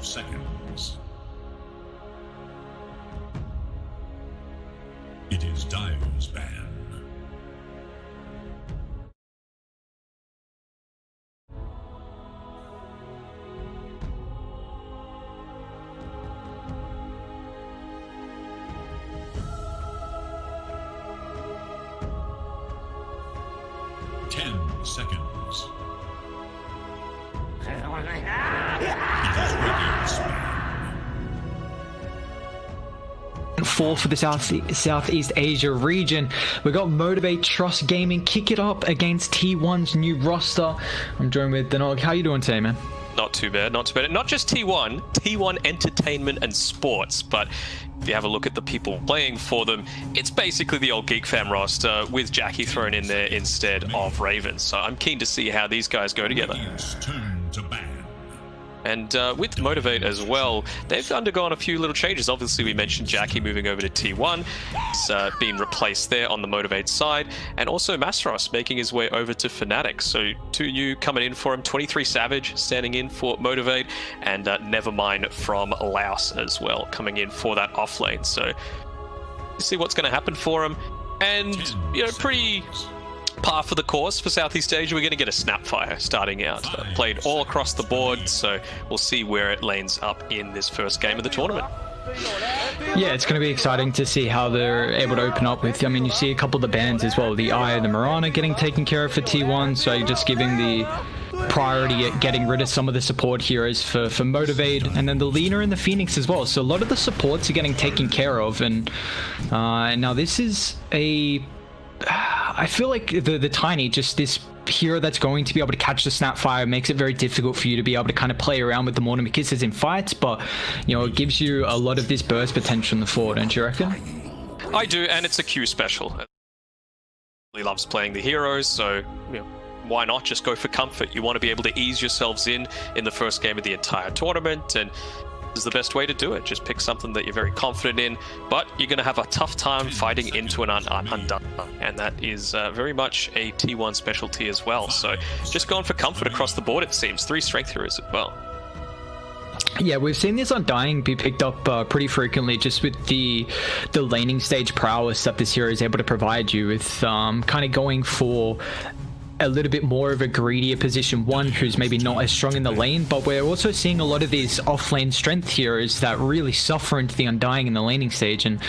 seconds. It is Dio's ban. Seconds. It is Radiant's ban. 4 for the Southeast Asia region. We got Motivate Trust Gaming kick it up against T1's new roster. I'm joined with Denog. How you doing today, man? Not too bad, not too bad. Not just T1, T1 Entertainment and Sports, but if you have a look at the people playing for them, it's basically the old Geek Fam roster with Jackie thrown in there instead of Raven. So I'm keen to see how these guys go together. Turn to ban. And with Motivate as well, they've undergone a few little changes. Obviously, we mentioned Jackie moving over to T1. It's been replaced there on the Motivate side. And also Mastros making his way over to Fnatic. So 2 new coming in for him. 23 Savage standing in for Motivate. And Nevermind from Laos as well coming in for that offlane. So see what's going to happen for him. And, you know, pretty par for the course for Southeast Asia. We're going to get a Snapfire starting out. Played all across the board, so we'll see where it lanes up in this first game of the tournament. Yeah, it's going to be exciting to see how they're able to open up with. I mean, you see a couple of the bans as well. The Eye and the Mirana getting taken care of for T1, so you're just giving the priority at getting rid of some of the support heroes for Motivate, and then the Lina and the Phoenix as well. So a lot of the supports are getting taken care of, and now this is a... I feel like the Tiny, just this hero that's going to be able to catch the Snapfire, makes it very difficult for you to be able to kind of play around with the Mortimer Kisses in fights, but, you know, it gives you a lot of this burst potential in the forward, don't you reckon? I do, and it's a Q special. He loves playing the heroes, so, you know, why not just go for comfort? You want to be able to ease yourselves in the first game of the entire tournament, and is the best way to do it. Just pick something that you're very confident in, but you're going to have a tough time fighting into an undone, and that is very much a T1 specialty as well. So just going for comfort across the board, it seems. 3 strength heroes as well. Yeah, we've seen this Undying be picked up pretty frequently, just with the laning stage prowess that this hero is able to provide you with, kind of going for a little bit more of a greedier position one who's maybe not as strong in the lane, but we're also seeing a lot of these off-lane strength heroes that really suffer into the Undying in the laning stage, and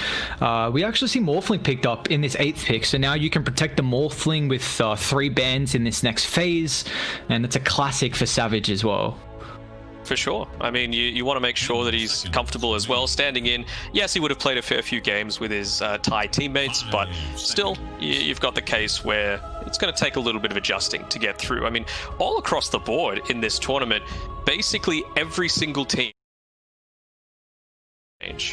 we actually see Morphling picked up in this 8th pick, so now you can protect the Morphling with 3 bans in this next phase, and it's a classic for Savage as well. For sure. I mean, you want to make sure that he's comfortable as well. Standing in, yes, he would have played a fair few games with his Thai teammates, but still, you've got the case where it's going to take a little bit of adjusting to get through. I mean, all across the board in this tournament, basically every single team,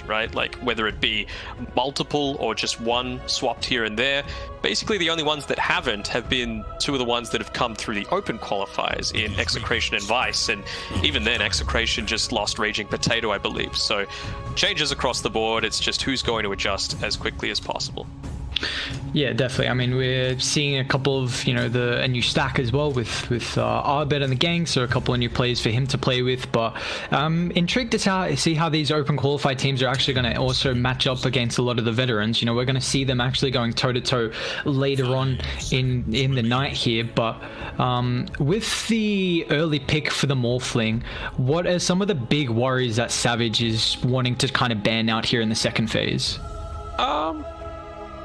right? Like whether it be multiple or just one swapped here and there, basically the only ones that haven't have been 2 of the ones that have come through the open qualifiers in Execration and Vice, and even then Execration just lost Raging Potato, I believe. So changes across the board, it's just who's going to adjust as quickly as possible. Yeah, definitely. I mean, we're seeing a couple of, you know, a new stack as well with Arbet and the gang, so a couple of new players for him to play with, but intrigued to see how these open qualified teams are actually going to also match up against a lot of the veterans. You know, we're going to see them actually going toe-to-toe later on in the night here, but with the early pick for the Morphling, what are some of the big worries that Savage is wanting to kind of ban out here in the second phase?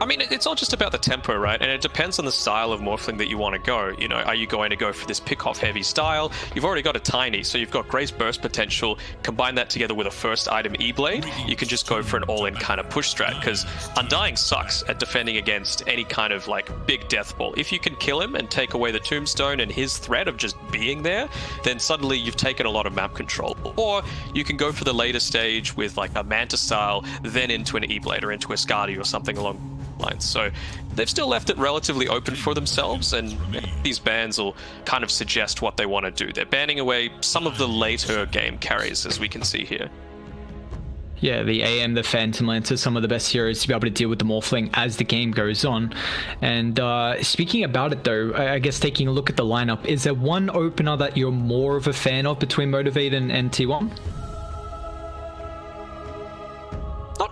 I mean, it's not just about the tempo, right? And it depends on the style of Morphling that you want to go. You know, are you going to go for this pick-off heavy style? You've already got a Tiny, so you've got Grace Burst potential. Combine that together with a first item E-Blade, you can just go for an all-in kind of push strat, because Undying sucks at defending against any kind of, like, big death ball. If you can kill him and take away the Tombstone and his threat of just being there, then suddenly you've taken a lot of map control. Or you can go for the later stage with, like, a Manta style, then into an E-Blade or into a Skadi or something along lines. So they've still left it relatively open for themselves, and these bans will kind of suggest what they want to do. They're banning away some of the later game carries, as we can see here. Yeah, the AM, the Phantom Lancer, some of the best heroes to be able to deal with the Morphling as the game goes on. And speaking about it though, I guess taking a look at the lineup, is there one opener that you're more of a fan of between Motivate and T1?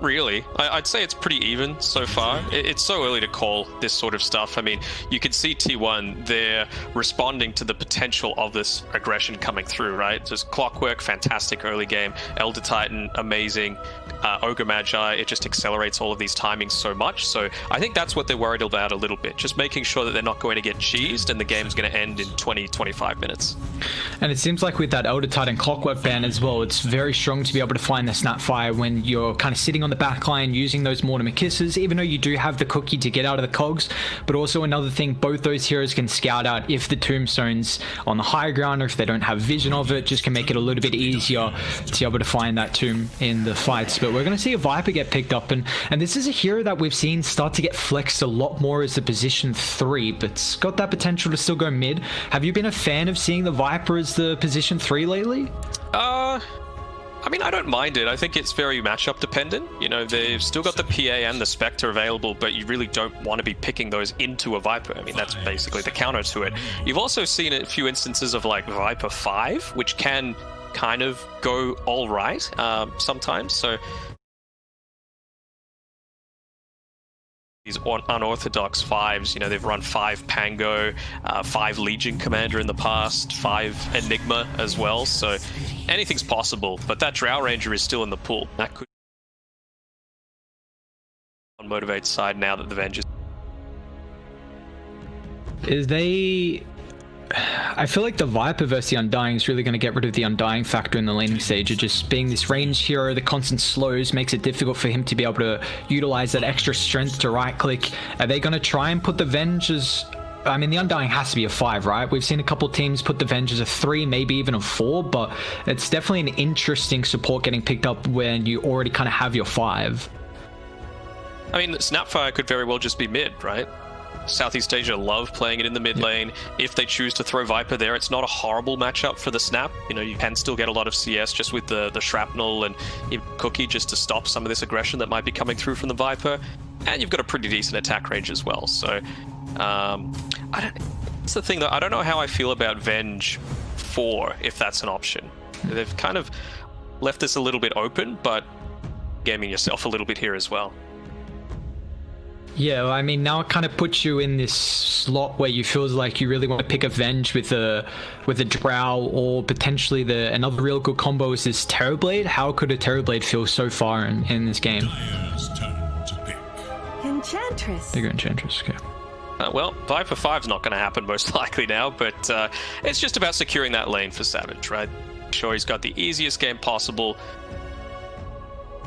Not really. I'd say it's pretty even so far. It's so early to call this sort of stuff. I mean, you can see T1, they're responding to the potential of this aggression coming through, right? Just Clockwork, fantastic early game. Elder Titan, amazing. Ogre Magi, it just accelerates all of these timings so much. So I think that's what they're worried about a little bit. Just making sure that they're not going to get cheesed and the game's going to end in 20-25 minutes. And it seems like with that Elder Titan Clockwork ban as well, it's very strong to be able to find the Snapfire when you're kind of sitting on the back line using those Mortimer Kisses, even though you do have the cookie to get out of the cogs. But also another thing, both those heroes can scout out if the tombstone's on the high ground or if they don't have vision of it, just can make it a little bit easier to be able to find that tomb in the fights. But we're going to see a Viper get picked up, and this is a hero that we've seen start to get flexed a lot more as the position 3, but it's got that potential to still go mid. Have you been a fan of seeing the Viper as the position 3 lately? I mean, I don't mind it. I think it's very matchup dependent. You know, they've still got the PA and the Spectre available, but you really don't want to be picking those into a Viper. I mean, that's basically the counter to it. You've also seen a few instances of like Viper 5, which can kind of go all right sometimes. So these unorthodox 5s, you know, they've run 5 Pango, 5 Legion Commander in the past, 5 Enigma as well, so anything's possible, but that Drow Ranger is still in the pool. That could on Motivate's side now that the Venge is... I feel like the Viper versus the Undying is really going to get rid of the Undying factor in the laning stage. Of just being this ranged hero, the constant slows makes it difficult for him to be able to utilize that extra strength to right click. Are they going to try and put the Venge as... I mean, the Undying has to be a 5, right? We've seen a couple teams put the Venge as a 3, maybe even a 4, but it's definitely an interesting support getting picked up when you already kind of have your 5. I mean, Snapfire could very well just be mid, right? Southeast Asia love playing it in the mid lane. If they choose to throw Viper there, it's not a horrible matchup for the Snap. You know, you can still get a lot of CS just with the Shrapnel and even Cookie just to stop some of this aggression that might be coming through from the Viper. And you've got a pretty decent attack range as well. So, that's the thing though, I don't know how I feel about Venge 4, if that's an option. They've kind of left this a little bit open, but gaming yourself a little bit here as well. Yeah, well, I mean, now it kind of puts you in this slot where you feel like you really want to pick a Venge with a Drow, or potentially another real good combo is this Terrorblade. How could a Terrorblade feel so far in this game? Enchantress. Bigger Enchantress, okay. Well, Viper 5's not going to happen most likely now, but it's just about securing that lane for Savage, right? Sure, he's got the easiest game possible.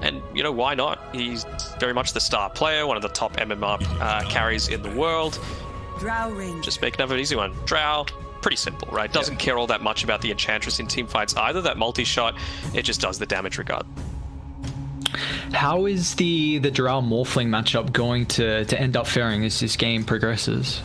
And, you know, why not? He's very much the star player, one of the top MMR carries in the world. Drow Ranger. Just make another easy one. Drow, pretty simple, right? Doesn't care all that much about the Enchantress in team fights either. That multi-shot, it just does the damage regard. How is the Drow Morphling matchup going to end up faring as this game progresses?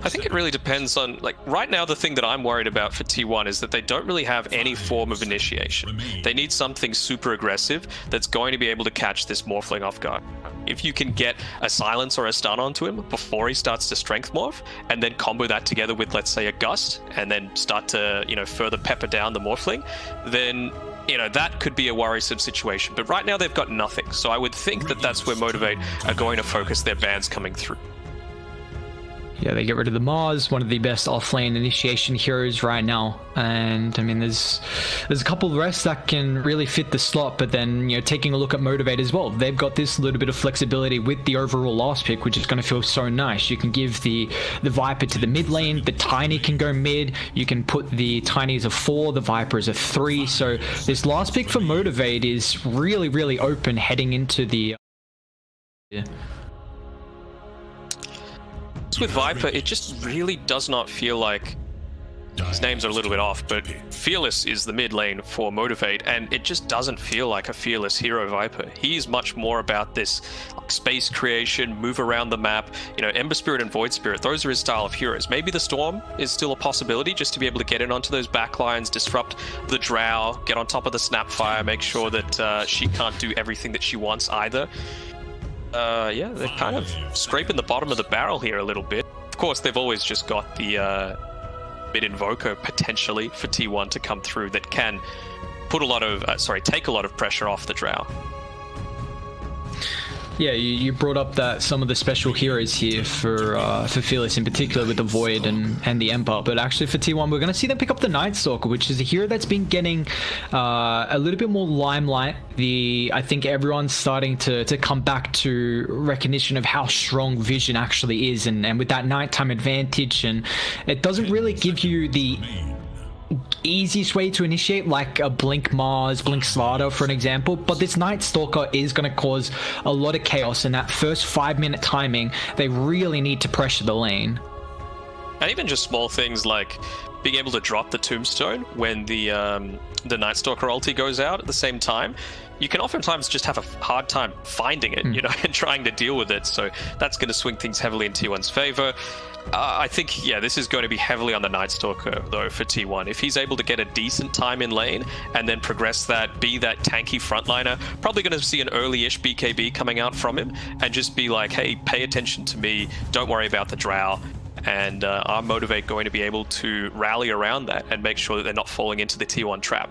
I think it really depends on, like, right now the thing that I'm worried about for T1 is that they don't really have any form of initiation. They need something super aggressive that's going to be able to catch this Morphling off guard. If you can get a silence or a stun onto him before he starts to strength morph, and then combo that together with, let's say, a gust, and then start to, you know, further pepper down the Morphling, then, you know, that could be a worrisome situation. But right now they've got nothing, so I would think that that's where Motivate are going to focus their bans coming through. Yeah, they get rid of the Mars, one of the best offlane initiation heroes right now. And I mean, there's a couple of the rest that can really fit the slot, but then, you know, taking a look at Motivate as well, they've got this little bit of flexibility with the overall last pick, which is going to feel so nice. You can give the Viper to the mid lane, the Tiny can go mid, you can put the Tiny as a 4, the Viper as a 3. So this last pick for Motivate is really, really open heading into the... Yeah. With Viper, it just really does not feel like, his names are a little bit off, but Fearless is the mid lane for Motivate, and it just doesn't feel like a Fearless hero Viper. He's much more about this, like, space creation, move around the map. You know, Ember Spirit and Void Spirit, those are his style of heroes. Maybe the Storm is still a possibility, just to be able to get in onto those backlines, disrupt the Drow, get on top of the Snapfire, make sure that she can't do everything that she wants either. Yeah, they're kind of scraping the bottom of the barrel here a little bit. Of course, they've always just got the mid-invoker potentially for T1 to come through that can put a lot of take a lot of pressure off the Drow. Yeah, you brought up that some of the special heroes here for Fearless in particular with the Void and the Emperor, but actually for T1 we're going to see them pick up the Night Stalker, which is a hero that's been getting a little bit more limelight. I think everyone's starting to come back to recognition of how strong Vision actually is, and with that nighttime advantage, and it doesn't really give you the easiest way to initiate like a Blink Mars, Blink Slider for an example, but this Night Stalker is going to cause a lot of chaos. In that first 5-minute timing, they really need to pressure the lane. And even just small things like being able to drop the Tombstone when the Night Stalker ulti goes out at the same time. You can oftentimes just have a hard time finding it, you know, and trying to deal with it. So that's going to swing things heavily in T1's favor. I think, yeah, this is going to be heavily on the Night Stalker, though, for T1. If he's able to get a decent time in lane and then progress that, be that tanky frontliner, probably going to see an early-ish BKB coming out from him and just be like, hey, pay attention to me, don't worry about the Drow. And our Motivate going to be able to rally around that and make sure that they're not falling into the T1 trap.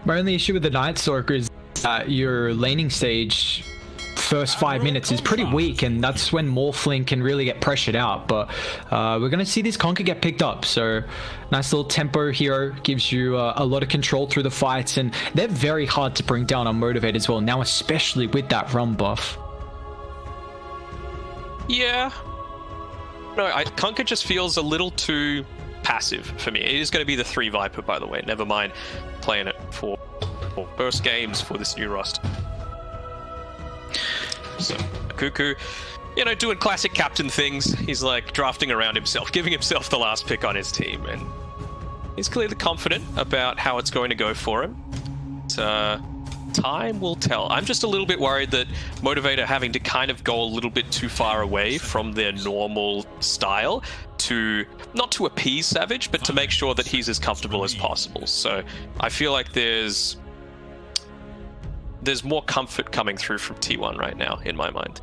My only issue with the Night Stalker is that your laning stage first 5 minutes is pretty weak, and that's when Morphling can really get pressured out. But we're going to see this Conquer get picked up, so nice little tempo hero, gives you a lot of control through the fights, and they're very hard to bring down on Motivate as well now, especially with that run buff. Yeah, no, Conquer just feels a little too passive for me. It is going to be the 3 Viper, by the way, never mind playing it for first games for this new roster. So Cuckoo, you know, doing classic captain things. He's like drafting around himself, giving himself the last pick on his team, and he's clearly confident about how it's going to go for him. Time will tell. I'm just a little bit worried that Motivator having to kind of go a little bit too far away from their normal style to, not to appease Savage, but to make sure that he's as comfortable as possible. So I feel like there's more comfort coming through from T1 right now, in my mind.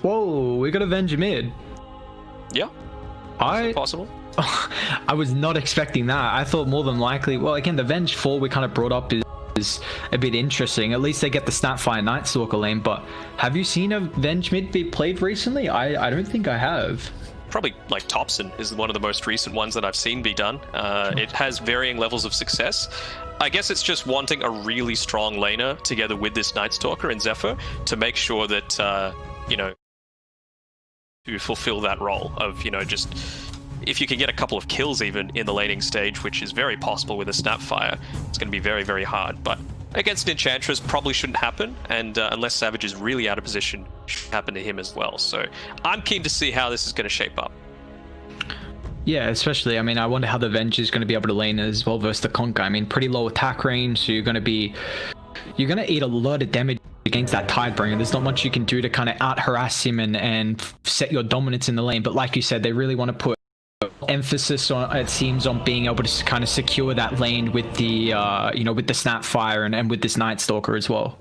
Whoa, we got Avenger mid. Yeah, possible. I was not expecting that. I thought more than likely, well, again, the Venge 4 we kind of brought up is a bit interesting. At least they get the Snapfire Night Stalker lane, but have you seen a Venge mid be played recently? I don't think I have. Probably like Thompson is one of the most recent ones that I've seen be done. It has varying levels of success. I guess it's just wanting a really strong laner together with this Night Stalker and Zephyr to make sure that, you know, to fulfill that role of, you know, just if you can get a couple of kills even in the laning stage, which is very possible with a Snapfire, it's going to be very, very hard. But against Enchantress, probably shouldn't happen, and unless Savage is really out of position, it should happen to him as well. So I'm keen to see how this is going to shape up. Yeah, especially, I mean, I wonder how the Venge is going to be able to lane as well versus the Conquer. I mean, pretty low attack range, so you're going to eat a lot of damage against that Tidebringer. There's not much you can do to kind of out-harass him and set your dominance in the lane. But like you said, they really want to put emphasis on, it seems, on being able to kind of secure that lane with the, you know, with the Snapfire and with this Night Stalker as well.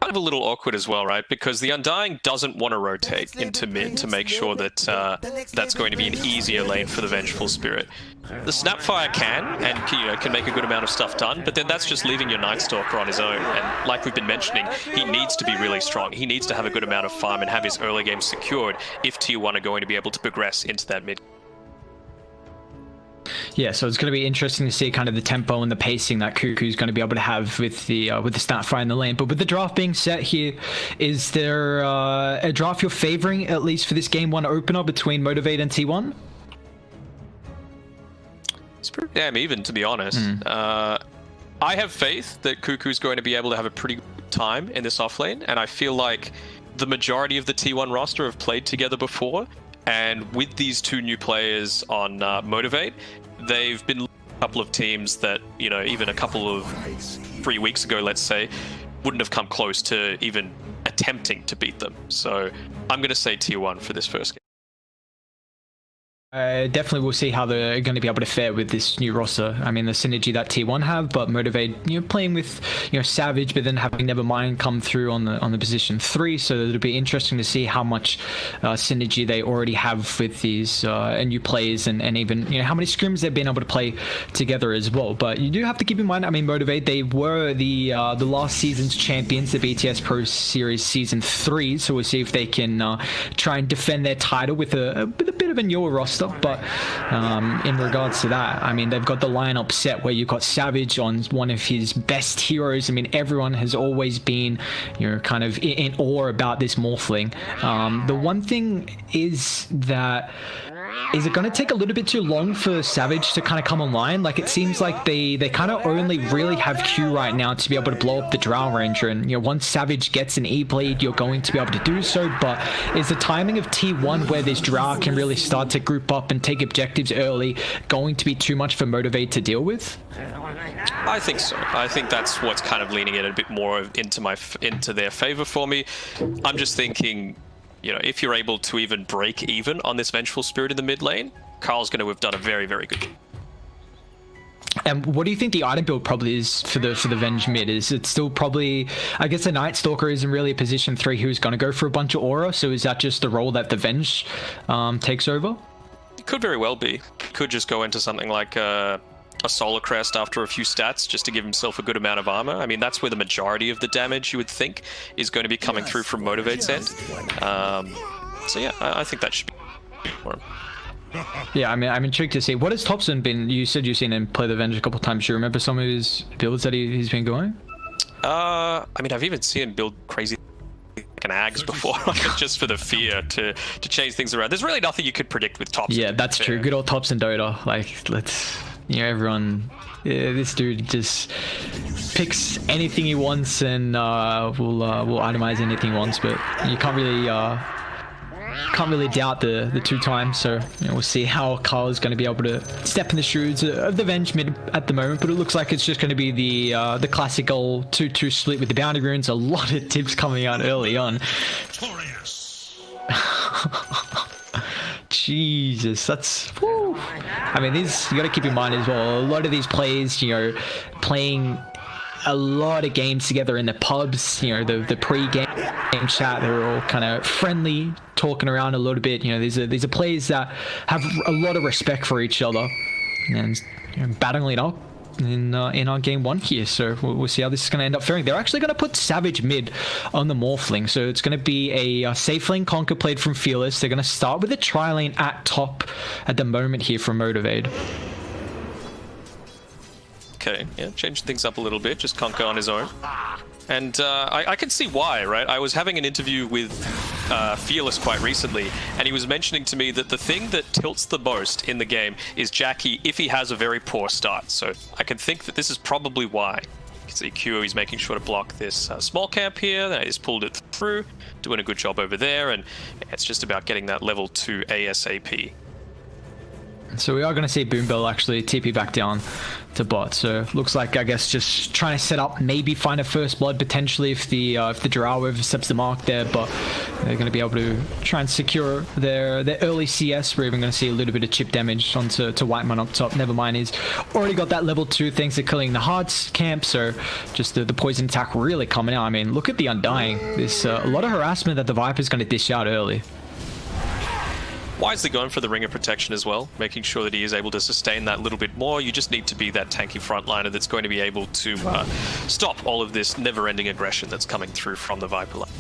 Kind of a little awkward as well, right? Because the Undying doesn't want to rotate into mid to make sure that that's going to be an easier lane for the Vengeful Spirit. The Snapfire can, and you know, can make a good amount of stuff done, but then that's just leaving your Night Stalker on his own. And like we've been mentioning, he needs to be really strong. He needs to have a good amount of farm and have his early game secured if T1 are going to be able to progress into that mid. Yeah, so it's going to be interesting to see kind of the tempo and the pacing that Cuckoo's going to be able to have with the Snapfire in the lane. But with the draft being set here, is there a draft you're favoring, at least for this game 1 opener between Motivate and T1? It's pretty damn even, to be honest. I have faith that Cuckoo's going to be able to have a pretty good time in this offlane, and I feel like the majority of the T1 roster have played together before. And with these 2 new players on Motivate, they've been a couple of teams that, you know, even a couple of 3 weeks ago, let's say, wouldn't have come close to even attempting to beat them. So I'm going to say T1 for this first game. Definitely we'll see how they're going to be able to fare with this new roster. I mean, the synergy that T1 have, but Motivate, playing with, Savage, but then having Nevermind come through on the position 3. So it'll be interesting to see how much synergy they already have with these new players, and even how many scrims they've been able to play together as well. But you do have to keep in mind, I mean, Motivate, they were the last season's champions, the BTS Pro Series Season 3. So we'll see if they can try and defend their title with a bit of a newer roster. But in regards to that, I mean, they've got the lineup set where you've got Savage on one of his best heroes. I mean, everyone has always been, kind of in awe about this Morphling. The one thing is that, is it going to take a little bit too long for Savage to kind of come online? Like, it seems like they kind of only really have Q right now to be able to blow up the Drow Ranger, and once Savage gets an E-Bleed, you're going to be able to do so. But is the timing of T1, where this Drow can really start to group up and take objectives early, going to be too much for Motivate to deal with? I think so. I think that's what's kind of leaning it a bit more into their favor for me. I'm just thinking, if you're able to even break even on this Vengeful Spirit in the mid lane, Carl's going to have done a very, very good. And what do you think the item build probably is for the Venge mid? Is it still probably, I guess the Night Stalker isn't really a position 3 who's going to go for a bunch of aura, so is that just the role that the Venge takes over? It could very well be. Could just go into something like a Solar Crest after a few stats just to give himself a good amount of armor. I mean, that's where the majority of the damage, you would think, is going to be coming through from Motivate's end. So yeah, I think that should be for him. Yeah, I mean, I'm intrigued to see. What has Thompson been? You said you've seen him play the Venge a couple of times. Do you remember some of his builds that he's been going? I mean, I've even seen him build crazy an Ags before, just for the fear to change things around. There's really nothing you could predict with Thompson. Yeah, that's true. Good old Thompson Dota. Like, let's, everyone, this dude just picks anything he wants and will itemize anything he wants. But you can't really doubt the 2 times. So we'll see how Carl is going to be able to step in the shoes of the Venge mid at the moment. But it looks like it's just going to be the classical 2-2 split with the bounty runes. A lot of tips coming out early on. Jesus, that's. Whew. I mean, you got to keep in mind as well. A lot of these players, playing a lot of games together in the pubs, the pre-game chat, they're all kind of friendly, talking around a little bit. These are players that have a lot of respect for each other and battling it up in our game 1 here. So we'll see how this is going to end up faring. They're actually going to put Savage mid on the Morphling, so it's going to be a safe lane conquer played from Fearless. They're going to start with a tri lane at top at the moment here from Motivate. Okay, yeah, change things up a little bit, just Conquer on his own. And I can see why, right? I was having an interview with Fearless quite recently, and he was mentioning to me that the thing that tilts the most in the game is Jackie if he has a very poor start. So I can think that this is probably why. You can see Q, he's making sure to block this small camp here, then he's pulled it through, doing a good job over there, and it's just about getting that level 2 ASAP. So we are going to see Boombell actually TP back down to bot. So looks like, I guess, just trying to set up, maybe find a first blood potentially if the Drow oversteps the mark there, but they're going to be able to try and secure their early CS. We're even going to see a little bit of chip damage onto Whiteman up top. Nevermind, he's already got that level 2 thanks to killing the Hearts camp, so just the poison attack really coming out. I mean, look at the Undying. There's a lot of harassment that the Viper's going to dish out early. Wisely going for the Ring of Protection as well, making sure that he is able to sustain that little bit more. You just need to be that tanky frontliner that's going to be able to stop all of this never-ending aggression that's coming through from the Viper line.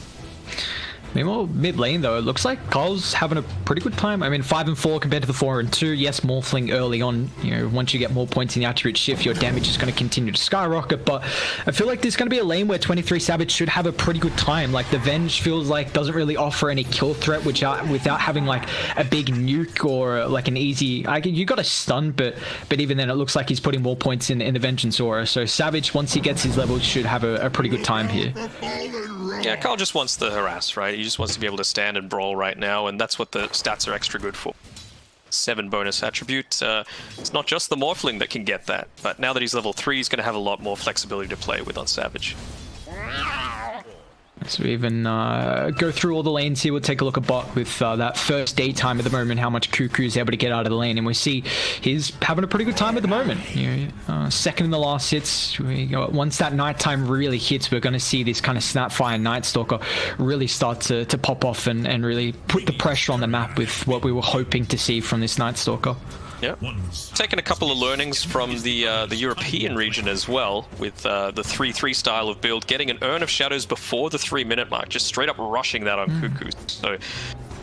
Meanwhile, mid lane though, it looks like Carl's having a pretty good time. I mean, 5 and 4 compared to the 4 and 2. Yes, Morphling early on, once you get more points in the attribute shift, your damage is going to continue to skyrocket. But I feel like there's going to be a lane where 23 Savage should have a pretty good time. Like, the Venge feels like doesn't really offer any kill threat, without having like a big nuke or like an easy. You got a stun, but even then, it looks like he's putting more points in the Vengeance aura. So Savage, once he gets his level, should have a pretty good time here. Yeah, Carl just wants the harass, right? He just wants to be able to stand and brawl right now, and that's what the stats are extra good for. 7 bonus attribute. It's not just the Morphling that can get that, but now that he's level 3, he's going to have a lot more flexibility to play with on Savage. So we even go through all the lanes here. We'll take a look at bot with that first daytime at the moment, how much Cuckoo is able to get out of the lane. And we see he's having a pretty good time at the moment. You know, second in the last hits. Once that nighttime really hits, we're going to see this kind of Snapfire Night Stalker really start to pop off and really put the pressure on the map with what we were hoping to see from this Night Stalker. Yeah, taking a couple of learnings from the European region as well, with the 3-3 style of build, getting an Urn of Shadows before the 3-minute mark, just straight up rushing that on Cuckoo. So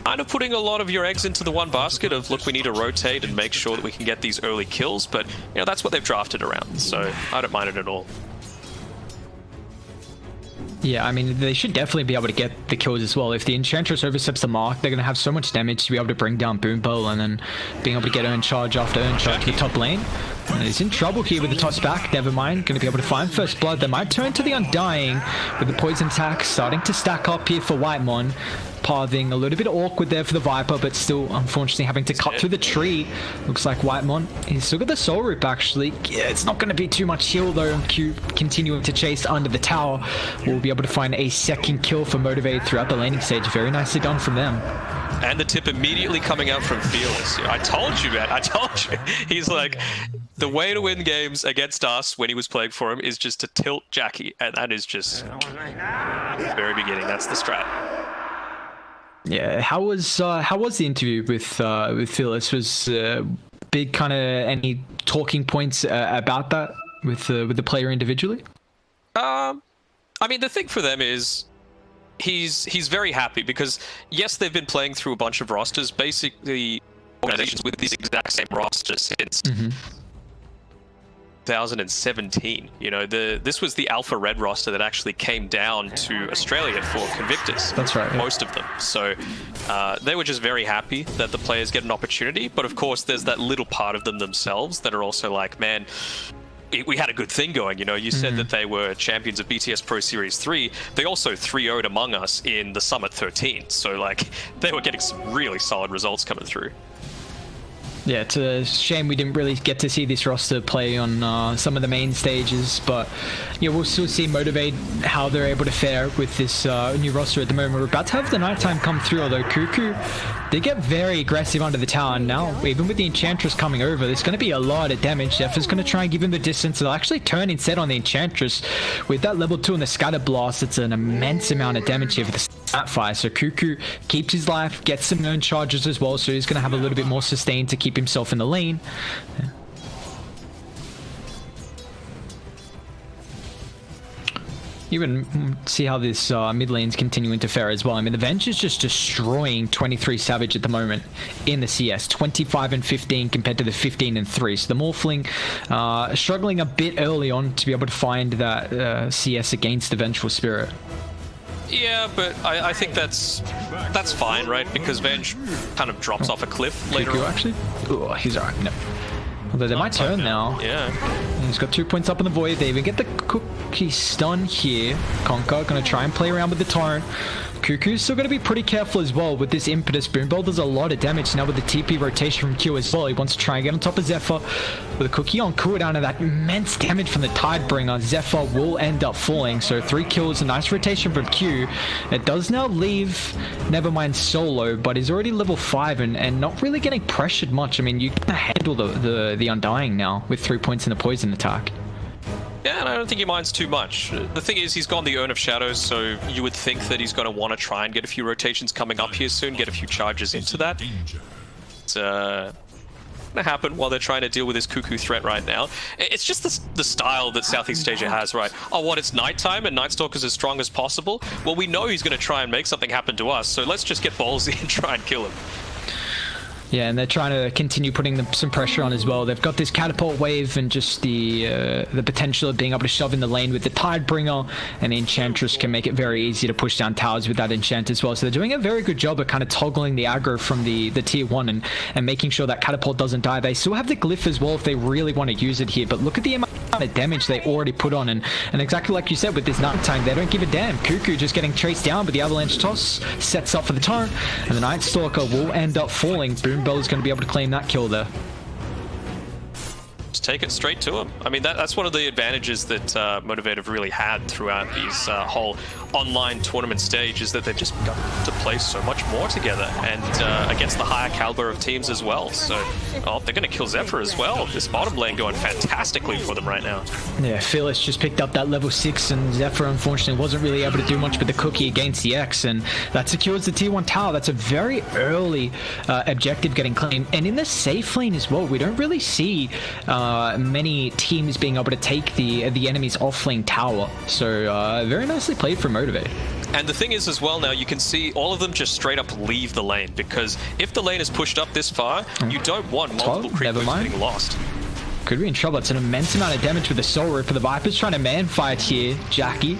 kind of putting a lot of your eggs into the one basket of, look, we need to rotate and make sure that we can get these early kills, but you know, that's what they've drafted around, so I don't mind it at all. Yeah, I mean, they should definitely be able to get the kills as well. If the Enchantress oversteps the mark, they're going to have so much damage to be able to bring down Boombowl and then being able to get Urn Charge after Urn Charge to the top lane. And he's in trouble here with the toss back. Never mind, going to be able to find First Blood. They might turn to the Undying with the Poison Attack starting to stack up here for Whitemon. Pathing a little bit awkward there for the Viper, but still unfortunately having to cut through the tree. Looks like Whitemon, he's still got the Soul Rip actually. Yeah, it's not going to be too much heal though. Q continuing to chase under the tower. We'll be able to find a second kill for Motivate throughout the laning stage. Very nicely done from them. And the tip immediately coming out from Fearless. I told you, man. I told you. He's like, the way to win games against us when he was playing for him is just to tilt Jackie. And that is just very beginning. That's the strat. Yeah, how was the interview with Fearless? Was big kind of any talking points about that with the player individually? I mean, the thing for them is he's very happy because yes, they've been playing through a bunch of rosters, basically organizations with these exact same rosters since 2017. You know, this was the Alpha Red roster that actually came down to Australia for Convictus. That's right. Most of them. So they were just very happy that the players get an opportunity. But of course, there's that little part of them themselves that are also like, man, we had a good thing going. You know, you said that they were champions of BTS Pro Series 3. They also 3-0'd Among Us in the Summit 13. So like, they were getting some really solid results coming through. Yeah, it's a shame we didn't really get to see this roster play on some of the main stages, but yeah, we'll still see Motivate how they're able to fare with this new roster at the moment. We're about to have the nighttime come through, although Cuckoo, they get very aggressive under the tower. And now, even with the Enchantress coming over, there's going to be a lot of damage. Zephyr's going to try and give him the distance. They'll actually turn instead on the Enchantress. With that level 2 and the Scatter Blast, it's an immense amount of damage here for the Snapfire. So Cuckoo keeps his life, gets some Urn Charges as well, so he's going to have a little bit more sustain to keep himself in the lane. Even see how this mid lane's continuing to fare as well. I mean, the Venge is just destroying 23 Savage at the moment in the CS. 25 and 15 compared to the 15 and 3. So the Morphling struggling a bit early on to be able to find that CS against the Vengeful Spirit. Yeah, but I think that's fine, right? Because Venge kind of drops off a cliff later on. Actually? Oh, he's alright. No. Although they might turn now. Yeah. He's got 2 points up in the Void. They even get the Cookie stun here. Conker going to try and play around with the Torrent. Cuckoo's still going to be pretty careful as well with this impetus. Boombowl does a lot of damage now with the TP rotation from Q as well. He wants to try and get on top of Zephyr. With a Cookie on cooldown and that immense damage from the Tidebringer, Zephyr will end up falling. So 3 kills, a nice rotation from Q. It does now leave Nevermind solo, but he's already level 5 and not really getting pressured much. I mean, you can handle the Undying now with 3 points in the poison attack. Yeah, and I don't think he minds too much. The thing is, he's gone the Urn of Shadows, so you would think that he's going to want to try and get a few rotations coming up here soon, get a few charges into that. It's going to happen while they're trying to deal with this Cuckoo threat right now. It's just the style that Southeast Asia has, right? Oh, what, it's nighttime and Night Stalker's as strong as possible? Well, we know he's going to try and make something happen to us, so let's just get ballsy and try and kill him. Yeah, and they're trying to continue putting some pressure on as well. They've got this catapult wave and just the potential of being able to shove in the lane with the Tidebringer, and the Enchantress can make it very easy to push down towers with that enchant as well. So they're doing a very good job of kind of toggling the aggro from the tier 1 and making sure that catapult doesn't die. They still have the glyph as well if they really want to use it here, but look at the amount of damage they already put on, and exactly like you said with this nighttime, they don't give a damn. Cuckoo just getting chased down, but the avalanche toss sets up for the torrent, and the Night Stalker will end up falling. Boombowl is going to be able to claim that kill there. Just take it straight to him. I mean, that's one of the advantages that Motivate have really had throughout these whole online tournament stage, is that they've just got to play so much more together, and against the higher caliber of teams as well. So, they're going to kill Zephyr as well. This bottom lane going fantastically for them right now. Yeah, Fearless just picked up that level 6, and Zephyr unfortunately wasn't really able to do much with the cookie against the X, and that secures the T1 tower. That's a very early objective getting claimed, and in the safe lane as well. We don't really see many teams being able to take the enemy's off-lane tower, so very nicely played from Motivate. And the thing is as well, now you can see all of them just straight up leave the lane, because if the lane is pushed up this far, you don't want multiple creep boosts getting lost. Could be in trouble. It's an immense amount of damage with the Soul Ripper. The Viper's trying to man fight here. Jackie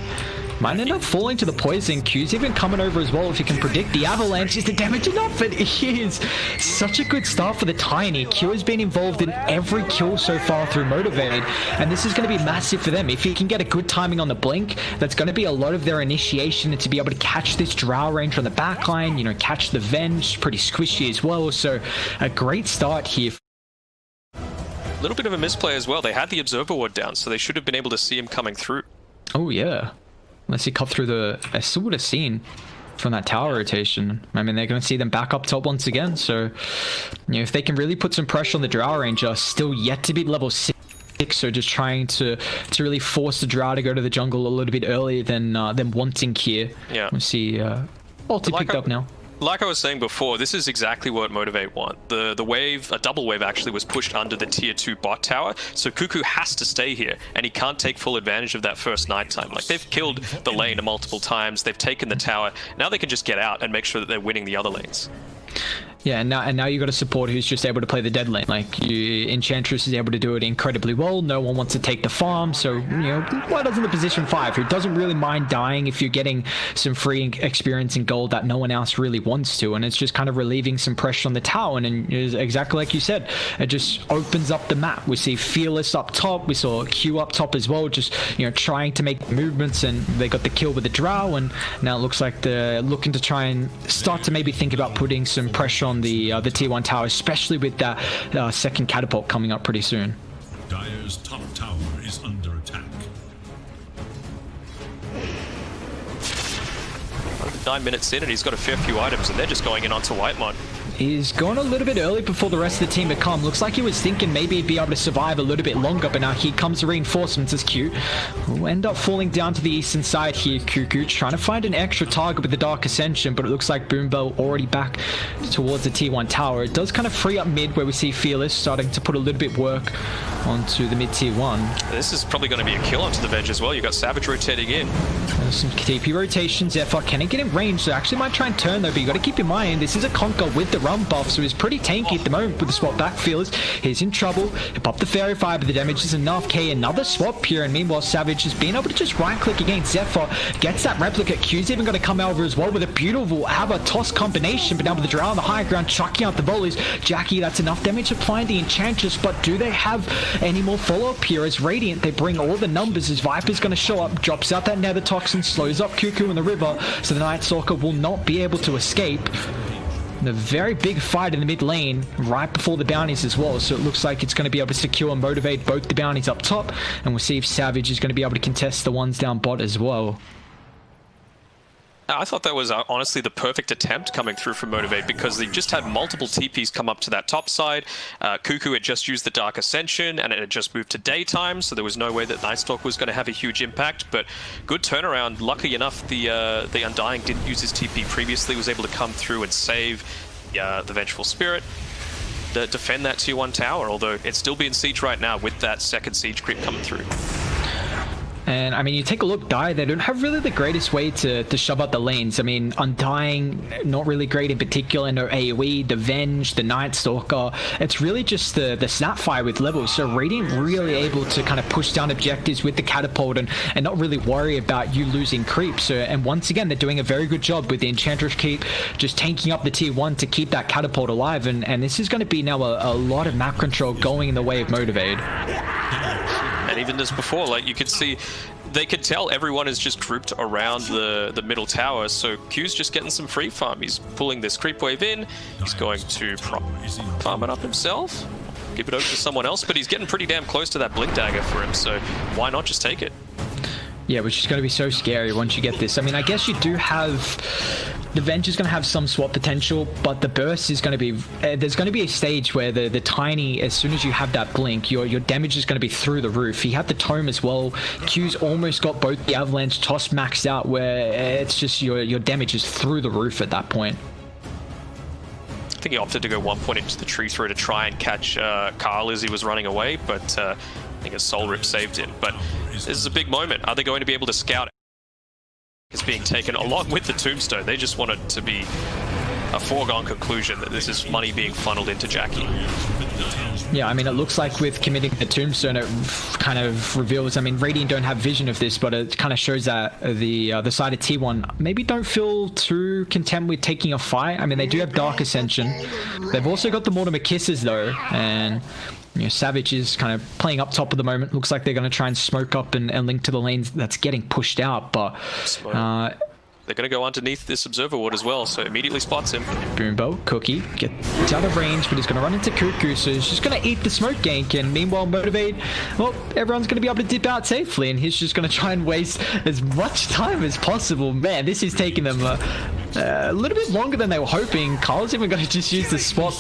might end up falling to the poison. Q's even coming over as well. If you can predict the avalanche, is the damage enough? It is such a good start for the Tiny. Q has been involved in every kill so far through Motivated, and this is going to be massive for them. If he can get a good timing on the blink, that's going to be a lot of their initiation, and to be able to catch this Drow range on the backline, you know, catch the Venge, pretty squishy as well. So a great start here. A little bit of a misplay as well. They had the Observer Ward down, so they should have been able to see him coming through. Oh yeah. Unless he cut through the... I still would have seen from that tower rotation. I mean, they're going to see them back up top once again. So, you know, if they can really put some pressure on the Drow Ranger, still yet to be level 6. So just trying to really force the Drow to go to the jungle a little bit earlier than wanting here. Yeah. We'll see. Ulti picked up now. Like I was saying before, this is exactly what Motivate want. The wave, a double wave actually, was pushed under the tier 2 bot tower, so Cuckoo has to stay here, and he can't take full advantage of that first nighttime. Like, they've killed the lane multiple times, they've taken the tower, now they can just get out and make sure that they're winning the other lanes. Yeah, and now you got a support who's just able to play the dead lane. Like, Enchantress is able to do it incredibly well. No one wants to take the farm, so, you know, Blood's in the position 5, who doesn't really mind dying if you're getting some free experience and gold that no one else really wants to, and it's just kind of relieving some pressure on the tower, and exactly like you said, it just opens up the map. We see Fearless up top, we saw Q up top as well, just, you know, trying to make movements, and they got the kill with the Drow, and now it looks like they're looking to try and start to maybe think about putting some pressure on the T1 tower, especially with that second catapult coming up pretty soon. Dire's top tower is under attack. 9 minutes in and he's got a fair few items, and they're just going in onto Whitemon. He's gone a little bit early before the rest of the team had come. Looks like he was thinking maybe he'd be able to survive a little bit longer, but now here comes the reinforcements as Q will end up falling down to the eastern side here. Cuckoo trying to find an extra target with the Dark Ascension, but it looks like Boombell already back towards the T1 tower. It does kind of free up mid, where we see Fearless starting to put a little bit work onto the mid tier 1. This is probably going to be a kill onto the Venge as well. You've got Savage rotating in. There's some TP rotations. Zephyr can get in range, so actually might try and turn though, but you got to keep in mind this is a Conquer with the run buff, so he's pretty tanky at the moment with the swap back. Fearless, he's in trouble. He popped the Fairy Fire, but the damage is enough. K, another swap here, and meanwhile Savage has been able to just right click against Zephyr, gets that replica. Q's even got to come over as well with a beautiful toss combination, but now with the Drow on the high ground chucking out the volleys. Jackie, that's enough damage to find the Enchantress, but do they have any more follow-up here? As Radiant, they bring all the numbers as Viper's going to show up, drops out that Nether Toxin, slows up Cuckoo in the river, so the Night Stalker will not be able to escape. The very big fight in the mid lane right before the bounties as well, so it looks like it's going to be able to secure and motivate both the bounties up top, and we'll see if Savage is going to be able to contest the ones down bot as well. I thought that was honestly the perfect attempt coming through from Motivate, because they just had multiple TPs come up to that top side. Cuckoo had just used the Dark Ascension and it had just moved to daytime, so there was no way that Nightstalk was going to have a huge impact, but good turnaround. Luckily enough, the Undying didn't use his TP previously, was able to come through and save the Vengeful Spirit, defend that tier 1 tower, although it's still being siege right now with that second siege creep coming through. And I mean, you take a look, Dire, they don't have really the greatest way to shove out the lanes. I mean, Undying, not really great in particular. No AoE, the Venge, the Night Stalker. It's really just the Snapfire with levels. So Radiant really able to kind of push down objectives with the Catapult and not really worry about you losing creep. So, and once again, they're doing a very good job with the Enchantress keep, just tanking up the tier 1 to keep that Catapult alive. And this is going to be now a lot of map control going in the way of Motivate. And even as before, like you could see, they could tell everyone is just grouped around the middle tower, so Q's just getting some free farm. He's pulling this creep wave in, he's going to farm it up himself. give it over to someone else, but he's getting pretty damn close to that Blink Dagger for him, so why not just take it? Yeah, which is going to be so scary once you get this. I mean, I guess you do have... The Venge is going to have some swap potential, but the burst is going to be... there's going to be a stage where the Tiny, as soon as you have that blink, your damage is going to be through the roof. He had the Tome as well. Q's almost got both the Avalanche Toss maxed out, where it's just your damage is through the roof at that point. I think he opted to go 1 point into the tree throw to try and catch Carl as he was running away, but I think a Soul Rip saved him. But this is a big moment. Are they going to be able to scout it? It's being taken along with the Tombstone. They just want it to be a foregone conclusion that this is money being funneled into Jackie. Yeah, I mean, it looks like with committing the Tombstone, it kind of reveals... I mean, Radiant don't have vision of this, but it kind of shows that the side of T1 maybe don't feel too content with taking a fight. I mean, they do have Dark Ascension. They've also got the Mortimer Kisses, though, and... You know, Savage is kind of playing up top at the moment. Looks like they're going to try and smoke up and link to the lanes that's getting pushed out, but... They're going to go underneath this Observer Ward as well, so immediately spots him. Boombo, Cookie, gets out of range, but he's going to run into Cuckoo, so he's just going to eat the smoke gank, and meanwhile Motivate, well, everyone's going to be able to dip out safely, and he's just going to try and waste as much time as possible. Man, this is taking them a little bit longer than they were hoping. Carl's even going to just use the spot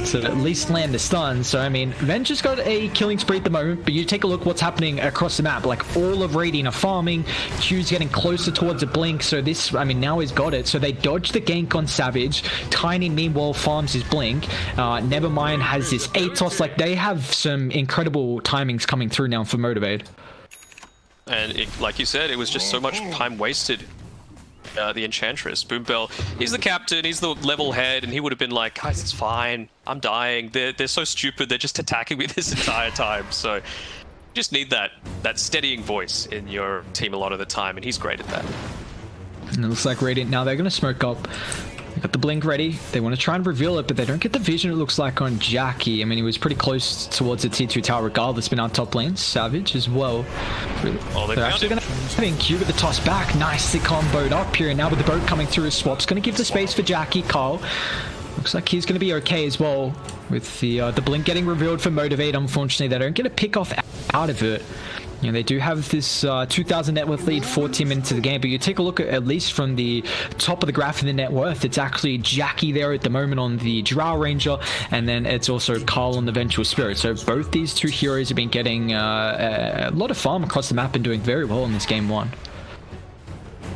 to at least land the stun. So, I mean, Ven just got a killing spree at the moment, but you take a look what's happening across the map. Like, all of Radiant are farming, Q's getting closer towards a blink, so this, I mean, now he's got it. So they dodge the gank on Savage. Tiny, meanwhile, farms his blink. Nevermind has this Atos. Like, they have some incredible timings coming through now for Motivate. And like you said, it was just so much time wasted. The Enchantress, Boombell, he's the captain, he's the level head, and he would have been like, guys, it's fine, I'm dying. They're so stupid, they're just attacking me this entire time. So you just need that steadying voice in your team a lot of the time, and he's great at that. And it looks like Radiant now, they're going to smoke up. They got the blink ready. They want to try and reveal it, but they don't get the vision, it looks like, on Jackie. I mean, he was pretty close towards the T2 tower regardless, but now top lane. Savage as well. Oh, they're actually going to have in Q with the toss back. Nicely comboed up here, and now with the boat coming through his swaps, going to give the space for Jackie. Carl looks like he's going to be okay as well with the blink getting revealed for Motivate. Unfortunately, they don't get a pick off out of it. You know, they do have this 2,000 net worth lead 14 minutes of the game, but you take a look at least from the top of the graph in the net worth, it's actually Jackie there at the moment on the Drow Ranger, and then it's also Carl on the Vengeful Spirit. So both these two heroes have been getting a lot of farm across the map and doing very well in this game one.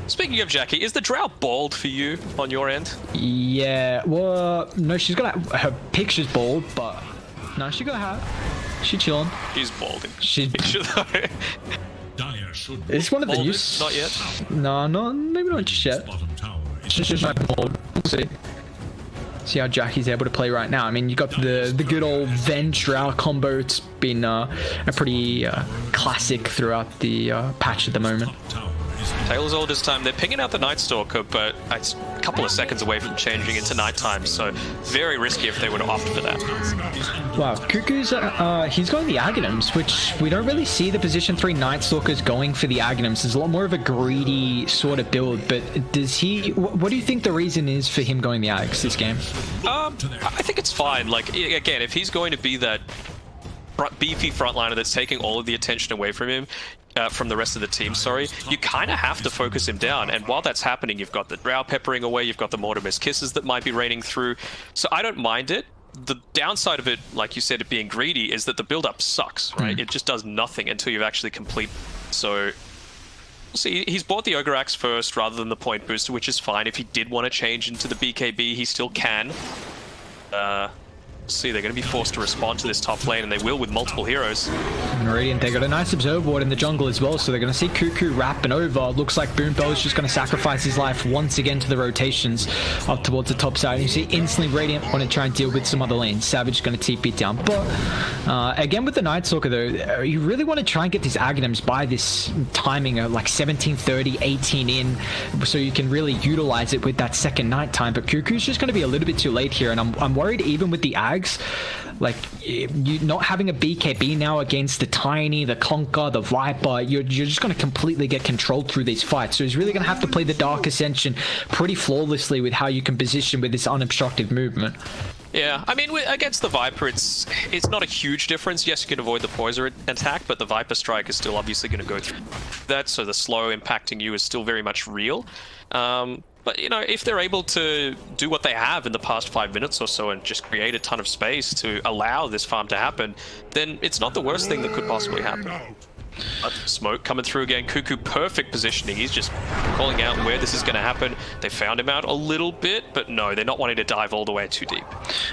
Speaking of Jackie, is the Drow bald for you on your end? Yeah, well, no, she's got her picture's bald, but no, she got a hat. She chilling. She's balding. She's picture though. It's one of the new. Not yet. No, maybe not just yet. Just not bald. We'll see. See how Jackie's able to play right now. I mean, you got the good old Venge Drow combo. It's been a pretty classic throughout the patch at the moment. Taylor's all this time. They're pinging out the Night Stalker, but it's a couple of seconds away from changing into nighttime, so very risky if they were to opt for that. Wow, Cuckoo's he's going the Aghanims, which we don't really see the position 3 Night Stalkers going for the Aghanims. There's a lot more of a greedy sort of build, but does he? What do you think the reason is for him going the Aghs this game? I think it's fine. Like, again, if he's going to be that beefy frontliner that's taking all of the attention away from him, from the rest of the team, you kind of have to focus him down. And while that's happening, you've got the Drow peppering away, you've got the Mortimer's Kisses that might be raining through. So I don't mind it. The downside of it, like you said, it being greedy, is that the build-up sucks, right? It just does nothing until you've actually complete. So we'll see. He's bought the Ogre Axe first rather than the point booster, which is fine. If he did want to change into the BKB, he still can. See, they're going to be forced to respond to this top lane, and they will with multiple heroes. Radiant, they got a nice observer ward in the jungle as well, so they're going to see Cuckoo wrapping over. Looks like Boombell is just going to sacrifice his life once again to the rotations up towards the top side. And you see instantly Radiant want to try and deal with some other lanes. Savage is going to TP down. But again with the Night Stalker though, you really want to try and get these Aghanims by this timing of like 17:30, 18 in, so you can really utilize it with that second night time. But Cuckoo's just going to be a little bit too late here, and I'm worried even with the Aghs, like you not having a BKB now against the Tiny, the Conquer, the Viper, you're just going to completely get controlled through these fights. So he's really going to have to play the Dark Ascension pretty flawlessly with how you can position with this unobstructed movement. Yeah, I mean, against the Viper, it's not a huge difference. Yes, you can avoid the poison attack, but the Viper strike is still obviously going to go through that, so the slow impacting you is still very much real. But, you know, if they're able to do what they have in the past 5 minutes or so and just create a ton of space to allow this farm to happen, then it's not the worst thing that could possibly happen. Smoke coming through again. Cuckoo, perfect positioning. He's just calling out where this is going to happen. They found him out a little bit, but no, they're not wanting to dive all the way too deep.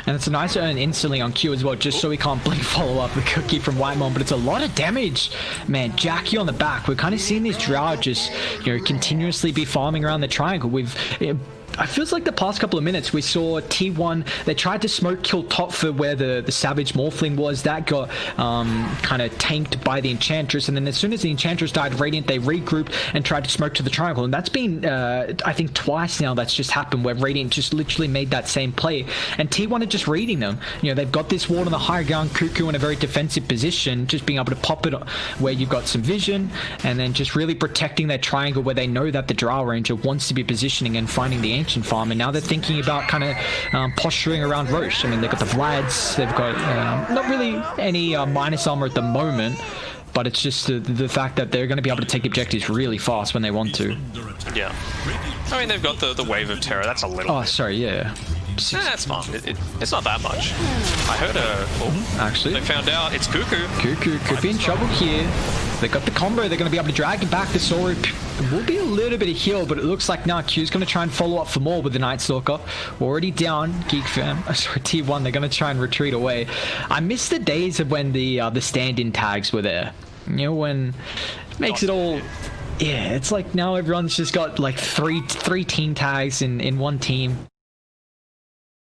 And it's a nice earn instantly on Q as well, just so we can't blink follow up the cookie from Whitemon, but it's a lot of damage. Man, Jackie on the back. We're kind of seeing this Drow just, you know, continuously be farming around the triangle. It feels like the past couple of minutes we saw T1, they tried to smoke kill top for where the Savage Morphling was. That got kind of tanked by the Enchantress, and then as soon as the Enchantress died, Radiant, they regrouped and tried to smoke to the triangle. And that's been, I think, twice now that's just happened, where Radiant just literally made that same play. And T1 are just reading them. You know, they've got this ward on the high ground, Cuckoo in a very defensive position, just being able to pop it where you've got some vision, and then just really protecting their triangle where they know that the Drow Ranger wants to be positioning and finding the Ancient farm. And now they're thinking about kind of posturing around Roche. I mean, they've got the Vlads, they've got not really any minus armor at the moment, but it's just the fact that they're going to be able to take objectives really fast when they want to. Yeah. I mean, they've got the Wave of Terror. That's a little... Oh, sorry, yeah. That's fine. It's not that much. I heard actually, they found out it's Cuckoo. Cuckoo could be in trouble here. They got the combo. They're going to be able to drag him back. The Soru will be a little bit of heal, but it looks like now Q's going to try and follow up for more with the Night Stalker. Already down. Geek Fam. Sorry, T1. They're going to try and retreat away. I miss the days of when the stand-in tags were there. You know, when it makes it all... Yeah, it's like now everyone's just got like three team tags in one team.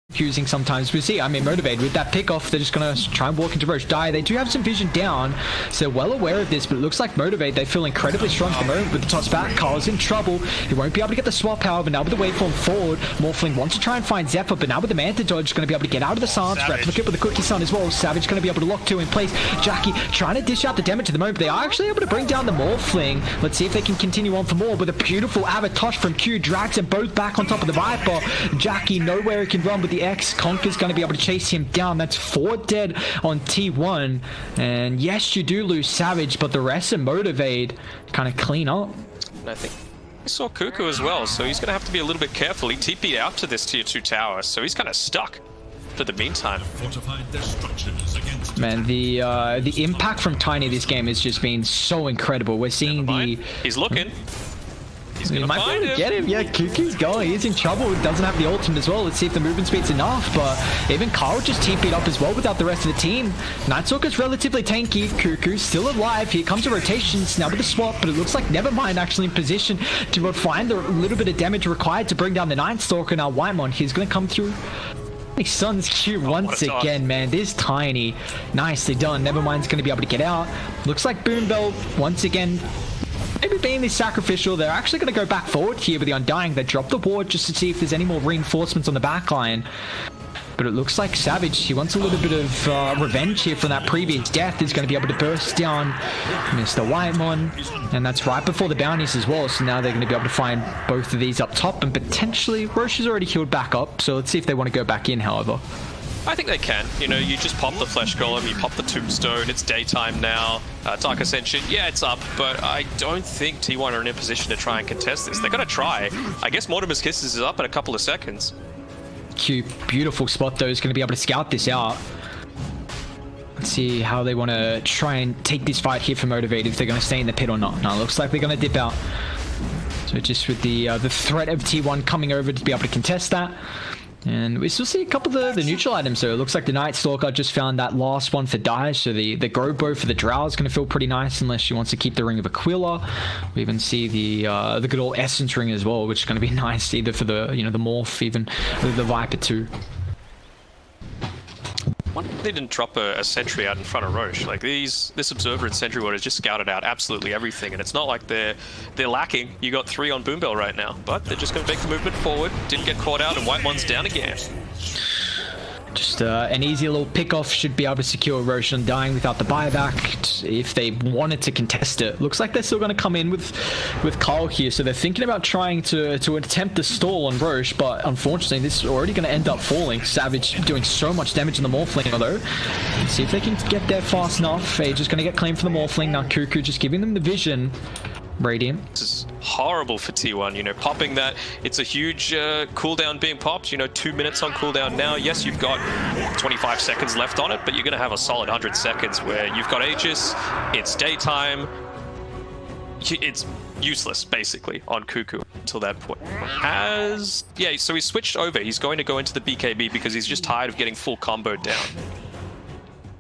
Confusing sometimes. We see, I mean, Motivated with that pick off, they're just gonna try and walk into Roche. They do have some vision down, so they're well aware of this, but it looks like Motivate, they feel incredibly strong at the moment with the toss back. Carl's in trouble. He won't be able to get the swap power, but now with the waveform forward, Morphling wants to try and find Zephyr, but now with the Manta Dodge, going to be able to get out of the silence, replicate with the Cookie Sun as well. Savage going to be able to lock two in place. Jackie trying to dish out the damage at the moment. They are actually able to bring down the Morphling. Let's see if they can continue on for more with a beautiful Avatosh from Q. Drags them both back on top of the Viper. Jackie nowhere he can run with the X. Conker's going to be able to chase him down. That's 4 dead on T1. And yes, you do lose Savage, but the rest of Motivate kind of clean up. I think we saw Cuckoo as well, so he's going to have to be a little bit careful. He TP'd out to this tier 2 tower, so he's kind of stuck for the meantime. Man, the impact from Tiny this game has just been so incredible. We're seeing He's looking. He's He might be able to get him. Yeah, Cuckoo's going. He's in trouble. He doesn't have the ultimate as well. Let's see if the movement speed's enough. But even Carl just TP'd up as well without the rest of the team. Nightstalker's relatively tanky. Cuckoo's still alive. Here comes a rotation. Now with the swap, but it looks like Nevermind actually in position to find the little bit of damage required to bring down the Nightstalker. Now Whitemon, he's going to come through. Sun's Q once again, man. This Tiny. Nicely done. Nevermind's going to be able to get out. Looks like Boombell once again maybe being this sacrificial. They're actually going to go back forward here with the Undying. They drop the ward just to see if there's any more reinforcements on the back line. But it looks like Savage, he wants a little bit of revenge here from that previous death. He's going to be able to burst down Mr. Whitemon. And that's right before the bounties as well. So now they're going to be able to find both of these up top. And potentially, Roche has already healed back up. So let's see if they want to go back in, however. I think they can. You know, you just pop the Flesh Golem, you pop the Tombstone, it's daytime now. Dark Ascension, yeah, it's up, but I don't think T1 are in a position to try and contest this. They're going to try. I guess Mortimer's Kisses is up in a couple of seconds. Q, beautiful spot though, is going to be able to scout this out. Let's see how they want to try and take this fight here for Motivate, if they're going to stay in the pit or not. No, it looks like they're going to dip out. So just with the threat of T1 coming over to be able to contest that. And we still see a couple of the neutral items, so it looks like the Night Stalker just found that last one for Daesh, so the Grow Bow for the Drow is going to feel pretty nice unless she wants to keep the Ring of Aquila. We even see the good old Essence Ring as well, which is going to be nice either for the, you know, the Morph, even the Viper too. Why they didn't drop a sentry out in front of Roche? Like this Observer and Sentry Ward has just scouted out absolutely everything, and it's not like they're lacking. You got 3 on Boombell right now, but they're just going to make the movement forward. Didn't get caught out, and Whitemon's down again. Just just an easy little pick-off should be able to secure Roshan dying without the buyback if they wanted to contest it. Looks like they're still going to come in with Kyle here, so they're thinking about trying to attempt the stall on Roche, but unfortunately this is already going to end up falling. Savage doing so much damage in the Morphling though. Let's see if they can get there fast enough. Age is going to get claimed for the Morphling. Now Cuckoo just giving them the vision. Radiant. This is horrible for T1, you know, popping that. It's a huge cooldown being popped, you know, 2 minutes on cooldown now. Yes, you've got 25 seconds left on it, but you're going to have a solid 100 seconds where you've got Aegis, it's daytime, it's useless, basically, on Cuckoo until that point. Yeah, so he's switched over. He's going to go into the BKB because he's just tired of getting full comboed down.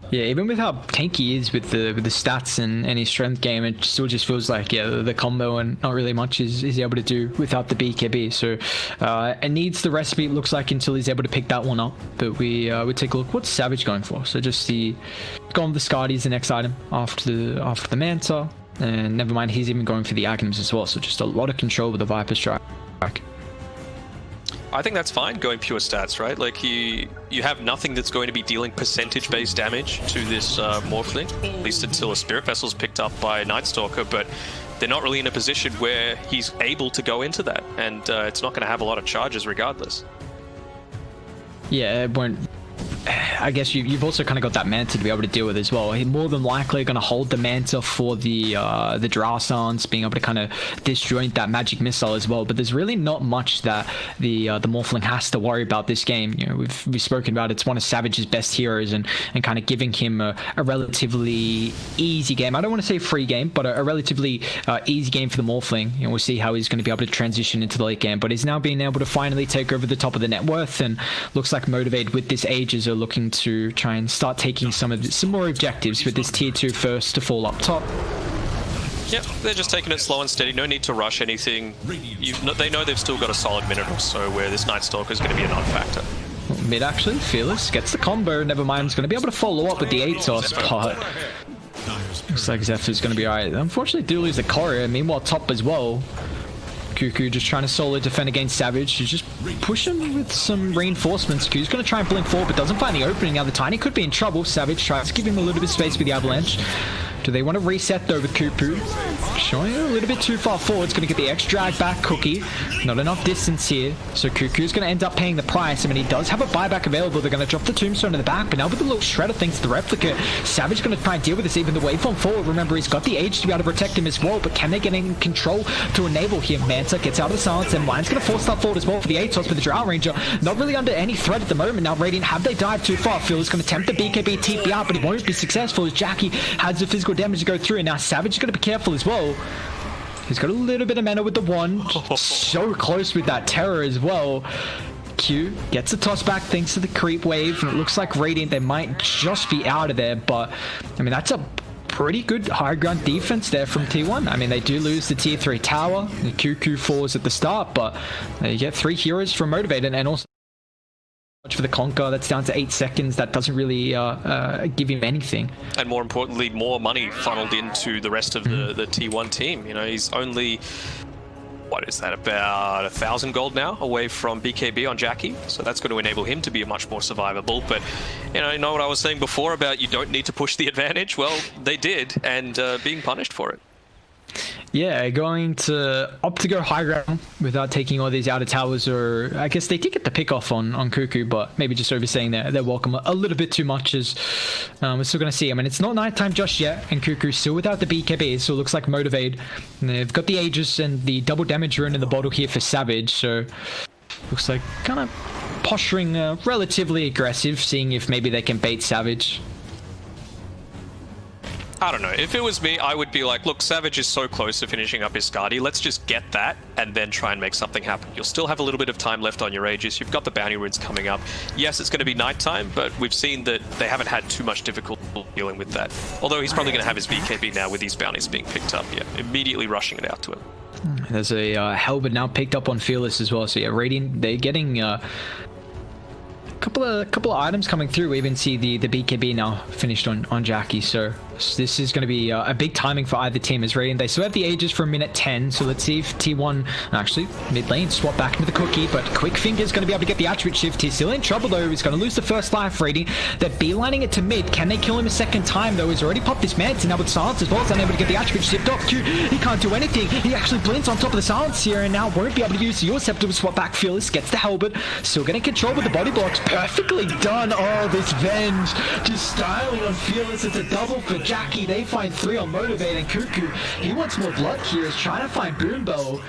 Yeah, even with how tanky he is with the stats and his strength game, it still just feels like, yeah, the combo and not really much is able to do without the BKB. So it needs the recipe, it looks like, until he's able to pick that one up. But we take a look. What's Savage going for? So just gone with the Skadi is the next item after the Manta. And never mind, he's even going for the Aghanim's as well. So just a lot of control with the Viper strike. I think that's fine, going pure stats, right? Like, you have nothing that's going to be dealing percentage-based damage to this Morphling, at least until a Spirit Vessel's picked up by Night Stalker, but they're not really in a position where he's able to go into that, and it's not going to have a lot of charges regardless. Yeah, it won't... I guess you've also kind of got that Manta to be able to deal with as well. He's more than likely going to hold the Manta for the Drow Silence, being able to kind of disjoint that magic missile as well. But there's really not much that the Morphling has to worry about this game. You know, we've spoken about it's one of Savage's best heroes, and kind of giving him a relatively easy game. I don't want to say free game, but a relatively easy game for the Morphling. You know, we'll see how he's going to be able to transition into the late game. But he's now being able to finally take over the top of the net worth, and looks like Motivated with this Aegis are looking to try and start taking some more objectives with this tier 2 first to fall up top. Yep, they're just taking it slow and steady. No need to rush anything. They know they've still got a solid minute or so where this Night Stalker is going to be a non-factor. Mid actually, Fearless gets the combo. Never mind, he's going to be able to follow up with the Atos, but looks like Zephyr's going to be alright. Unfortunately, do lose the Courier. Meanwhile, top as well. Cuckoo just trying to solo defend against Savage. He's just pushing with some reinforcements. Cuckoo's going to try and blink forward, but doesn't find the opening. Now the Tiny could be in trouble. Savage tries to give him a little bit of space with the Avalanche. Do they want to reset though with Cuckoo? Showing a little bit too far forward. It's going to get the X drag back. Cookie. Not enough distance here. So Cuckoo's going to end up paying the price. I mean, he does have a buyback available. They're going to drop the Tombstone in the back, but now with the little shredder thanks to the replica, Savage going to try and deal with this. Even the waveform forward. Remember, he's got the age to be able to protect him as well, but can they get in control to enable him? Manta gets out of the silence, and Line's going to force that forward as well for the Atos, but the Drow Ranger not really under any threat at the moment. Now Radiant, have they dived too far? Phil is going to attempt the BKB TP out, but he won't be successful as Jackie has the physical damage to go through, and now Savage is going to be careful as well. He's got a little bit of mana with the wand. So close with that Terror as well. Q gets a toss back thanks to the creep wave, and it looks like Radiant, they might just be out of there, but I mean, that's a pretty good high ground defense there from T1. I mean, they do lose the tier 3 tower. The Cuckoo falls at the start, but you get 3 heroes from Motivated, and also for the Conquer, that's down to 8 seconds. That doesn't really give him anything. And more importantly, more money funneled into the rest of the T1 team. You know, he's only, what is that, about 1,000 gold now away from BKB on Jackie. So that's going to enable him to be much more survivable. But, you know what I was saying before about you don't need to push the advantage? Well, they did, and being punished for it. Yeah, going to opt to go high ground without taking all these outer towers, or I guess they did get the pick off on Cuckoo, but maybe just overstaying their welcome a little bit too much, as we're still going to see. I mean, it's not nighttime just yet, and Cuckoo's still without the BKB, so it looks like Motivate. And they've got the Aegis and the double damage rune in the bottle here for Savage, so looks like kind of posturing relatively aggressive, seeing if maybe they can bait Savage. I don't know. If it was me, I would be like, look, Savage is so close to finishing up his Skadi. Let's just get that and then try and make something happen. You'll still have a little bit of time left on your Aegis. You've got the bounty runes coming up. Yes, it's going to be nighttime, but we've seen that they haven't had too much difficulty dealing with that. Although he's probably going to have his BKB now with these bounties being picked up. Yeah, immediately rushing it out to him. There's a Halberd now picked up on Fearless as well. So yeah, Radiant, they're getting couple of items coming through. We even see the BKB now finished on Jackie, so So this is going to be a big timing for either team as Radiant. They still have the Aegis for a minute 10, so let's see if T1 actually mid lane swap back into the cookie, but Quick Finger's going to be able to get the attribute shift. He's still in trouble though. He's going to lose the first life. Radiant, they're beelining it to mid. Can they kill him a second time though? He's already popped this Mance, and now with silence as well, he's unable to get the attribute shift off. Q, he can't do anything. He actually blinks on top of the silence here, and now won't be able to use the Scepter to swap back. Fearless gets the Helmet, still getting control with the body blocks. Perfectly done. Oh, this Venge just styling on Fearless. It's a double for Jackie. They find 3 on Motivate, and Cuckoo, he wants more blood here. He's trying to find Boombo,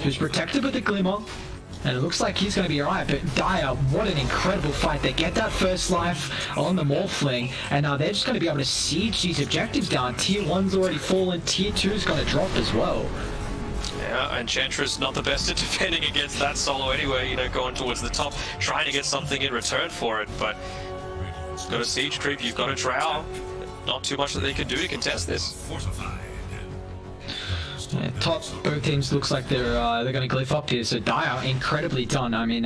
who's protected with the Glimmer, and it looks like he's going to be alright. But Dire, what an incredible fight. They get that first life on the Morphling, and now they're just going to be able to siege these objectives down. Tier 1's already fallen, Tier 2's going to drop as well. Yeah, Enchantress not the best at defending against that solo anyway, you know, going towards the top, trying to get something in return for it, but you've got a siege creep, you've got a drow. Not too much that they can do to contest this. Yeah, top, both teams looks like they're going to glyph up here, so Dire incredibly done. I mean,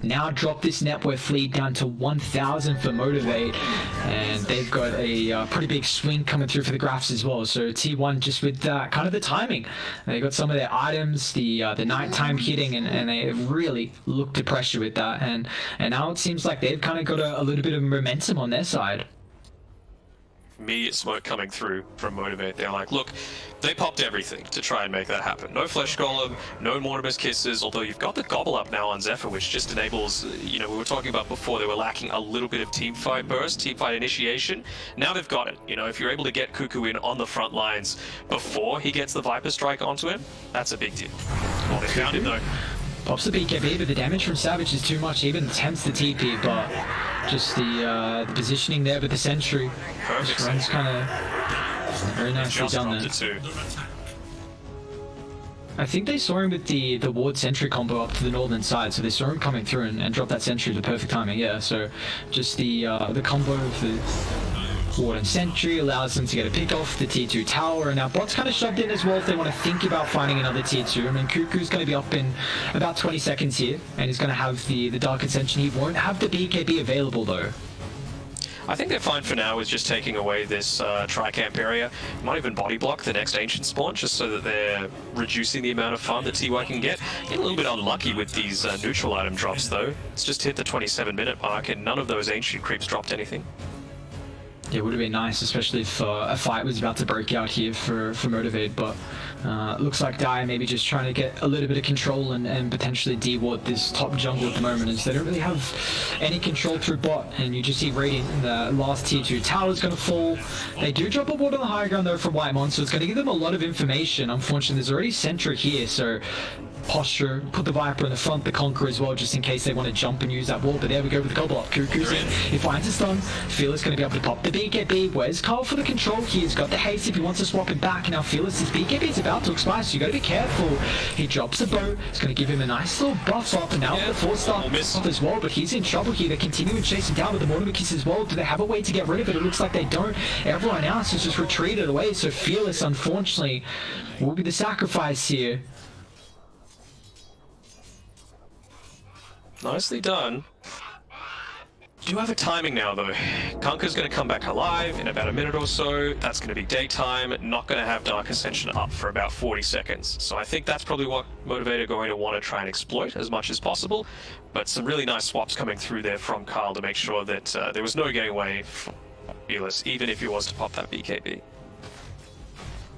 now dropped this net worth lead down to 1,000 for Motivate, and they've got a pretty big swing coming through for the graphs as well. So T1 just with kind of the timing, they got some of their items, the nighttime hitting, and they really looked to pressure with that, and now it seems like they've kind of got a little bit of momentum on their side. Immediate smoke coming through from Motivate. They're like, look, they popped everything to try and make that happen. No Flesh Golem, no Mortimer's Kisses, although you've got the Gobble Up now on Zephyr, which just enables, you know, we were talking about before, they were lacking a little bit of teamfight burst, teamfight initiation. Now they've got it. You know, if you're able to get Cuckoo in on the front lines before he gets the Viper Strike onto him, that's a big deal. Oh, they found him though. Pops the BKB, but the damage from Savage is too much. He even attempts the TP, but just the positioning there with the Sentry. Perfect. Runs kind of very nicely done there. I think they saw him with the Ward Sentry combo up to the northern side, so they saw him coming through and dropped that Sentry to perfect timing. Yeah, so just the combo of the Ward and Sentry allows them to get a pick off the Tier 2 tower, and now bot's kind of shoved in as well if they want to think about finding another Tier 2. I mean, Cuckoo's going to be up in about 20 seconds here, and he's going to have the Dark Ascension. He won't have the BKB available though. I think they're fine for now with just taking away this tri-camp area. Might even body block the next Ancient spawn just so that they're reducing the amount of farm that TY can get. Getting a little bit unlucky with these neutral item drops though. It's just hit the 27-minute mark and none of those Ancient creeps dropped anything. It would have been nice, especially if a fight was about to break out here for Motivate, but looks like Dire maybe just trying to get a little bit of control and potentially de-ward this top jungle at the moment, as they don't really have any control through bot, and you just see Radiant in the last Tier 2 tower is going to fall. They do drop a ward on the high ground though from Whitemon, so it's going to give them a lot of information. Unfortunately, there's already Sentry here, so posture, put the Viper in the front, the Conqueror as well, just in case they want to jump and use that wall. But there we go with the Gobble Up. Cuckoo's in. He finds a stun. Fearless going to be able to pop the BKB. Where's Carl for the control here? He's got the haste if he wants to swap it back. Now Fearless's BKB is about to expire, so you got to be careful. He drops the bow. It's going to give him a nice little buff up, and now the 4-star off as well. But he's in trouble here. They continue to chase him down with the Mortimer Kiss as well. Do they have a way to get rid of it? It looks like they don't. Everyone else has just retreated away, so Fearless, unfortunately, will be the sacrifice here. Nicely done. Do have a timing now though. Kunkka's going to come back alive in about a minute or so. That's going to be daytime. Not going to have Dark Ascension up for about 40 seconds. So I think that's probably what Motivate are going to want to try and exploit as much as possible. But some really nice swaps coming through there from Kyle to make sure that there was no getting away from Fearless, even if he was to pop that BKB.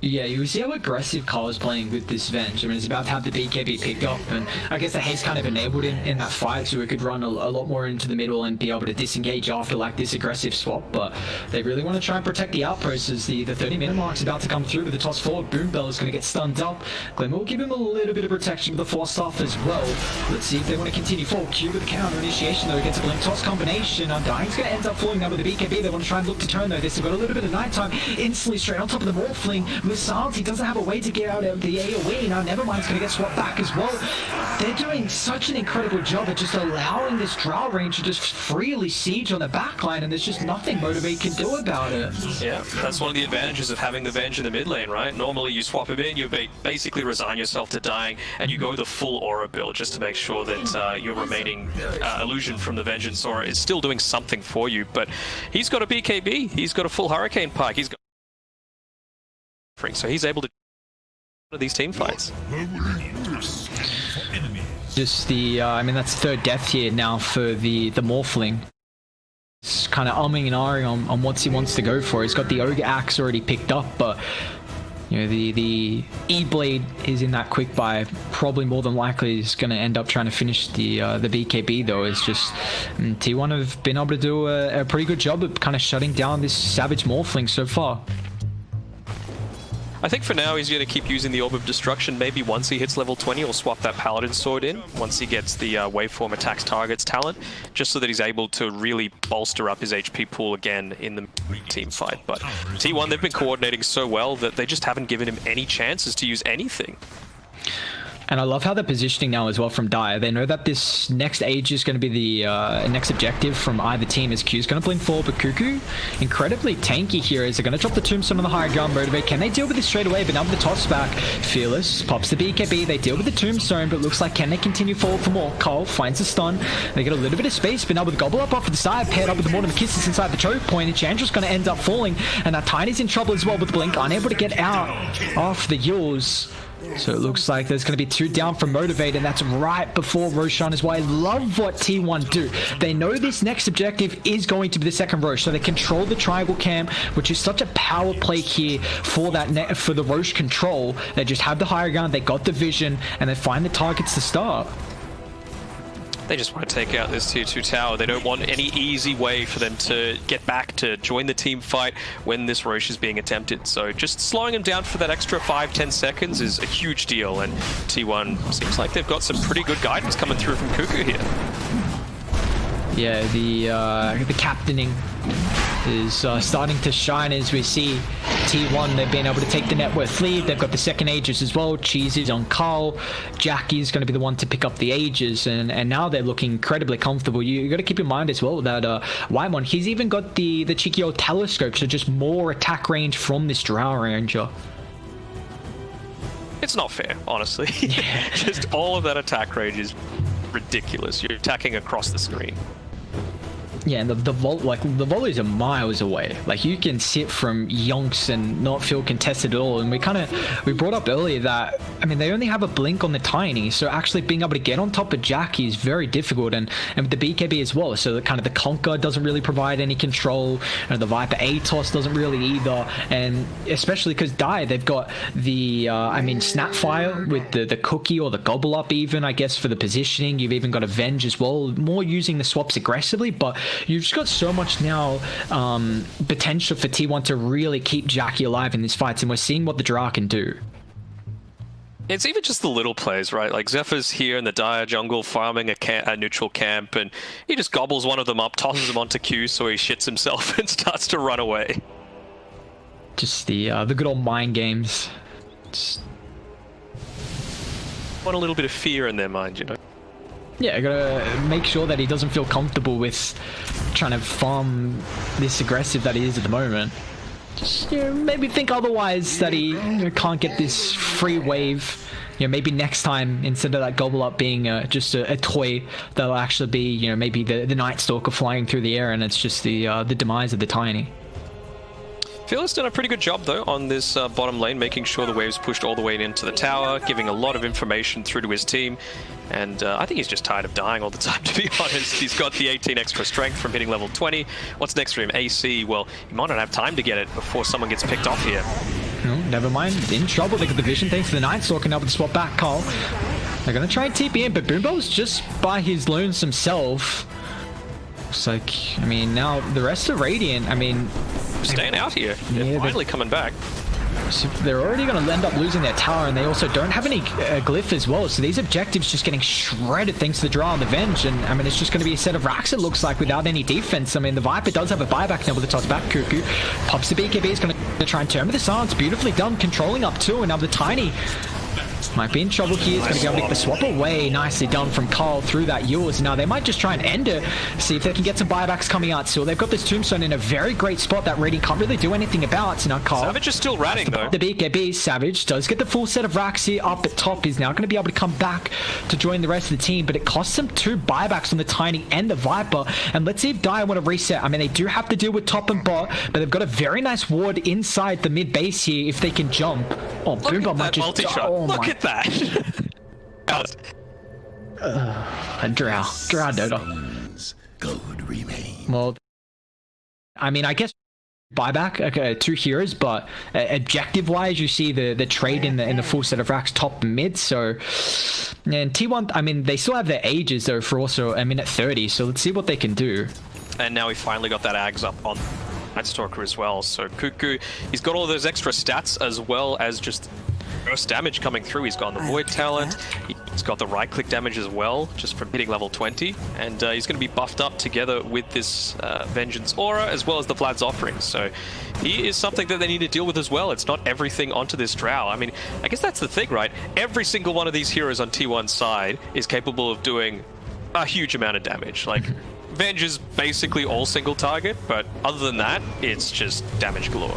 Yeah, you see how aggressive Carl is playing with this Venge. I mean, he's about to have the BKB picked up, and I guess the haste kind of enabled him in that fight, so he could run a lot more into the middle and be able to disengage after like this aggressive swap. But they really want to try and protect the outposts as the 30-minute mark's about to come through with the toss forward. Boombell is going to get stunned up. Glimmer will give him a little bit of protection with the force staff as well. Let's see if they want to continue forward. Q with the counter initiation though against a blink toss combination. Dying's going to end up falling down with the BKB. They want to try and look to turn though. They've got a little bit of nighttime instantly straight on top of the Morphling. With Silence, he doesn't have a way to get out of the AoE. Now Nevermind's going to get swapped back as well. They're doing such an incredible job at just allowing this Drow range to just freely siege on the backline, and there's just nothing Motivate can do about it. Yeah, that's one of the advantages of having the Venge in the mid lane, right? Normally you swap him in, you basically resign yourself to dying, and you go the full aura build just to make sure that your remaining illusion from the Vengeance aura is still doing something for you. But he's got a BKB, he's got a full Hurricane Pike, he's got So he's able to these team fights. Just the, I mean, that's third death here now for the Morphling. It's kind of umming and ahhing on what he wants to go for. He's got the Ogre Axe already picked up, but you know, the E-Blade is in that quick buy. Probably more than likely is going to end up trying to finish the BKB though. It's just T1 have been able to do a pretty good job of kind of shutting down this Savage Morphling so far. I think for now he's going to keep using the Orb of Destruction. Maybe once he hits level 20 he'll swap that Paladin Sword in once he gets the Waveform Attacks Targets talent, just so that he's able to really bolster up his HP pool again in the team fight. But T1, they've been coordinating so well that they just haven't given him any chances to use anything. And I love how they're positioning now as well from Dire. They know that this next age is going to be the next objective from either team, as Q's going to blink forward, but Cuckoo, incredibly tanky here as they're going to drop the Tombstone on the higher ground, Motivate. Can they deal with this straight away? But now with the toss back, Fearless pops the BKB. They deal with the Tombstone, but looks like can they continue forward for more? Carl finds a stun. They get a little bit of space, but now with the Gobble Up off to the side, paired up with the Mortimer Kisses inside the choke point, and Chandra's going to end up falling, and that Tiny's in trouble as well with Blink, unable to get out off the Yules. So it looks like there's going to be 2 down from Motivate, and that's right before Roshan is why I love what T1 do. They know this next objective is going to be the second Roche, so they control the triangle camp, which is such a power play here for that for the Roche control. They just have the higher ground, they got the vision, and they find the targets to start. They just want to take out this tier 2 tower. They don't want any easy way for them to get back to join the team fight when this Roche is being attempted. So just slowing them down for that extra 5-10 seconds is a huge deal, and T1 seems like they've got some pretty good guidance coming through from Cuckoo here. Yeah, the captaining is starting to shine as we see T1. They've been able to take the net worth lead. They've got the second Aegis as well. Cheesy's on Carl. Jackie's going to be the one to pick up the Aegis, and now they're looking incredibly comfortable. You got to keep in mind as well that Whitemon, he's even got the cheeky old telescope, so just more attack range from this Drow Ranger. It's not fair, honestly. Yeah. Just all of that attack range is ridiculous. You're attacking across the screen. Yeah, and the volleys are miles away. Like, you can sit from yonks and not feel contested at all. And we brought up earlier that, I mean, they only have a blink on the Tiny, so actually being able to get on top of Jackie is very difficult, and with the BKB as well. So the Conquer doesn't really provide any control, and the Viper Atos doesn't really either. And especially because Dire, they've got the I mean, Snapfire with the Cookie or the Gobble Up even, I guess, for the positioning. You've even got Avenge as well, more using the swaps aggressively, but you've just got so much now potential for T1 to really keep Jackie alive in these fights, and we're seeing what the Drow can do. It's even just the little plays, right? Like Zephyr's here in the Dire jungle farming a neutral camp, and he just gobbles one of them up, tosses him onto Q so he shits himself and starts to run away. Just the good old mind games. Just want a little bit of fear in their mind, you know? Yeah, I gotta make sure that he doesn't feel comfortable with trying to farm this aggressive that he is at the moment. Just, you know, maybe think otherwise, that he can't get this free wave. You know, maybe next time, instead of that Gobble Up being just a toy, that'll actually be, you know, maybe the Night Stalker flying through the air, and it's just the demise of the Tiny. Fearless done a pretty good job, though, on this bottom lane, making sure the wave's pushed all the way into the tower, giving a lot of information through to his team. And I think he's just tired of dying all the time, to be honest. He's got the 18 extra strength from hitting level 20. What's next for him? AC. Well, he might not have time to get it before someone gets picked off here. No, never mind. In trouble. They got the vision thanks to the Night Stalker, able to swap back Carl. They're going to try and TP in, but Boombow's just by his lonesome self. Looks like, I mean, now the rest of Radiant, I mean... Staying out here. They're finally coming back. So they're already going to end up losing their tower, and they also don't have any glyph as well. So these objectives just getting shredded thanks to the Drow and the Venge. And I mean, it's just going to be a set of racks, it looks like, without any defense. I mean, the Viper does have a buyback now with the toss back. Cuckoo pops the BKB, is going to try and turn with the silence. Beautifully done, controlling up too. And now the Tiny Might be in trouble here. It's going to be able to get the swap away. Nicely done from Carl through that yours. Now they might just try and end it. See if they can get some buybacks coming out. So they've got this tombstone in a very great spot that Radiant can't really do anything about. So now Carl. Savage is still ratting though. The BKB Savage does get the full set of racks here up at top. He's now going to be able to come back to join the rest of the team. But it costs him 2 buybacks on the Tiny and the Viper. And let's see if Dire want to reset. I mean, they do have to deal with top and bot. But they've got a very nice ward inside the mid base here if they can jump. Oh, Boombot might just... multi-shot. Oh, Look at that. Drow Dota. Gold remain. Well, I mean, I guess buyback, okay, 2 heroes, but objective-wise, you see the trade in the full set of racks, top and mid. So, and T1, I mean, they still have their ages though for also a minute 30. So let's see what they can do. And now we finally got that Ags up on Night Stalker as well. So Cuckoo, he's got all those extra stats as well as just burst damage coming through. He's got the Void Talent, he's got the right click damage as well, just from hitting level 20. And he's going to be buffed up together with this Vengeance Aura as well as the Vlad's Offering. So he is something that they need to deal with as well. It's not everything onto this Drow. I mean, I guess that's the thing, right? Every single one of these heroes on T1's side is capable of doing a huge amount of damage. Like, Venge is basically all single target, but other than that, it's just damage galore.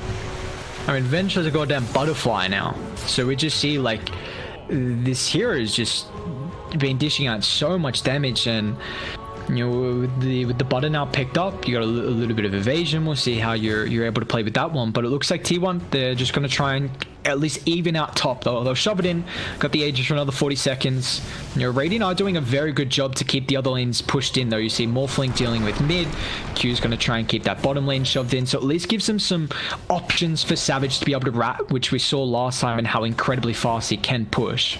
I mean, Venge has a goddamn butterfly now. So we just see, like, this hero is just been dishing out so much damage. And, you know, with the butter now picked up, you got a little bit of evasion. We'll see how you're able to play with that one. But it looks like T1, they're just going to try and at least even out top. They'll shove it in. Got the Aegis for another 40 seconds. You know, Radiant are doing a very good job to keep the other lanes pushed in, though. You see Morphling dealing with mid. Q's going to try and keep that bottom lane shoved in. So at least gives them some options for Savage to be able to rat, which we saw last time, and how incredibly fast he can push.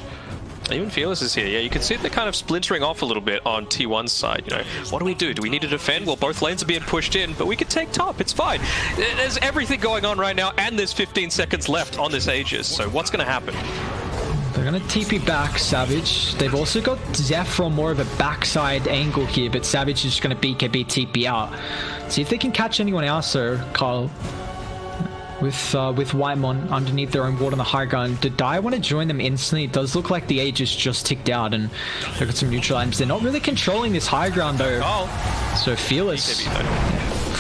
Even Fearless is here. Yeah, you can see they're kind of splintering off a little bit on T1's side. You know, what do we do? Do we need to defend? Well, both lanes are being pushed in, but we can take top. It's fine. There's everything going on right now, and there's 15 seconds left on this Aegis. So what's going to happen? They're going to TP back Savage. They've also got Zeph from more of a backside angle here, but Savage is just going to BKB TP out. See if they can catch anyone else, though, Carl. With Whitemon underneath their own ward on the high ground. Did Dire want to join them instantly? It does look like the Aegis just ticked out, and they've got some neutral items. They're not really controlling this high ground, though. Oh. So Fearless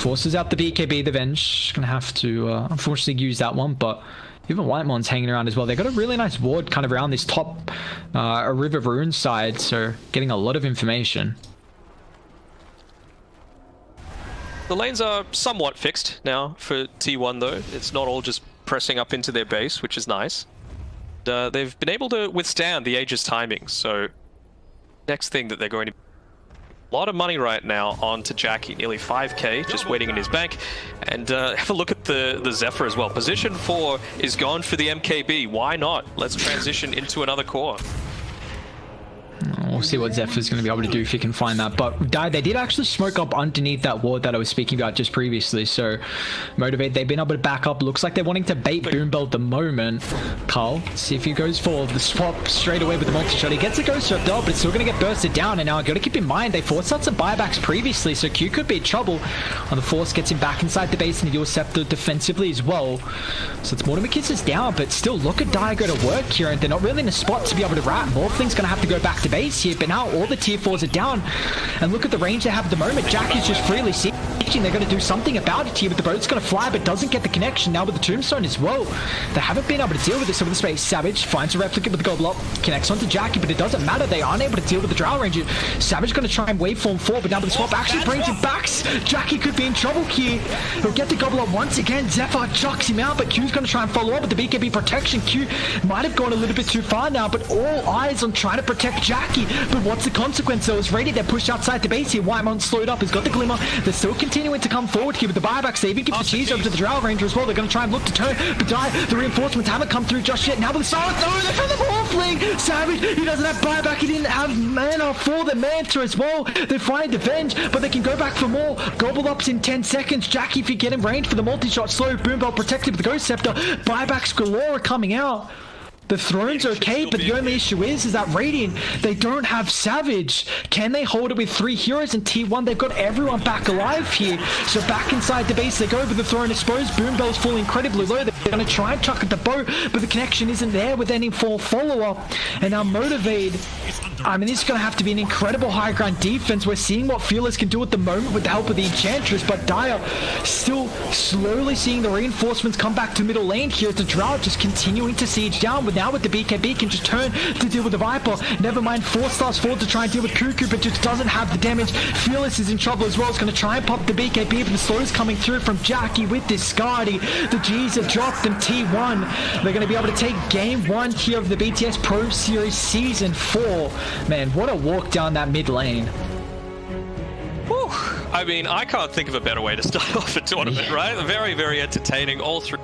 forces out the BKB. The Venge gonna have to unfortunately use that one, but even Whitemon's hanging around as well. They've got a really nice ward kind of around this top River Rune side, so getting a lot of information. The lanes are somewhat fixed now for T1 though. It's not all just pressing up into their base, which is nice. They've been able to withstand the Aegis timing, so next thing that they're going to... A lot of money right now onto Jackie, nearly 5k just waiting in his bank. And have a look at the Zephyr as well. Position 4 is gone for the MKB. Why not? Let's transition into another core. We'll see what Zephyr's going to be able to do if he can find that. But they did actually smoke up underneath that ward that I was speaking about just previously. So Motivate, they've been able to back up. Looks like they're wanting to bait Boombell at the moment. Carl, see if he goes for the swap straight away with the multi-shot. He gets a ghost shot though, but it's still going to get bursted down. And now I've got to keep in mind, they forced out some buybacks previously, so Q could be in trouble. And the Force gets him back inside the base, and the Scepter defensively as well. So it's Mortimer kisses down, but still look at Dire go to work here, and they're not really in a spot to be able to rat. Morphling's going to have to go back to base here, but now all the tier 4s are down, and look at the range they have at the moment. Jack is just freely sieging. They're going to do something about it here, but the boat's going to fly, but doesn't get the connection now with the Tombstone as well. They haven't been able to deal with this over the space. Savage finds a replicate with the Gobble Up, connects onto Jackie, but it doesn't matter. They aren't able to deal with the Drow Ranger. Savage going to try and waveform 4, but now the swap actually brings it back. Jackie could be in trouble here. He'll get the Gobble Up once again. Zephyr chucks him out, but Q's going to try and follow up with the BKB protection. Q might have gone a little bit too far now, but all eyes on trying to protect Jackie. But what's the consequence? So it's ready. They're pushed outside the base here. Whitemon slowed up. He's got the Glimmer. They're still continuing to come forward here with the buybacks. They even give the cheese over to the Drow Ranger as well. They're going to try and look to turn, but the reinforcements haven't come through just yet. Now with the silence, they found the Morphling. Savage, he doesn't have buyback. He didn't have mana for the Manta as well. They find the Venge, but they can go back for more. Gobble Ups in 10 seconds. Jackie, if you get in range for the multi-shot, slow. Boombell protected with the Ghost Scepter. Buybacks galore are coming out. The Throne's okay, but the only issue is that Radiant, they don't have Savage. Can they hold it with 3 heroes in T1? They've got everyone back alive here. So back inside the base they go, but the Throne exposed. Boombell's falling incredibly low. They're going to try and chuck at the boat, but the connection isn't there with any full follow-up. And now Motivate, I mean, this is going to have to be an incredible high ground defense. We're seeing what Fearless can do at the moment with the help of the Enchantress, but Dire still slowly seeing the reinforcements come back to middle lane here. The Drought just continuing to siege down, but now with the BKB can just turn to deal with the Viper. Never mind 4 stars forward to try and deal with Cuckoo, but just doesn't have the damage. Fearless is in trouble as well. It's going to try and pop the BKB, but the slow is coming through from Jackie with this Scardy. The G's have dropped them T1. They're going to be able to take game 1 here of the BTS Pro Series Season 4. Man, what a walk down that mid lane. Whew. I mean, I can't think of a better way to start off a tournament, right? Very, very entertaining all through.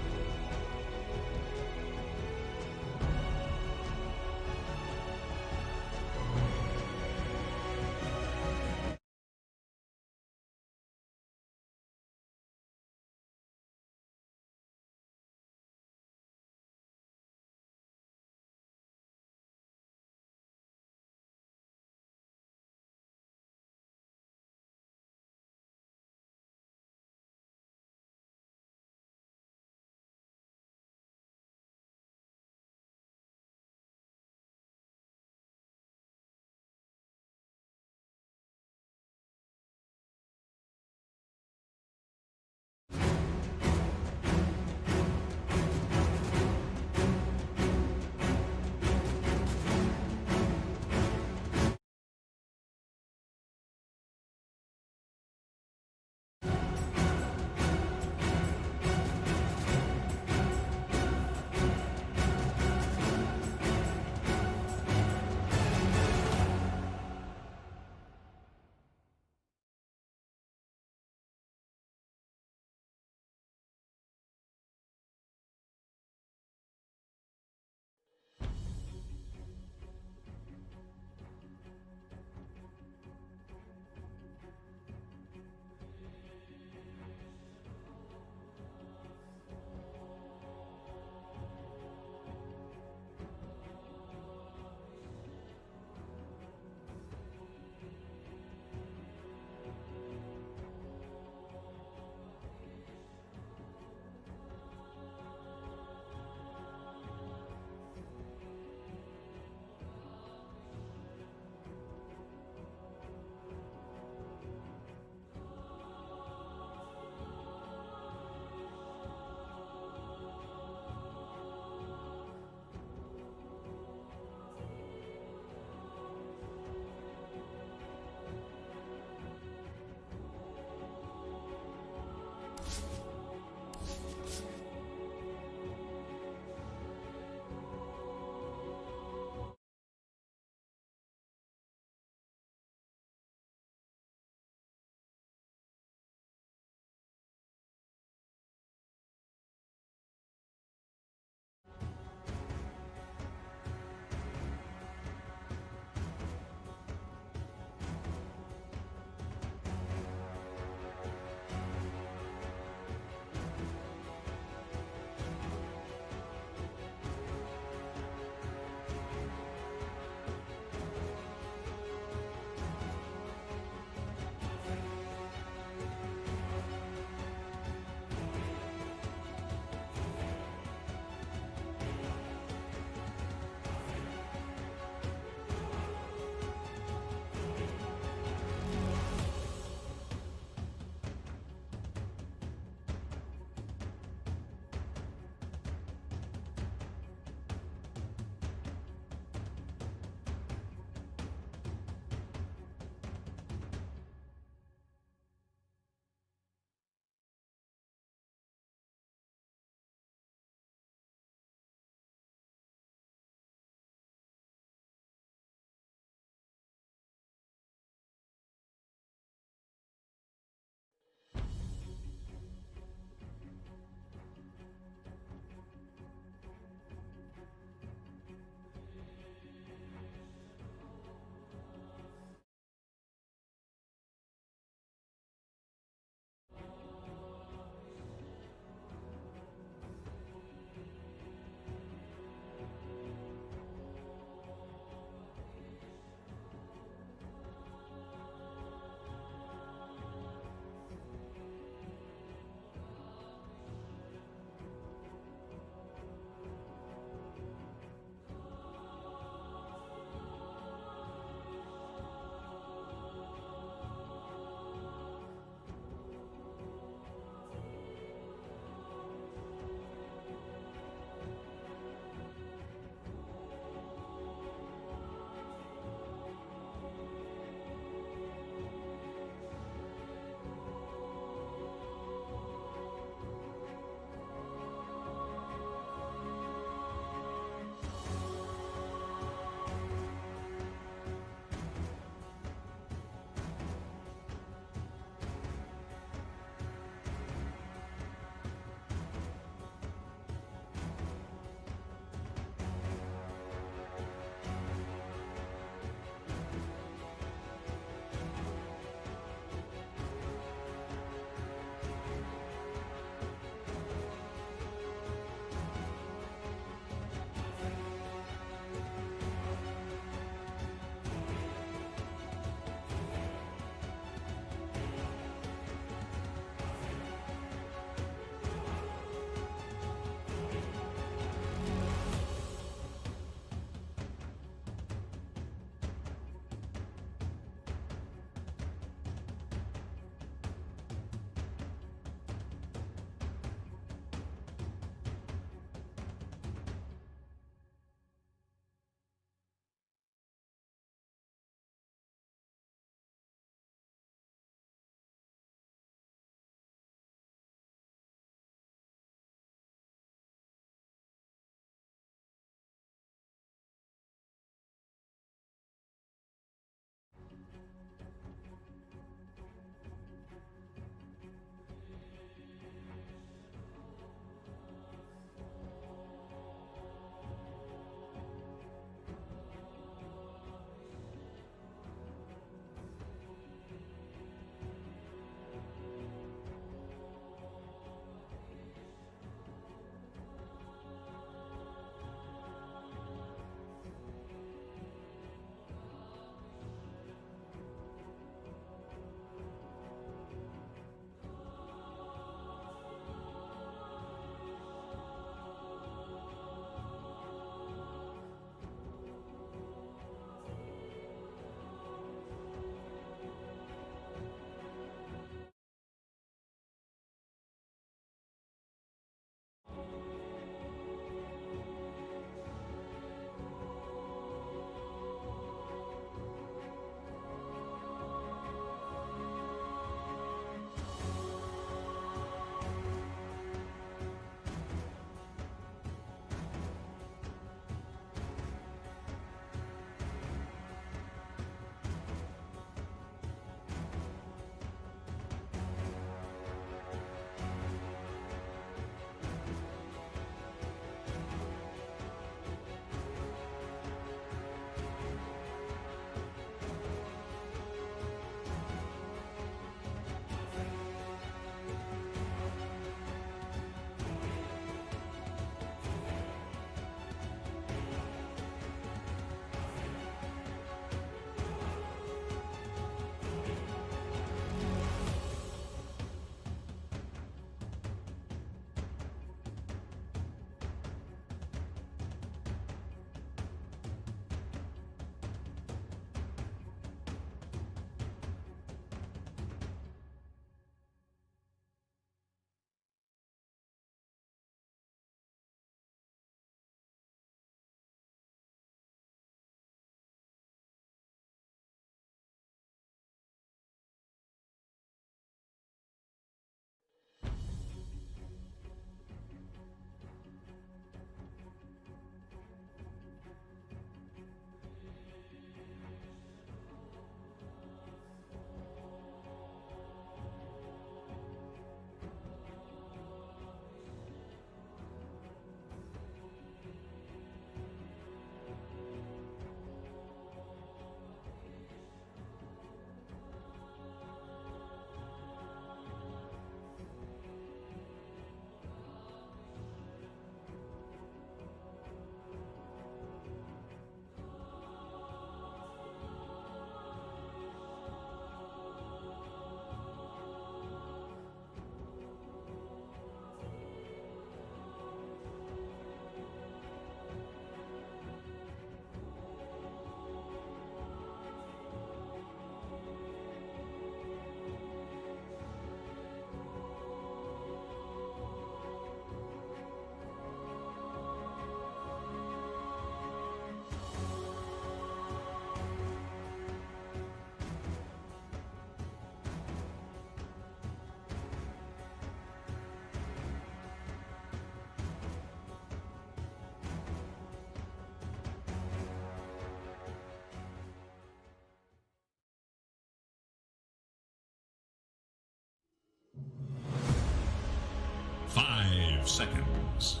5 seconds.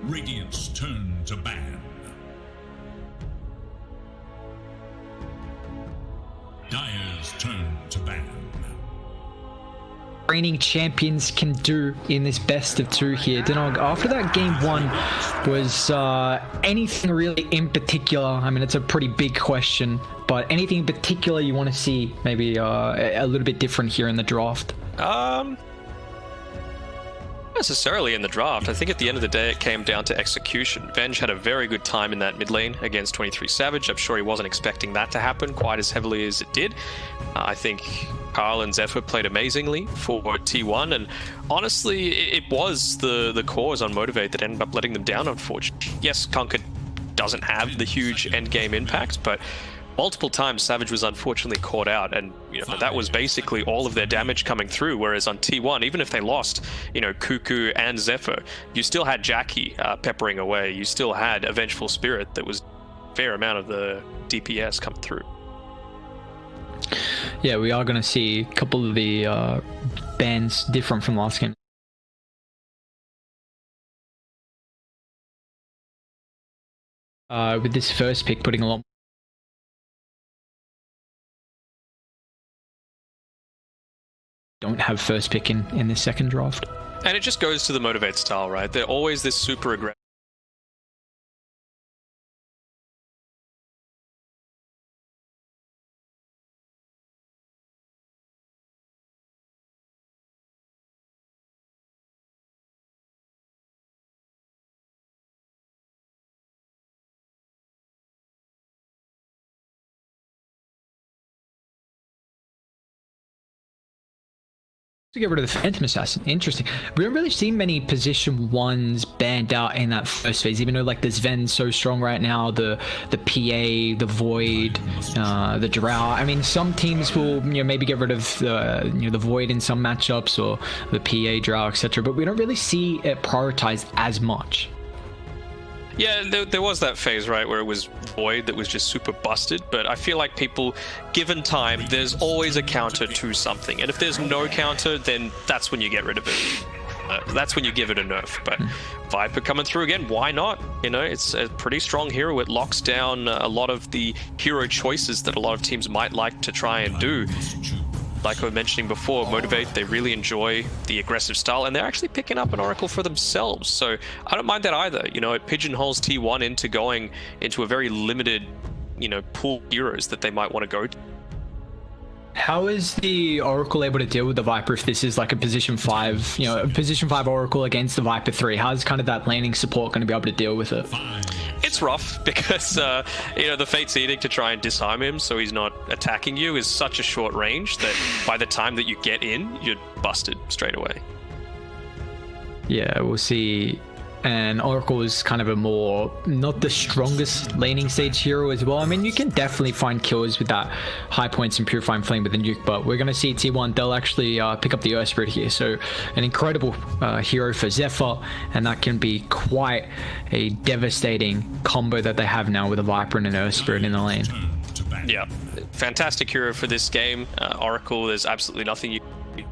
Radiant's turn to ban. Dire's turn to ban. Reigning champions can do in this best of 2 here. Dinog, after that game 1, was anything really in particular? I mean, it's a pretty big question, but anything in particular you want to see maybe a little bit different here in the draft? Not necessarily in the draft. I think at the end of the day it came down to execution. Venge had a very good time in that mid lane against 23 Savage. I'm sure he wasn't expecting that to happen quite as heavily as it did. I think Karl and Zephyr played amazingly for T1, and honestly it was the cause on Motivate that ended up letting them down, unfortunately. Yes, Conquer doesn't have the huge end game impact, but multiple times Savage was unfortunately caught out, and that was basically all of their damage coming through. Whereas on T1, even if they lost Cuckoo and Zephyr, you still had Jackie peppering away. You still had a Vengeful Spirit that was a fair amount of the DPS coming through. Yeah, we are going to see a couple of the bans different from last game. With this first pick putting a lot. Don't have first pick in this second draft. And it just goes to the Motivate style, right? They're always this super aggressive. To get rid of the Phantom Assassin. Interesting. We haven't really seen many position 1s banned out in that first phase, even though like the Sven's so strong right now, the PA, the Void, the Drow. I mean, some teams will maybe get rid of the Void in some matchups, or the PA, Drow, etc. But we don't really see it prioritized as much. Yeah, there was that phase, right, where it was Void that was just super busted, but I feel like people, given time, there's always a counter to something, and if there's no counter, then that's when you get rid of it. That's when you give it a nerf. But Viper coming through again, why not? It's a pretty strong hero. It locks down a lot of the hero choices that a lot of teams might like to try and do. Like I was mentioning before, Motivate, they really enjoy the aggressive style, and they're actually picking up an Oracle for themselves. So I don't mind that either. It pigeonholes T1 into going into a very limited, pool of heroes that they might want to go to. How is the Oracle able to deal with the Viper if this is like a position 5, a position 5 Oracle against the Viper 3? How's kind of that laning support going to be able to deal with it? It's rough because, the Fate's Edict to try and disarm him so he's not attacking you is such a short range that by the time that you get in, you're busted straight away. Yeah, we'll see. And Oracle is kind of a more, not the strongest laning stage hero as well. I mean, you can definitely find kills with that high points and Purifying Flame with the nuke, but we're going to see T1, they'll actually pick up the Earth Spirit here. So an incredible hero for Zephyr, and that can be quite a devastating combo that they have now with a Viper and an Earth Spirit in the lane. Yeah, fantastic hero for this game. Oracle, there's absolutely nothing you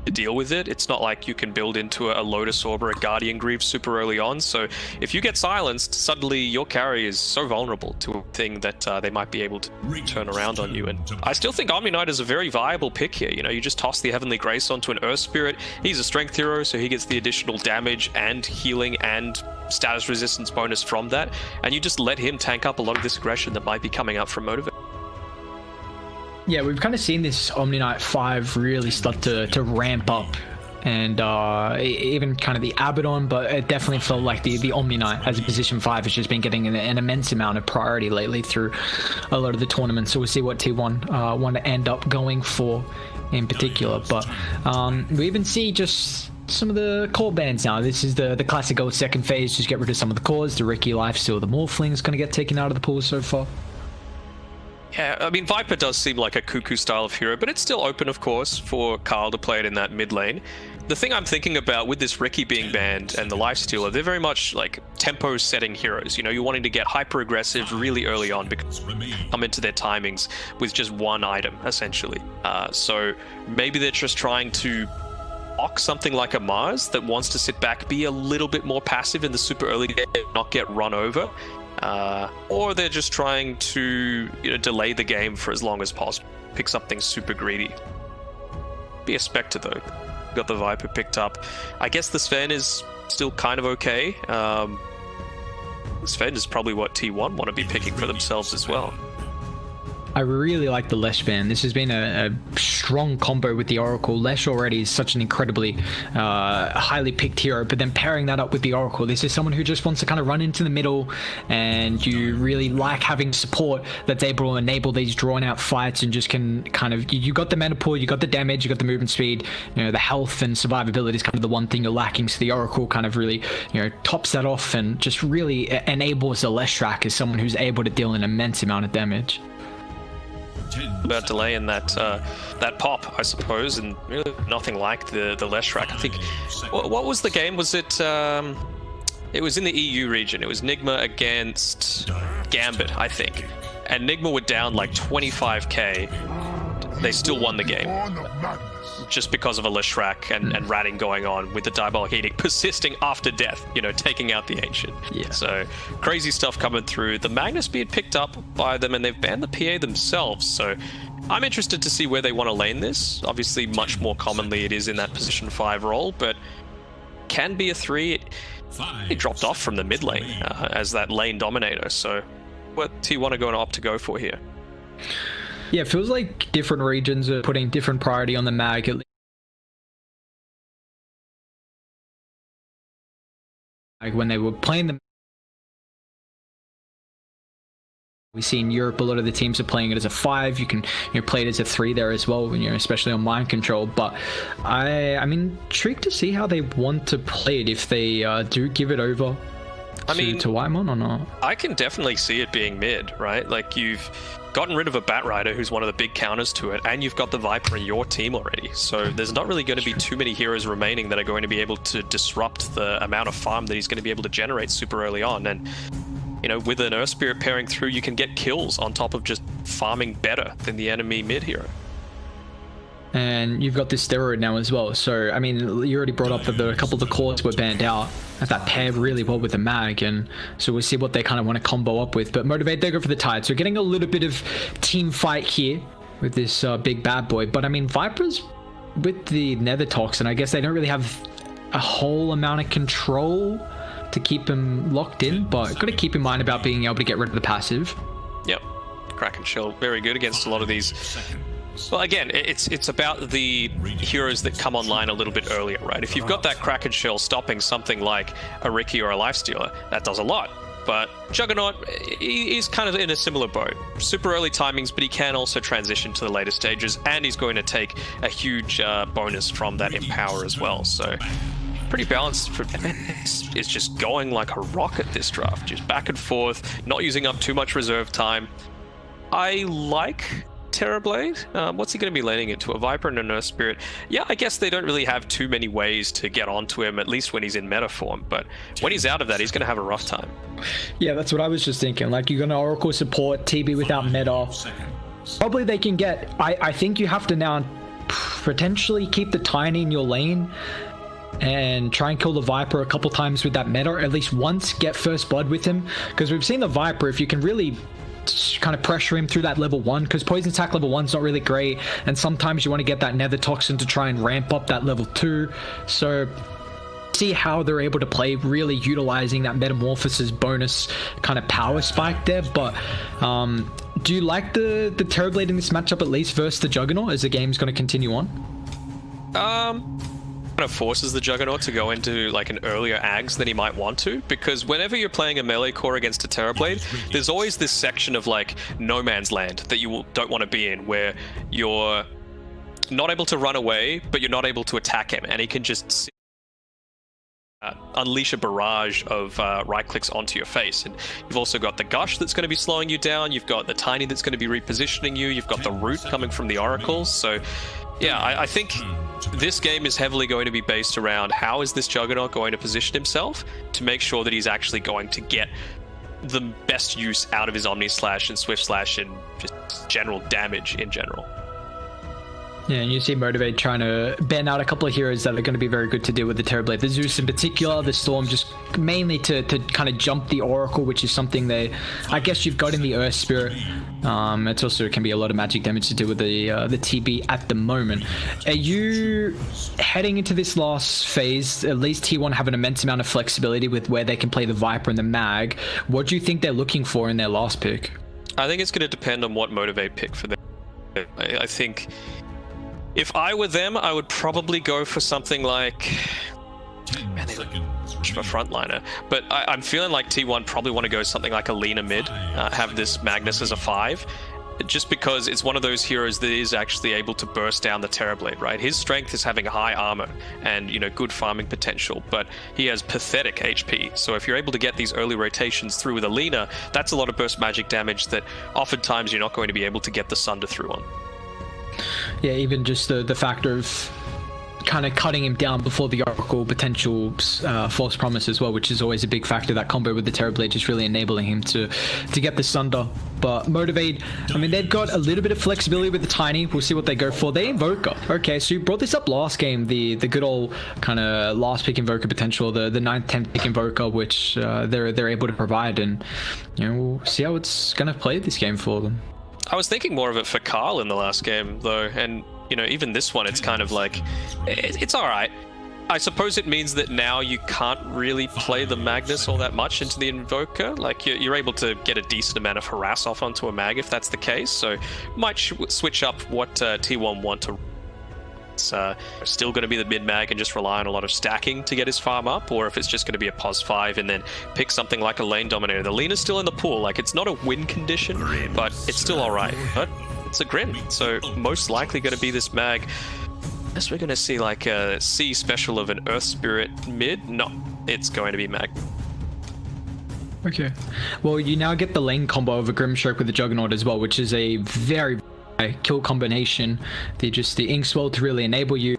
to deal with it. It's not like you can build into a Lotus Orb or a Guardian Greaves super early on, so if you get silenced, suddenly your carry is so vulnerable to a thing that they might be able to turn around on you. And I still think Omni Knight is a very viable pick here. You just toss the Heavenly Grace onto an Earth Spirit. He's a strength hero, so he gets the additional damage and healing and status resistance bonus from that, and you just let him tank up a lot of this aggression that might be coming up from Motivate. Yeah, we've kind of seen this Omni Knight 5 really start to ramp up, and even kind of the Abaddon, but it definitely felt like the Omni Knight as a position 5 has just been getting an immense amount of priority lately through a lot of the tournaments. So we'll see what T1 want to end up going for in particular. But we even see just some of the core bans now. This is the classic old second phase, just get rid of some of the cores. The Ricky Lifesteal, the Morphling is going to get taken out of the pool so far. Yeah, I mean, Viper does seem like a Cuckoo style of hero, but it's still open, of course, for Karl to play it in that mid lane. The thing I'm thinking about with this Ricky being banned and the Lifestealer, they're very much like tempo setting heroes. You're wanting to get hyper aggressive really early on because they come into their timings with just one item, essentially. So maybe they're just trying to block something like a Mars that wants to sit back, be a little bit more passive in the super early game, not get run over, or they're just trying to delay the game for as long as possible, pick something super greedy. Be a Spectre though. Got the Viper picked up. I guess the Sven is still kind of okay. Sven is probably what T1 want to be picking for themselves as well. I really like the Lesh ban. This has been a strong combo with the Oracle. Lesh already is such an incredibly highly picked hero, but then pairing that up with the Oracle, this is someone who just wants to kind of run into the middle, and you really like having support that's able to enable these drawn out fights and just can kind of, you got the mana pool, you got the damage, you got the movement speed, the health and survivability is kind of the one thing you're lacking. So the Oracle kind of really, tops that off and just really enables the Leshrac as someone who's able to deal an immense amount of damage. About delay in that pop, I suppose, and really nothing like the Leshrac. I think, what was the game? Was it? It was in the EU region. It was Nigma against Gambit, I think, and Nigma were down like 25k. They still won the game just because of a Leshrac and ratting going on with the Diabolic Edict persisting after death, taking out the Ancient. Yeah. So crazy stuff coming through. The Magnus being picked up by them, and they've banned the PA themselves. So I'm interested to see where they want to lane this. Obviously, much more commonly it is in that position 5 role, but can be a 3. It dropped off from the mid lane as that lane dominator. So what T1 are going to opt to go for here? Yeah, it feels like different regions are putting different priority on the mag. Like when they were playing them, we see in Europe a lot of the teams are playing it as a 5. You can play it as a 3 there as well, especially on mind control. But I'm intrigued to see how they want to play it, if they do give it over to Whitemon or not. I can definitely see it being mid, right? Like, you've gotten rid of a Batrider, who's one of the big counters to it, and you've got the Viper in your team already. So there's not really going to be too many heroes remaining that are going to be able to disrupt the amount of farm that he's going to be able to generate super early on. And with an Earth Spirit pairing through, you can get kills on top of just farming better than the enemy mid hero. And you've got this steroid now as well. So, you already brought up that a couple of the cores were banned out. That paired really well with the mag, and so we'll see what they kind of want to combo up with. But Motivate, they go for the Tide. So getting a little bit of team fight here with this big bad boy. But Vipers with the Nether Toxin, I guess they don't really have a whole amount of control to keep him locked in. But got to keep in mind about being able to get rid of the passive. Yep. Kraken Shell, very good against a lot of these. Well, again, it's about the heroes that come online a little bit earlier, right? If you've got that Kraken Shell stopping something like a Riki or a Lifestealer, that does a lot. But Juggernaut, he's kind of in a similar boat. Super early timings, but he can also transition to the later stages, and he's going to take a huge bonus from that Empower as well. So pretty balanced. It's just going like a rocket this draft, just back and forth, not using up too much reserve time. I like Terrorblade. What's he going to be laning into? A Viper and a Earth Spirit. Yeah, I guess they don't really have too many ways to get onto him, at least when he's in meta form. But when he's out of that, he's going to have a rough time. Yeah, that's what I was just thinking. Like, you're going to Oracle support, TB without meta. Probably they can get... I think you have to now potentially keep the Tiny in your lane and try and kill the Viper a couple times with that meta, or at least once get first blood with him. Because we've seen the Viper, if you can really kind of pressure him through that level 1, because poison attack level 1's not really great, and sometimes you want to get that Nether Toxin to try and ramp up that level 2. So see how they're able to play, really utilizing that Metamorphosis bonus kind of power spike there. But do you like the Terrorblade in this matchup, at least versus the Juggernaut, as the game's going to continue on? Kind of forces the Juggernaut to go into like an earlier Ags than he might want to, because whenever you're playing a melee core against a Terrorblade, there's always this section of like no man's land that you don't want to be in, where you're not able to run away, but you're not able to attack him, and he can just unleash a barrage of right clicks onto your face. And you've also got the Gush that's going to be slowing you down, you've got the Tiny that's going to be repositioning you, you've got the Root coming from the Oracles. So yeah, I think this game is heavily going to be based around how is this Juggernaut going to position himself to make sure that he's actually going to get the best use out of his Omni Slash and Swift Slash and just general damage in general. Yeah, and you see Motivate trying to ban out a couple of heroes that are going to be very good to deal with the Terrorblade. The Zeus in particular, the Storm just mainly to kind of jump the Oracle, which is something I guess you've got in the Earth Spirit. It also can be a lot of magic damage to deal with the TB at the moment. Are you heading into this last phase? At least T1 have an immense amount of flexibility with where they can play the Viper and the Mag. What do you think they're looking for in their last pick? I think it's going to depend on what Motivate pick for them. I think if I were them, I would probably go for something like... Man, they look for a frontliner. But I'm feeling like T1 probably want to go something like a Lina mid, have this Magnus as a 5, just because it's one of those heroes that is actually able to burst down the Terrorblade, right? His strength is having high armor and, you know, good farming potential, but he has pathetic HP. So if you're able to get these early rotations through with a Lina, that's a lot of burst magic damage that oftentimes you're not going to be able to get the Sunder through on. Yeah, even just the factor of kind of cutting him down before the Oracle potential false promise as well, which is always a big factor. That combo with the Terrorblade just really enabling him to get the Sunder. But Motivate, I mean, they've got a little bit of flexibility with the Tiny. We'll see what they go for. They Invoker. Okay, so you brought this up last game, the good old kind of last pick Invoker potential, the 9th, 10th pick Invoker, which they're able to provide, and you know, we'll see how it's gonna play this game for them. I was thinking more of it for Carl in the last game, though, and, you know, even this one, it's kind of like, it's alright. I suppose it means that now you can't really play the Magnus all that much into the Invoker. Like, you're able to get a decent amount of harass off onto a Mag if that's the case, so might switch up what T1 want to... It's still going to be the mid-mag and just rely on a lot of stacking to get his farm up, or if it's just going to be a pos 5 and then pick something like a lane dominator. The Lena's still in the pool. Like, it's not a win condition, but it's still alright. But it's a Grim, so most likely going to be this mag. Unless we're going to see like a C special of an Earth Spirit mid. No, it's going to be mag. Okay. Well, you now get the lane combo of a Grimstroke with the Juggernaut as well, which is a very kill combination. The Inkswell to really enable you,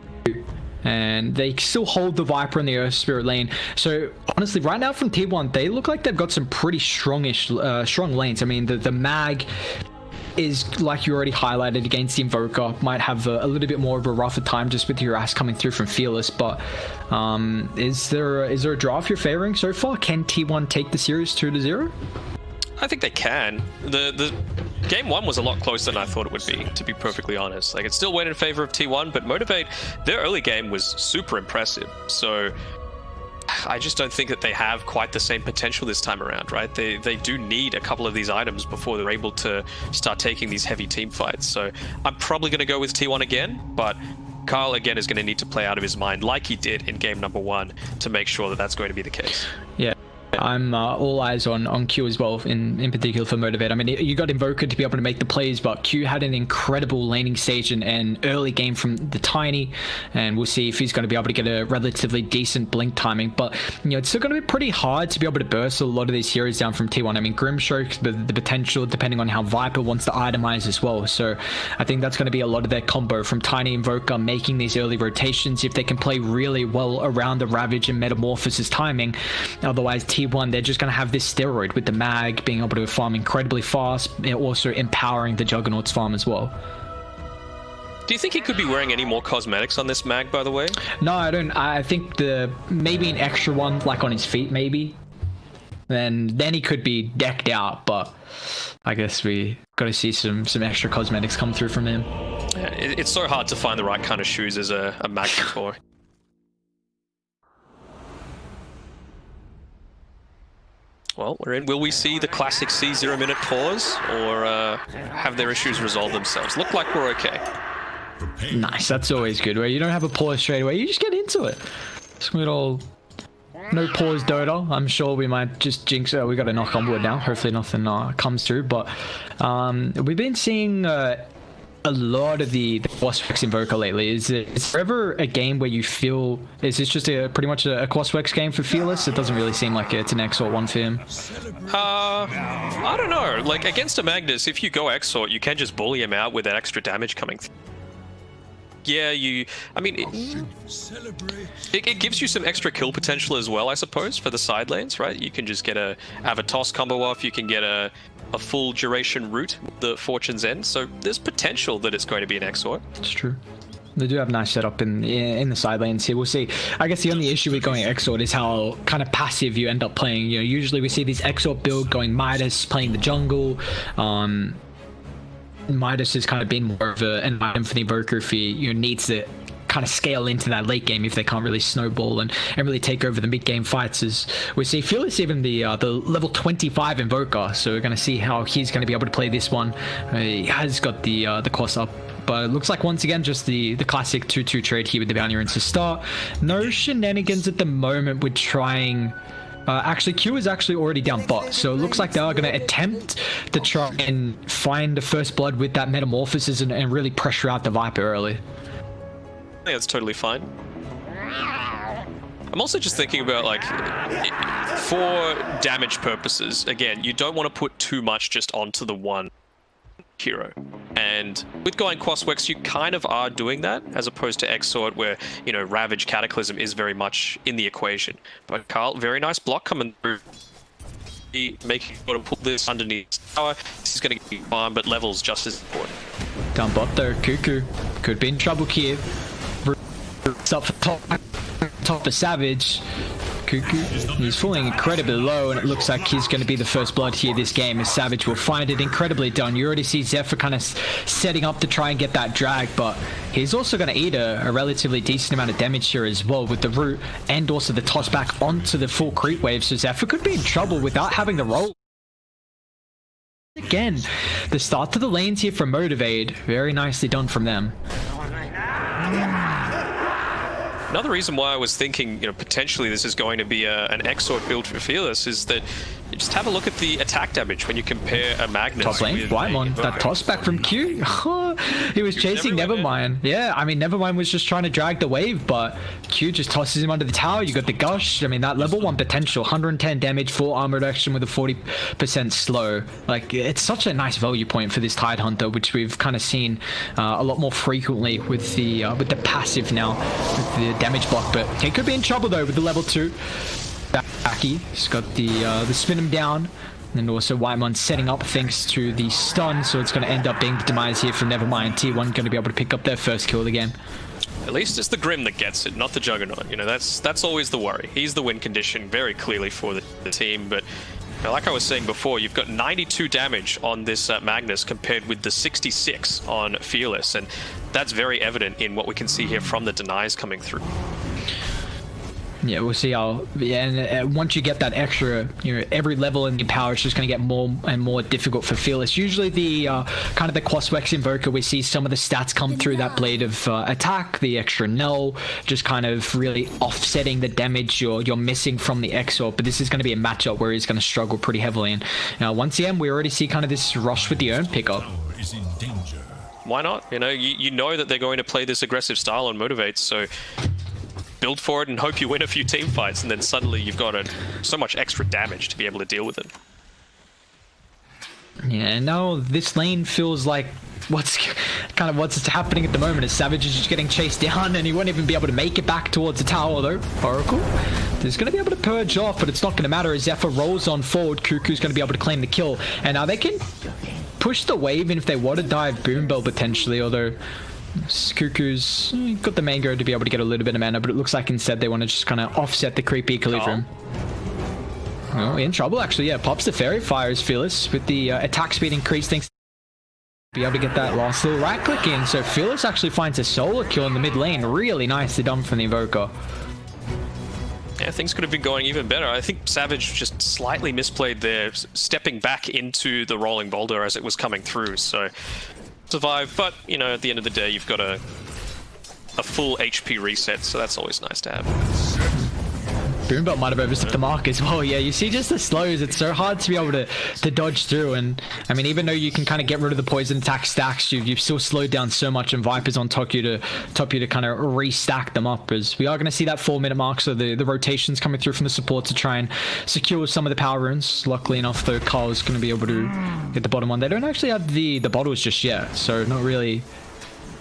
and they still hold the Viper in the Earth Spirit lane. So honestly, right now from T1, they look like they've got some pretty strong lanes. I mean, the Mag is, like you already highlighted, against the Invoker, might have a little bit more of a rougher time just with your ass coming through from Fearless. But is there a draft you're favoring so far? Can T1 take the series 2-0? I think they can. The game 1 was a lot closer than I thought it would be, to be perfectly honest. Like, it still went in favor of T1, but Motivate, their early game was super impressive. So I just don't think that they have quite the same potential this time around, right? They do need a couple of these items before they're able to start taking these heavy team fights. So I'm probably going to go with T1 again, but Carl again is going to need to play out of his mind like he did in game number 1 to make sure that that's going to be the case. Yeah. I'm all eyes on Q as well, in particular for Motivate. I mean, you got Invoker to be able to make the plays, but Q had an incredible laning stage and early game from the Tiny, and we'll see if he's going to be able to get a relatively decent blink timing. But, you know, it's still going to be pretty hard to be able to burst a lot of these heroes down from T1. I mean, Grimstroke, the potential, depending on how Viper wants to itemize as well. So I think that's going to be a lot of their combo from Tiny Invoker, making these early rotations. If they can play really well around the Ravage and Metamorphosis timing, otherwise T1, they're just going to have this steroid with the Mag being able to farm incredibly fast, also empowering the Juggernaut's farm as well. Do you think he could be wearing any more cosmetics on this Mag, by the way? No, I don't. I think maybe an extra one, like on his feet, maybe. Then he could be decked out, but I guess we got to see some extra cosmetics come through from him. Yeah, it's so hard to find the right kind of shoes as a Mag before. Well, we're in. Will we see the classic C 0-minute pause, or have their issues resolved themselves? Look like we're okay. Nice, that's always good, where you don't have a pause straight away, you just get into it. Just good old no pause Dota. I'm sure we might just jinx it. We got to knock on wood now. Hopefully nothing comes through, but we've been seeing a lot of the Quaswex Invoker lately. Is there ever a game where you feel, is this just pretty much a Quaswex game for Fearless? It doesn't really seem like it's an Exort one for him. I don't know. Like, against a Magnus, if you go Exort, you can just bully him out with that extra damage coming through. Yeah, I mean, it gives you some extra kill potential as well, I suppose, for the side lanes, right? You can just get a Avatos combo off, you can get a a full duration route, the Fortune's End. So there's potential that it's going to be an XOR. It's true. They do have nice setup in the side lanes here. We'll see. I guess the only issue with going XOR is how kind of passive you end up playing. You know, usually we see these XOR build going Midas playing the jungle. Midas has kind of been more of an item for the Invoker if he needs to kind of scale into that late game if they can't really snowball and really take over the mid game fights. As we see Fearless even the level 25 Invoker, so we're going to see how he's going to be able to play this one. He has got the cost up, but it looks like once again just the classic 2-2 trade here with the bounty runes to start. No shenanigans at the moment with trying. Actually, Q is actually already down bot, so it looks like they are going to attempt to try and find the first blood with that Metamorphosis and really pressure out the Viper early. I think that's totally fine. I'm also just thinking about, like, for damage purposes, again, you don't want to put too much just onto the one hero. And with going Quaswex, you kind of are doing that, as opposed to Exort, where, you know, Ravage Cataclysm is very much in the equation. But Carl, very nice block coming through. Making sure to pull this underneath tower. This is going to be fine, but levels just as important. Down bot though, Cuckoo could be in trouble here. Up for top of Savage. Cuckoo, he's falling incredibly low, and it looks like he's going to be the first blood here this game, as Savage will find it incredibly done. You already see Zephyr kind of setting up to try and get that drag, but he's also going to eat a relatively decent amount of damage here as well with the root and also the toss back onto the full creep wave, so Zephyr could be in trouble without having the roll. Again, the start to the lanes here from Motivate, very nicely done from them. Another reason why I was thinking, you know, potentially this is going to be an Exort build for Fearless is that you just have a look at the attack damage when you compare a Magnus. Top lane, Whitemon, that toss back from Q. He was chasing Nevermind. Yeah, I mean, Nevermind was just trying to drag the wave, but Q just tosses him under the tower. You got the Gush. I mean, that level 1 potential, 110 damage, full armor reduction with a 40% slow. Like, it's such a nice value point for this Tidehunter, which we've kind of seen a lot more frequently with the passive now, with the damage block. But he could be in trouble though with the level 2. Backy, he's got the spin him down, and also Whitemon setting up thanks to the stun, so it's going to end up being the demise here from Nevermind. T1 going to be able to pick up their first kill of the game. At least it's the Grim that gets it, not the Juggernaut. You know, that's always the worry. He's the win condition very clearly for the team, but you know, like I was saying before, you've got 92 damage on this Magnus compared with the 66 on Fearless, and that's very evident in what we can see here from the denies coming through. Yeah, we'll see how. Yeah, and once you get that extra, you know, every level in the power, it's just going to get more and more difficult for Fearless. Usually, the kind of the Quaswex Invoker, we see some of the stats come through that blade of attack, the extra null, just kind of really offsetting the damage you're missing from the Exort. But this is going to be a matchup where he's going to struggle pretty heavily. And once again, we already see kind of this rush with the Urn pickup. Is in danger. Why not? You know, you know that they're going to play this aggressive style on Motivates, so build for it and hope you win a few team fights, and then suddenly you've got so much extra damage to be able to deal with it. Yeah, now this lane feels like what's happening at the moment is Savage is just getting chased down, and he won't even be able to make it back towards the tower though. Oracle is going to be able to purge off, but it's not going to matter as Zephyr rolls on forward. Cuckoo's going to be able to claim the kill, and now they can push the wave in if they want to dive Boombell potentially, although Cuckoo's got the mango to be able to get a little bit of mana, but it looks like instead they want to just kind of offset the creep equilibrium. Oh, in trouble actually. Yeah, pops the Fairy Fire as Fearless with the attack speed increase, thanks be able to get that last little right click in. So Fearless actually finds a solo kill in the mid lane. Really nicely done from the Invoker. Yeah, things could have been going even better. I think Savage just slightly misplayed there, stepping back into the rolling boulder as it was coming through. So survive, but you know, at the end of the day, you've got a full HP reset, so that's always nice to have. Boombelt might have overstepped the mark as well. Yeah, you see just the slows, it's so hard to be able to dodge through, and I mean, even though you can kind of get rid of the poison attack stacks, you've still slowed down so much, and Viper's on top you to kind of restack them up, as we are going to see that 4-minute mark, so the rotations coming through from the support to try and secure some of the power runes. Luckily enough though, Carl's going to be able to get the bottom one. They don't actually have the bottles just yet, so not really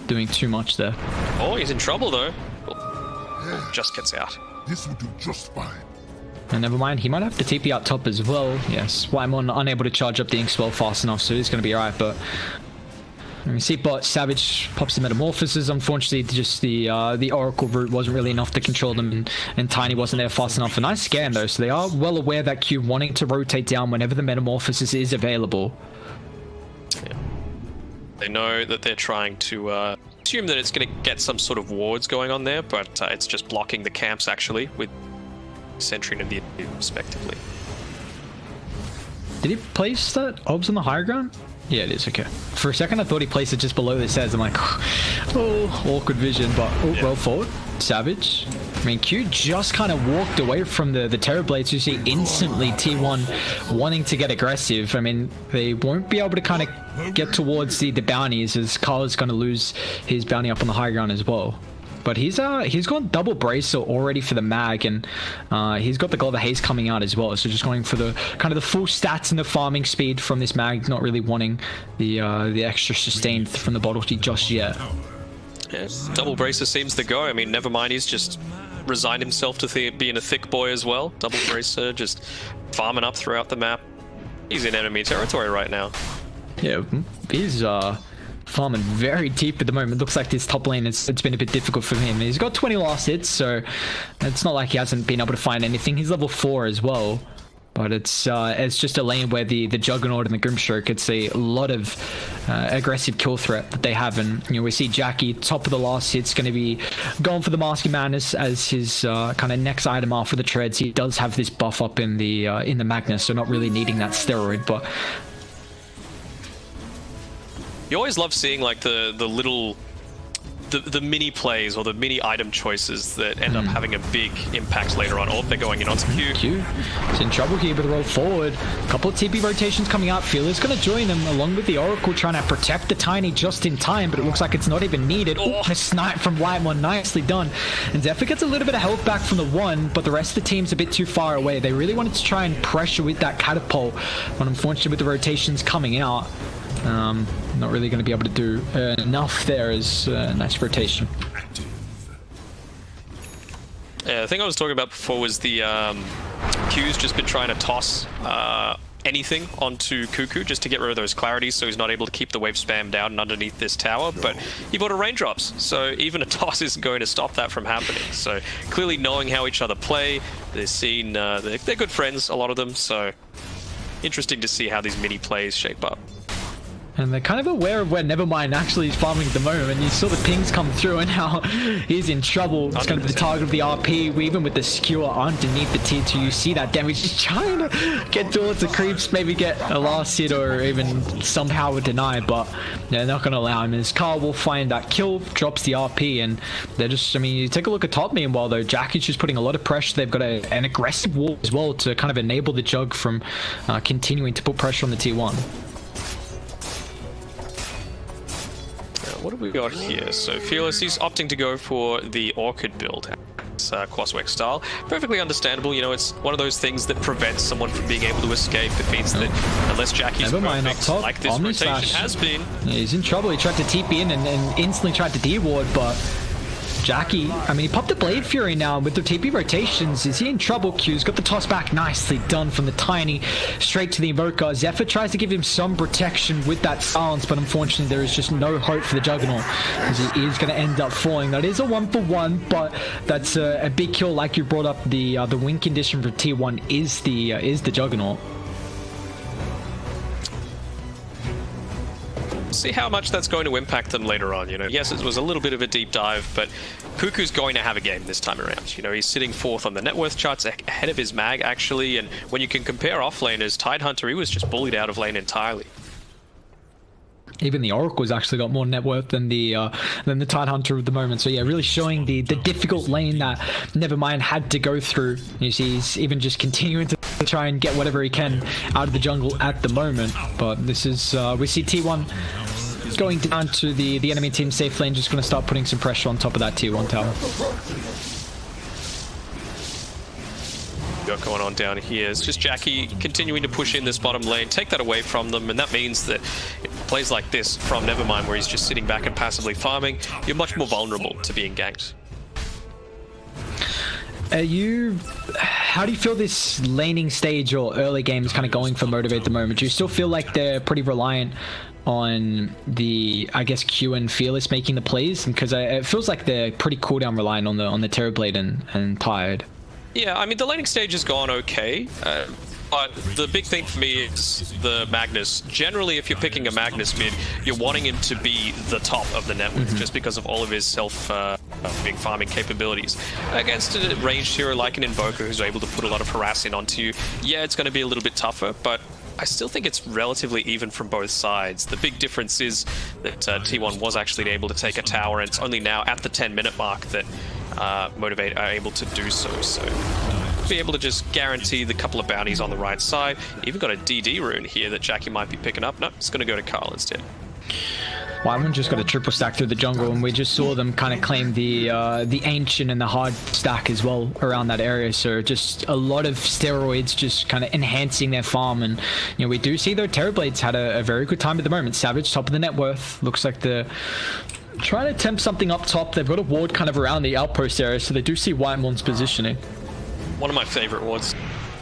doing too much there. Oh, he's in trouble though. Just gets out. This will do just fine. And never mind, he might have to TP out top as well. Yes, Whitemon unable to charge up the Inkswell fast enough, so he's going to be alright, but... You see, but Savage pops the Metamorphosis. Unfortunately, just the Oracle route wasn't really enough to control them, and Tiny wasn't there fast enough. A nice scan, though, so they are well aware that Q wanting to rotate down whenever the Metamorphosis is available. Yeah. They know that they're trying to assume that it's going to get some sort of wards going on there, but it's just blocking the camps, actually, with Sentry and the respectively. Did he place that Obs on the higher ground? Yeah, it is, okay. For a second, I thought he placed it just below the Sez. I'm like, oh, awkward vision, but well forward. Savage. I mean, Q just kind of walked away from the Terrorblades. You see instantly T1 wanting to get aggressive. I mean, they won't be able to kind of get towards the bounties, as Carl is going to lose his bounty up on the high ground as well. But he's gone double bracer already for the mag, and he's got the Glover Haze coming out as well. So just going for the kind of the full stats and the farming speed from this mag, not really wanting the extra sustained from the bottle just yet. Yeah, double bracer seems to go. I mean, never mind, he's just resigned himself to being a thick boy as well. Double bracer, just farming up throughout the map. He's in enemy territory right now. Yeah, he's farming very deep at the moment. Looks like this top lane, it's been a bit difficult for him. He's got 20 last hits, so it's not like he hasn't been able to find anything. He's level 4 as well, but it's just a lane where the Juggernaut and the Grimstroke, it's a lot of aggressive kill threat that they have. And you know, we see Jackie, top of the last hit's going to be going for the Mask of Madness as his kind of next item after the treads. He does have this buff up in the Magnus, so not really needing that steroid, but you always love seeing like the little the mini plays or the mini item choices that end up having a big impact later on. Oh, they're going in onto Q. Q is in trouble here with the roll forward. A couple of TP rotations coming out. Feeler's going to join them along with the Oracle, trying to protect the Tiny just in time, but it looks like it's not even needed. Oh, a snipe from Whitemon, nicely done. And Zephyr gets a little bit of health back from the one, but the rest of the team's a bit too far away. They really wanted to try and pressure with that catapult, but unfortunately with the rotations coming out, not really going to be able to do enough there. As a nice rotation. Yeah, the thing I was talking about before was the Q's just been trying to toss anything onto Cuckoo just to get rid of those clarities, so he's not able to keep the wave spam down and underneath this tower. But he bought a raindrops, so even a toss isn't going to stop that from happening. So clearly knowing how each other play, they're seen, they're good friends, a lot of them. So interesting to see how these mini plays shape up. And they're kind of aware of where Nevermind actually is farming at the moment. And you saw the pings come through and how he's in trouble. It's going to be the target of the RP. Even with the skewer underneath the tier 2, you see that damage. He's trying to get towards the creeps, maybe get a last hit or even somehow a deny. But they're not going to allow him. As Carl will find that kill, drops the RP. And they're just, I mean, you take a look at top meanwhile, though. Jackie's just putting a lot of pressure. They've got an aggressive wall as well to kind of enable the Jug from continuing to put pressure on the tier 1. What have we got here? So Fearless, he's opting to go for the Orchid build. It's Quaswex style. Perfectly understandable, you know, it's one of those things that prevents someone from being able to escape. It means that unless Jackie's Nevermind perfect, up top, like this rotation has been. Yeah, he's in trouble. He tried to TP in and instantly tried to D-ward, but Jackie, I mean, he popped the Blade Fury now with the TP rotations. Is he in trouble? Q's got the toss back. Nicely done from the Tiny. Straight to the Invoker. Zephyr tries to give him some protection with that silence, but unfortunately there is just no hope for the Juggernaut, as he is going to end up falling. That is a 1-for-1, but that's a big kill. Like you brought up, the win condition for T1 is the Juggernaut. See how much that's going to impact them later on, you know. Yes, it was a little bit of a deep dive, but Cuckoo's going to have a game this time around. You know, he's sitting 4th on the net worth charts, ahead of his mag, actually, and when you can compare offlaners, Tidehunter, he was just bullied out of lane entirely. Even the Oracle's actually got more net worth than the Tidehunter at the moment. So yeah, really showing the difficult lane that Nevermind had to go through. You see, he's even just continuing to try and get whatever he can out of the jungle at the moment. But this is, we see T1 going down to the enemy team safe lane, just going to start putting some pressure on top of that tier 1 tower. Got going on down here. It's just Jackie continuing to push in this bottom lane, take that away from them, and that means that plays like this from Nevermind, where he's just sitting back and passively farming, you're much more vulnerable to being ganked. How do you feel this laning stage or early game is kind of going for Motivate at the moment? Do you still feel like they're pretty reliant on the, I guess, Q and Fearless making the plays? Because it feels like they're pretty cooldown reliant on the Terrorblade and Tide. Yeah, I mean, the laning stage has gone okay. But the big thing for me is the Magnus. Generally, if you're picking a Magnus mid, you're wanting him to be the top of the network just because of all of his big farming capabilities. Against a ranged hero like an Invoker who's able to put a lot of harassing onto you, yeah, it's going to be a little bit tougher, but I still think it's relatively even from both sides. The big difference is that T1 was actually able to take a tower, and it's only now at the 10-minute mark that Motivate are able to do so. So be able to just guarantee the couple of bounties on the right side. Even got a DD rune here that Jackie might be picking up. Nope, it's going to go to Carl instead. Wyvern just got a triple stack through the jungle, and we just saw them kind of claim the ancient and the hard stack as well around that area. So just a lot of steroids just kind of enhancing their farm. And you know, we do see their Terrorblades had a very good time at the moment. Savage top of the net worth. Looks like they're trying to attempt something up top. They've got a ward kind of around the outpost area, so they do see Whitemorn's positioning. One of my favorite wards.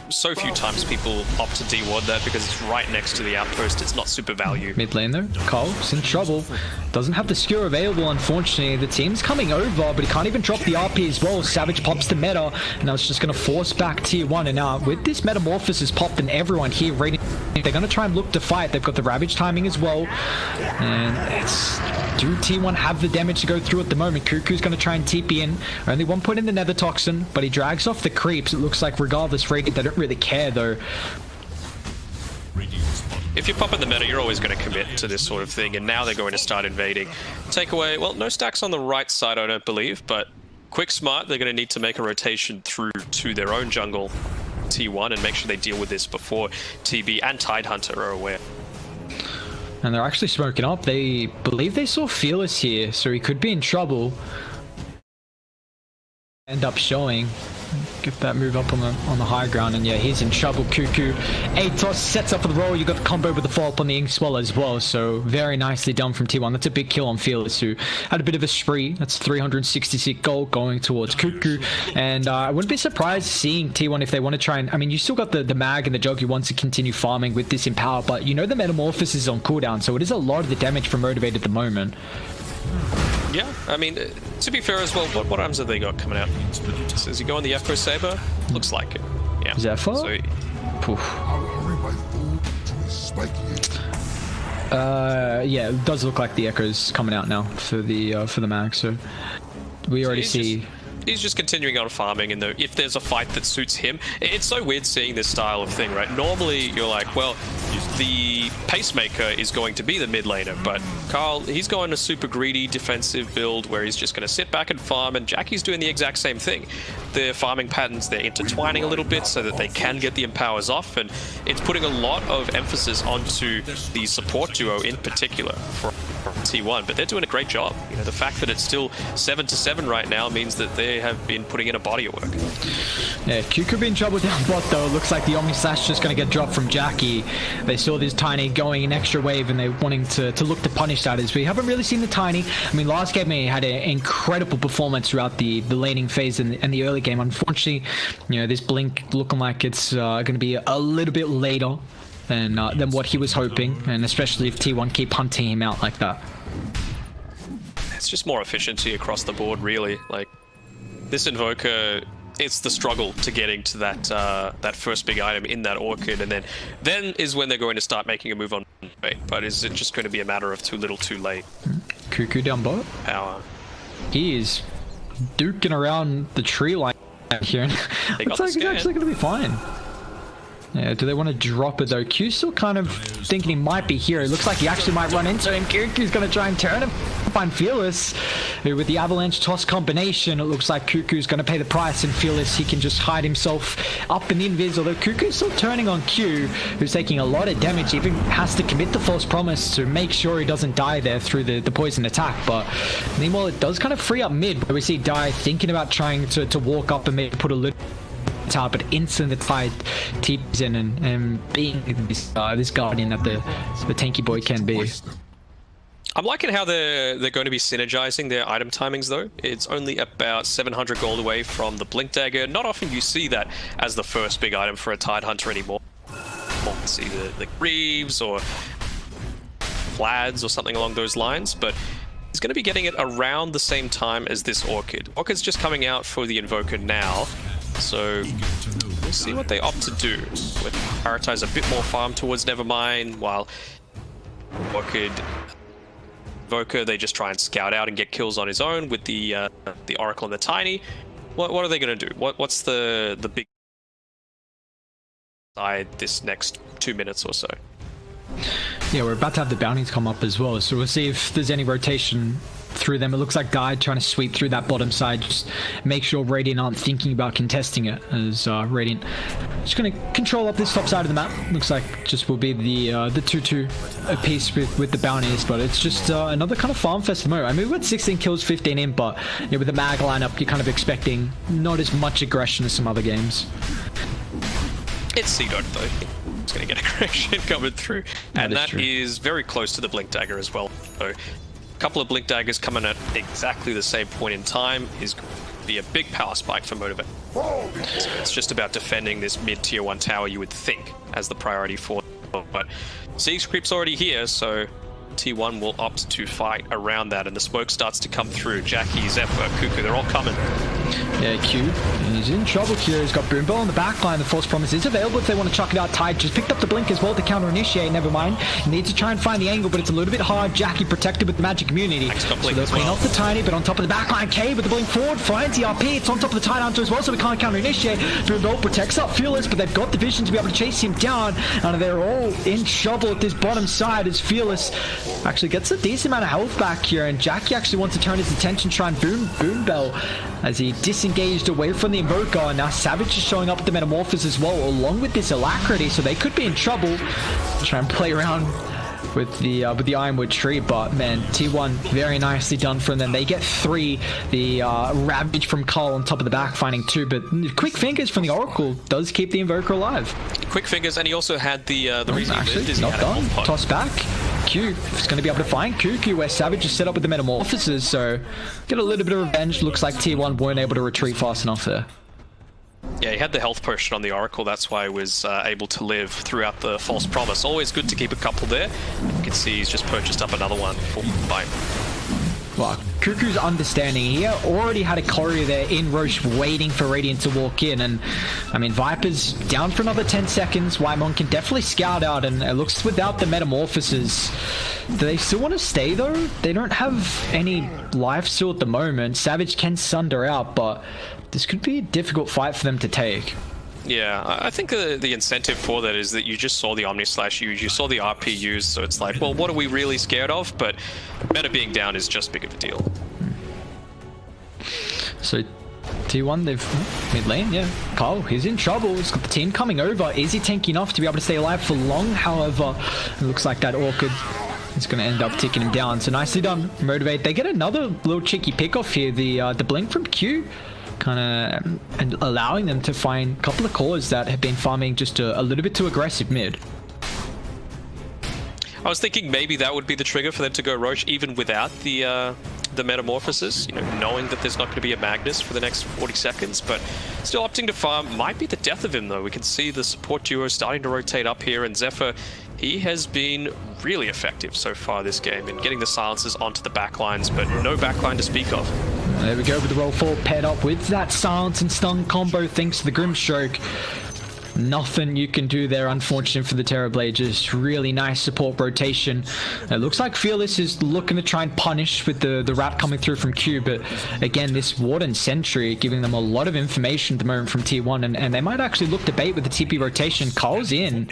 So few times people opt to de-ward that because it's right next to the outpost. It's not super value. Mid lane though, Carl's in trouble. Doesn't have the skewer available, unfortunately. The team's coming over, but he can't even drop the RP as well. Savage pops the meta, and now it's just going to force back tier 1. And now with this Metamorphosis popped and everyone here ready, they're going to try and look to fight. They've got the Ravage timing as well. And it's... Do T1 have the damage to go through at the moment? Cuckoo's going to try and TP in. Only 1 point in the Nether Toxin, but he drags off the creeps. It looks like regardless, Radiant, they don't really care though. If you pop in the meta, you're always going to commit to this sort of thing, and now they're going to start invading. Take away, well, no stacks on the right side, I don't believe, but quick smart, they're going to need to make a rotation through to their own jungle, T1, and make sure they deal with this before TB and Tidehunter are aware. And they're actually smoking up. They believe they saw Fearless here, so he could be in trouble. End up showing. Get that move up on the high ground, and yeah, he's in trouble. Cuckoo. Atos sets up for the roll. You got the combo with the follow-up on the Inkswell as well, so very nicely done from T1. That's a big kill on Fearless, who had a bit of a spree. That's 366 gold going towards Cuckoo, and I wouldn't be surprised seeing T1 if they want to try and... I mean, you still got the mag and the Jog who wants to continue farming with this Empower, but you know the Metamorphosis is on cooldown, so it is a lot of the damage from Motivate at the moment. Yeah, I mean, to be fair as well, what items have they got coming out? Is he going the Echo Saber? Looks like it. Yeah. Zephyr? So, yeah, it does look like the Echo's coming out now for the mag, so we already see... He's just continuing on farming, and if there's a fight that suits him, it's so weird seeing this style of thing, right? Normally, you're like, well, the pacemaker is going to be the mid laner, but Carl, he's going a super greedy defensive build where he's just going to sit back and farm, and Jackie's doing the exact same thing. Their farming patterns, they're intertwining a little bit so that they can get the empowers off, and it's putting a lot of emphasis onto the support duo in particular for T1, but they're doing a great job. You know, the fact that it's still 7-7 right now means that they have been putting in a body of work. Yeah, Q could be in trouble down bot though. Looks like the Omni Slash just going to get dropped from Jackie. They saw this Tiny going an extra wave, and they're wanting to look to punish that, as we haven't really seen the Tiny. I mean, last game he had an incredible performance throughout the laning phase and the early game. Unfortunately, you know, this Blink looking like it's going to be a little bit later than what he was hoping, and especially if T1 keep hunting him out like that. It's just more efficiency across the board, really. Like, this Invoker, it's the struggle to getting to that first big item in that Orchid, and then is when they're going to start making a move on bait. But is it just going to be a matter of too little too late? Cuckoo down bot. Power. He is duking around the tree line here. Looks like he's actually going to be fine. Yeah, do they want to drop it though? Q's still kind of thinking he might be here. It looks like he actually might run into him. Cuckoo's going to try and turn him. Find Fearless, who with the Avalanche Toss combination, it looks like Cuckoo's going to pay the price, and Fearless, he can just hide himself up in the invis, although Cuckoo's still turning on Q, who's taking a lot of damage, even has to commit the False Promise to make sure he doesn't die there through the poison attack. But meanwhile, it does kind of free up mid, where we see Dai thinking about trying to walk up and maybe put a little top, but instantly the fight teeps in, and being this guardian that the tanky boy can be. I'm liking how they're going to be synergizing their item timings though. It's only about 700 gold away from the Blink Dagger. Not often you see that as the first big item for a Tide Hunter anymore. You see the Greaves or Vlads or something along those lines, but he's going to be getting it around the same time as this Orchid. Orchid's just coming out for the Invoker now, so we'll see what they opt to do. With prioritize a bit more farm towards Nevermind, while Orchid Invoker, they just try and scout out and get kills on his own with the Oracle and the Tiny. What are they going to do? What's the big side this next 2 minutes or so? Yeah, we're about to have the bounties come up as well, so we'll see if there's any rotation through them. It looks like Guide trying to sweep through that bottom side, just make sure Radiant aren't thinking about contesting it, as Radiant just going to control up this top side of the map. Looks like just will be the 2-2 apiece with the bounties, but it's just another kind of farm fest mode. I mean, we went 16 kills, 15 in, but you know, with the mag lineup, you're kind of expecting not as much aggression as some other games. It's C-Dot though. It's going to get aggression coming through, and that is very close to the Blink Dagger as well. So a couple of Blink Daggers coming at exactly the same point in time is going to be a big power spike for Motivate. So it's just about defending this mid tier 1 tower, you would think, as the priority for them. But Siege Creep's already here, so T1 will opt to fight around that, and the smoke starts to come through. Jackie, Zephyr, Cuckoo, they're all coming. Yeah, Q, he's in trouble here. He's got Boombell on the back line. The False Promise is available if they want to chuck it out. Tide just picked up the Blink as well to counter-initiate. Nevermind. Needs to try and find the angle, but it's a little bit hard. Jackie protected with the Magic Immunity. So they'll clean off the Tiny, but on top of the backline, K with the Blink forward, finds the RP. It's on top of the Tide Hunter as well, so we can't counter-initiate. Boombell protects up Fearless, but they've got the vision to be able to chase him down, and they're all in trouble at this bottom side as Fearless actually gets a decent amount of health back here, and Jackie actually wants to turn his attention, try and Boombell as he disengaged away from the Invoker, and now Savage is showing up at the Metamorphosis as well, along with this Alacrity, so they could be in trouble. Try and play around with the Ironwood tree, but man, T1 very nicely done from them. They get 3. The Ravage from Carl on top of the back, finding 2, but Quick Fingers from the Oracle does keep the Invoker alive. Quick Fingers, and he also had the reason he lived is not done. Toss back. Q is going to be able to find Cuckoo, where Savage is set up with the Metamorphoses, so get a little bit of revenge. Looks like T1 weren't able to retreat fast enough there. Yeah, he had the health potion on the Oracle, that's why he was able to live throughout the False Promise. Always good to keep a couple there. You can see he's just purchased up another one for fight. Well, Cuckoo's understanding. He already had a courier there in Roche waiting for Radiant to walk in, and I mean, Viper's down for another 10 seconds. Wymon can definitely scout out, and it looks without the Metamorphoses. Do they still want to stay though? They don't have any life steal at the moment. Savage can sunder out, but this could be a difficult fight for them to take. Yeah, I think the incentive for that is that you just saw the Omni-Slash used, you saw the RP used, so it's like, well, what are we really scared of? But meta being down is just big of a deal. So T1, they've mid lane, yeah. Carl, he's in trouble. He's got the team coming over. Is he tanky enough to be able to stay alive for long? However, it looks like that Orchid is going to end up ticking him down. So nicely done, Motivate. They get another little cheeky pick off here. The blink from Q, kind of and allowing them to find a couple of cores that have been farming just a little bit too aggressive mid. I was thinking maybe that would be the trigger for them to go Roche even without the Metamorphosis, you know, knowing that there's not going to be a Magnus for the next 40 seconds, but still opting to farm might be the death of him though. We can see the support duo starting to rotate up here, and Zephyr, he has been really effective so far this game in getting the silencers onto the backlines, but no backline to speak of. There we go with the roll forward paired up with that silence and stun combo thanks to the Grimstroke. Nothing you can do there, unfortunate for the Terrorblade. Just really nice support rotation. It looks like Fearless is looking to try and punish with the wrap coming through from Q, but again, this Warden Sentry giving them a lot of information at the moment from T1, and they might actually look to bait with the TP rotation. Carl's in.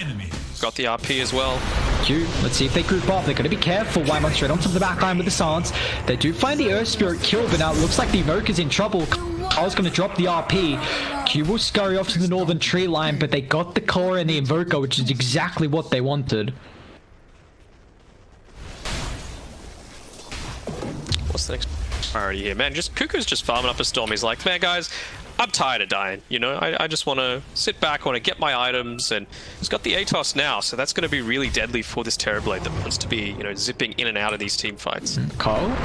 Got the RP as well. Q, let's see if they group up. They're going to be careful. Wymon straight onto the backline with the silence. They do find the Earth Spirit kill, but now it looks like the Evoker's in trouble. Carl's going to drop the RP. Q will scurry off to the northern tree line, but they got the core and the Invoker, which is exactly what they wanted. What's the next priority here? Man, just Cuckoo's just farming up a storm. He's like, man, guys, I'm tired of dying, you know? I just want to sit back, want to get my items, and he's got the ATOS now, so that's going to be really deadly for this Terrorblade that wants to be, you know, zipping in and out of these team fights. Carl?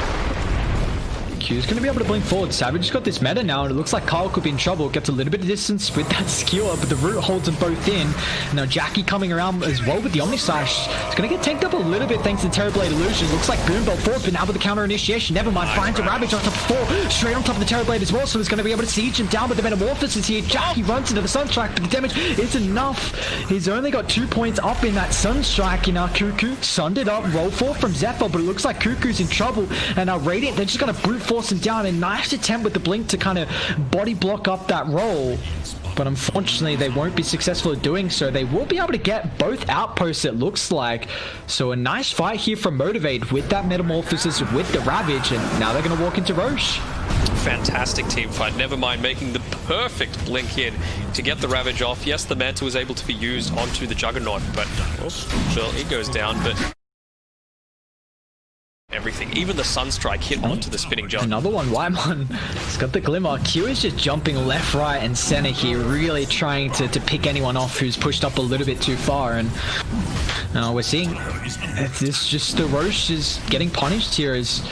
Q's going to be able to blink forward. Savage has got this meta now, and it looks like Carl could be in trouble. Gets a little bit of distance with that skewer, but the root holds them both in. Now Jackie coming around as well with the Omni Slash. It's going to get tanked up a little bit thanks to Terrorblade Illusion. Looks like Boombell forward, but now with the counter initiation. Never mind, finds a Ravage on top of 4. Straight on top of the Terrorblade as well, so he's going to be able to siege him down with the Metamorphosis here. Jackie runs into the Sunstrike, but the damage is enough. He's only got 2 points up in that Sunstrike. Now Cuckoo sunned it up, roll 4 from Zephyr, but it looks like Cuckoo's in trouble. And now Radiant, they're just going to brute force him down, and nice attempt with the blink to kind of body block up that roll, but unfortunately they won't be successful at doing so. They will be able to get both outposts, it looks like. So a nice fight here from Motivate with that Metamorphosis with the Ravage, and now they're going to walk into Roche. Fantastic team fight. Never mind making the perfect blink in to get the Ravage off. Yes, the Mantle was able to be used onto the Juggernaut, but sure, it goes down, but everything, even the Sunstrike hit onto the spinning jump. Another one, Wyman. He's got the Glimmer. Q is just jumping left, right, and center here, really trying to pick anyone off who's pushed up a little bit too far. And we're seeing this just the Roche is getting punished here as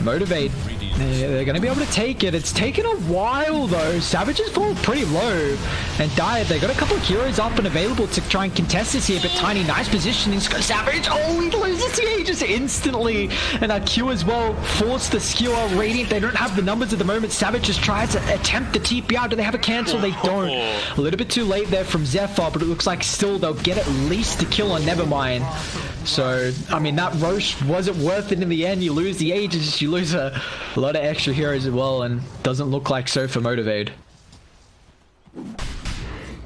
Motivate. They're going to be able to take it. It's taken a while though. Savage has fallen pretty low. And Diet, they got a couple of heroes up and available to try and contest this here. But Tiny, nice positioning. Savage, oh, he loses the Aegis instantly. And that Q as well. Force the skewer. Radiant, they don't have the numbers at the moment. Savage just tries to attempt the TP out. Do they have a cancel? They don't. A little bit too late there from Zephyr, but it looks like still they'll get at least a kill on Nevermind. So, I mean, that Roche wasn't worth it in the end. You lose the Aegis, you lose a lot of extra heroes as well, and doesn't look like so for Motivate.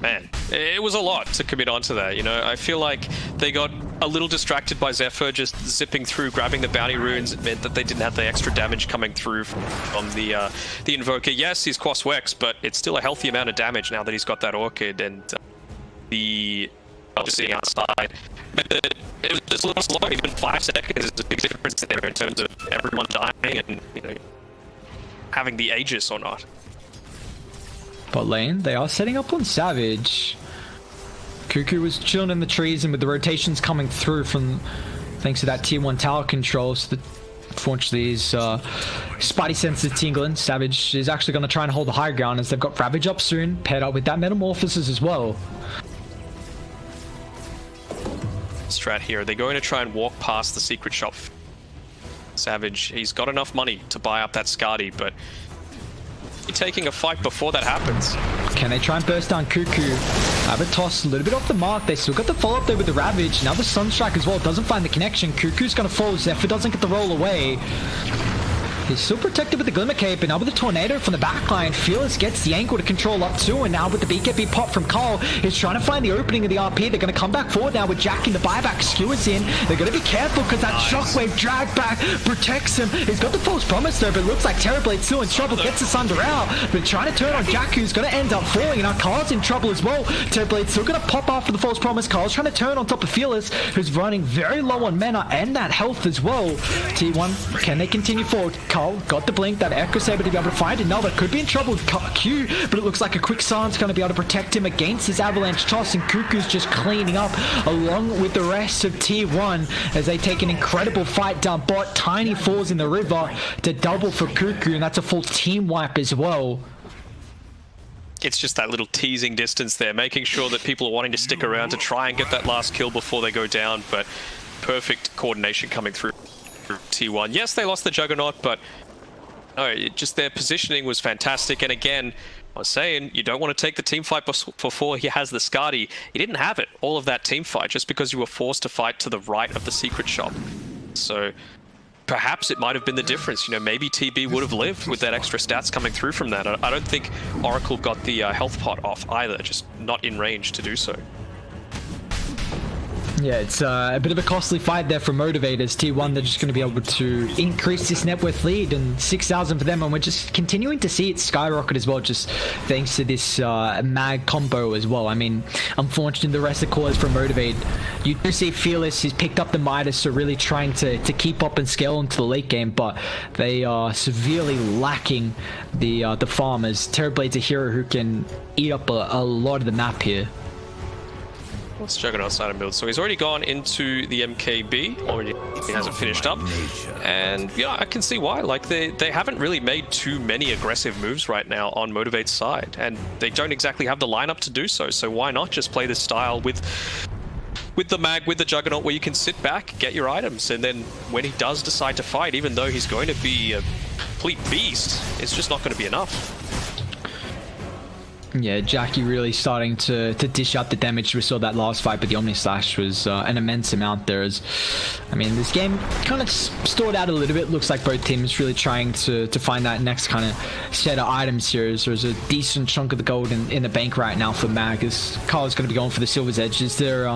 Man, it was a lot to commit onto that, you know. I feel like they got a little distracted by Zephyr just zipping through, grabbing the bounty runes. It meant that they didn't have the extra damage coming through from the Invoker. Yes, he's cost Wex, but it's still a healthy amount of damage now that he's got that Orchid, and the obviously outside. It was just a little slow. Even 5 seconds is a big difference there in terms of everyone dying and, you know, having the Aegis or not. Bot lane, they are setting up on Savage. Cuckoo was chilling in the trees, and with the rotations coming through from thanks to that tier 1 tower control, so unfortunately his Spidey senses tingling. Savage is actually going to try and hold the high ground as they've got Ravage up soon, paired up with that Metamorphosis as well. Strat here. They're going to try and walk past the secret shop. Savage, he's got enough money to buy up that Skadi, but he's taking a fight before that happens. Can they try and burst down Cuckoo? Toss a little bit off the mark. They still got the follow-up there with the Ravage. Now the Sunstrike as well doesn't find the connection. Cuckoo's going to fall. Zephyr doesn't get the roll away. He's still protected with the Glimmer Cape, and now with the Tornado from the backline, Fearless gets the angle to control up too, and now with the BKB pop from Carl, he's trying to find the opening of the RP. They're going to come back forward now with Jack in the buyback, skewers in. They're going to be careful because that Shockwave drag back protects him. He's got the false promise though, but it looks like Terrorblade's still in trouble, gets the Sunder out, but trying to turn on Jack, who's going to end up falling, and now Carl's in trouble as well. Terrorblade's still going to pop after the false promise. Carl's trying to turn on top of Fearless, who's running very low on mana and that health as well. T1, can they continue forward? Carl got the blink, that Echo Saber to be able to find it. Now they could be in trouble with Q, but it looks like a quick silence going to be able to protect him against his avalanche toss, and Cuckoo's just cleaning up along with the rest of tier 1 as they take an incredible fight down bot. Tiny falls in the river to double for Cuckoo, and that's a full team wipe as well. It's just that little teasing distance there, making sure that people are wanting to stick around to try and get that last kill before they go down, but perfect coordination coming through T1. Yes, they lost the Juggernaut, but no, just their positioning was fantastic. And again, I was saying, you don't want to take the team fight before he has the Skadi. He didn't have it, all of that team fight, just because you were forced to fight to the right of the secret shop. So perhaps it might have been the difference. You know, maybe TB would have lived with that extra stats coming through from that. I don't think Oracle got the health pot off either, just not in range to do so. Yeah, it's a bit of a costly fight there for Motivators. T1, they're just going to be able to increase this net worth lead, and 6,000 for them, and we're just continuing to see it skyrocket as well, just thanks to this mag combo as well. I mean, unfortunately, the rest of the callers from Motivate, you do see Fearless, he's picked up the Midas, so really trying to keep up and scale into the late game, but they are severely lacking the farmers. Terrorblade's a hero who can eat up a lot of the map here. Let's Juggernaut side and build. So he's already gone into the MKB, already he hasn't finished up. And yeah, I can see why. Like they haven't really made too many aggressive moves right now on Motivate's side, and they don't exactly have the lineup to do so. So why not just play this style with the mag, with the Juggernaut, where you can sit back, get your items, and then when he does decide to fight, even though he's going to be a complete beast, it's just not going to be enough. Yeah, Jackie really starting to dish out the damage. We saw that last fight, but the Omni Slash was an immense amount there. I mean, this game kind of stalled out a little bit. Looks like both teams really trying to find that next kind of set of items here. There's a decent chunk of the gold in the bank right now for Mag, as Carl's going to be going for the Silver's Edge. Is there...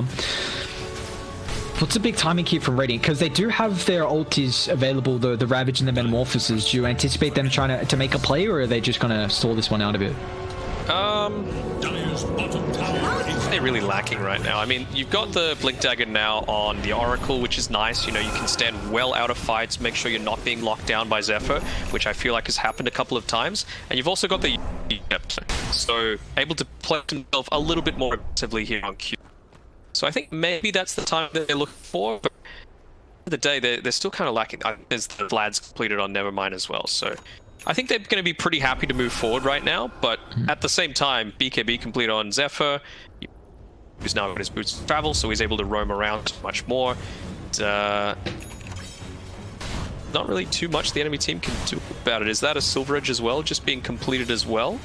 What's a big timing key from Radiant? Because they do have their ultis available, the Ravage and the Metamorphosis. Do you anticipate them trying to make a play, or are they just going to stall this one out a bit? They're really lacking right now. I mean, you've got the Blink Dagger now on the Oracle, which is nice. You know, you can stand well out of fights, make sure you're not being locked down by Zephyr, which I feel like has happened a couple of times. And you've also got the so able to play himself a little bit more aggressively here on Q. So I think maybe that's the time that they're looking for. But at the end of the day, they're still kind of lacking. There's the Vlad's completed on Nevermind as well, so I think they're going to be pretty happy to move forward right now, but at the same time, BKB complete on Zephyr, who's now got his boots of travel, so he's able to roam around much more. Not really too much the enemy team can do about it. Is that a Silver Edge as well, just being completed as well?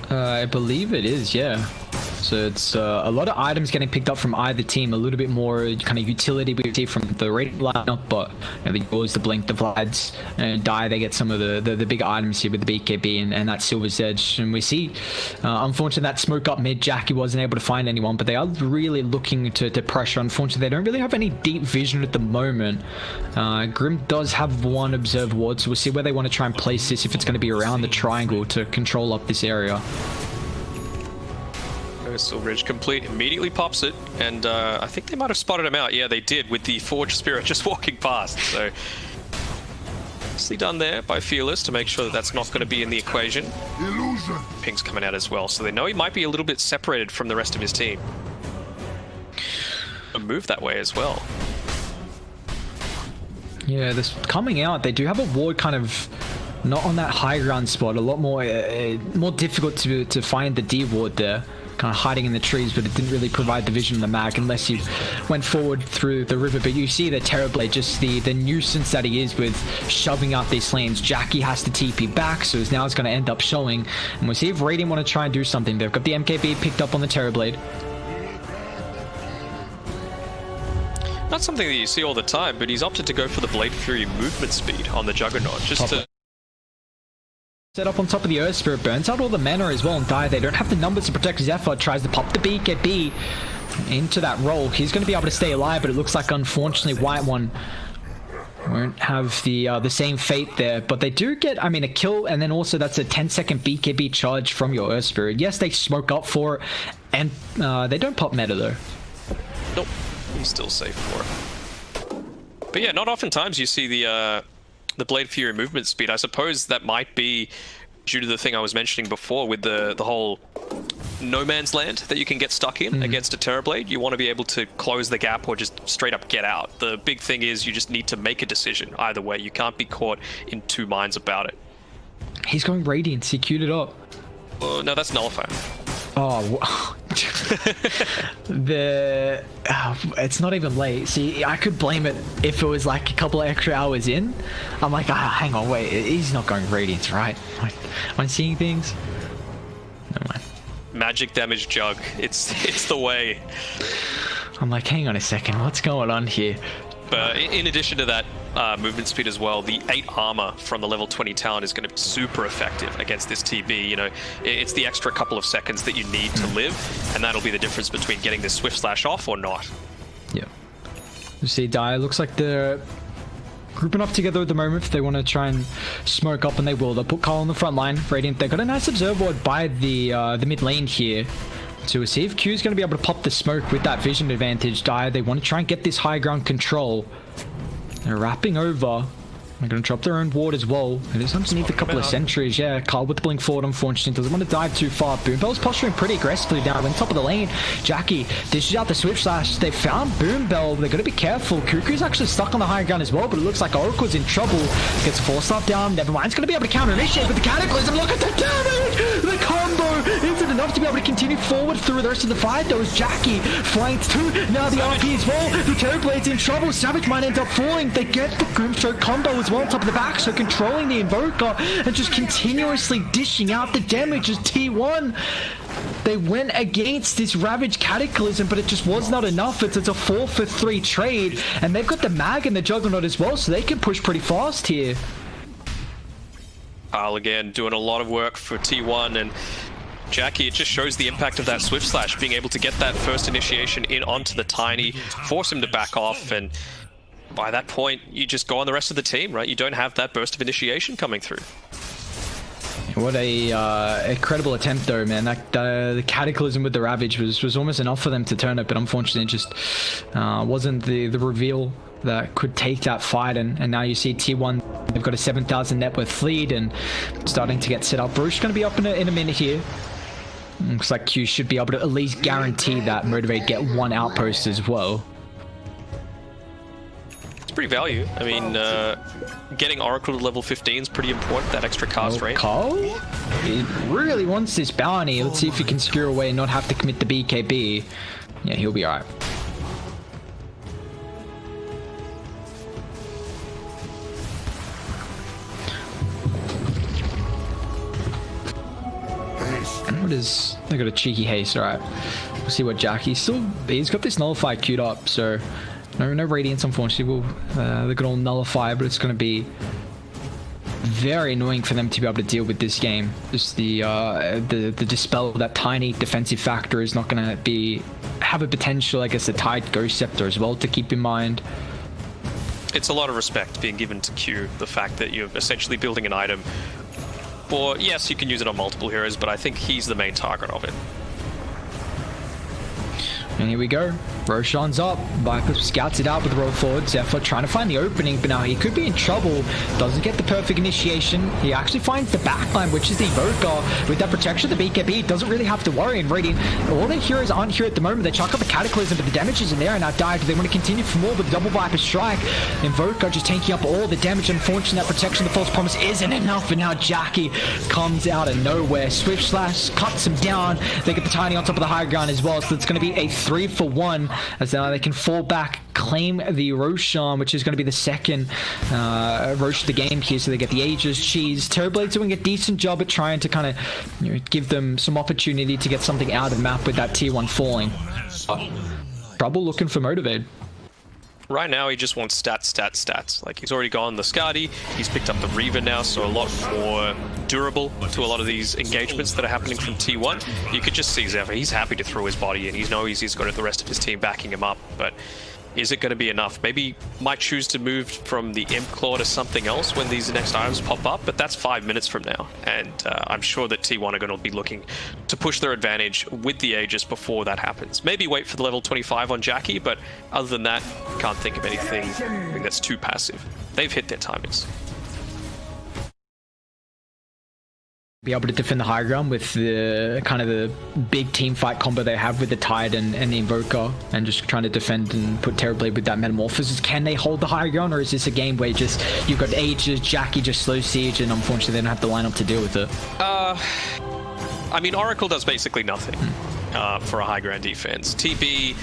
I believe it is, yeah. So it's a lot of items getting picked up from either team, a little bit more kind of utility we see from the Radiant lineup, but you know, the Yours, the Blink, the Vlads, and Die, they get some of the big items here with the BKB and that Silver's Edge. And we see, unfortunately, that smoke up mid, Jackie wasn't able to find anyone, but they are really looking to pressure. Unfortunately, they don't really have any deep vision at the moment. Grim does have one Observe Ward, so we'll see where they want to try and place this, if it's going to be around the triangle to control up this area. Silveridge complete, immediately pops it, and I think they might have spotted him out. Yeah, they did, with the Forge Spirit just walking past. So nicely done there by Fearless to make sure that that's not going to be in the equation. Ping's coming out as well, so they know he might be a little bit separated from the rest of his team. A move that way as well. Yeah, this coming out, they do have a ward kind of not on that high ground spot, a lot more more difficult to find the D ward there. Kind of hiding in the trees, but it didn't really provide the vision of the mag unless you went forward through the river. But you see the Terrorblade, just the nuisance that he is with shoving out these lanes. Jackie has to TP back, so now it's going to end up showing. And we'll see if Radiant want to try and do something. They've got the MKB picked up on the Terrorblade. Not something that you see all the time, but he's opted to go for the Blade Fury movement speed on the Juggernaut, just to set up on top of the Earth Spirit, burns out all the mana as well and Die. They don't have the numbers to protect Zephyr, tries to pop the BKB into that roll. He's going to be able to stay alive, but it looks like unfortunately White One won't have the same fate there. But they do get, I mean, a kill, and then also that's a 10-second BKB charge from your Earth Spirit. Yes, they smoke up for it, and they don't pop meta though. Nope, he's still safe for it. But yeah, not oftentimes you see the Blade Fury movement speed. I suppose that might be due to the thing I was mentioning before with the whole no man's land that you can get stuck in against a Terrorblade. You want to be able to close the gap or just straight up get out. The big thing is you just need to make a decision either way. You can't be caught in two minds about it. He's going Radiance, he queued it up. No, that's Nullifier. Oh, it's not even late. See, I could blame it if it was like a couple of extra hours in. I'm like, hang on, wait, he's not going Radiance, right? Am I seeing things? Never mind. Magic damage Jug. It's the way. I'm like, hang on a second, what's going on here? But in addition to that movement speed as well, the 8 armor from the level 20 talent is going to be super effective against this TB. You know, it's the extra couple of seconds that you need to live, and that'll be the difference between getting this Swift Slash off or not. Yeah. You see Dire looks like they're grouping up together at the moment if they want to try and smoke up, and they will. They'll put Carl on the front line. Radiant, they've got a nice observer ward by the mid lane here. So we'll see if Q's going to be able to pop the smoke with that vision advantage. Dire, they want to try and get this high ground control. They're wrapping over. They're going to drop their own ward as well. It is underneath a couple of sentries. Yeah, Carl with the blink forward, unfortunately. Doesn't want to dive too far. Boombell's posturing pretty aggressively down on top of the lane. Jackie dishes out the switch slash. They found Boombell. They're going to be careful. Cuckoo's actually stuck on the high ground as well, but it looks like Oracle's in trouble. Gets forced up down. Nevermind's going to be able to counter initiate, but the Cataclysm, look at the damage! The combo isn't enough to be able to continue forward through the rest of the fight, though, as Jackie flanks too. Now the RP as well. The Terrorblade's in trouble. Savage might end up falling. They get the Grimstroke combo as well on top of the back, so controlling the Invoker and just continuously dishing out the damage as T1. They went against this Ravage Cataclysm, but it just was not enough. It's a 4-for-3 trade, and they've got the Mag and the Juggernaut as well, so they can push pretty fast here. Carl again doing a lot of work for T1, and Jackie, it just shows the impact of that Switch Slash, being able to get that first initiation in onto the Tiny, force him to back off, and by that point, you just go on the rest of the team, right? You don't have that burst of initiation coming through. What a incredible attempt, though, man. That the Cataclysm with the Ravage was almost enough for them to turn it, but unfortunately, it just wasn't the reveal that could take that fight. And now you see T1, they've got a 7,000 net worth lead and starting to get set up. Bruce going to be up in a minute here. Looks like Q should be able to at least guarantee that Motivate get one outpost as well. Pretty value. I mean, getting Oracle to level 15 is pretty important, that extra cast range. Carl? He really wants this bounty. Let's see if he can secure away and not have to commit the BKB. Yeah, he'll be alright. What is... They got a cheeky haste, alright. We'll see what Jackie's he's got this nullify queued up, so... No Radiance, unfortunately. They're going to nullify, but it's going to be very annoying for them to be able to deal with this game. Just the dispel of that tiny defensive factor is not going to have a potential, I guess, a tied Ghost Scepter as well to keep in mind. It's a lot of respect being given to Q, the fact that you're essentially building an item. Or, yes, you can use it on multiple heroes, but I think he's the main target of it. And here we go. Roshan's up. Viper scouts it out with roll forward. Zephyr trying to find the opening, but now he could be in trouble. Doesn't get the perfect initiation. He actually finds the backline, which is the Evoker. With that protection of the BKB, doesn't really have to worry. And Radiant, all their heroes aren't here at the moment. They chuck up a Cataclysm, but the damage isn't there. And now Dire, do they want to continue for more with the double Viper strike? Invoker just tanking up all the damage. Unfortunately, that protection, the false promise isn't enough. And now Jackie comes out of nowhere. Switch Slash cuts him down. They get the Tiny on top of the high ground as well. So it's going to be a 3-for-1 as now they can fall back, claim the Roshan, which is going to be the second Rosh of the game here. So they get the Aegis, Cheese. Terrorblade's doing a decent job at trying to kind of give them some opportunity to get something out of the map with that tier 1 falling. Trouble looking for Motivate. Right now, he just wants stats. Like, he's already gone the Skadi, he's picked up the Reaver now, so a lot more durable to a lot of these engagements that are happening from T1. You could just see Zephyr, he's happy to throw his body in. He knows he's got the rest of his team backing him up, but is it going to be enough? Maybe might choose to move from the Imp Claw to something else when these next items pop up, but that's 5 minutes from now. And I'm sure that T1 are going to be looking to push their advantage with the Aegis before that happens. Maybe wait for the level 25 on Jackie, but other than that, can't think of anything that's too passive. They've hit their timings. Be able to defend the high ground with the kind of the big team fight combo they have with the Tide and the Invoker, and just trying to defend and put Terrorblade with that Metamorphosis. Can they hold the high ground, or is this a game where just you've got Aegis, Jackie just slow siege, and unfortunately they don't have the lineup to deal with it? I mean, Oracle does basically nothing for a high ground defense. TB,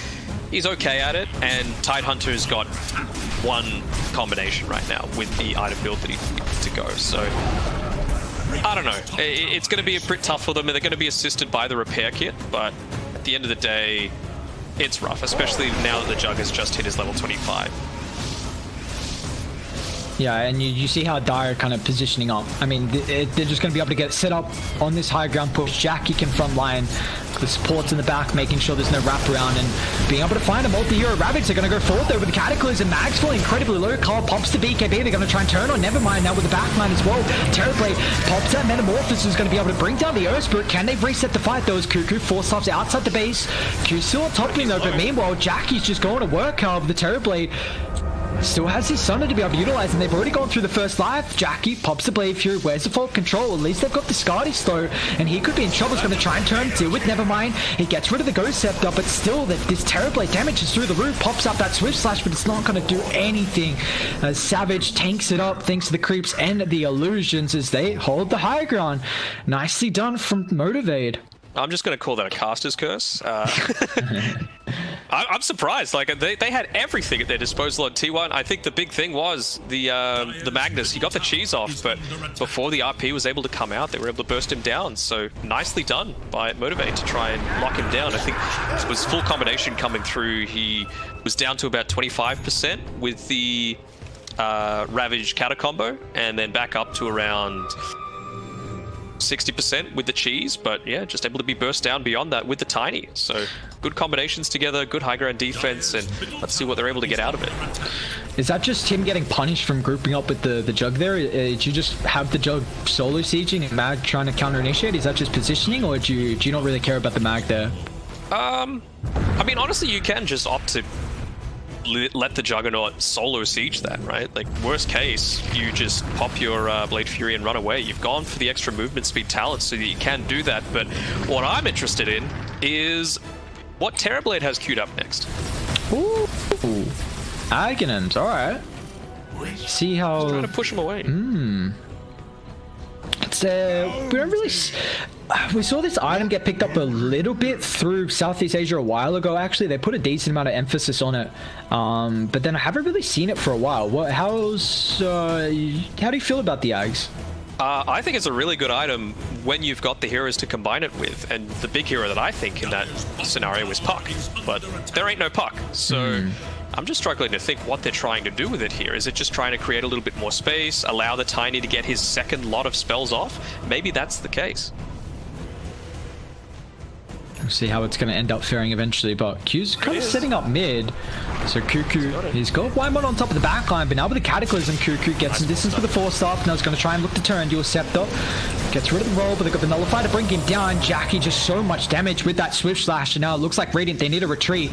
he's okay at it, and Tide Hunter's got one combination right now with the item build that he needs to go, so I don't know. It's going to be a bit tough for them, and they're going to be assisted by the repair kit, but at the end of the day, it's rough, especially now that the Jug has just hit his level 25. Yeah, and you see how Dire kind of positioning up. I mean, they're just going to be able to get set up on this high ground push. Jackie can front line. The supports in the back, making sure there's no wraparound and being able to find a multi-hero Ravage. They're going to go forward there with the Cataclysm. Mag's falling incredibly low. Carl pops the BKB. They're going to try and turn on Nevermind now with the backline as well. Terrorblade pops that. Metamorphosis is going to be able to bring down the Earth Spirit. Can they reset the fight? Those Cuckoo force stops outside the base. Q's still on top of him though, but meanwhile, Jackie's just going to work. However, the Terrorblade still has his Sunder to be able to utilize, and they've already gone through the first life. Jackie pops the Blade Fury. Where's the Fault Control? At least they've got the Skardis though, and he could be in trouble. He's going to try and turn, deal with Nevermind. He gets rid of the Ghost Scepter, but still, this Terrorblade damage is through the roof. Pops up that Swift Slash, but it's not going to do anything. As Savage tanks it up thanks to the creeps and the illusions as they hold the high ground. Nicely done from Motivate. I'm just going to call that a caster's curse. I'm surprised. Like they had everything at their disposal on T1. I think the big thing was the Magnus. He got the cheese off, but before the RP was able to come out, they were able to burst him down. So nicely done by Motivate to try and lock him down. I think it was full combination coming through. He was down to about 25% with the Ravage Catacombo, and then back up to around 60% with the cheese, but yeah, just able to be burst down beyond that with the tiny. So good combinations together, good high ground defense, and let's see what they're able to get out of it. Is that just him getting punished from grouping up with the Jug there? Did you just have the Jug solo sieging and Mag trying to counter initiate? Is that just positioning, or do you not really care about the Mag there? I mean, honestly, you can just opt to let the Juggernaut solo siege that, right? Like, worst case, you just pop your Blade Fury and run away. You've gone for the extra movement speed talent so that you can do that, but what I'm interested in is what Terrorblade has queued up next. Ooh, Aghanim's, alright. See how... Just trying to push him away. It's, we don't really... We saw this item get picked up a little bit through Southeast Asia a while ago, actually. They put a decent amount of emphasis on it. But then I haven't really seen it for a while. How do you feel about the Ags? I think it's a really good item when you've got the heroes to combine it with, and the big hero that I think in that scenario is Puck, but there ain't no Puck, so I'm just struggling to think what they're trying to do with it here. Is it just trying to create a little bit more space, allow the Tiny to get his second lot of spells off? Maybe that's the case. We'll see how it's going to end up faring eventually, but Q's kind of setting up mid. So Cuckoo, he's got Wymon on top of the backline, but now with the Cataclysm, Cuckoo gets some distance with the Force Staff. Now he's going to try and look to turn, dual Scepter. Gets rid of the roll, but they've got the Nullify to bring him down. Jackie just so much damage with that Swift Slash, and now it looks like Radiant, they need a retreat.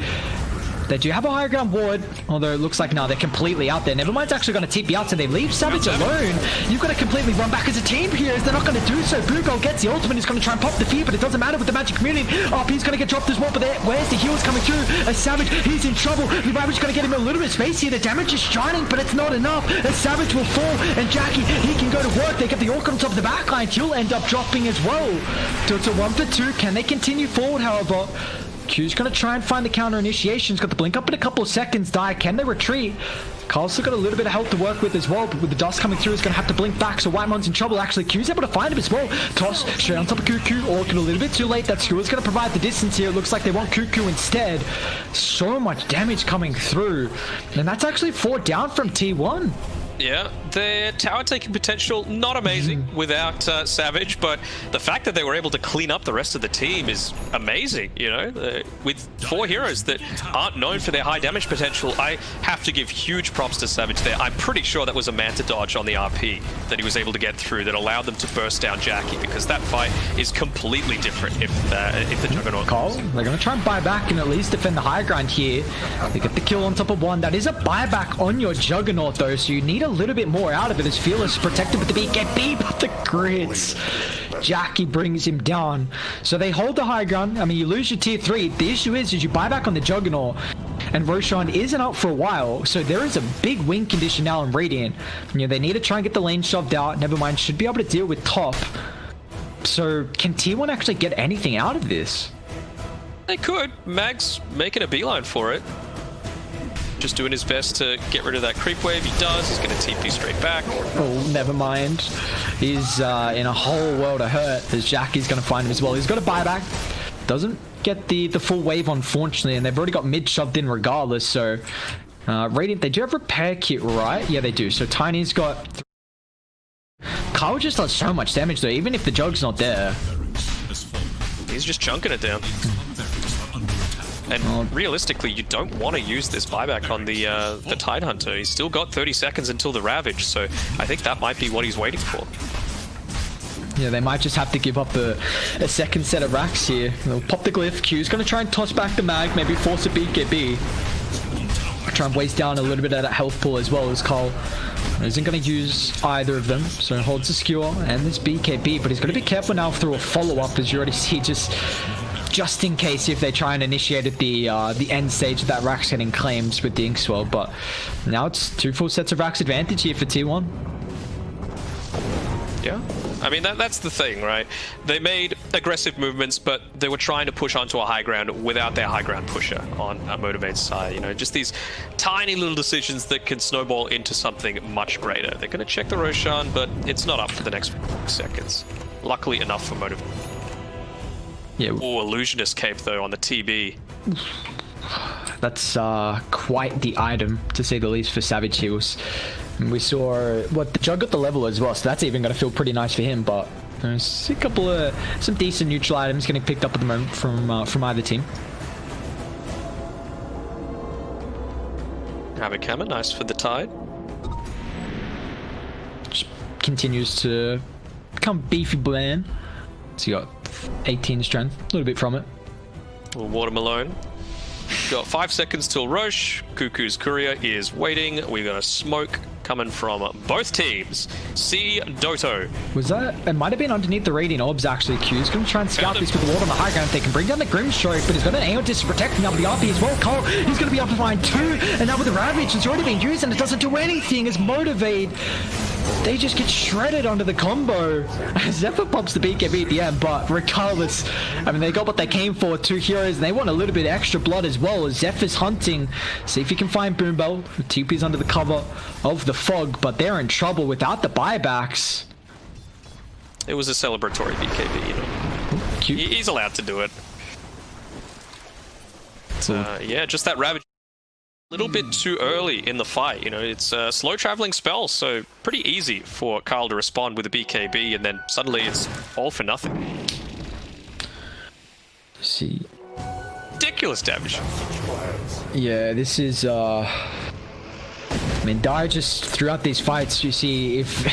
They do have a higher ground ward, although it looks like now they're completely out there. Nevermind's actually going to TP out, so they leave Savage alone. You've got to completely run back as a team here, as they're not going to do so. Bugo gets the ultimate, he's going to try and pop the fear, but it doesn't matter with the Magic Community. RP's going to get dropped as well, but where's the heals coming through? A Savage, he's in trouble. The Ravage is going to get him a little bit of space here. The damage is shining, but it's not enough. A Savage will fall, and Jackie, he can go to work. They get the Orc on top of the backline. He'll end up dropping as well. So it's a 1-for-2. Can they continue forward, however? Q's going to try and find the counter initiation. He's got the blink up in a couple of seconds. Die. Can they retreat? Carl's still got a little bit of health to work with as well, but with the dust coming through, he's going to have to blink back, so Whitemon's in trouble. Actually, Q's able to find him as well. Toss straight on top of Cuckoo. Orkin a little bit too late. That Skewer's going to provide the distance here. It looks like they want Cuckoo instead. So much damage coming through. And that's actually 4 down from T1. Yeah, their tower taking potential, not amazing without Savage, but the fact that they were able to clean up the rest of the team is amazing, you know? With 4 heroes that aren't known for their high damage potential, I have to give huge props to Savage there. I'm pretty sure that was a Manta dodge on the RP that he was able to get through that allowed them to burst down Jackie, because that fight is completely different if the Juggernaut... Cole, they're going to try and buy back and at least defend the high ground here. They get the kill on top of one. That is a buyback on your Juggernaut though, so you need a little bit more out of it as Fearless protected with the BKB, but the grits. Jackie brings him down. So they hold the high ground. I mean, you lose your tier 3. The issue is you buy back on the Juggernaut, and Roshan isn't out for a while, so there is a big win condition now in Radiant. You know, they need to try and get the lane shoved out. Nevermind should be able to deal with top. So can T1 actually get anything out of this? They could. Mag's making a beeline for it. Just doing his best to get rid of that creep wave. He does. He's going to TP straight back. Oh, never mind. He's in a whole world of hurt as Jackie's going to find him as well. He's got a buyback. Doesn't get the full wave, unfortunately, and they've already got mid shoved in regardless. So Radiant, they do have repair kit, right? Yeah, they do. So Tiny's got... Kyle just does so much damage though, even if the Jug's not there. He's just chunking it down. And realistically, you don't want to use this buyback on the Tidehunter. He's still got 30 seconds until the Ravage, so I think that might be what he's waiting for. Yeah, they might just have to give up a second set of racks here. They'll pop the glyph. Q's going to try and toss back the mag, maybe force a BKB. Try and waste down a little bit of that health pool as well as Carl isn't going to use either of them. So he holds the skewer and this BKB, but he's going to be careful now through a follow-up, as you already see, just in case if they try and initiate at the end stage of that racks getting claimed with the Inkswell. But now it's 2 full sets of racks advantage here for T1. Yeah, I mean, that's the thing, right? They made aggressive movements, but they were trying to push onto a high ground without their high ground pusher on Motivate's side. You know, just these tiny little decisions that can snowball into something much greater. They're going to check the Roshan, but it's not up for the next seconds. Luckily enough for Motivate. Yeah. Oh, Illusionist Cape, though, on the TB. That's quite the item, to say the least, for Savage Heals. And we saw the Jug got the level as well, so that's even going to feel pretty nice for him. But there's a couple of some decent neutral items getting picked up at the moment from either team. Havoc Hammer, nice for the Tide. Just continues to become beefy bland. So you got 18 strength, a little bit from it. Well, Water Malone. Got 5 seconds till Roche. Cuckoo's Courier is waiting. We got a smoke coming from both teams. See Doto. Was that? It might have been underneath the Radiant Orbs, actually. Q's going to try and scout this with the ward on the high ground. They can bring down the Grimstroke, but he's got an Aeodis protecting up the RP as well. Cole, he's going to be up to find 2. And now with the Ravage, it's already been used and it doesn't do anything as Motivate. They just get shredded under the combo. Zephyr pops the BKB at the end, but regardless, I mean, they got what they came for, 2 heroes, and they want a little bit extra blood as well. As Zephyr's hunting, see if he can find Boombell. TP's under the cover of the fog, but they're in trouble without the buybacks. It was a celebratory BKB, you know. Cute. He's allowed to do it. Yeah, just that Ravage. A little bit too early in the fight, you know, it's a slow traveling spell, so pretty easy for Carl to respond with a BKB, and then suddenly it's all for nothing. Let's see. Ridiculous damage. Yeah, this is I mean, Dire just throughout these fights, you see if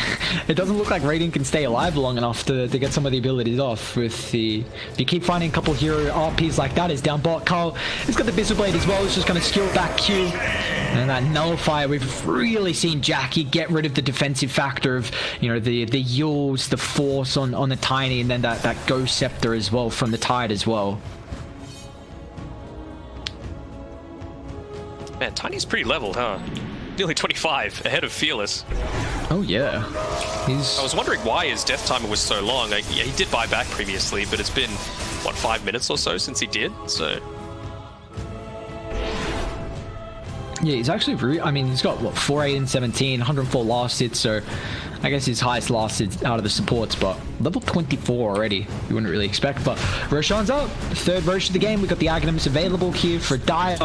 it doesn't look like Radiant can stay alive long enough to get some of the abilities off. With the, if you keep finding a couple hero RPs like that, is down bot. Carl, he's got the Bizzle Blade as well. He's just going to skill back Q. And that Nullifier, we've really seen Jackie get rid of the defensive factor of, you know, the Yules, the Force on the Tiny, and then that Ghost Scepter as well from the Tide as well. Man, Tiny's pretty leveled, huh? Nearly 25, ahead of Fearless. Oh yeah. I was wondering why his death timer was so long. Yeah, he did buy back previously, but it's been, what, 5 minutes or so since he did? So... Yeah, he's actually, I mean, he's got, what, 4-8 and 17, 104 last hits, so I guess his highest last hits out of the supports, but level 24 already, you wouldn't really expect. But Roshan's up, third Rosh of the game. We've got the Aghanims available here for Dire.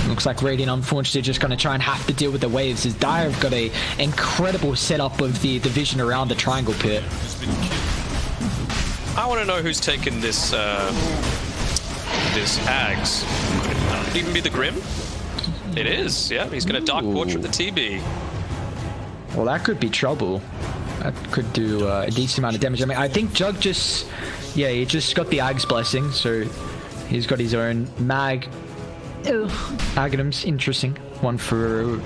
Looks like Radiant, unfortunately, just going to try and have to deal with the waves, as Dire have got a incredible setup of the vision around the triangle pit. I want to know who's taken this, this Ags. Could it even be the Grim? It is, yeah. He's going to Dark Portrait the TB. Well, that could be trouble. That could do a decent amount of damage. I mean, I think Jug just... Yeah, he just got the Ag's Blessing, so he's got his own Mag. Aghanims, interesting one for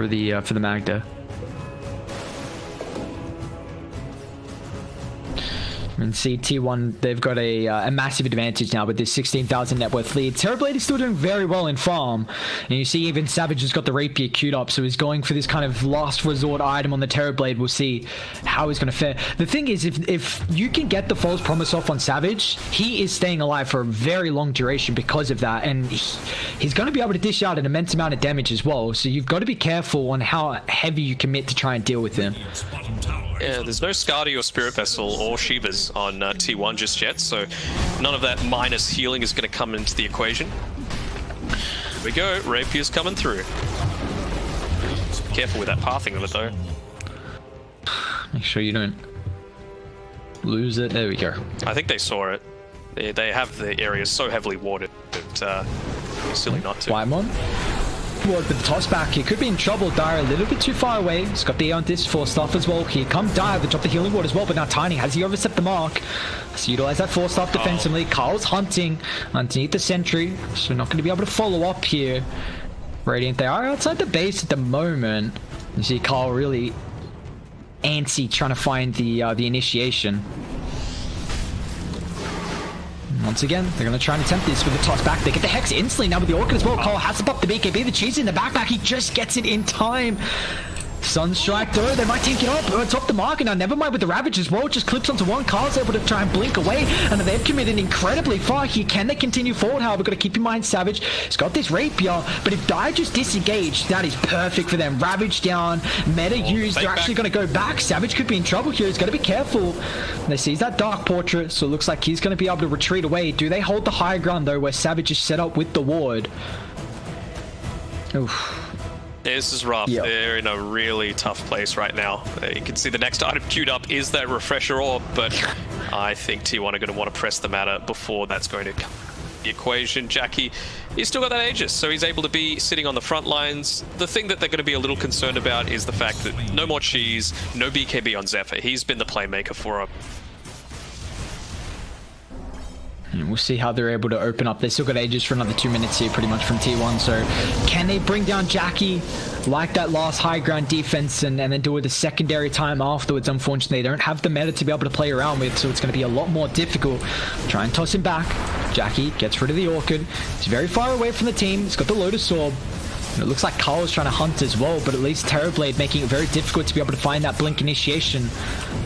the Mag there. And see, T1, they've got a massive advantage now with this 16,000 net worth lead. Terrorblade is still doing very well in farm. And you see even Savage has got the Rapier queued up, so he's going for this kind of last resort item on the Terrorblade. We'll see how he's going to fare. The thing is, if you can get the False Promise off on Savage, he is staying alive for a very long duration because of that. And he's going to be able to dish out an immense amount of damage as well. So you've got to be careful on how heavy you commit to try and deal with him. Yeah, there's no Skadi or Spirit Vessel or Shivas on T1 just yet, so none of that minus healing is going to come into the equation. Here we go, Rapier's coming through. Be careful with that pathing of it though. Make sure you don't lose it. There we go. I think they saw it. They have the areas so heavily warded that it's silly not to. Wymon. Ward with the toss back. He could be in trouble. Dire a little bit too far away. He's got the E on this force stuff as well. Here come Dire. They drop the healing ward as well, but now Tiny, has he overstepped the mark? So utilize that force stuff defensively. Carl's hunting underneath the sentry, so not going to be able to follow up here. Radiant, they are outside the base at the moment. You see Carl really antsy trying to find the initiation. Once again, they're going to try and attempt this with the toss back. They get the Hex instantly now with the Orchid as well. Carl has to pop the BKB. The cheese in the backpack. He just gets it in time. Sunstrike though, they might take it up. It's off the mark, and now never mind with the Ravage as well. Just clips onto one. Carl's able to try and blink away, and they've committed incredibly far here. Can they continue forward? However, got to keep in mind Savage. He's got this Rapier, but if Dire just disengage, that is perfect for them. Ravage down, meta used. They're actually going to go back. Savage could be in trouble here. He's got to be careful. They sees that Dark Portrait, so it looks like he's going to be able to retreat away. Do they hold the high ground though, where Savage is set up with the ward? Oof. Yeah, this is rough. Yep. They're in a really tough place right now. You can see the next item queued up is that Refresher Orb, but I think T1 are going to want to press the matter before that's going to come the equation. Jackie, he's still got that Aegis, so he's able to be sitting on the front lines. The thing that they're going to be a little concerned about is the fact that no more cheese, no BKB on Zephyr. He's been the playmaker for a... And we'll see how they're able to open up. They still got Aegis for another 2 minutes here pretty much from T1. So can they bring down Jackie like that last high ground defense and then do it a secondary time afterwards? Unfortunately, they don't have the meta to be able to play around with, so it's going to be a lot more difficult. Try and toss him back. Jackie gets rid of the Orchid. He's very far away from the team. He's got the Lotus Orb. And it looks like Carl is trying to hunt as well, but at least Terrorblade making it very difficult to be able to find that blink initiation.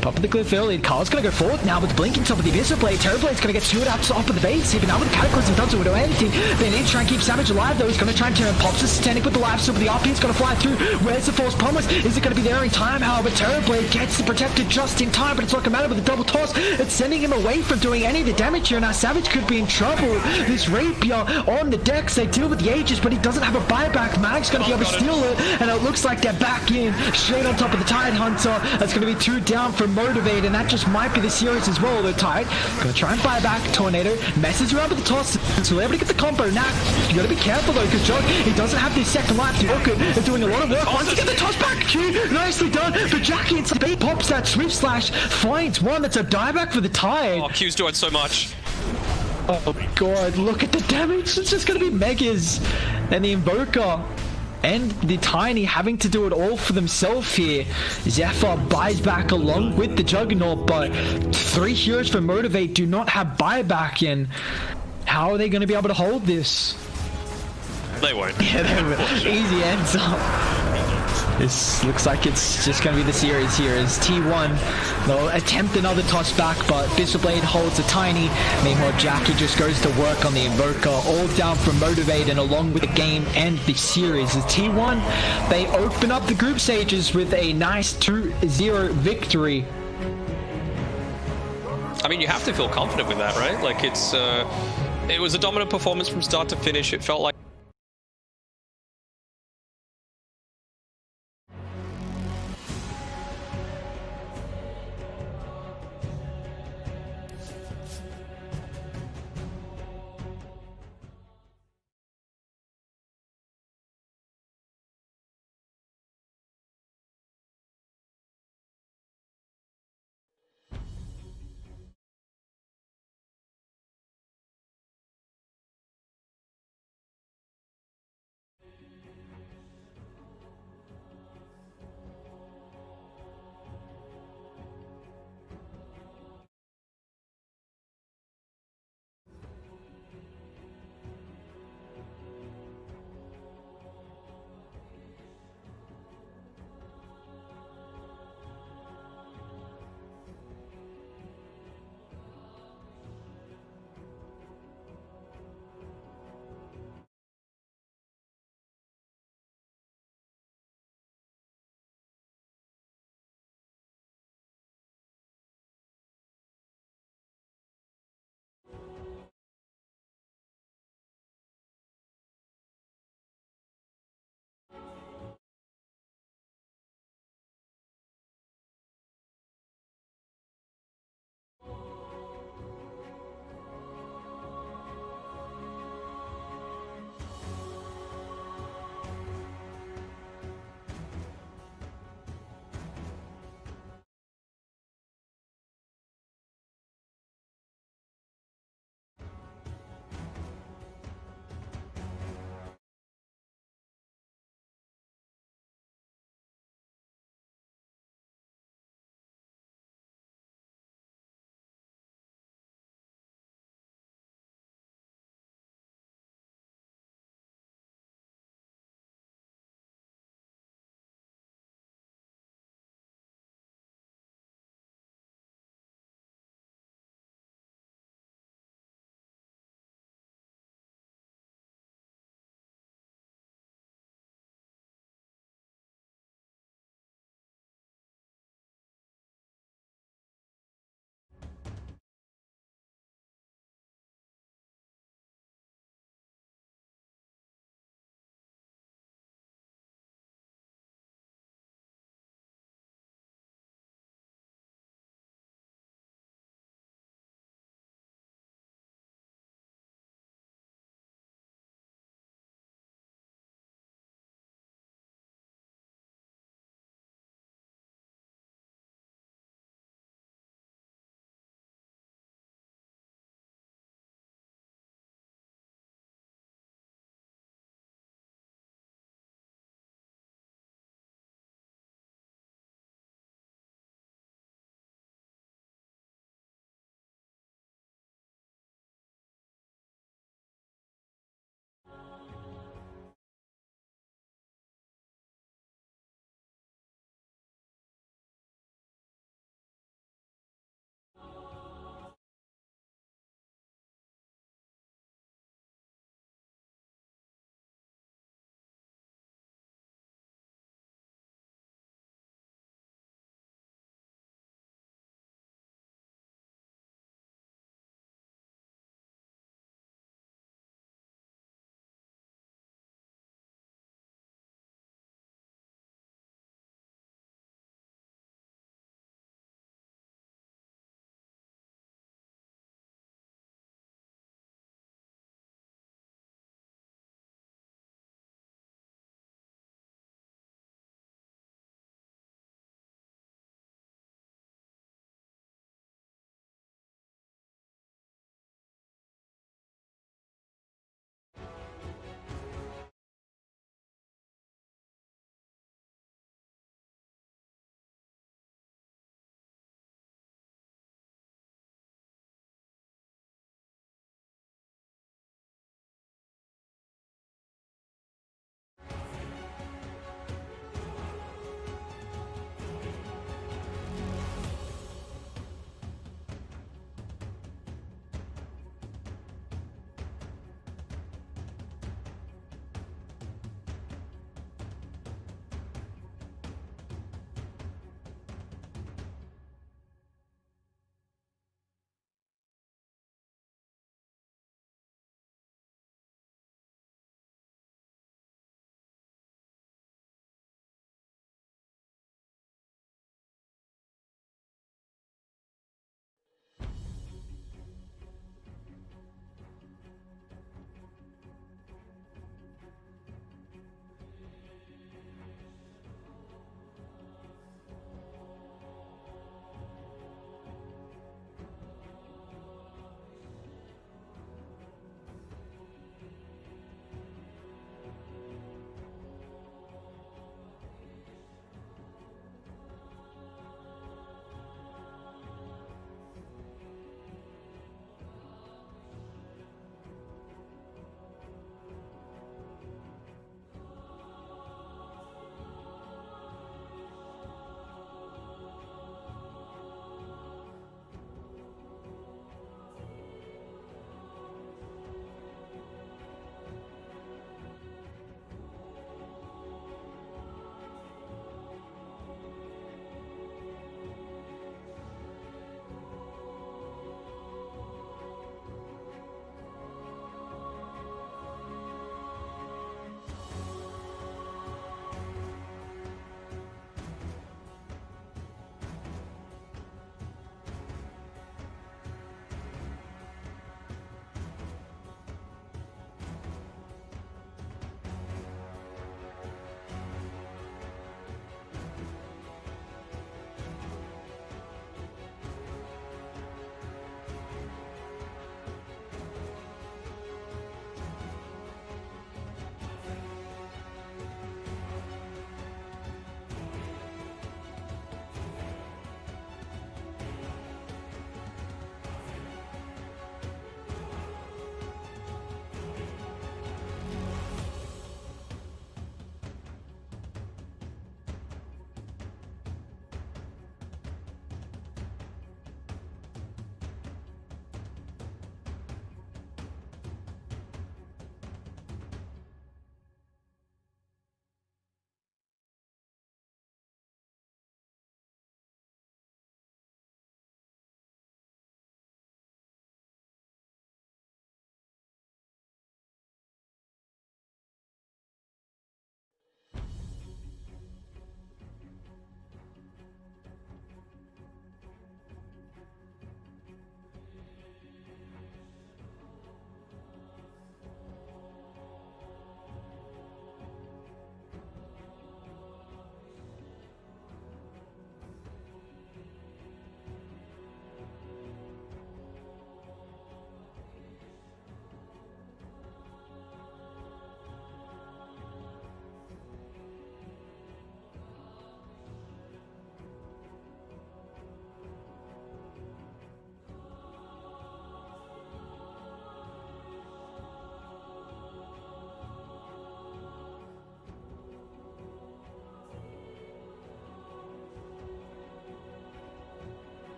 Pop of the cliff early. Carl's going to go forward now with the blink on top of the Abyssal Blade. Terrorblade's going to get stewed out top of the base. Even now with the Cataclysm doesn't do anything. They need to try and keep Savage alive though. He's going to try and turn. Pops the Satanic with the life sword, but the RP is going to fly through. Where's the Force Promise? Is it going to be there in time? However, Terrorblade gets the protected just in time, but it's not going to matter with the double toss. It's sending him away from doing any of the damage here. Now Savage could be in trouble. This Rapier on the decks. They deal with the Aegis, but he doesn't have a buyback. Mag's going to be able to steal it, and it looks like they're back in straight on top of the Tide Hunter. That's going to be 2 down for Motivate, and that just might be the series as well. The Tide going to try and buy back. Tornado messes around with the toss, so they're able to get the combo. Now you got to be careful though, because Jog, he doesn't have this second life. The Orchid is doing a lot of work. Once to get the toss back, Q, nicely done. But Jackie inside the bait pops that Swift Slash, finds one. That's a dieback for the Tide. Oh, Q's doing so much. Oh god, look at the damage. It's just going to be Megas and the Invoker and the Tiny having to do it all for themselves here. Zephyr buys back along with the Juggernaut, but 3 heroes for Motivate do not have buyback in. How are they going to be able to hold this? They won't. Yeah, easy answer. This looks like it's just going to be the series here as T1, they'll attempt another toss back, but Abyssal Blade holds a Tiny. Meanwhile, Jackie just goes to work on the Invoker, all down from Motivate, and along with the game and the series. As T1, they open up the group stages with a nice 2-0 victory. I mean, you have to feel confident with that, right? Like, it was a dominant performance from start to finish. It felt like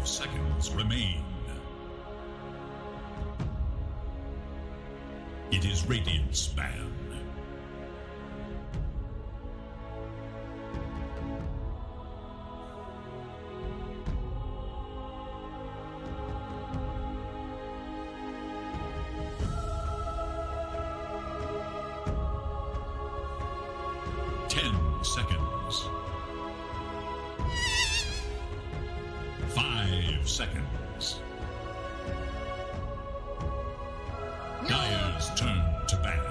seconds remain. It is Radiant's ban. Seconds. 5 seconds. Dire's turn to ban.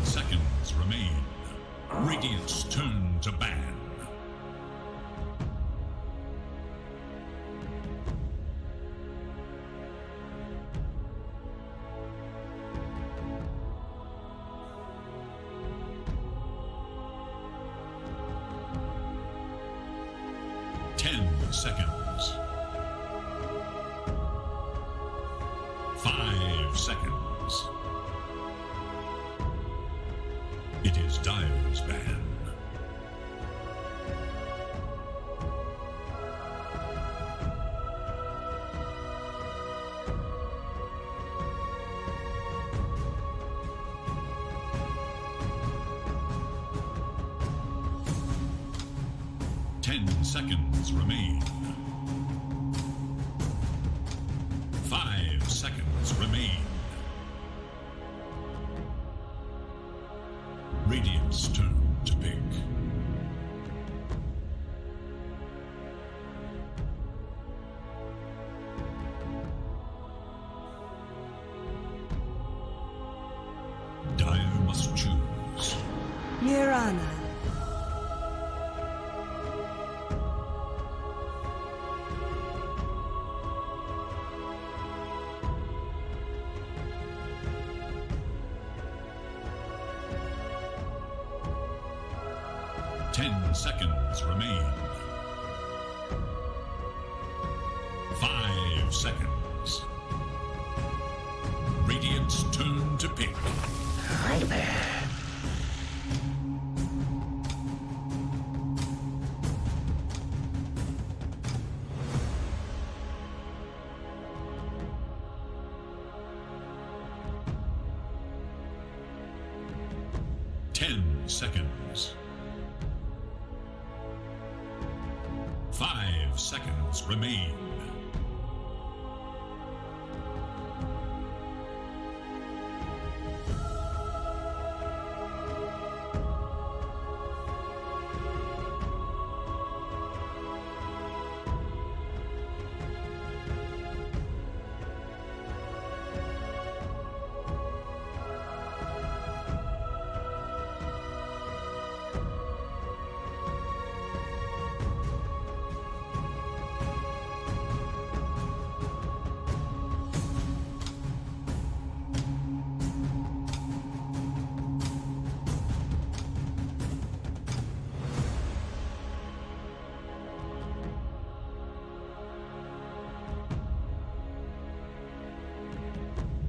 Seconds remain. Radiant's turn to ban. Seconds. 5 seconds. It is Dire's ban. Seconds remain. 5 seconds remain. Radiant's turn to pick. Dire must choose. Mirana. 10 seconds remain. 5 seconds. Radiant's turn to pick. Nightmare. Seconds. 5 seconds remain.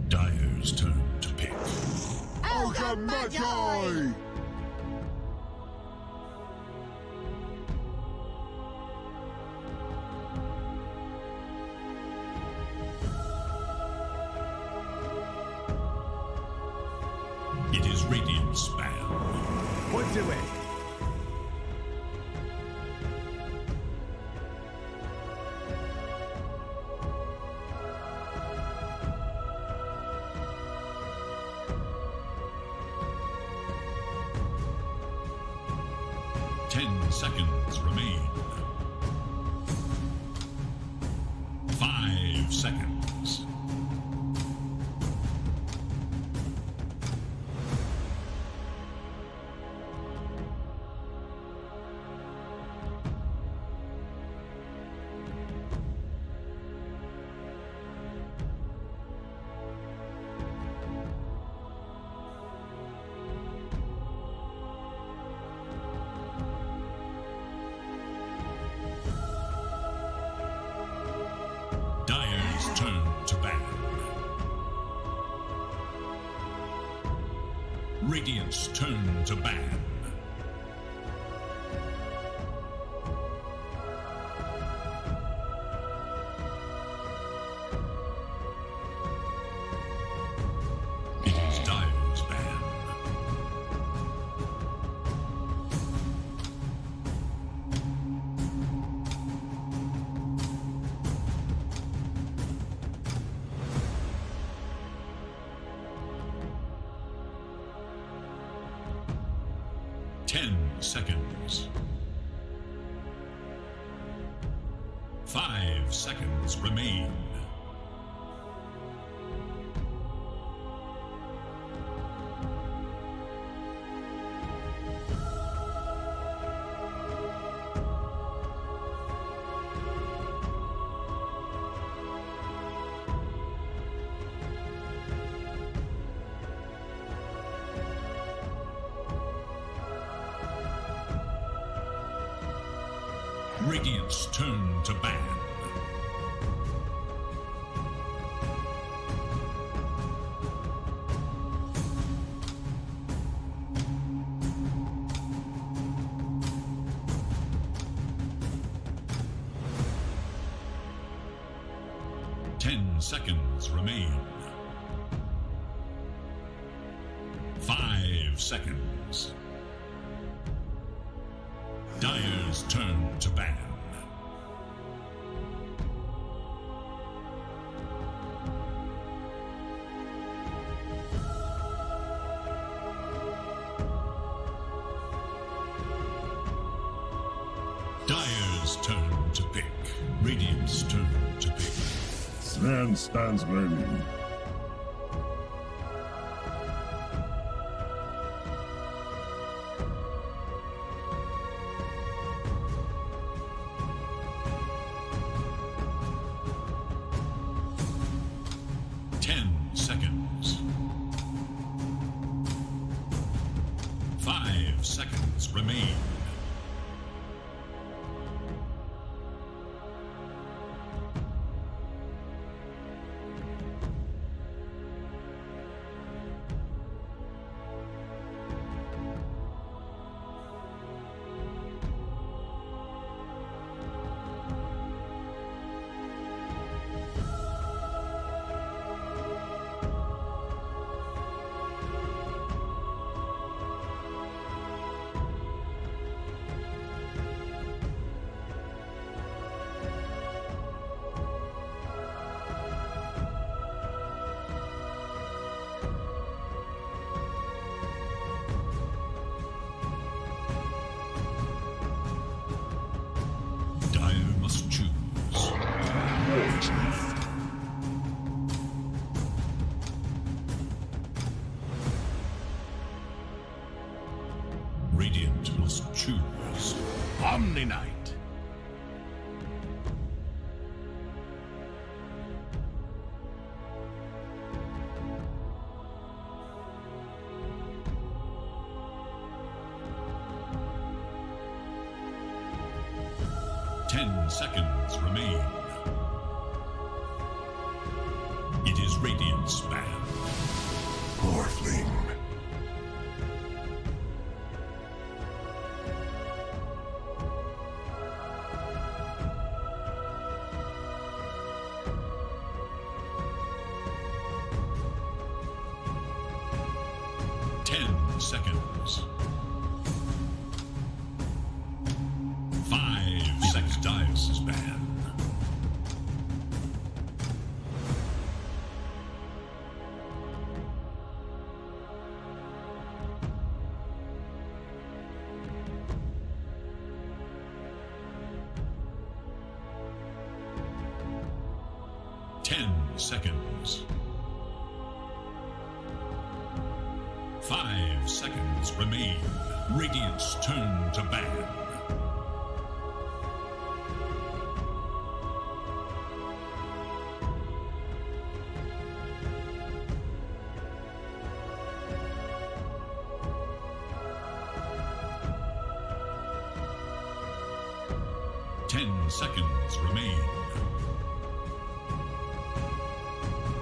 Dire's turn to pick. Magi! 'It is Radiant's ban. Put away. 10 seconds remain. 5 seconds. Radiant's turn to ban. It is Dire's ban. Seconds. 5 seconds remain. Radiant's turn to ban. Seconds remain. 5 seconds. Dire's turn to ban. Dire's turn to pick. Radiant's turn to pick. Sven stands ready. Seconds. 5 seconds remain. Must choose. Radiant must choose. Omni Knight. Seconds remain. It is Radiant's ban. Morphling. Seconds. 5 seconds. Dire's ban. Seconds. 5 seconds remain. Radiant's turn to ban. Seconds remain.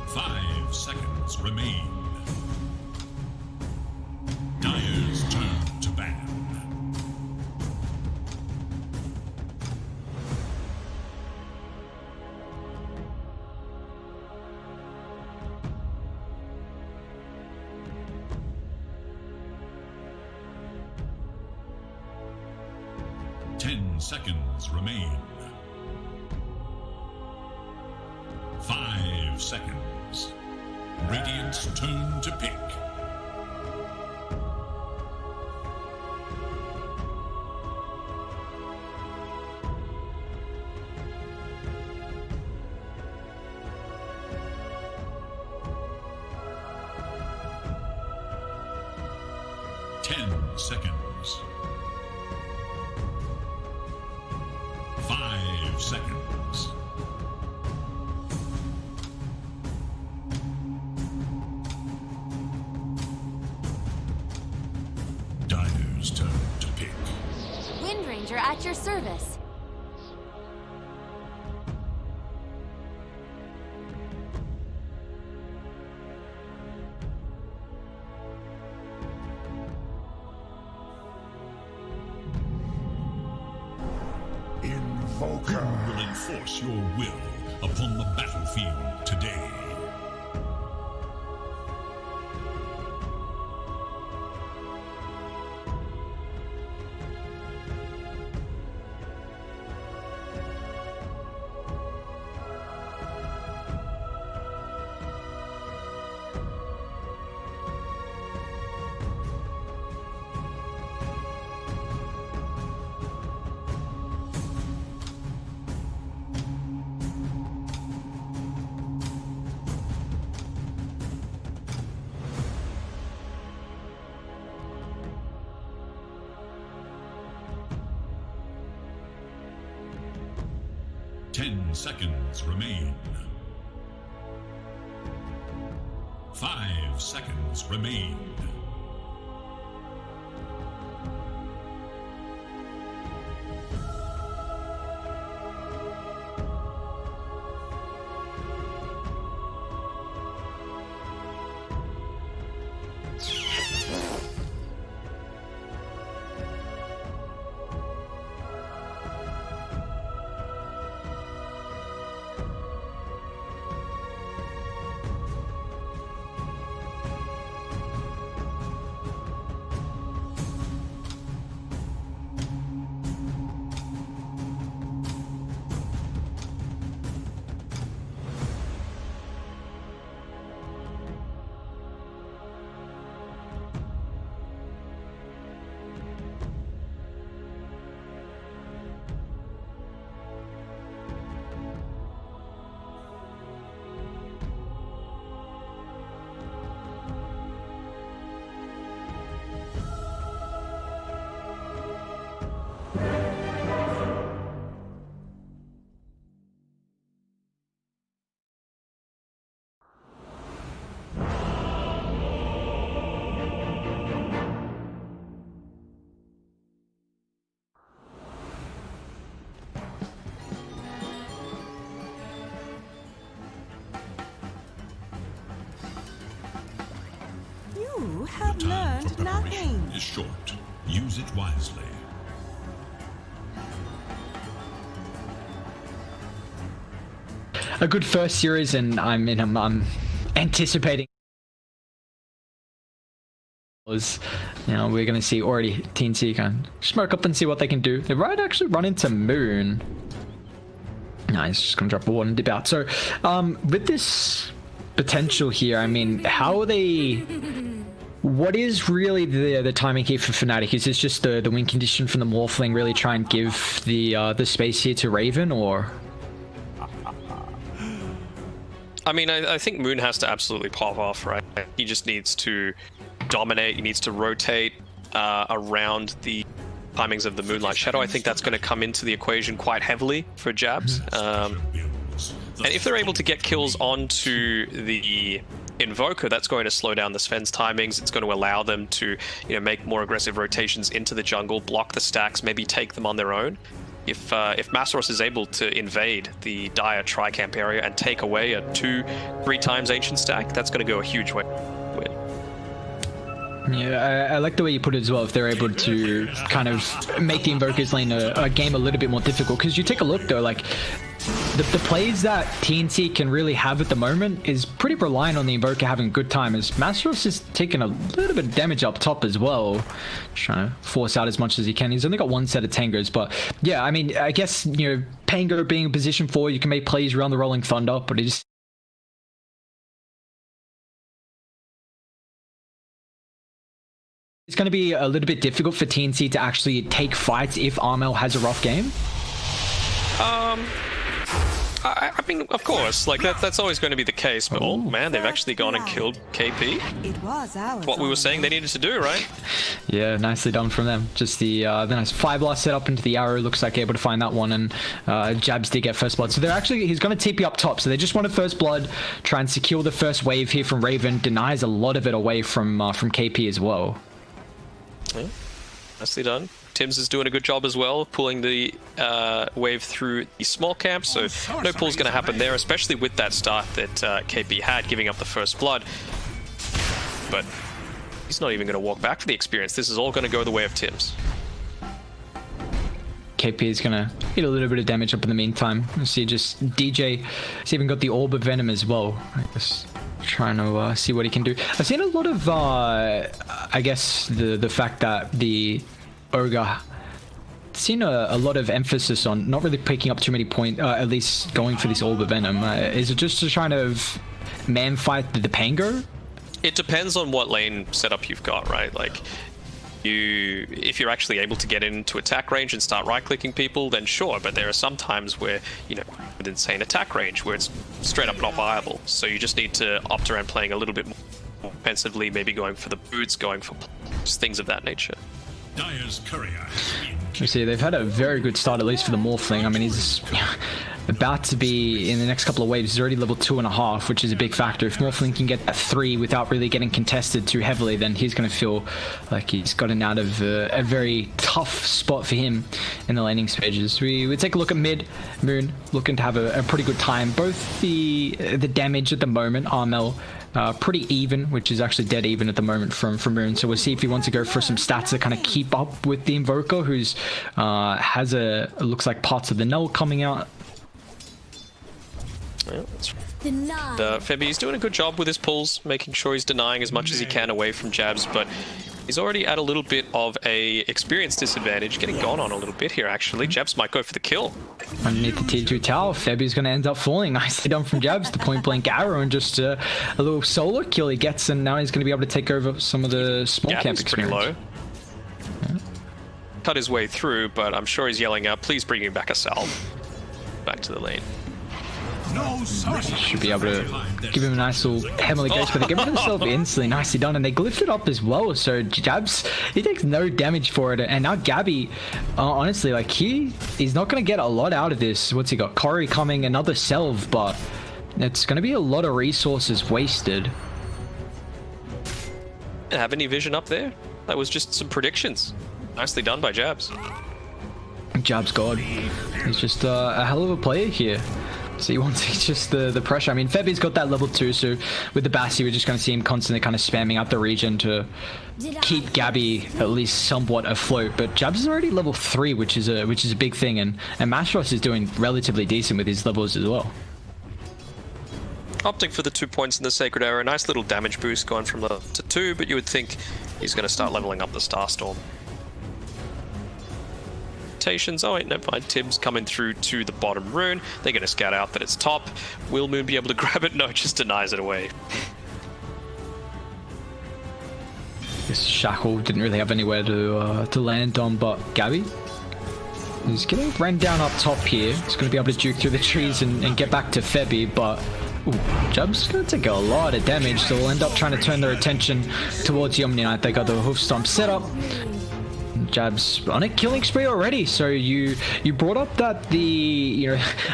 5 seconds remain. seconds remain. 5 seconds. Radiant's turn to pick. Seconds. 5 seconds. Diner's turn to pick. Wind Ranger at your service. Who will enforce your will upon the battlefield today? Seconds remain. 5 seconds remain. You have The time for learned preparation nothing. is short. Use it wisely. A good first series, and I'm anticipating. Was, you know, we're gonna see already TNC kind of smoke up and see what they can do. They might actually run into Moon. Nice, just gonna drop a warden dip out. So, with this potential here, I mean, how are they? What is really the timing here for Fnatic? Is this just the win condition from the Morphling really try and give the space here to Raven, or? I mean, I think Moon has to absolutely pop off, right? He just needs to dominate. He needs to rotate around the timings of the Moonlight Shadow. I think that's going to come into the equation quite heavily for Jabs. And if they're able to get kills onto the Invoker, that's going to slow down the Sven's timings. It's going to allow them to, you know, make more aggressive rotations into the jungle, block the stacks, maybe take them on their own. If Massaros is able to invade the Dire Tricamp area and take away a 2-3 times Ancient stack, that's going to go a huge way. Yeah, I like the way you put it as well. If they're able to kind of make the Invoker's lane a game a little bit more difficult, because you take a look though, like the plays that TNC can really have at the moment is pretty reliant on the Invoker having a good time, as Masteros is taking a little bit of damage up top as well. Just trying to force out as much as he can. He's only got one set of Tangos, but yeah, I mean, I guess, you know, Pango being in position 4, you can make plays around the Rolling Thunder, but it just... It's going to be a little bit difficult for TNC to actually take fights if Armel has a rough game. I mean, of course, like that's always going to be the case, but oh man, they've actually gone and killed KP. It was ours. What we were saying they needed to do, right? Yeah, nicely done from them. Just the nice Fire Blast set up into the arrow, looks like able to find that one, and Jabs did get first blood. So they're actually, he's going to TP up top, so they just wanted first blood, try and secure the first wave here from Raven, denies a lot of it away from KP as well. Yeah, nicely done. Tims is doing a good job as well, pulling the wave through the small camp, so no pull's going to happen there, especially with that start that KP had, giving up the first blood. But he's not even going to walk back for the experience. This is all going to go the way of Tims. KP is going to get a little bit of damage up in the meantime. You see just DJ has even got the Orb of Venom as well. I guess trying to see what he can do. I've seen a lot of, I guess, the fact that the Ogre seen a lot of emphasis on not really picking up too many points, at least going for this Orb of Venom. Is it just to try to man fight the Pango? It depends on what lane setup you've got, right? Like, if you're actually able to get into attack range and start right-clicking people, then sure, but there are some times where, you know, with insane attack range, where it's straight up not viable. So you just need to opt around playing a little bit more offensively, maybe going for the boots, going for just things of that nature. Dire's courier. You see, they've had a very good start, at least for the Morphling. I mean, he's about to be, in the next couple of waves, he's already level 2.5, which is a big factor. If Morphling can get that 3 without really getting contested too heavily, then he's going to feel like he's gotten out of a very tough spot for him in the laning stages. We take a look at mid. Moon looking to have a pretty good time. Both the damage at the moment, Armel, pretty even, which is actually dead even at the moment from Moon. So we'll see if he wants to go for some stats to kind of keep up with the Invoker, who's has looks like parts of the null coming out. Yeah, Febby's doing a good job with his pulls, making sure he's denying as much as he can away from Jabs, but he's already at a little bit of a experience disadvantage, getting gone on a little bit here actually. Jabs might go for the kill. Underneath the tier 2 tower, Febby's going to end up falling. Nicely done from Jabs, the point blank arrow, and just a little solo kill he gets, and now he's going to be able to take over some of the small camp experience. Pretty low. Yeah. Cut his way through, but I'm sure he's yelling out, please bring me back a salve. Back to the lane. Should be able to give him a nice little Heavenly Grace, but they give himself instantly. Nicely done, and they glyphed it up as well, so Jabs, he takes no damage for it, and now Gabby, honestly, like, he's not going to get a lot out of this. What's he got? Corey coming, another Salve, but it's going to be a lot of resources wasted. Didn't have any vision up there. That was just some predictions. Nicely done by Jabs. Jabs God. He's just a hell of a player here. So he wants just the pressure. I mean, Febby's got that level 2, so with the Bassi, we're just going to see him constantly kind of spamming out the region to keep Gabby at least somewhat afloat. But Jabs is already level 3, which is a big thing, and Mastros is doing relatively decent with his levels as well. Opting for the 2 points in the Sacred Arrow, a nice little damage boost going from level to 2, but you would think he's going to start leveling up the Starstorm. Oh wait, never mind. Tim's coming through to the bottom rune. They're going to scout out that it's top. Will Moon be able to grab it? No, just denies it away. This Shackle didn't really have anywhere to land on, but Gabby is getting ran down up top here. He's going to be able to juke through the trees and get back to Febby, but Jab's going to take a lot of damage, so we'll end up trying to turn their attention towards the Omni Knight. They got the Hoof Stomp set up. Jabs on a killing spree already, so you brought up that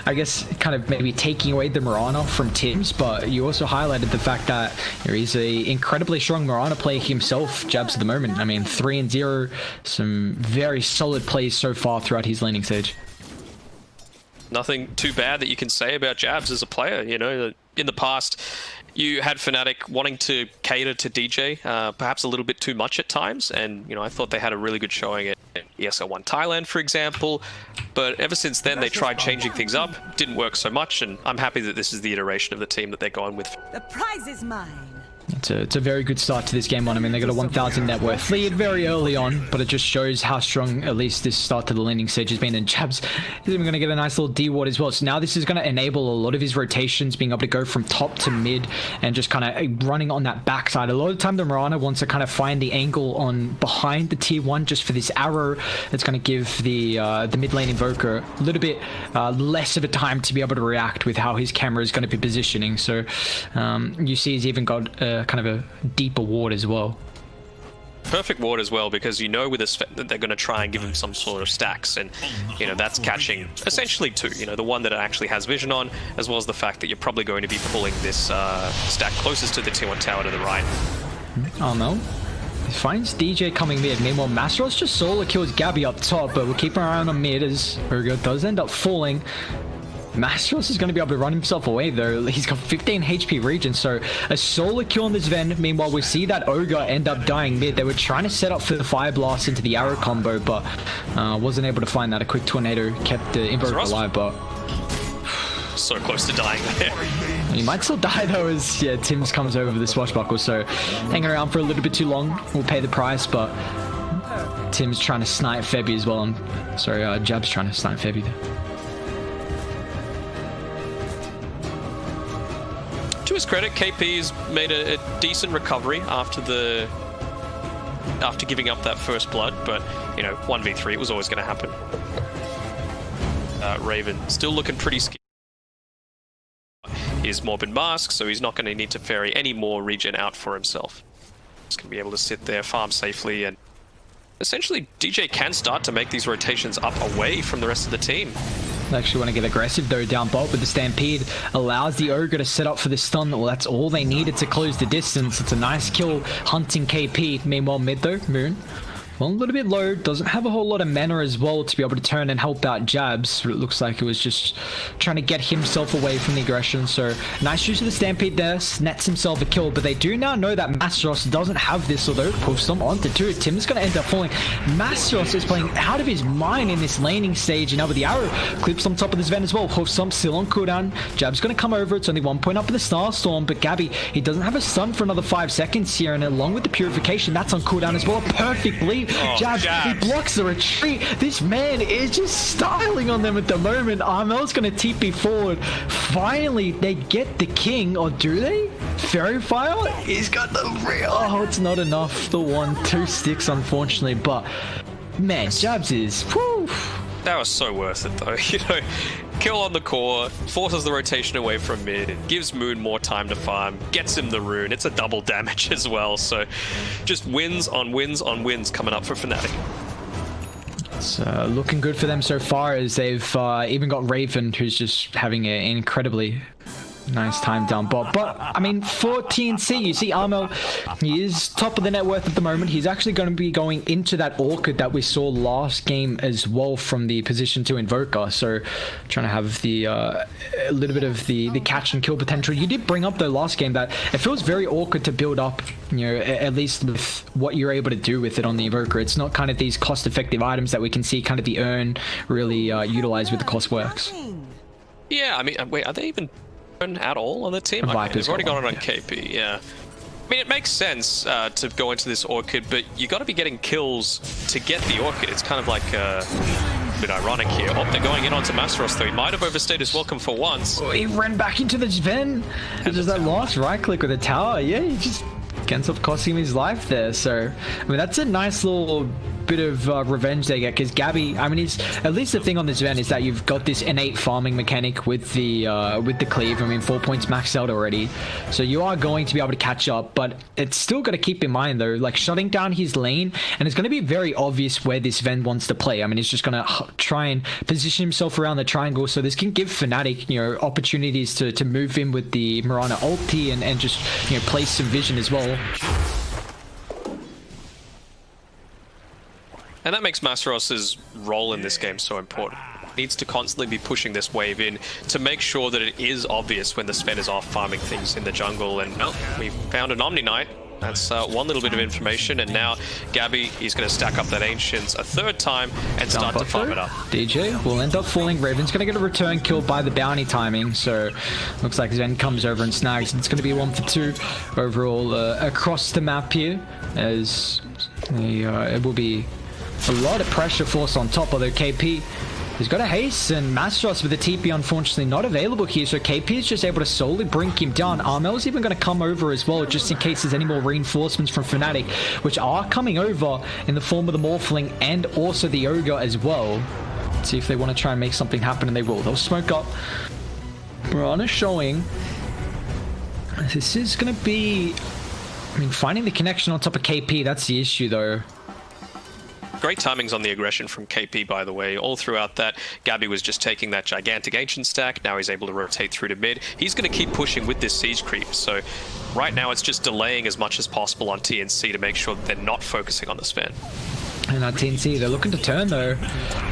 I guess kind of maybe taking away the Mirana from Tims, but you also highlighted the fact that he's a incredibly strong Mirana player himself, Jabs at the moment. I mean, 3-0, some very solid plays so far throughout his laning stage. Nothing too bad that you can say about Jabs as a player. You know, in the past, you had Fnatic wanting to cater to DJ, perhaps a little bit too much at times, and you know, I thought they had a really good showing at ESL1 Thailand, for example. But ever since then, they tried changing things up. Didn't work so much, and I'm happy that this is the iteration of the team that they're going with. The prize is mine. It's a very good start to this game one. I mean, they got a 1,000 net worth lead very early on, but it just shows how strong at least this start to the laning stage has been. And Jabs is even going to get a nice little D ward as well. So now this is going to enable a lot of his rotations, being able to go from top to mid and just kind of running on that backside. A lot of the time, the Mirana wants to kind of find the angle on behind the tier 1 just for this arrow that's going to give the mid lane invoker a little bit less of a time to be able to react with how his camera is going to be positioning. So you see he's even got kind of a deeper ward as well. Perfect ward as well, because you know with this that they're going to try and give him some sort of stacks, and you know that's catching essentially 2. You know, the one that it actually has vision on, as well as the fact that you're probably going to be pulling this stack closest to the tier 1 tower to the right. Oh no. He finds DJ coming mid. Meanwhile, Masteros just solo kills Gabby up top, but we'll keep an eye on mid as Urgo does end up falling. Masteros is going to be able to run himself away though. He's got 15 HP regen, so a solo kill on this Ven. Meanwhile, we see that Ogre end up dying mid. They were trying to set up for the Fire Blast into the arrow combo, but wasn't able to find that. A quick tornado kept the Invoker alive, but so close to dying there. He might still die though, as yeah, Tim's comes over with the swashbuckle, so hanging around for a little bit too long. We'll pay the price, but Tim's trying to snipe Febby as well. Sorry, Jab's trying to snipe Febby there. To his credit, KP's made a decent recovery after giving up that first blood, but you know, 1v3, it was always going to happen. Raven still looking pretty scared. He's Morbid Mask, so he's not going to need to ferry any more regen out for himself. He's going to be able to sit there, farm safely, and essentially DJ can start to make these rotations up away from the rest of the team. They actually want to get aggressive though down bot with the Stampede. Allows the Ogre to set up for the stun. Well, that's all they needed to close the distance. It's a nice kill hunting KP. Meanwhile, mid though, Moon. Well, a little bit low. Doesn't have a whole lot of mana as well to be able to turn and help out Jabs. It looks like it was just trying to get himself away from the aggression. So nice use of the Stampede there. Nets himself a kill. But they do now know that Masteros doesn't have this. Although push them onto 2. Tim's going to end up falling. Masteros is playing out of his mind in this laning stage. And now with the arrow clips on top of this Ven as well. Hoof Stomp still on cooldown. Jab's going to come over. It's only 1 point up in the Starstorm. But Gabby, he doesn't have a stun for another 5 seconds here. And along with the Purification, that's on cooldown as well. A perfect lead. Jabs, he blocks the retreat. This man is just styling on them at the moment. Armel's going to TP forward. Finally, they get the king, or do they? Fairy Fire? He's got the real. Oh, it's not enough. The 1-2 sticks, unfortunately. But man, Jabs is. Whew. That was so worth it though. You know, kill on the core, forces the rotation away from mid, gives Moon more time to farm, gets him the rune. It's a double damage as well. So just wins on wins on wins coming up for Fnatic. It's looking good for them so far, as they've even got Raven, who's just having an incredibly nice time down bot. But I mean, for TNC, you see Armel, he is top of the net worth at the moment. He's actually going to be going into that Orchid that we saw last game as well from the position to Invoker. So trying to have the a little bit of the catch and kill potential. You did bring up though last game that it feels very awkward to build up, you know, at least with what you're able to do with it on the Invoker. It's not kind of these cost-effective items that we can see kind of the Urn really utilize with the cost works. Yeah, I mean, wait, are they even at all on the team? Okay, they've already got it on KP, yeah. I mean, it makes sense to go into this Orchid, but you got to be getting kills to get the Orchid. It's kind of like a bit ironic here. Oh, they're going in onto Masteros, though. He might have overstayed his welcome for once. Oh, he ran back into the Ven. It's just that last right click with the tower. Yeah, he just ends up costing him his life there. So, I mean, that's a nice little bit of revenge they get, because Gabby, I mean, he's at least the thing on this event is that you've got this innate farming mechanic with the cleave. I mean, 4 points maxed out already, so you are going to be able to catch up, but it's still got to keep in mind though, like shutting down his lane, and it's going to be very obvious where this Ven wants to play. I mean, he's just going to try and position himself around the triangle, so this can give Fnatic, you know, opportunities to move in with the Mirana ulti and just, you know, place some vision as well. And that makes Masteros' role in this game so important. He needs to constantly be pushing this wave in to make sure that it is obvious when the Sven is off farming things in the jungle. And well, we found an Omni Knight. That's one little bit of information, and now Gabby is going to stack up that Ancients a third time and start to farm it up. DJ will end up falling. Raven's going to get a return kill by the bounty timing, so looks like Zen comes over and snags. It's going to be 1 for 2 overall across the map here, as it will be a lot of pressure forced on top, although KP has got a haste, and Mastros with the TP unfortunately not available here, so KP is just able to solely bring him down. Armel's even going to come over as well, just in case there's any more reinforcements from Fnatic, which are coming over in the form of the Morphling and also the Ogre as well. Let's see if they want to try and make something happen, and they will. They'll smoke up. Mirana showing. This is going to be... I mean, finding the connection on top of KP, that's the issue though. Great timings on the aggression from KP, by the way. All throughout that, Gabby was just taking that gigantic Ancient stack. Now he's able to rotate through to mid. He's going to keep pushing with this siege creep. So right now it's just delaying as much as possible on TNC to make sure that they're not focusing on the Sven. And TNC, they're looking to turn though.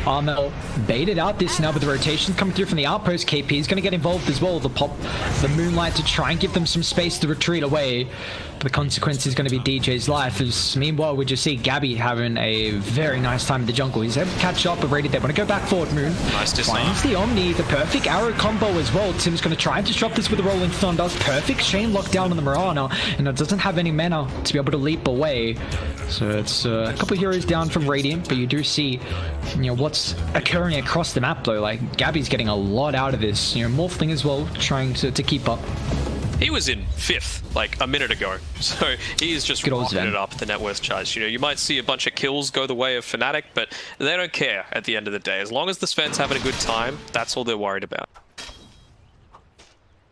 Armel baited out this now with the rotation coming through from the outpost. KP is going to get involved as well. The pop, the Moonlight to try and give them some space to retreat away. But the consequence is going to be DJ's life. As meanwhile, we just see Gabby having a very nice time in the jungle. He's able to catch up, but ready. They want to go back forward. Moon finds the Omni, the perfect arrow combo as well. Tim's going to try and disrupt this with the Rolling Thunder. Perfect chain lockdown on the Mirana, and it doesn't have any mana to be able to leap away. So it's a couple of heroes down from Radiant, but you do see, what's occurring across the map though. Like, Gabby's getting a lot out of this. Morphling as well, trying to keep up. He was in 5th like a minute ago, so he's just rocking it up at the net worth charge. You might see a bunch of kills go the way of Fnatic, but they don't care at the end of the day. As long as the Sven's having a good time, that's all they're worried about.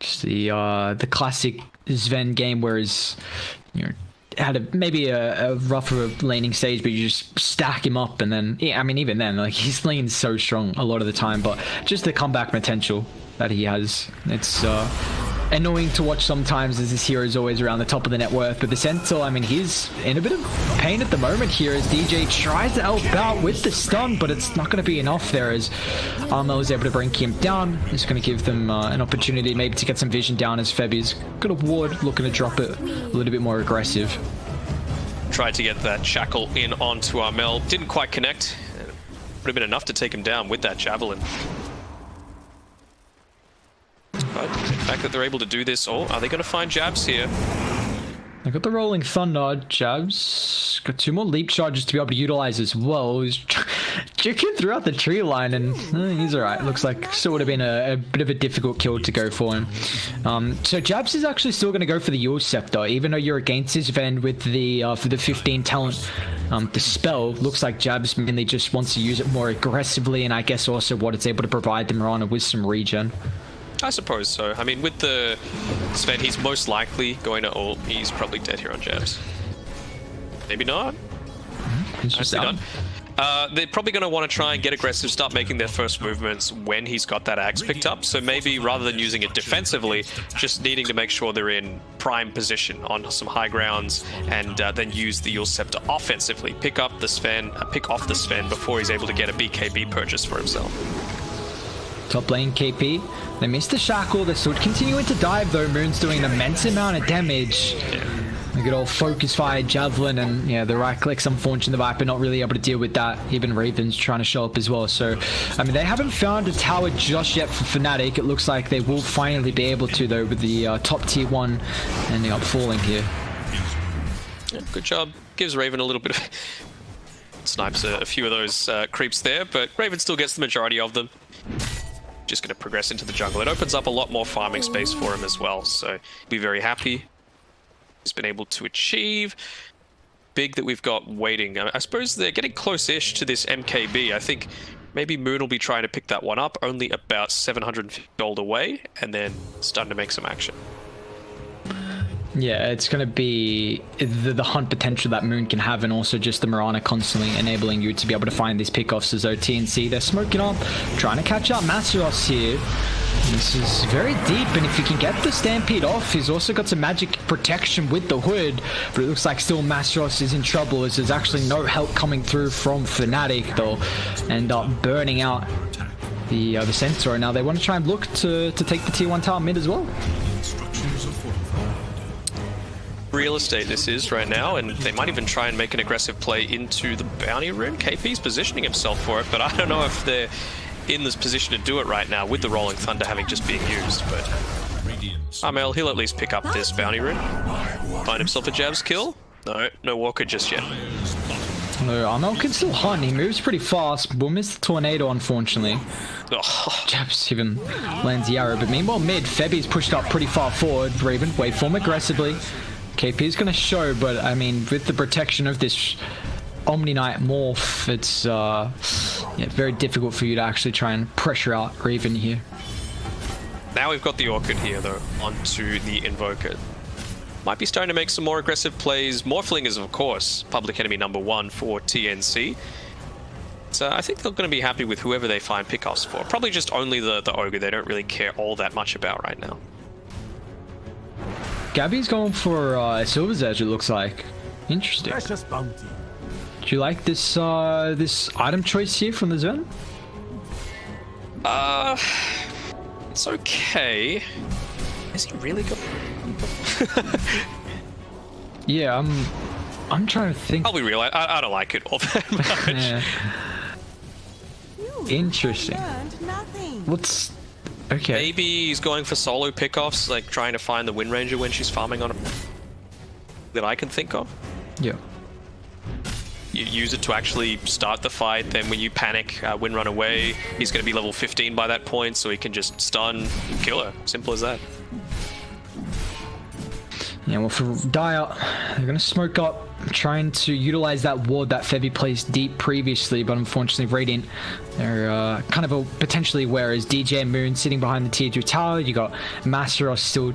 Just the classic Sven game, whereas had maybe a rougher laning stage, but you just stack him up, and then even then, like, his lane's so strong a lot of the time, but just the comeback potential that he has, it's annoying to watch sometimes, as this hero is always around the top of the net worth. But the Sentinel, he's in a bit of pain at the moment here as DJ tries to help out with the stun, but it's not going to be enough there, as Armel is able to bring him down. It's going to give them an opportunity maybe to get some vision down, as Febi's got a ward, looking to drop it a little bit more aggressive. Tried to get that shackle in onto Armel, didn't quite connect. Would have been enough to take him down with that javelin. But the fact that they're able to do this, are they going to find Jabs here? They got the Rolling Thunder. Jabs got 2 more leap charges to be able to utilize as well. He's chicken throughout the tree line, and he's alright. Looks like still would have been a bit of a difficult kill to go for him. So Jabs is actually still going to go for the Yule Scepter, even though you're against his Ven with the for the 15 talent. The spell looks like Jabs mainly just wants to use it more aggressively, and I guess also what it's able to provide the Mirana with some regen. I suppose so. With the Sven, he's most likely going to ult. He's probably dead here on Jabs. Maybe not. He's just down. They're probably going to want to try and get aggressive, start making their first movements when he's got that axe picked up. So maybe rather than using it defensively, just needing to make sure they're in prime position on some high grounds, and then use the Yule Scepter offensively. Pick off the Sven before he's able to get a BKB purchase for himself. Top lane KP. They missed the shackle. They're still continuing to dive though. Moon's doing an immense amount of damage. They get all focus fire, javelin, and the right clicks. Unfortunately, the Viper not really able to deal with that. Even Raven's trying to show up as well. So, they haven't found a tower just yet for Fnatic. It looks like they will finally be able to though, with the top tier 1 ending up falling here. Yeah, good job. Gives Raven a little bit of... Snipes a few of those creeps there, but Raven still gets the majority of them. Just going to progress into the jungle. It opens up a lot more farming space for him as well, so be very happy. He's been able to achieve. Big that we've got waiting. I suppose they're getting close-ish to this MKB. I think maybe Moon will be trying to pick that one up, only about 750 gold away, and then starting to make some action. Yeah, it's going to be the hunt potential that Moon can have, and also just the Mirana constantly enabling you to be able to find these pickoffs. As though TNC, they're smoking up, trying to catch up Masteros here. This is very deep, and if you can get the Stampede off, he's also got some magic protection with the hood, but it looks like still Masteros is in trouble, as there's actually no help coming through from Fnatic. They'll end up burning out the Centaur. Now they want to try and look to take the tier 1 tower mid as well. real estate this is right now, and they might even try and make an aggressive play into the bounty rune. KP's positioning himself for it, but I don't know if they're in this position to do it right now with the Rolling Thunder having just been used. But Amel, he'll at least pick up this bounty rune. Find himself a Jabs kill. No Walker just yet. No, Amel can still hunt. He moves pretty fast. We'll miss the tornado, unfortunately. Oh. Jabs even lands the arrow. But meanwhile, mid, Febi's pushed up pretty far forward. Raven, waveform aggressively. KP's going to show, but I mean, with the protection of this Omni Knight morph, it's very difficult for you to actually try and pressure out Raven here. Now we've got the Orchid here, though, onto the Invoker. Might be starting to make some more aggressive plays. Morphling is, of course, public enemy number 1 for TNC. So I think they're going to be happy with whoever they find pickoffs for. Probably just only the Ogre they don't really care all that much about right now. Gabby's going for Silver's Edge, it looks like. Interesting. Precious bounty. Do you like this this item choice here from the zone? It's okay. Is he really good? Yeah, I'm trying to think. I'll be real, I don't like it all that much. Yeah. Interesting. Learned nothing. What's okay? Maybe he's going for solo pickoffs, like trying to find the Wind Ranger when she's farming on it. That I can think of. Yeah. You use it to actually start the fight, then when you panic, Wind run away, he's going to be level 15 by that point, so he can just stun, kill her. Simple as that. Yeah, well, for Dire, they're going to smoke up, trying to utilize that ward that Febi placed deep previously, but unfortunately Radiant, they're kind of potentially aware as DJ and Moon sitting behind the tier 2 tower. You got Masteros still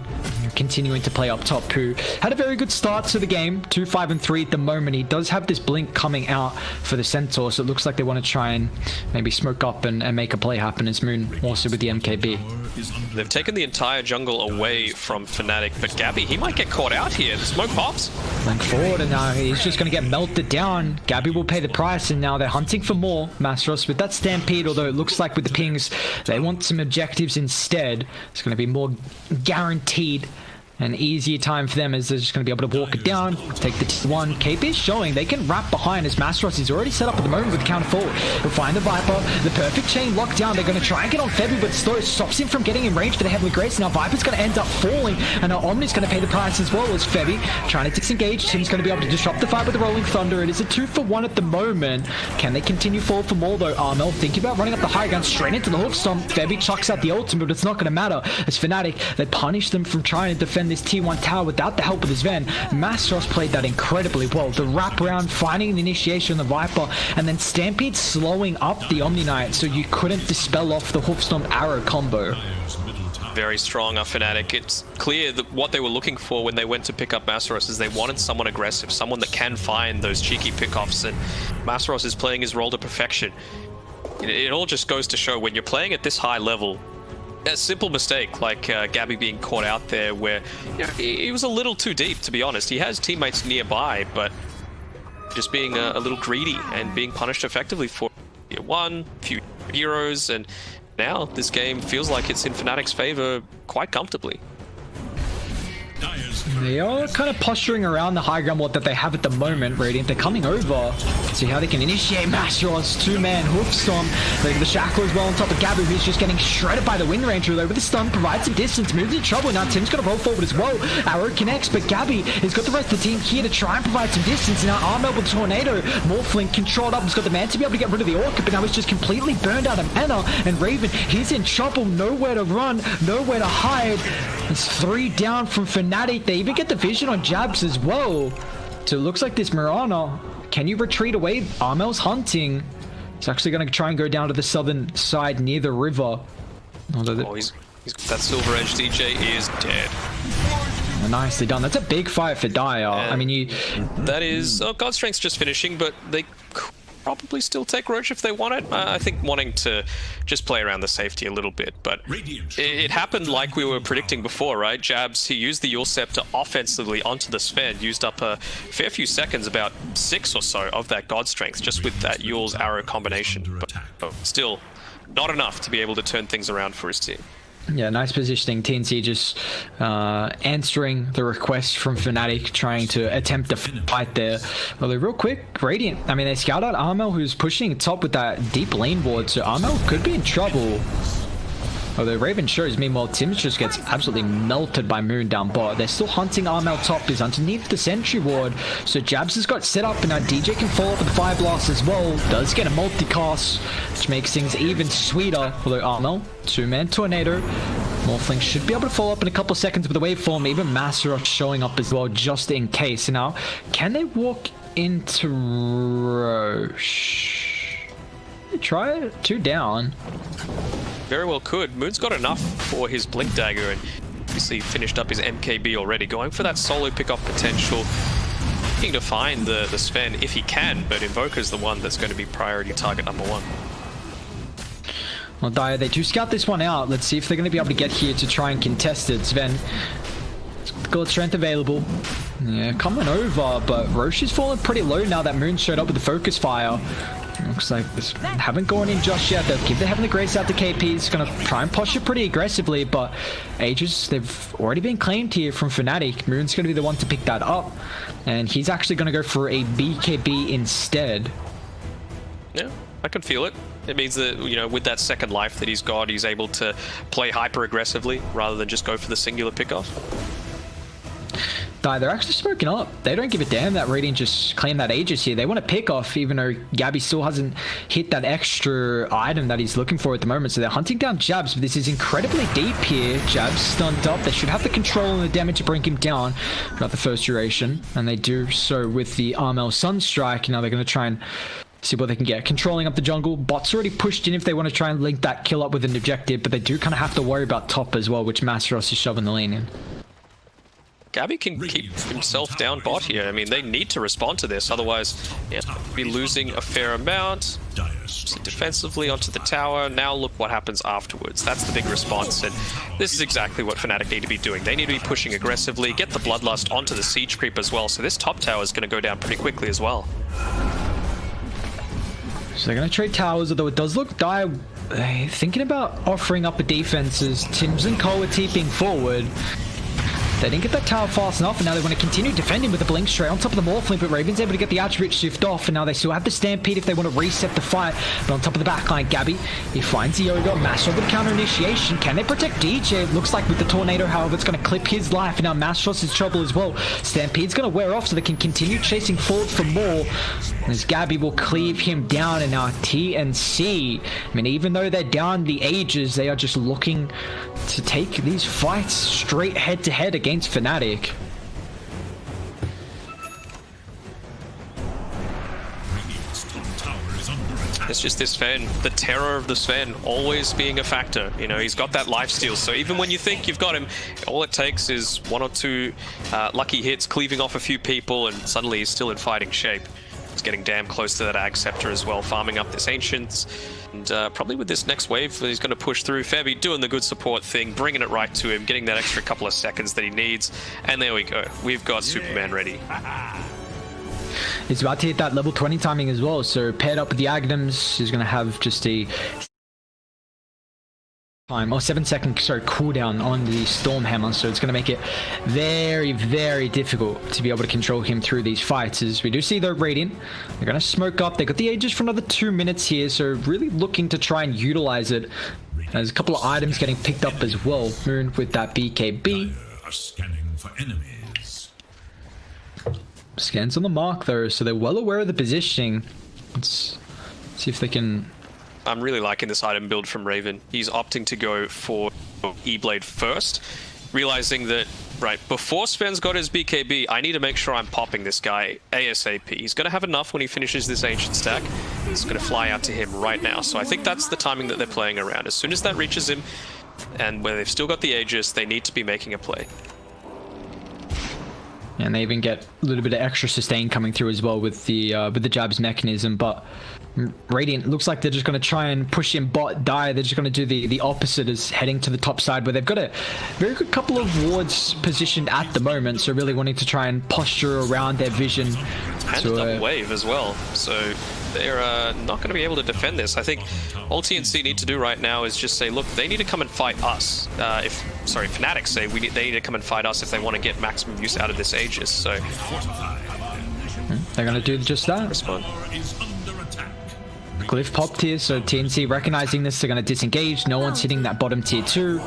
continuing to play up top, who had a very good start to the game, 2-5 and 3 at the moment. He does have this blink coming out for the Centaur, so it looks like they want to try and maybe smoke up and make a play happen as Moon also with the MKB. They've taken the entire jungle away from Fnatic, but Gabby, he might get caught out here. The smoke pops. Link forward, and now he's just going to get melted down. Gabby will pay the price, and now they're hunting for more. Masteros with that Stampede, although it looks like with the pings, they want some objectives instead. It's going to be more guaranteed. An easier time for them as they're just going to be able to walk it down, take the T1. KP is showing they can wrap behind as Masteros is already set up at the moment with the counter forward. He'll find the Viper, the perfect chain locked down. They're going to try and get on Febi, but slow stops him from getting in range for the Heavenly Grace. Now Viper's going to end up falling, and now Omni's going to pay the price as well as Febi trying to disengage. Tim's going to be able to disrupt the fight with the Rolling Thunder. It is a 2-for-1 at the moment. Can they continue forward for more though? Armel thinking about running up the high ground straight into the hook stomp. Febi chucks out the ultimate, but it's not going to matter as Fnatic, they punish them from trying to defend this T1 tower without the help of his Ven. Masteros played that incredibly well. The wraparound, finding the initiation of the Viper, and then Stampede slowing up the Omni Knight so you couldn't dispel off the Hoofstomp arrow combo. Very strong Fnatic. It's clear that what they were looking for when they went to pick up Masteros is they wanted someone aggressive, someone that can find those cheeky pickoffs, and Masteros is playing his role to perfection. It all just goes to show when you're playing at this high level, a simple mistake like Gabby being caught out there where he was a little too deep, to be honest. He has teammates nearby, but just being a little greedy and being punished effectively for tier 1, few heroes, and now this game feels like it's in Fnatic's favor quite comfortably. They are kind of posturing around the high ground ward that they have at the moment, Radiant. They're coming over. See how they can initiate Masteros, 2-man Hoofstomp. The Shackle as well on top of Gabu, who's just getting shredded by the Wind Ranger, though, with the stun, provides some distance, moves into trouble. Now Tim's going to roll forward as well. Arrow connects, but Gabby has got the rest of the team here to try and provide some distance. Now Armel with Tornado, Morphling controlled up, has got the man to be able to get rid of the Orchid, but now he's just completely burned out of mana, and Raven, he's in trouble, nowhere to run, nowhere to hide. It's 3 down from Fnatic. They even get the vision on Jabs as well. So it looks like this Mirana, can you retreat away? Armel's hunting. He's actually going to try and go down to the southern side near the river. Oh, he's that Silver Edge DJ is dead. Nicely done. That's a big fight for Dire. I mean, that is... Oh, God Strength's just finishing, but they could probably still take Roche if they want it. I think wanting to just play around the safety a little bit, but it happened like we were predicting before, right? Jabs, he used the Yule Scepter offensively onto the Sven, used up a fair few seconds, about 6 or so of that God Strength, just with that Yule's arrow combination. But still, not enough to be able to turn things around for his team. Yeah, nice positioning. TNC just answering the request from Fnatic, trying to attempt to fight there. Although real quick, Radiant, I mean, they scout out Armel, who's pushing top with that deep lane ward, so Armel could be in trouble. Although Raven shows, meanwhile, Tim's just gets absolutely melted by Moon down bot. They're still hunting Armel top, is underneath the sentry ward. So Jabs has got set up, and now DJ can follow up with the Fire Blast as well. Does get a multicast, which makes things even sweeter. Although Armel, two-man tornado. Morphling should be able to follow up in a couple of seconds with the waveform. Even Masaroth showing up as well, just in case. So now, can they walk into Roche? Try it. 2 down. Very well could. Moon's got enough for his Blink Dagger, and obviously finished up his MKB already. Going for that solo pick-off potential. Looking to find the Sven if he can, but Invoker's the one that's going to be priority target number 1. Well, Dyer, they do scout this one out. Let's see if they're going to be able to get here to try and contest it. Sven, got strength available. Yeah, coming over, but Roche is falling pretty low now that Moon showed up with the focus fire. Looks like this haven't gone in just yet. They'll keep the Heavenly Grace out to KP. It's going to try and push it pretty aggressively, but Aegis, they've already been claimed here from Fnatic. Moon's going to be the one to pick that up, and he's actually going to go for a BKB instead. Yeah, I can feel it. It means that, you know, with that second life that he's got, he's able to play hyper aggressively rather than just go for the singular pickoff. They're actually smoking up. They don't give a damn that Radiant just claimed that Aegis here. They want to pick off, even though Gabby still hasn't hit that extra item that he's looking for at the moment. So they're hunting down Jabs, but this is incredibly deep here. Jabs stunned up. They should have the control and the damage to bring him down throughout the first duration. And they do so with the Armel Sunstrike. Now they're going to try and see what they can get. Controlling up the jungle. Bot's already pushed in if they want to try and link that kill up with an objective, but they do kind of have to worry about top as well, which Masaros is shoving the lane in. Gabby can keep himself down bot here. I mean, they need to respond to this, otherwise, yeah, be losing a fair amount. Defensively onto the tower. Now look what happens afterwards. That's the big response, and this is exactly what Fnatic need to be doing. They need to be pushing aggressively, get the Bloodlust onto the siege creep as well, so this top tower is going to go down pretty quickly as well. So they're going to trade towers, although it does look dire. Thinking about offering up a defense as Tims and Cole are TPing forward. They didn't get that tower fast enough, and now they want to continue defending with the Blink straight on top of the Morphling, but Raven's able to get the attribute shift off, and now they still have the Stampede if they want to reset the fight. But on top of the backline, Gabby, he finds the Yoga, Mastros with counter initiation. Can they protect DJ? It looks like with the Tornado, however, it's going to clip his life, and now Mastros is in trouble as well. Stampede's going to wear off so they can continue chasing forward for more, as Gabby will cleave him down, and now TNC. I mean, even though they're down the Ages, they are just looking to take these fights straight head-to-head against Fnatic. It's just this Sven, the terror of the Sven, always being a factor. You know, he's got that lifesteal, so even when you think you've got him, all it takes is 1 or 2 lucky hits, cleaving off a few people, and suddenly he's still in fighting shape. He's getting damn close to that Ag Scepter as well, farming up this Ancients. And probably with this next wave, he's going to push through. Febby doing the good support thing, bringing it right to him, getting that extra couple of seconds that he needs. And there we go. We've got Superman ready. He's about to hit that level 20 timing as well. So paired up with the Agnums, he's going to have just a 7-second cooldown on the Storm Hammer, so it's going to make it very, very difficult to be able to control him through these fights. As we do see the Radiant, they're going to smoke up. They got the Aegis for another 2 minutes here, so really looking to try and utilize it. There's a couple of items getting picked up as well. Moon with that BKB. Are scanning for enemies. Scans on the mark though, so they're well aware of the positioning. Let's see if they can. I'm really liking this item build from Raven. He's opting to go for E-Blade first, realizing that, right, before Sven's got his BKB, I need to make sure I'm popping this guy ASAP. He's going to have enough when he finishes this Ancient stack. It's going to fly out to him right now. So I think that's the timing that they're playing around. As soon as that reaches him, and where they've still got the Aegis, they need to be making a play. And they even get a little bit of extra sustain coming through as well with the Jabs mechanism, but Radiant looks like they're just going to try and push in bot die. They're just going to do the opposite, as heading to the top side where they've got a very good couple of wards positioned at the moment, so really wanting to try and posture around their vision. And a double wave as well, so they're not going to be able to defend this. I think all TNC need to do right now is just say, look, they need to come and fight us. Fnatic say they need to come and fight us if they want to get maximum use out of this Aegis. So they're going to do just that. Respond. Glyph popped here, so TNC recognizing this, they're going to disengage. No one's hitting that bottom tier 2,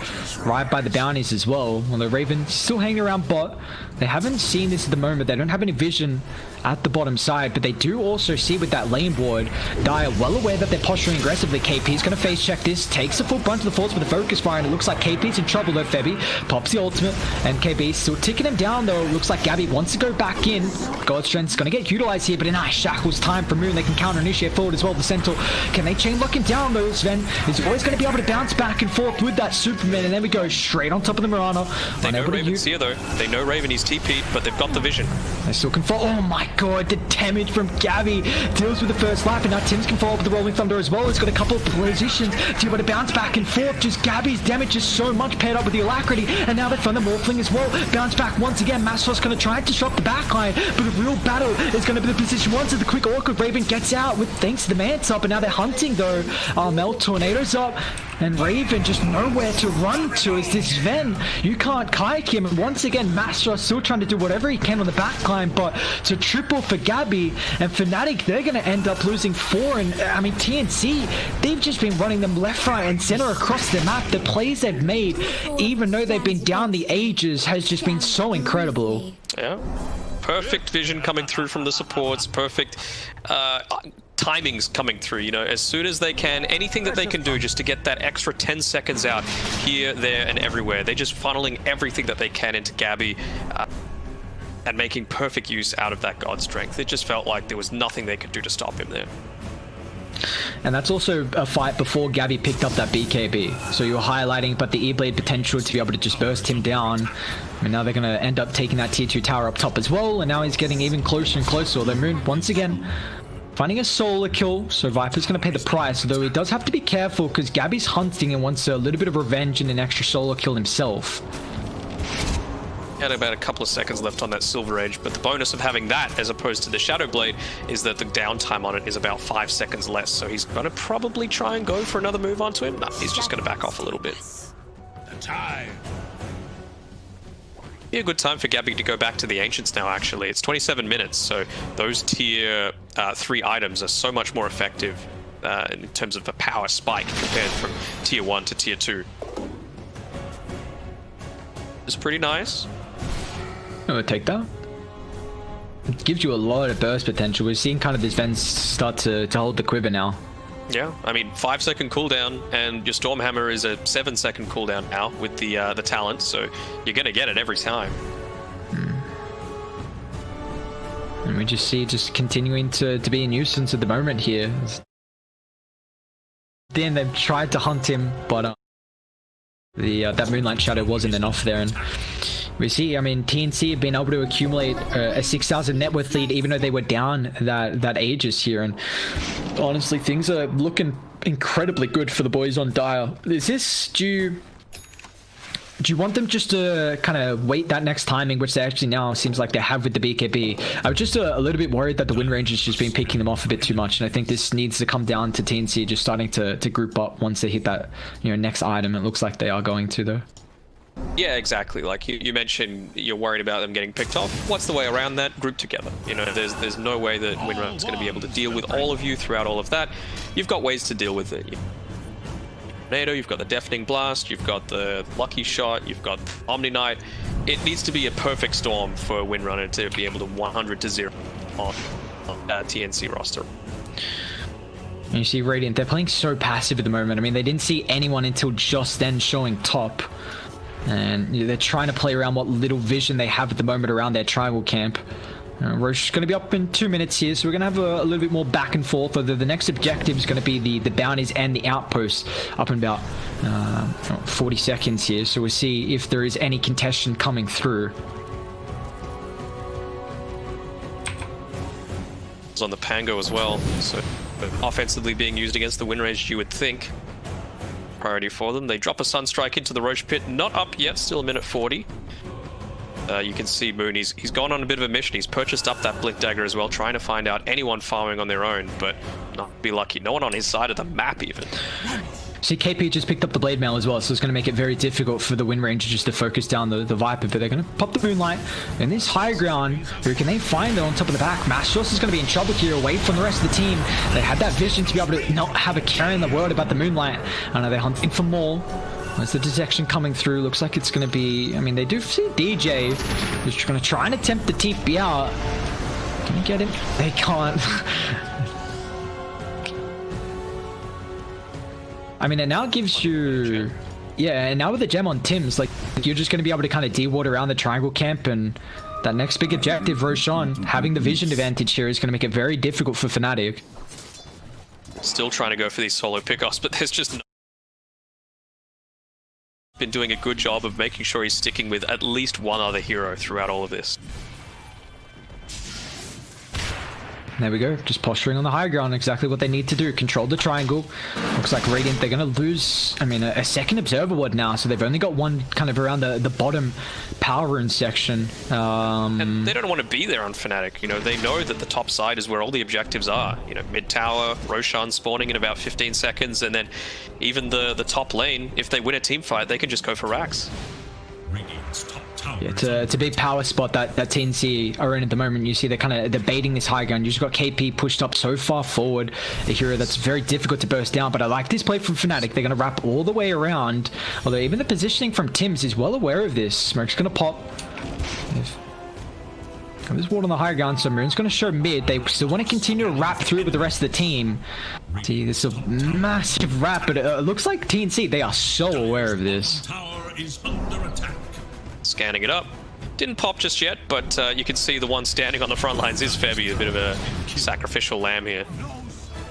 right by the bounties as well. Although Raven still hanging around bot. They haven't seen this at the moment. They don't have any vision at the bottom side, but they do also see with that lane ward. Dire well aware that they're posturing aggressively. KP's going to face check this, takes a full bunch of the force with the focus fire, and it looks like KP's in trouble though. Febby pops the ultimate, and KP's still ticking him down though. It looks like Gabby wants to go back in. God's Strength's going to get utilized here, but a nice shackles time from Moon. They can counter initiate forward as well. The Centaur, can they chain lock him down though? Sven is always going to be able to bounce back and forth with that Superman, and then we go straight on top of the Mirana. They know Raven's here though. They know Raven is TP'd, but they've got the vision. They still can fall. Oh my god, the damage from Gabby deals with the first lap, and now Tim's can follow up with the Rolling Thunder as well. He's got a couple of positions to be able to bounce back and forth. Just Gabby's damage is so much paired up with the alacrity, and now they find the Morphling as well. Bounce back once again. Mastos going to try and disrupt the backline, but the real battle is going to be the position once as the quick awkward Raven gets out with thanks to the Mance up, and now they're hunting though. Mel Tornado's up, and Raven just nowhere to run to is this Sven. You can't kike him, and once again Mastos still trying to do whatever he can on the backline, but to triple for Gabby and Fnatic, they're going to end up losing 4. And I mean TNC, they've just been running them left, right and center across the map. The plays they've made, even though they've been down the ages, has just been so incredible. Yeah, perfect vision coming through from the supports, perfect timings coming through, you know, as soon as they can, anything that they can do just to get that extra 10 seconds out here, there and everywhere. They're just funneling everything that they can into Gabby and making perfect use out of that God Strength. It just felt like there was nothing they could do to stop him there. And that's also a fight before Gabby picked up that BKB. So you're highlighting, but the E-Blade potential to be able to just burst him down. And now they're going to end up taking that tier 2 tower up top as well. And now he's getting even closer and closer. Although Moon, once again, finding a solo kill. So Viper's going to pay the price. Though he does have to be careful because Gabby's hunting and wants a little bit of revenge and an extra solo kill himself. Had about a couple of seconds left on that Silver Age, but the bonus of having that as opposed to the Shadow Blade is that the downtime on it is about 5 seconds less, so he's going to probably try and go for another move onto him. No, he's just going to back off a little bit. Be a good time for Gabby to go back to the Ancients now, actually. It's 27 minutes, so those tier 3 items are so much more effective in terms of a power spike compared from tier 1 to tier 2. It's pretty nice. I'm gonna take that. It gives you a lot of burst potential. We're seeing kind of this Ven start to hold the quiver now. Yeah, I mean 5-second cooldown, and your Stormhammer is a 7-second cooldown now with the talent, so you're gonna get it every time. And we just see continuing to be a nuisance at the moment here. Then they've tried to hunt him, but that Moonlight Shadow wasn't enough there, and we see, I mean, TNC have been able to accumulate a 6,000 net worth lead even though they were down that Aegis here, and honestly things are looking incredibly good for the boys on Dire. Is this do you want them just to kind of wait that next timing, which they actually now seems like they have with the BKB? I was just a little bit worried that the win range has just been picking them off a bit too much, and I think this needs to come down to TNC just starting to group up once they hit that, you know, next item. It looks like they are going to though. Yeah, exactly. Like you mentioned, you're worried about them getting picked off. What's the way around that? Group together. You know, there's no way that Winrun's going to be able to deal with all of you throughout all of that. You've got ways to deal with it. Tornado, you've got the Deafening Blast, you've got the Lucky Shot, you've got Omni Knight. It needs to be a perfect storm for Windrunner to be able to 100-0 on TNC roster. And you see Radiant, they're playing so passive at the moment. I mean, they didn't see anyone until just then showing top. And they're trying to play around what little vision they have at the moment around their triangle camp. Roche is going to be up in 2 minutes here, so we're going to have a little bit more back and forth. Although the next objective is going to be the bounties and the outposts up in about 40 seconds here. So we'll see if there is any contestation coming through. It's on the Pango as well, so offensively being used against the Winrage, you would think. Priority for them. They drop a Sunstrike into the Roche pit. Not up yet, still a minute 40. You can see Moon, he's gone on a bit of a mission. He's purchased up that Blink Dagger as well, trying to find out anyone farming on their own, but not be lucky. No one on his side of the map even. See, KP just picked up the Blade Mail as well, so it's going to make it very difficult for the Wind Ranger just to focus down the Viper, but they're going to pop the Moonlight in this high ground. Who can they find on top of the back? Mastros is going to be in trouble here, away from the rest of the team. They had that vision to be able to not have a care in the world about the Moonlight. I know they're hunting for more. There's the detection coming through. Looks like it's going to be... I mean, they do see DJ, who's going to try and attempt the TP out. Can you get him? They can't. I mean, it now gives you... Yeah, and now with the gem on Tim's, like, you're just going to be able to kind of de-ward around the triangle camp, and that next big objective, Roshan, having the vision advantage here is going to make it very difficult for Fnatic. Still trying to go for these solo pickoffs, but there's just no... Been doing a good job of making sure he's sticking with at least one other hero throughout all of this. There we go, just posturing on the high ground, exactly what they need to do. Control the triangle. Looks like Radiant, they're going to lose, I mean, a second observer ward now, so they've only got one kind of around the bottom power rune section. And they don't want to be there on Fnatic, you know, they know that the top side is where all the objectives are. You know, mid tower, Roshan spawning in about 15 seconds, and then even the top lane, if they win a team fight, they can just go for racks. Radiant's top tower. Yeah, it's a big power spot that TNC are in at the moment. You see they're baiting this high ground. You just got KP pushed up so far forward, a hero that's very difficult to burst down. But I like this play from Fnatic. They're going to wrap all the way around. Although even the positioning from Tim's is well aware of this. Smoke's going to pop. There's ward on the high ground, so Moon's going to show mid. They still want to continue to wrap through with the rest of the team. See, this is a massive wrap, but it looks like TNC, they are so aware of this. Tower is under attack. Scanning it up. Didn't pop just yet, but you can see the one standing on the front lines is Febby, a bit of a sacrificial lamb here.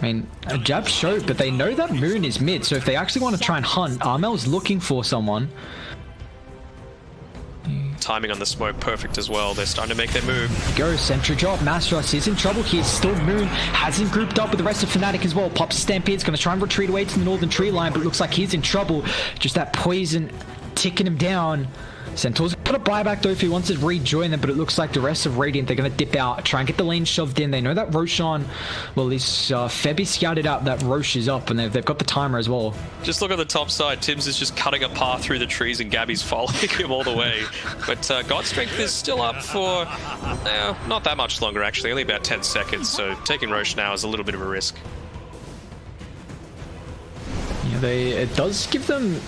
I mean, a jab showed, but they know that Moon is mid, so if they actually want to try and hunt, Armel's looking for someone. Timing on the smoke perfect as well. They're starting to make their move. Go, sentry drop. Mastros is in trouble here. Still Moon hasn't grouped up with the rest of Fnatic as well. Pops Stampede's going to try and retreat away to the northern tree line, but it looks like he's in trouble. Just that poison ticking him down. Centaur's got a buyback though if he wants to rejoin them, but it looks like the rest of Radiant, they're going to dip out, try and get the lane shoved in. They know that Roshan, well, this Febby scouted out that Rosh is up, and they've got the timer as well. Just look at the top side. Tim's is just cutting a path through the trees, and Gabby's following him all the way. But God's Strength is still up for not that much longer, actually. Only about 10 seconds, so taking Rosh now is a little bit of a risk. Yeah, it does give them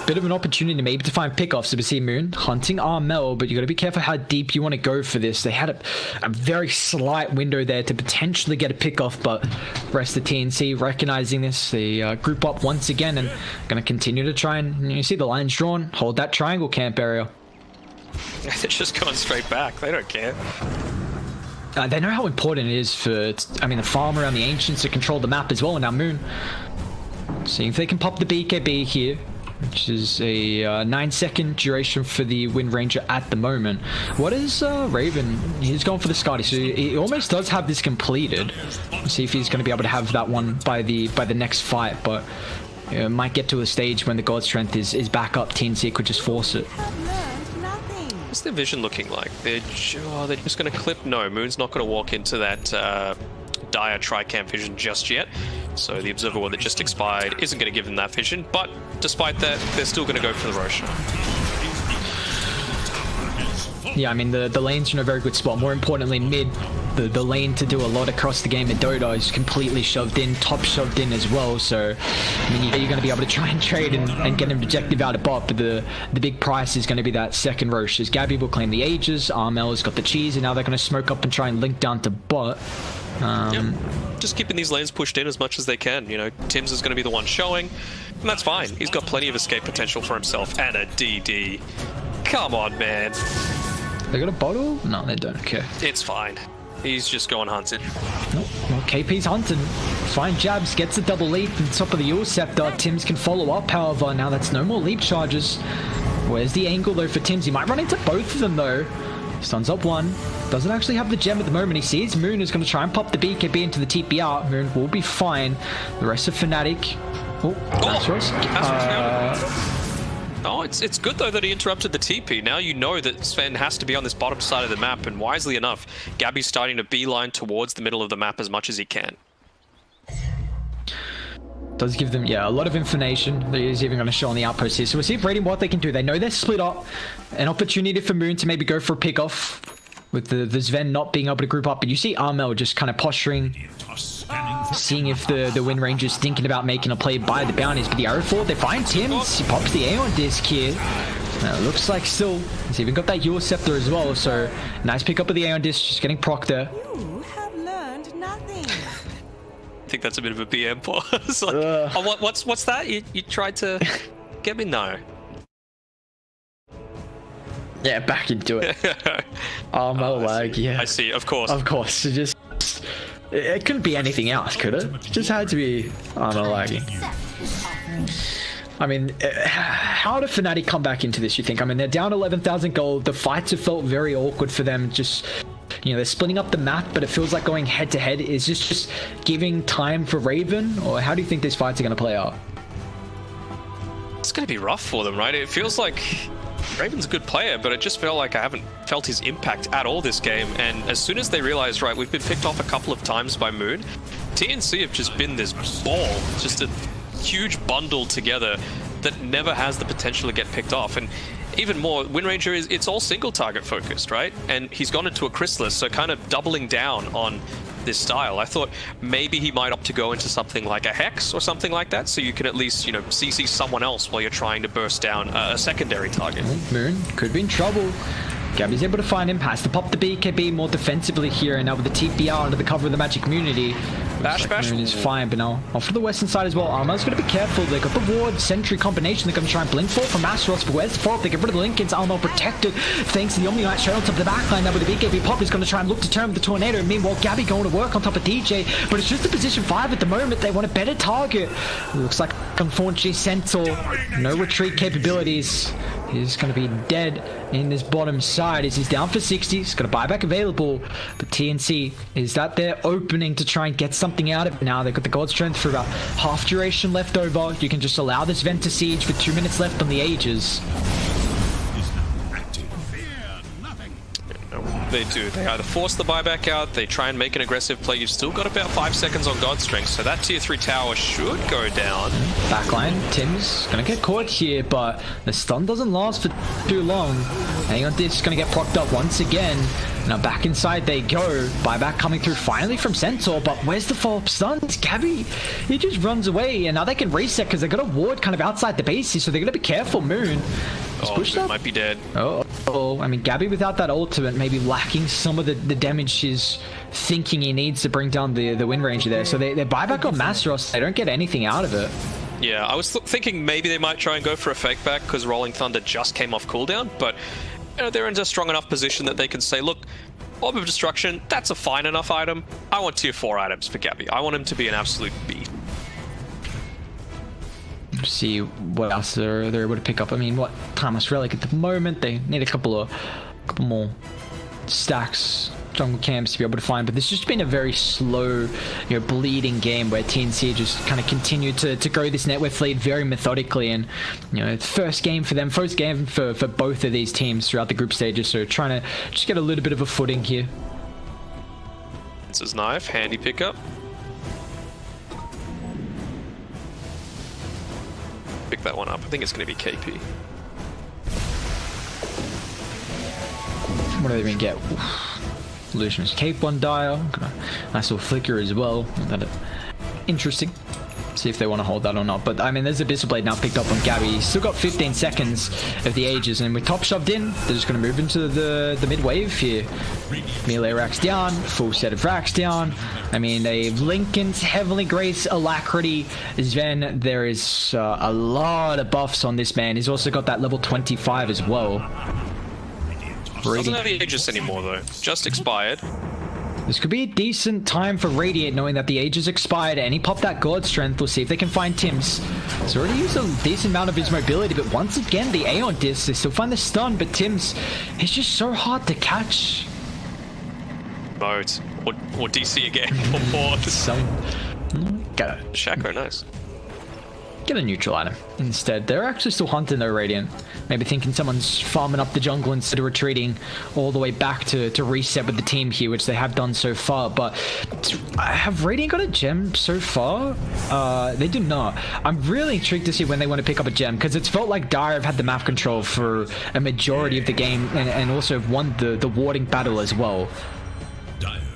bit of an opportunity maybe to find pickoffs. So we see Moon hunting Armel, but you got to be careful how deep you want to go for this. They had a very slight window there to potentially get a pickoff, but rest of TNC recognizing this, they group up once again and going to continue to try and, you see the lines drawn, hold that triangle camp area. They're just going straight back. They don't care. They know how important it is for, I mean, the farm around the Ancients to control the map as well. And now Moon, seeing if they can pop the BKB here, which is a 9-second duration for the Wind Ranger at the moment. What is Raven? He's going for the Scotty, so he almost does have this completed. We'll see if he's going to be able to have that one by the next fight, but it might get to a stage when the God Strength is back up. TNC could just force it. What's their vision looking like? They're just going to clip? No, Moon's not going to walk into that dire Tricamp vision just yet. So the Observer Ward that just expired isn't going to give them that vision, but despite that, they're still going to go for the Roshan. Yeah, I mean, the lane's in a very good spot. More importantly, mid, the lane to do a lot across the game in Dota is completely shoved in, top shoved in as well. So, I mean, you're going to be able to try and trade and get an objective out of bot, but the big price is going to be that second Rosh. As Gabby will claim the Aegis, Armel has got the cheese, and now they're going to smoke up and try and link down to bot. Yep. Just keeping these lanes pushed in as much as they can. You know, Tim's is going to be the one showing, and that's fine. He's got plenty of escape potential for himself, and a DD. Come on, man. They got a bottle? No, they don't. Okay. It's fine. He's just going hunting. Nope. Well, KP's hunting. Fine jabs, gets a double leap on top of the Eul Scepter. Tims can follow up, however. Now that's no more leap charges. Where's the angle, though, for Tims? He might run into both of them, though. Stuns up one. Doesn't actually have the gem at the moment. He sees Moon is going to try and pop the BKB into the TP out. Moon will be fine. The rest of Fnatic. Oh, Mastros. Oh, it's good though that he interrupted the TP. Now you know that Sven has to be on this bottom side of the map, and wisely enough, Gabby's starting to beeline towards the middle of the map as much as he can. Does give them, yeah, a lot of information that is even going to show on the outpost here. So we'll see if Radiant what they can do. They know they're split up. An opportunity for Moon to maybe go for a pick-off with the Sven not being able to group up. But you see Armel just kind of posturing, seeing if the Wind Ranger's thinking about making a play by the bounties. But the arrow forward, they find Tims. He pops the Aeon Disc here. Now, it looks like still, he's even got that Ewer Scepter as well. So nice pick up of the Aeon Disc, just getting proc there. You have learned nothing. I think that's a bit of a BM pause. Like, oh, what's that? You tried to get me? No. Yeah, back into it. Armel lag, yeah. I see, of course. Of course, it couldn't be anything else, could it? It just had to be Armel lagging. I mean, how did Fnatic come back into this, you think? I mean, they're down 11,000 gold. The fights have felt very awkward for them. Just, you know, they're splitting up the map, but it feels like going head to head. Is this just giving time for Raven? Or how do you think these fights are going to play out? It's going to be rough for them, right? It feels like Raven's a good player, but it just felt like I haven't felt his impact at all this game. And as soon as they realized, right, we've been picked off a couple of times by Moon, TNC have just been this ball, just a huge bundle together that never has the potential to get picked off. And even more, Wind Ranger it's all single target focused, right? And he's gone into a Chrysalis, so kind of doubling down on this style. I thought maybe he might opt to go into something like a Hex or something like that, so you can at least, you know, CC someone else while you're trying to burst down a secondary target. Moon could be in trouble. Gabby's able to find him, has to pop the BKB more defensively here, and now with the TPR under the cover of the Magic Community. Bash. Moon is fine, but now off to the western side as well. Arma's going to be careful. They got the ward sentry combination they're going to try and blink for from Asteros, but where's the fault? They get rid of the Lincolns. Arma protected thanks to the Omni Knight straight on top of the backline. Now with the BKB pop, is going to try and look to turn with the Tornado. Meanwhile, Gabby going to work on top of DJ, but it's just a position 5 at the moment. They want a better target. Looks like unfortunately Centaur, no retreat capabilities. He's going to be dead in this bottom side as he's down for 60. He's got a buyback available, but TNC is that their opening to try and get something out of it now. They've got the God Strength for about half duration left over. You can just allow this vent to siege with 2 minutes left on the Aegis. They do. They either force the buyback out, they try and make an aggressive play. You've still got about 5 seconds on God Strength, so that tier 3 tower should go down. Backline, Tim's gonna get caught here, but the stun doesn't last for too long. Hang on, this is gonna get procced up once again. Now back inside they go. Buyback coming through finally from Centaur, but where's the follow-up stuns? Gabby, he just runs away, and now they can reset because they got a ward kind of outside the base here, so they're gonna be careful. Moon. Moon might be dead. Oh, I mean, Gabby without that ultimate maybe lacking some of the damage she's thinking he needs to bring down the Wind Ranger there. So they buy back on Masteros. They don't get anything out of it. Yeah, I was thinking maybe they might try and go for a fake back because Rolling Thunder just came off cooldown, but you know, they're in a strong enough position that they can say, look, Orb of Destruction, that's a fine enough item. I want tier 4 items for Gabby. I want him to be an absolute beast. See what else they're able to pick up. I mean, what Thomas Relic at the moment, they need a couple more stacks, jungle camps to be able to find, but this has just been a very slow, you know, bleeding game where TNC just kind of continued to grow this network fleet very methodically. And you know, first game for them, first game for both of these teams throughout the group stages, so trying to just get a little bit of a footing here. This is knife, handy pickup. Pick that one up. I think it's going to be KP. What do they even get? Illusionist Cape on Dire. Nice little flicker as well. Interesting. See if they want to hold that or not. But I mean, there's a Abyssal Blade now picked up on Gabby. He's still got 15 seconds of the Aegis, and with top shoved in, they're just going to move into the mid wave here. Melee racks down, full set of racks down. I mean, they've Lincoln's Heavenly Grace, Alacrity, Sven. There is a lot of buffs on this man. He's also got that level 25 as well. Doesn't have the Aegis anymore though. Just expired. This could be a decent time for Radiant, knowing that the Aegis expired, and he popped that God Strength. We'll see if they can find Tims. He's already used a decent amount of his mobility, but once again, the Aeon Disc, they still find the stun, but Tims is just so hard to catch. Boat. Or DC again. Or Got it. Shaco, nice. Get a neutral item instead. They're actually still hunting though, Radiant. Maybe thinking someone's farming up the jungle instead of retreating all the way back to reset with the team here, which they have done so far. But have Radiant got a gem so far? They do not. I'm really intrigued to see when they want to pick up a gem, because it's felt like Dire have had the map control for a majority of the game and also have won the warding battle as well.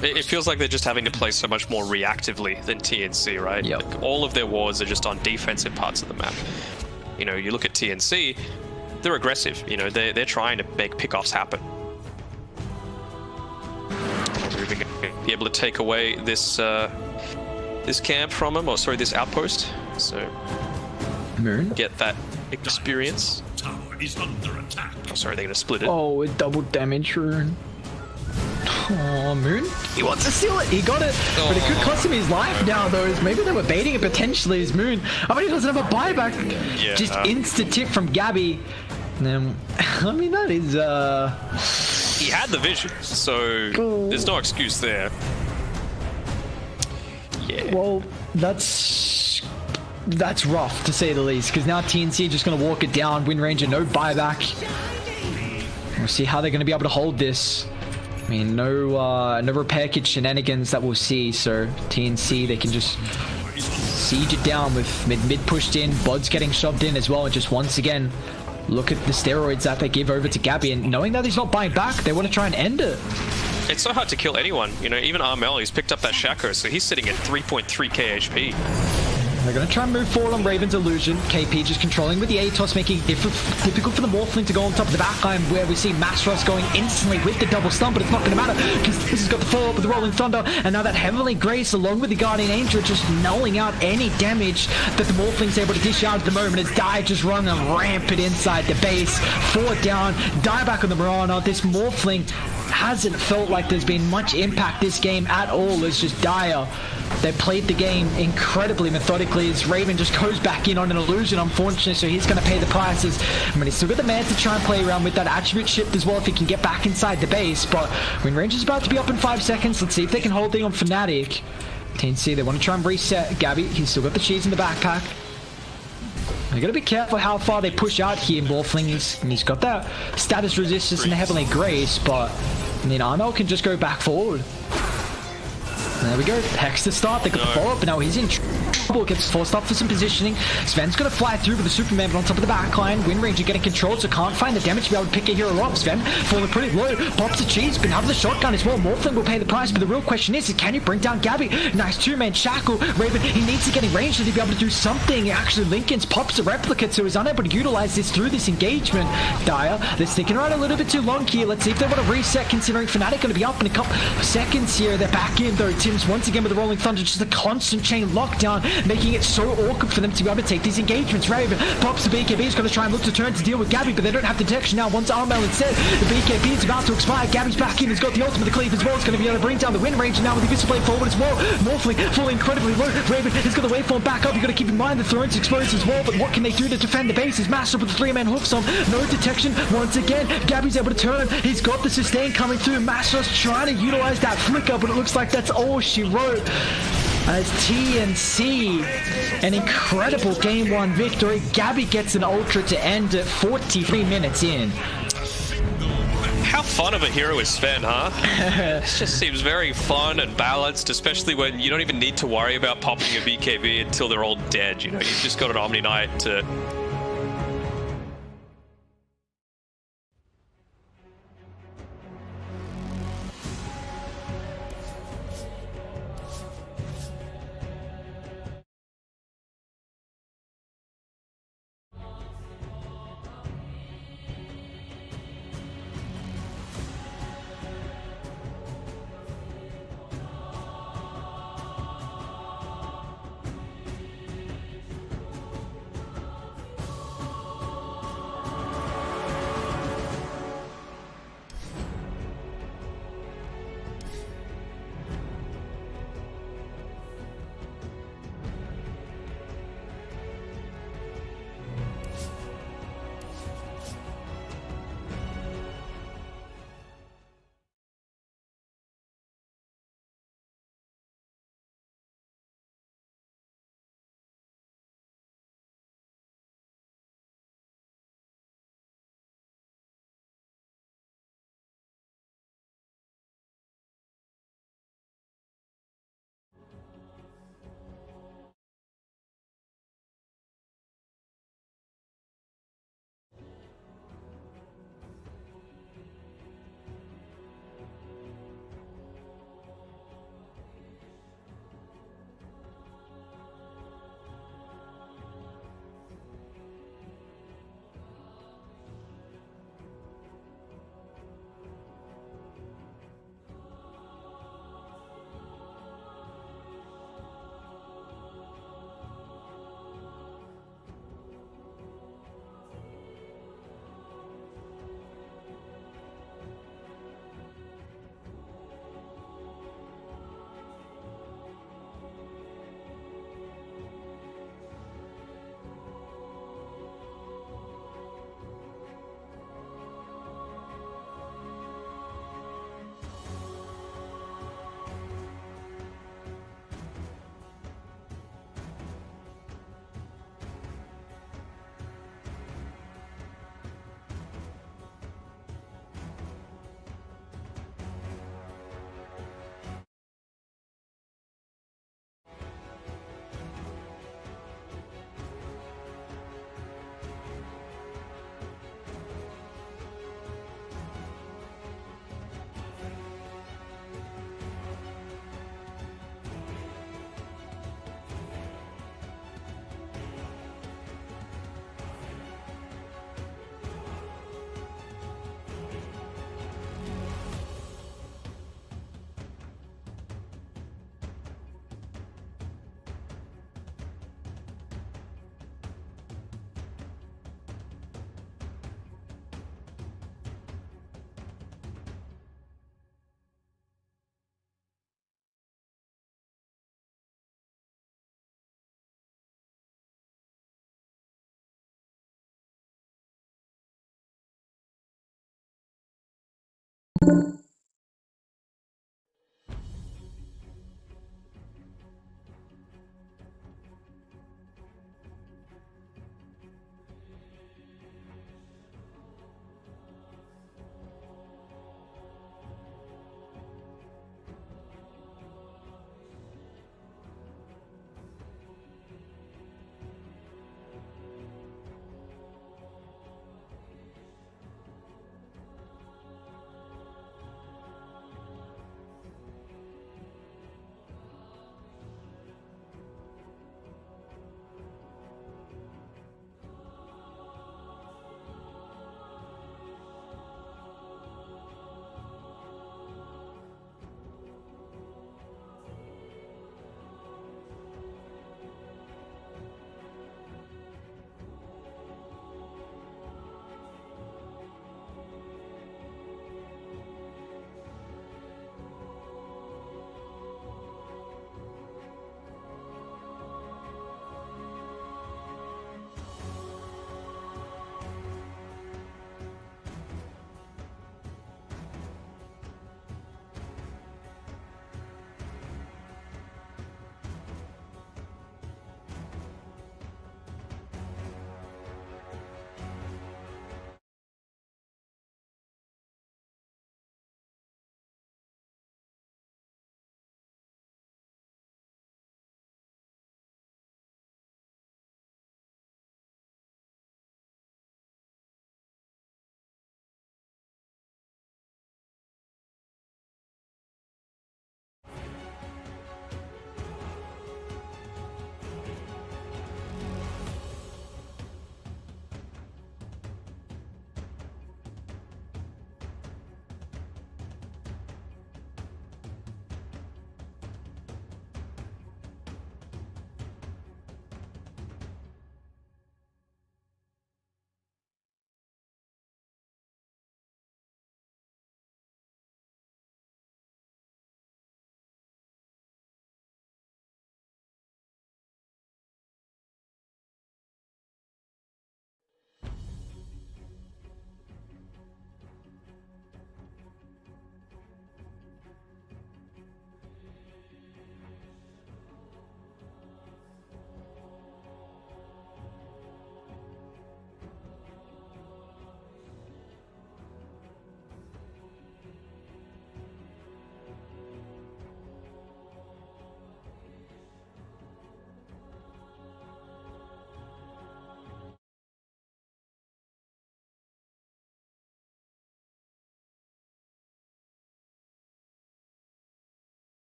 It feels like they're just having to play so much more reactively than TNC, right? Yep. Like, all of their wards are just on defensive parts of the map. You know, you look at TNC, they're aggressive. You know, they're trying to make pickoffs happen. We're even going to be able to take away this this camp from them, or sorry, this outpost. So Moon. get that experience. Tower is under attack. Oh, sorry, they're going to split it. Oh, it double damage Rune. Oh, Moon. He wants to steal it. He got it. But it could cost him his life now, though. Maybe they were baiting it potentially as Moon. I mean, he doesn't have a buyback. Yeah. Just insta tip from Gabby. I mean, that is... He had the vision, so there's no excuse there. Yeah. Well, that's rough, to say the least, because now TNC are just going to walk it down. Wind Ranger, no buyback. We'll see how they're going to be able to hold this. I mean, no repair kit shenanigans that we'll see, so TNC, they can just siege it down with mid pushed in, Bod's getting shoved in as well, and just once again, look at the steroids that they give over to Gabby, and knowing that he's not buying back, they want to try and end it. It's so hard to kill anyone. You know, even Armel, he's picked up that Shaco, so he's sitting at 3.3k HP. They're going to try and move forward on Raven's illusion. KP just controlling with the ATOS, making it difficult for the Morphling to go on top of the backline, where we see Masros going instantly with the double stun, but it's not going to matter because this has got the follow-up with the Rolling Thunder, and now that Heavenly Grace along with the Guardian Angel just nulling out any damage that the Morphling's able to dish out at the moment, as Dire just running rampant inside the base. 4 down, Dire back on the Mirana. This Morphling hasn't felt like there's been much impact this game at all. It's just Dire. They played the game incredibly methodically, as Raven just goes back in on an illusion, unfortunately, so he's going to pay the prices. I mean, he's still got the man to try and play around with that attribute shift as well if he can get back inside the base, but when Ranger's about to be up in 5 seconds, let's see if they can hold thing on Fnatic. TNC, they want to try and reset Gabby. He's still got the cheese in the backpack. They're going to be careful how far they push out here, Morphling. He's got that status resistance and the Heavenly Grace, but then Armel can just go back forward. There we go. Hex to start. They got the follow-up, but now he's in trouble. Gets forced up for some positioning. Sven's going to fly through with the Superman, but on top of the backline. Wind Ranger getting controlled, so can't find the damage to be able to pick a hero up. Sven falling pretty low. Pops the cheese, but out of the shotgun as well. Morphling will pay the price, but the real question is can you bring down Gabby? Nice two-man shackle. Raven, he needs to get in range to be able to do something. Actually, Lincoln's pops a replicate, so he's unable to utilize this through this engagement. Dire, they're sticking around a little bit too long here. Let's see if they want to reset, considering Fnatic going to be up in a couple seconds here. They're back in, though. Tim's once again with the Rolling Thunder, just a constant chain lockdown, making it so awkward for them to be able to take these engagements. Raven pops the BKB, is going to try and look to turn to deal with Gabby, but they don't have the detection now. Once Armel instead, the BKB is about to expire. Gabby's back in, he's got the ultimate, the cleave as well. It's going to be able to bring down the Wind Ranger now with the Abyssal Blade forward as well. Morphling falling incredibly low. Raven has got the waveform back up. You've got to keep in mind the throne's exposed as well, but what can they do to defend the base? Is Master with the 3-man hooks on. No detection once again. Gabby's able to turn. He's got the sustain coming through. Master's trying to utilize that flicker, but it looks like that's all she wrote. As TNC, an incredible game 1 victory. Gabby gets an ultra to end at 43 minutes in. How fun of a hero is Sven, huh? It just seems very fun and balanced, especially when you don't even need to worry about popping a BKB until they're all dead. You know, you've just got an Omni Knight to...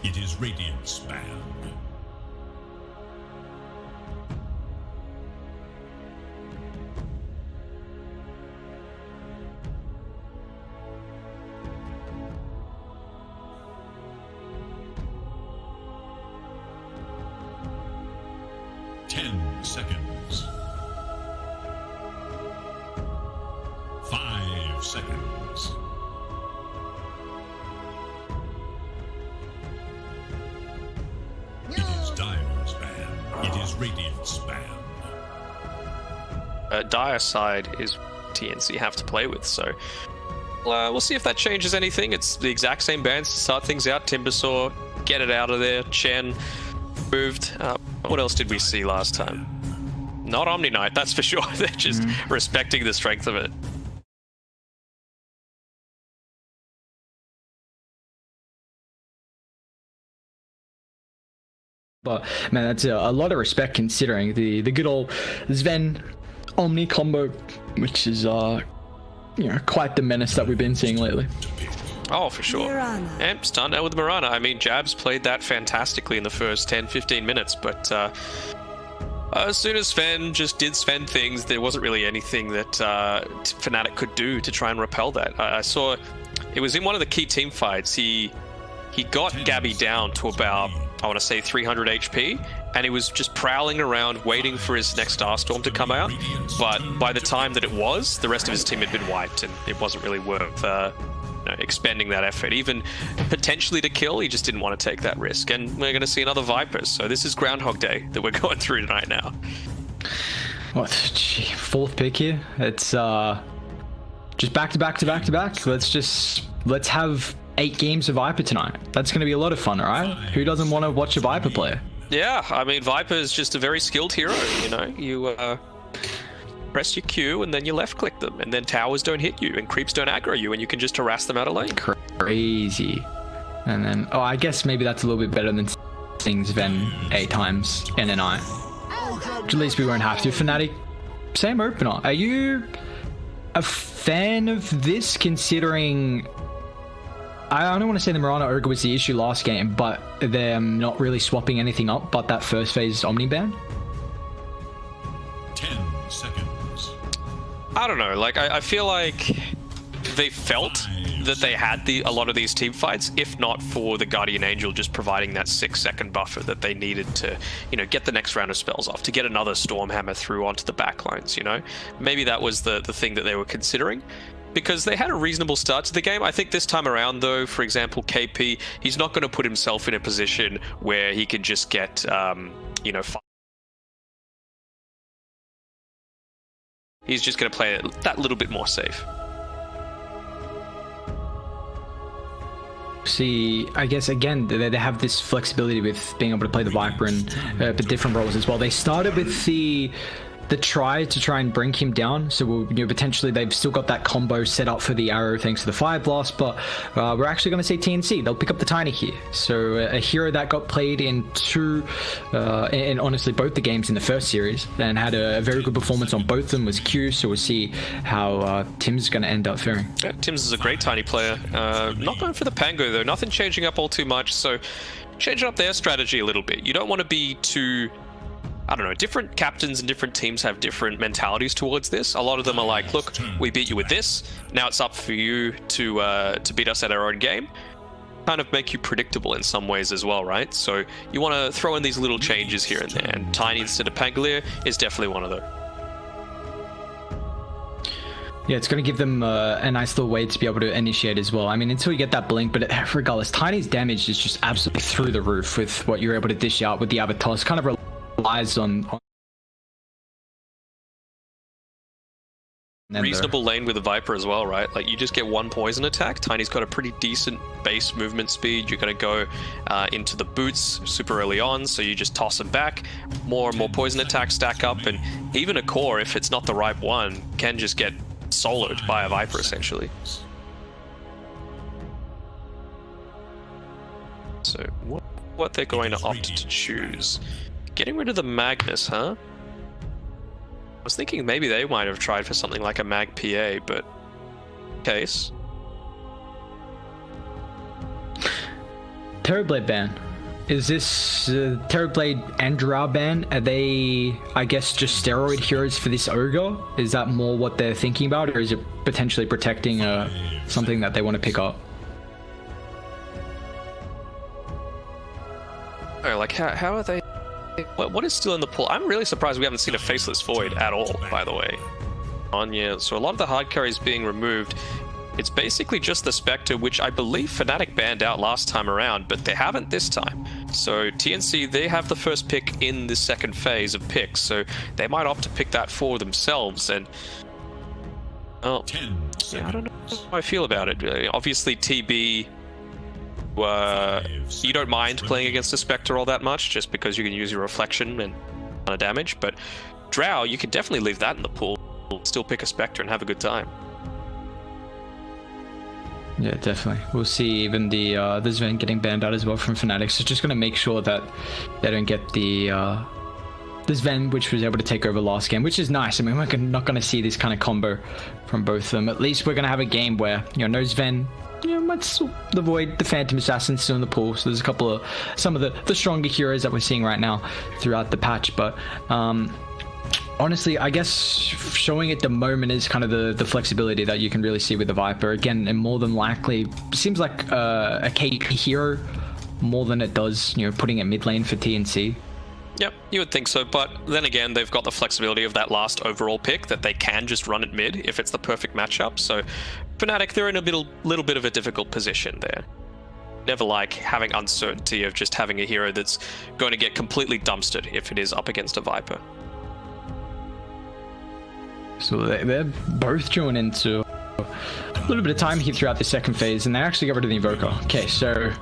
It is Radiant's band. Seconds. 5 seconds. It is Dire's band. It is Radiant's band. Dire side is TNC have to play with, so we'll see if that changes anything. It's the exact same bands to start things out. Timbersaw, get it out of there. Chen moved. What else did we see last time? Not Omni Knight, that's for sure. They're just respecting the strength of it. But man, that's a lot of respect considering the good old Sven Omni combo, which is quite the menace that we've been seeing lately. Oh, for sure. Mirana. And stunned out with Mirana. I mean, Jabs played that fantastically in the first 10-15 minutes, but as soon as Sven just did Sven things, there wasn't really anything that Fnatic could do to try and repel that. I saw it was in one of the key team fights. He got Gabby down to about, I want to say 300 HP, and he was just prowling around waiting for his next Starstorm to come out. But by the time that it was, the rest of his team had been wiped, and it wasn't really worth expending that effort. Even potentially to kill, he just didn't want to take that risk. And we're going to see another Vipers, so this is Groundhog Day that we're going through tonight now. What, fourth pick here? It's just back to back to back to back. Let's have 8 games of Viper tonight. That's going to be a lot of fun, right? Who doesn't want to watch a Viper player? Yeah, I mean, Viper is just a very skilled hero, you know? You press your Q and then you left click them, and then towers don't hit you and creeps don't aggro you, and you can just harass them out of lane. Crazy. And then, I guess maybe that's a little bit better than seeing Sven 8 times in an eye. At least we won't have to. Fnatic, same opener. Are you a fan of this, considering I don't want to say the Mirana Ogre was the issue last game, but they're not really swapping anything up but that first phase Omni ban? 10 seconds. I don't know, like, I feel like they felt that they had a lot of these team fights, if not for the Guardian Angel just providing that 6-second buffer that they needed to, get the next round of spells off, to get another Stormhammer through onto the backlines, Maybe that was the thing that they were considering, because they had a reasonable start to the game. I think this time around, though, for example, KP, he's not going to put himself in a position where he can just get, he's just going to play it that little bit more safe. See, I guess again they have this flexibility with being able to play the Viper and but different roles as well. They started with the try and bring him down, so potentially they've still got that combo set up for the arrow thanks to the Fire Blast, but we're actually going to say TNC, they'll pick up the Tiny here. So a hero that got played in honestly both the games in the first series and had a very good performance on both of them was Q, so we'll see how Tim's going to end up faring. Yeah, Tim's is a great Tiny player. Not going for the Pango though, nothing changing up all too much, so changing up their strategy a little bit. You don't want to be too, I don't know, different captains and different teams have different mentalities towards this. A lot of them are like, look, we beat you with this, now it's up for you to beat us at our own game. Kind of make you predictable in some ways as well, right? So you want to throw in these little changes here and there, and Tiny instead of Pangolier is definitely one of those. Yeah, it's going to give them a nice little way to be able to initiate as well. I mean, until you get that blink, but regardless, Tiny's damage is just absolutely through the roof with what you're able to dish out with the Avatars. Kind of relies on reasonable lane with the Viper as well, right? Like, you just get one poison attack. Tiny's got a pretty decent base movement speed. You're going to go into the boots super early on, so you just toss them back. More and more poison attacks stack up, and even a core, if it's not the right one, can just get soloed by a Viper essentially. So what they're going to opt to choose? Getting rid of the Magnus, huh? I was thinking maybe they might have tried for something like a Mag PA, but case. Terrorblade ban. Is this Terrorblade and Drow ban? Are they, I guess, just steroid heroes for this ogre? Is that more what they're thinking about, or is it potentially protecting something that they want to pick up? Oh, like how are they? What is still in the pool? I'm really surprised we haven't seen a Faceless Void at all, by the way. Yeah, so a lot of the hard carries being removed. It's basically just the Spectre, which I believe Fnatic banned out last time around, but they haven't this time. So TNC, they have the first pick in the second phase of picks, so they might opt to pick that for themselves. And well, yeah, I don't know how I feel about it. Obviously, TB, you don't mind playing against a Spectre all that much, just because you can use your reflection and kind of damage. But Drow, you can definitely leave that in the pool, still pick a Spectre and have a good time. Yeah, definitely. We'll see even the Sven getting banned out as well from Fnatic. So just going to make sure that they don't get the Sven, which was able to take over last game, which is nice. I mean, we're not going to see this kind of combo from both of them. At least we're going to have a game where, you know, no Sven, you know, might still avoid the Phantom Assassin still in the pool. So there's a couple of some of the stronger heroes that we're seeing right now throughout the patch. But honestly, I guess showing at the moment is kind of the flexibility that you can really see with the Viper. Again, and more than likely, seems like a KP hero more than it does, you know, putting it mid lane for TNC. Yep, you would think so, but then again, they've got the flexibility of that last overall pick that they can just run it mid if it's the perfect matchup. So Fnatic, they're in a little bit of a difficult position there. Never like having uncertainty of just having a hero that's going to get completely dumpstered if it is up against a Viper. So they're both joining into a little bit of time here throughout the second phase, and they actually got rid of the Invoker. Okay, so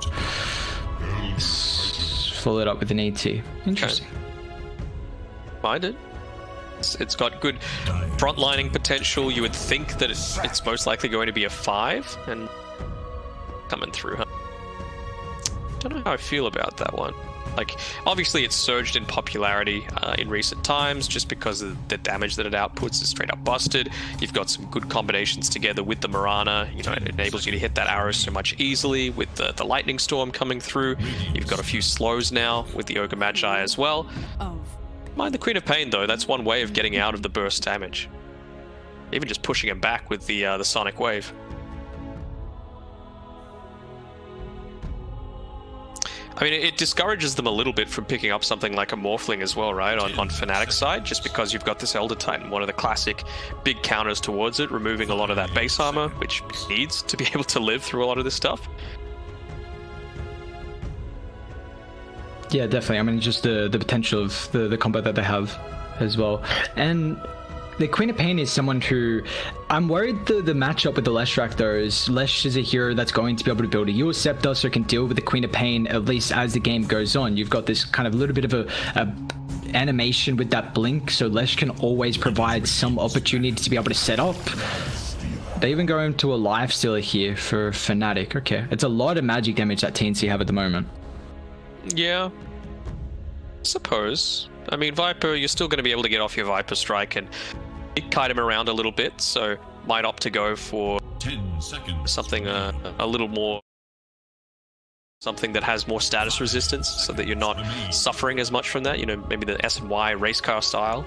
follow it up with an ET. Interesting. Mind it. It's got good frontlining potential. You would think that it's most likely going to be a 5, and coming through, huh? Don't know how I feel about that one. Like, obviously it's surged in popularity in recent times just because of the damage that it outputs is straight up busted. You've got some good combinations together with the Mirana. You know, it enables you to hit that arrow so much easily with the Lightning Storm coming through. You've got a few slows now with the Ogre Magi as well. Mind the Queen of Pain though, that's one way of getting out of the burst damage. Even just pushing him back with the Sonic Wave. I mean, it discourages them a little bit from picking up something like a Morphling as well, right, on Fnatic's side, just because you've got this Elder Titan, one of the classic big counters towards it, removing a lot of that base armor, which needs to be able to live through a lot of this stuff. Yeah, definitely. I mean, just the potential of the combo that they have as well. And the Queen of Pain is someone who I'm worried the matchup with the Leshrac though is Lesh is a hero that's going to be able to build a Eul Scepter so can deal with the Queen of Pain at least as the game goes on. You've got this kind of little bit of a animation with that blink, so Lesh can always provide some opportunity to be able to set up. They even go into a life stealer here for Fnatic. Okay, it's a lot of magic damage that TNC have at the moment. Yeah, I suppose. I mean, Viper, you're still going to be able to get off your Viper Strike and kite him around a little bit, so might opt to go for 10 seconds. Something a little more, something that has more status resistance, so that you're not suffering as much from that. You know, maybe the S&Y race car style.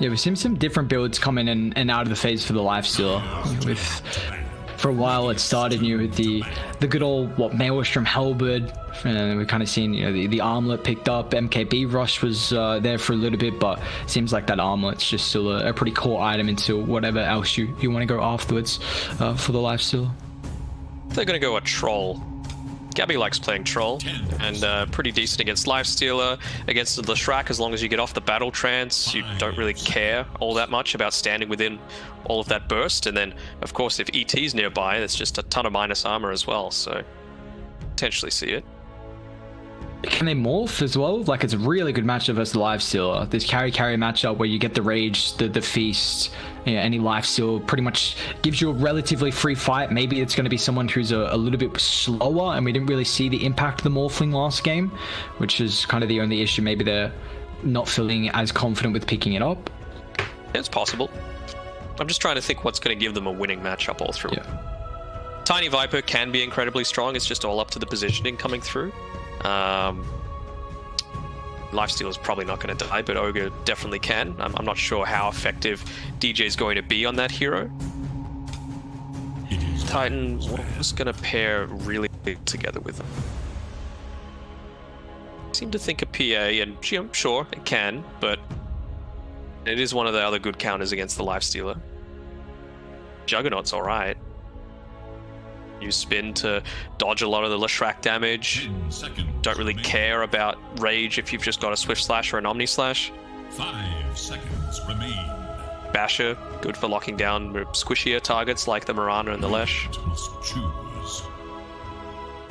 Yeah, we've seen some different builds coming in and out of the phase for the lifestealer. For a while, it started with the good old Maelstrom Halberd, and we've kind of seen the armlet picked up. MKB Rush was there for a little bit, but it seems like that armlet's just still a pretty core item into whatever else you want to go afterwards for the lifestealer. They're gonna go a Troll. Gabby likes playing Troll, and pretty decent against Lifestealer. Against the Leshrac, as long as you get off the Battle Trance, you don't really care all that much about standing within all of that burst. And then, of course, if ET's nearby, that's just a ton of minus armor as well, so potentially see it. Can they morph as well? Like, it's a really good matchup versus the Lifestealer. This carry matchup where you get the Rage, the Feast, any Lifesteal pretty much gives you a relatively free fight. Maybe it's going to be someone who's a little bit slower, and we didn't really see the impact of the Morphling last game, which is kind of the only issue. Maybe they're not feeling as confident with picking it up. It's possible. I'm just trying to think what's going to give them a winning matchup all through. Yeah. Tiny Viper can be incredibly strong. It's just all up to the positioning coming through. Lifesteal is probably not going to die, but Ogre definitely can. I'm not sure how effective DJ is going to be on that hero. Titan was going to pair really together with them. I seem to think a PA, and sure, it can, but it is one of the other good counters against the Lifestealer. Juggernaut's alright. Use spin to dodge a lot of the Leshrac damage. Don't really care about rage if you've just got a Swift Slash or an Omni Slash. 5 seconds remain. Basher, good for locking down squishier targets like the Mirana and the Lesh. Must choose.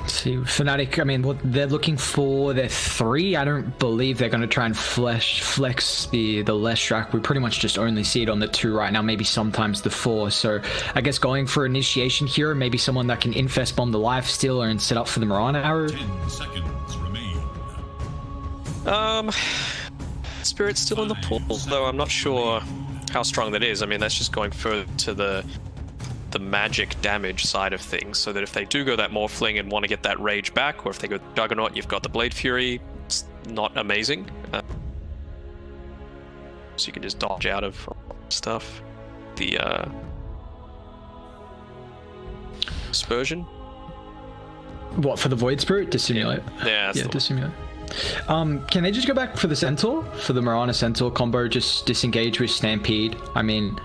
See, Fnatic, I mean, what they're looking for, they're 3. I don't believe they're going to try and flex the Leshrac. We pretty much just only see it on the 2 right now, maybe sometimes the 4. So I guess going for initiation hero, maybe someone that can infest bomb the Lifestealer and set up for the Mirana arrow. 10 seconds remain. Spirit's still in the pool, though I'm not sure how strong that is. I mean, that's just going further to the magic damage side of things, so that if they do go that Morphling and want to get that rage back, or if they go Juggernaut, you've got the Blade Fury. It's not amazing. So you can just dodge out of stuff. The Aspersion. What, for the Void Spirit? Dissimulate? Yeah, Dissimulate. Can they just go back for the Centaur? For the Mirana Centaur combo, just disengage with Stampede? I mean,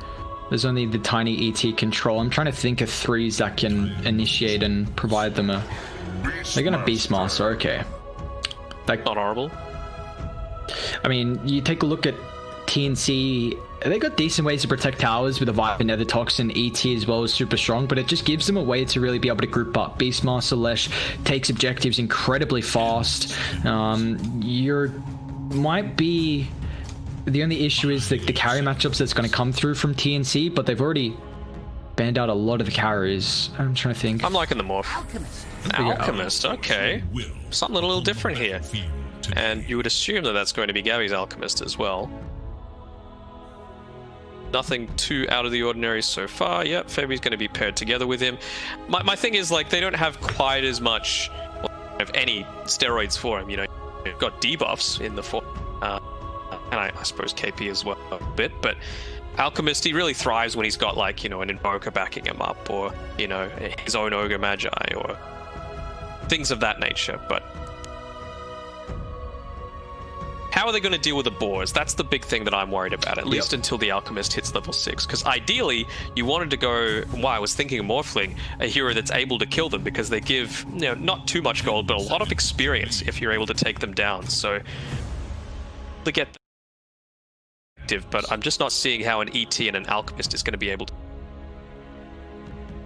there's only the tiny ET control. I'm trying to think of 3s that can initiate and provide them a... They're gonna Beastmaster, okay. Like, not horrible. I mean, you take a look at TNC, they got decent ways to protect towers with a Viper, Nether Toxin, ET as well as super strong, but it just gives them a way to really be able to group up. Beastmaster Lesh takes objectives incredibly fast. Might be... The only issue is the carry matchups that's going to come through from TNC, but they've already banned out a lot of the carries. I'm trying to think. I'm liking the morph. Alchemist, okay. Something a little different here. And you would assume that that's going to be Gabby's Alchemist as well. Nothing too out of the ordinary so far. Yep, Fabi's going to be paired together with him. My thing is, like, they don't have quite as much of any steroids for him. You know, you've got debuffs in the form. And I suppose KP as well a bit, but Alchemist, he really thrives when he's got, like, you know, an Invoker backing him up, or, you know, his own Ogre Magi, or things of that nature. But how are they going to deal with the boars? That's the big thing that I'm worried about, at least until the Alchemist hits level 6. Because ideally, you wanted to go, well, I was thinking of Morphling, a hero that's able to kill them, because they give, you know, not too much gold, but a lot of experience if you're able to take them down. So, to get but I'm just not seeing how an ET and an Alchemist is going to be able to.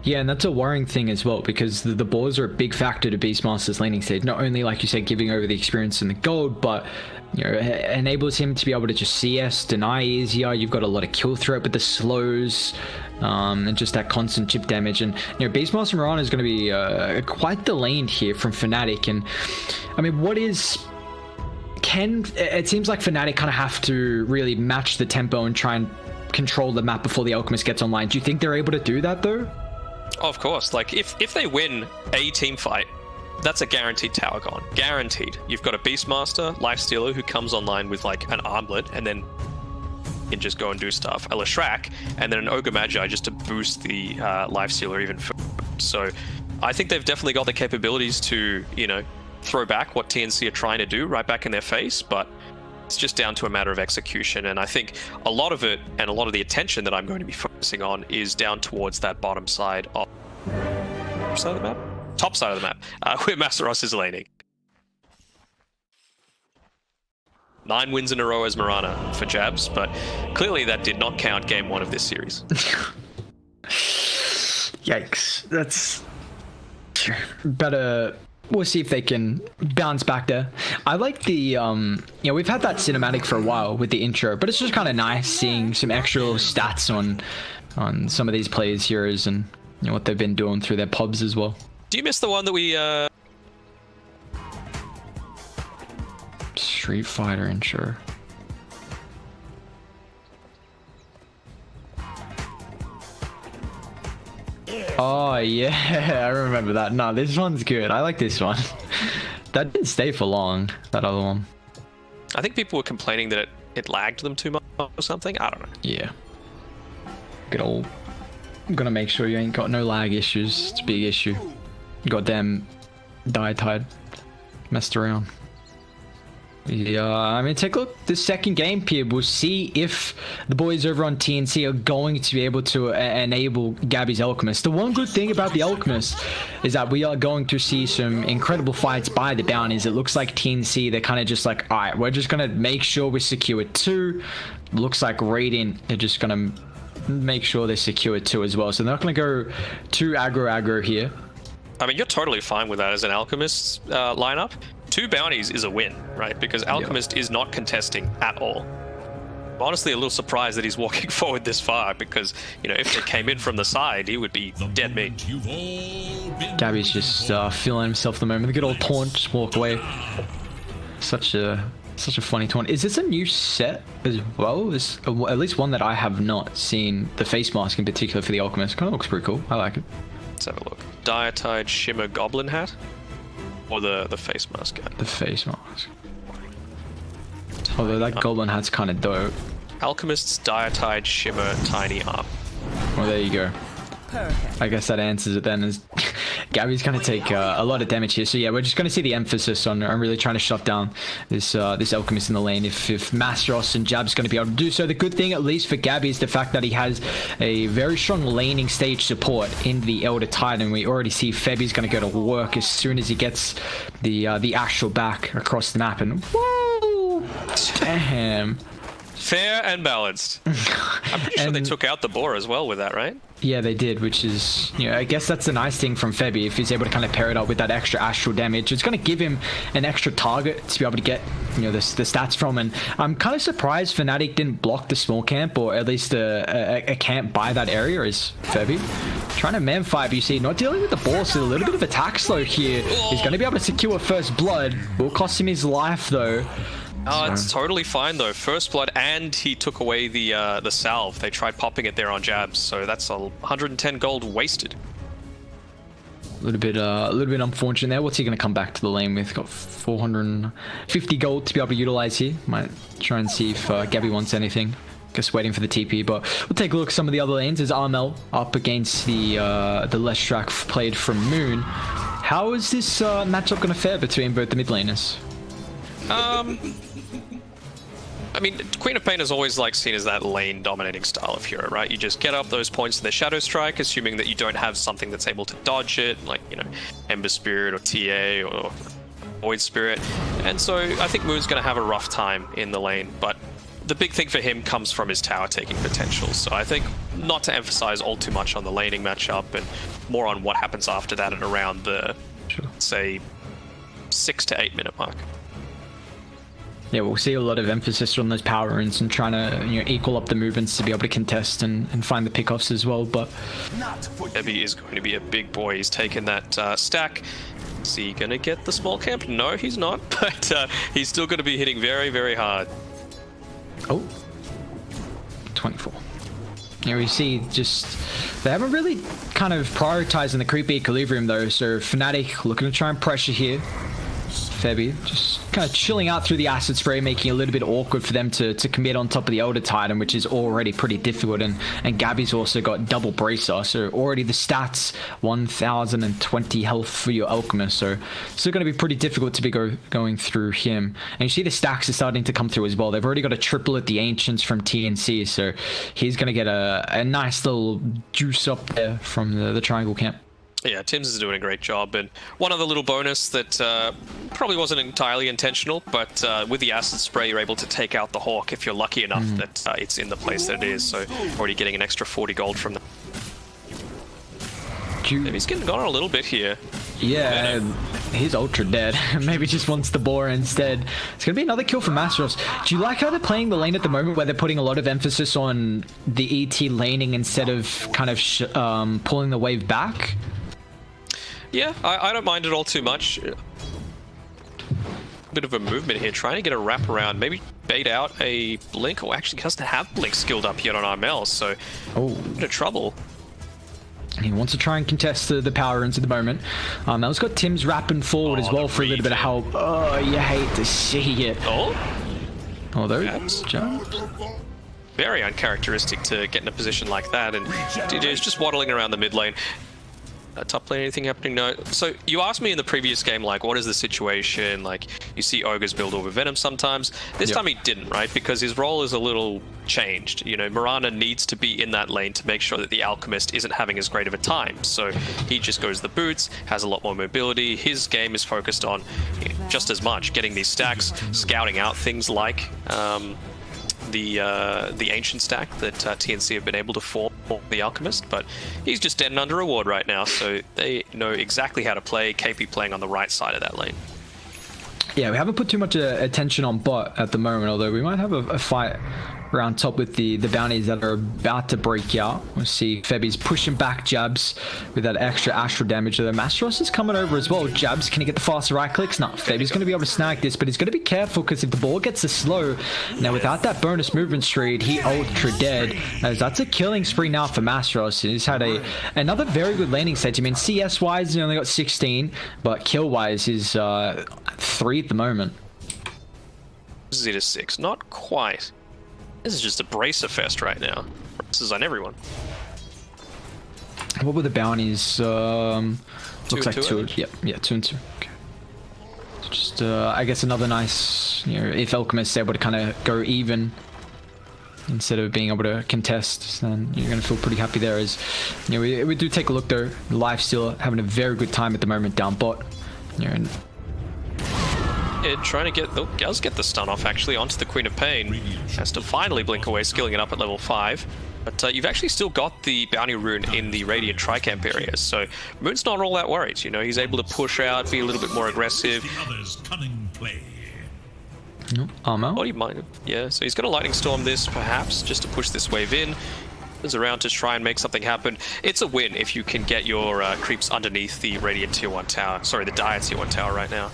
Yeah, and that's a worrying thing as well, because the boars are a big factor to Beastmaster's laning stage. Not only, like you said, giving over the experience and the gold, but, you know, it enables him to be able to just CS, deny easier. You've got a lot of kill threat with the slows, and just that constant chip damage. And, you know, Beastmaster Mirana is going to be quite the lane here from Fnatic. And, I mean, what is... It seems like Fnatic kind of have to really match the tempo and try and control the map before the Alchemist gets online. Do you think they're able to do that, though? Oh, of course. Like, if they win a team fight, that's a guaranteed tower gone. Guaranteed. You've got a Beastmaster, Lifestealer, who comes online with, like, an armlet, and then can just go and do stuff. A Leshrac, and then an Ogre Magi just to boost the Lifestealer even further. So, I think they've definitely got the capabilities to, you know, throw back what TNC are trying to do right back in their face, but it's just down to a matter of execution. And I think a lot of it, and a lot of the attention that I'm going to be focusing on, is down towards that bottom side of the map? Top side of the map, where Masteros is laning. 9 wins in a row as Mirana for Jabs, but clearly that did not count game 1 of this series. Yikes. That's better. We'll see if they can bounce back there. I like the, you know, we've had that cinematic for a while with the intro, but it's just kind of nice seeing some extra stats on some of these players' heroes and, you know, what they've been doing through their pubs as well. Do you miss the one that we, Street Fighter intro. Oh yeah, I remember that. No, this one's good. I like this one. That didn't stay for long, that other one. I think people were complaining that it lagged them too much or something. I don't know. Yeah. Good old. I'm gonna make sure you ain't got no lag issues. It's a big issue. Goddamn dietide. Messed around. Yeah, I mean, take a look. The second game here, we'll see if the boys over on TNC are going to be able to enable Gabby's Alchemist. The one good thing about the Alchemist is that we are going to see some incredible fights by the bounties. It looks like TNC, they're kind of just like, all right, we're just going to make sure we secure 2. Looks like Radiant, they're just going to make sure they secure 2 as well. So they're not going to go too aggro here. I mean, you're totally fine with that as an Alchemist lineup. 2 bounties is a win, right? Because Alchemist is not contesting at all. I'm honestly a little surprised that he's walking forward this far because, you know, if they came in from the side, he would be dead meat. Gabby's just feeling himself at the moment. The good old taunt, just walk away. Such a funny taunt. Is this a new set as well? Is at least one that I have not seen. The face mask in particular for the Alchemist kind of looks pretty cool. I like it. Let's have a look. Dietide Shimmer Goblin Hat? Or the face mask hat? The face mask. Although that goblin hat's kind of dope. Alchemist's Dietide Shimmer Tiny Arm. Well, there you go. Perfect. I guess that answers it then. As Gabby's going to take a lot of damage here. So yeah, we're just going to see the emphasis on really trying to shut down this Alchemist in the lane. If Mastros and Jab's going to be able to do so. The good thing, at least for Gabby, is the fact that he has a very strong laning stage support in the Elder Titan. We already see Febi's going to go to work as soon as he gets the actual back across the map. And woo! Damn. Fair and balanced. I'm pretty sure they took out the boar as well with that, right? Yeah, they did, which is, you know, I guess that's the nice thing from Febi. If he's able to kind of pair it up with that extra astral damage, it's going to give him an extra target to be able to get, you know, the stats from. And I'm kind of surprised Fnatic didn't block the small camp, or at least a camp by that area is Febi. Trying to man fight, but you see, not dealing with the ball, so a little bit of attack slow here. He's going to be able to secure first blood. Will cost him his life, though. Oh, it's totally fine though. First blood, and he took away the salve. They tried popping it there on jabs, so that's 110 gold wasted. A little bit unfortunate there. What's he going to come back to the lane with? Got 450 gold to be able to utilize here. Might try and see if Gabby wants anything. Just waiting for the TP, but we'll take a look at some of the other lanes. As Armel up against the Leshrac played from Moon. How is this matchup going to fare between both the mid laners? I mean, Queen of Pain is always like seen as that lane dominating style of hero, right? You just get up those points to the Shadow Strike, assuming that you don't have something that's able to dodge it, like, you know, Ember Spirit or TA or Void Spirit. And so I think Moon's going to have a rough time in the lane, but the big thing for him comes from his tower taking potential. So I think not to emphasize all too much on the laning matchup and more on what happens after that and around the, say, 6 to 8 minute mark. Yeah, we'll see a lot of emphasis on those power runes and trying to, you know, equal up the movements to be able to contest and find the pickoffs as well. But Heavy is going to be a big boy. He's taken that stack. Is he going to get the small camp? No, he's not. But he's still going to be hitting very, very hard. Oh, 24. Yeah, we see just they haven't really kind of prioritized in the creepy equilibrium though. So Fnatic looking to try and pressure here. Febi just kind of chilling out through the acid spray, making it a little bit awkward for them to commit on top of the Elder Titan, which is already pretty difficult. And Gabby's also got double bracer, so already the stats 1020 health for your Alchemist, so still going to be pretty difficult to be going through him. And you see the stacks are starting to come through as well. They've already got a triple at the Ancients from TNC, so he's going to get a nice little juice up there from the Triangle camp. Yeah, Tim's is doing a great job, and one other little bonus that probably wasn't entirely intentional, but with the acid spray you're able to take out the Hawk if you're lucky enough that it's in the place that it is, so already getting an extra 40 gold from them. Maybe he's getting gone a little bit here. Yeah, he's ultra dead. Maybe just wants the boar instead. It's going to be another kill from Mastros. Do you like how they're playing the lane at the moment where they're putting a lot of emphasis on the ET laning instead of kind of pulling the wave back? Yeah, I don't mind it all too much. Bit of a movement here, trying to get a wrap around, maybe bait out a blink, or actually he doesn't have blink skilled up yet on Armel, so bit of trouble. He wants to try and contest the power runes at the moment. Mel's got Tim's rapping forward as well for a little bit of help. Oh, you hate to see it. Oh, those jumps. Very uncharacteristic to get in a position like that, and DJ is just waddling around the mid lane. Top lane, anything happening? No. So you asked me in the previous game, like, what is the situation? Like, you see Ogres build over Venom sometimes. This time he didn't, right? Because his role is a little changed. You know, Mirana needs to be in that lane to make sure that the Alchemist isn't having as great of a time. So he just goes the boots, has a lot more mobility. His game is focused on just as much getting these stacks, scouting out things like the ancient stack that TNC have been able to form for the Alchemist, but he's just dead and under reward right now, so they know exactly how to play. KP playing on the right side of that lane. Yeah, we haven't put too much attention on bot at the moment, although we might have a fight around top with the bounties that are about to break out. We'll see Febi's pushing back Jabs with that extra astral damage. Though Mastros is coming over as well. Jabs, can he get the faster right clicks? No, Febi's going to be able to snag this, but he's going to be careful because if the ball gets a slow, now without that bonus movement streak, he ultra dead. As that's a killing spree now for Mastros. He's had another very good landing stage. I mean, CS wise, he only got 16, but kill wise, he's 3 at the moment. This is it a 6, not quite. This is just a bracer fest right now. This is on everyone. What were the bounties? Looks like 2. Yep, yeah, 2 and 2. Okay. So just, I guess another nice, you know, if Alchemist is able to kind of go even instead of being able to contest, then you're going to feel pretty happy there. As you know, we do take a look though. Live still having a very good time at the moment down bot. You know, Trying to get does get the stun off actually onto the Queen of Pain. Has to finally blink away, skilling it up at level 5. But you've actually still got the bounty rune in the Radiant Tricamp area, so Moon's not all that worried. You know, he's able to push out, be a little bit more aggressive. Armor. What do you mind? Yeah, so he's going to Lightning Storm this perhaps just to push this wave in. Is around to try and make something happen. It's a win if you can get your creeps underneath the Radiant Tier 1 tower. Sorry, the Dire Tier 1 tower right now.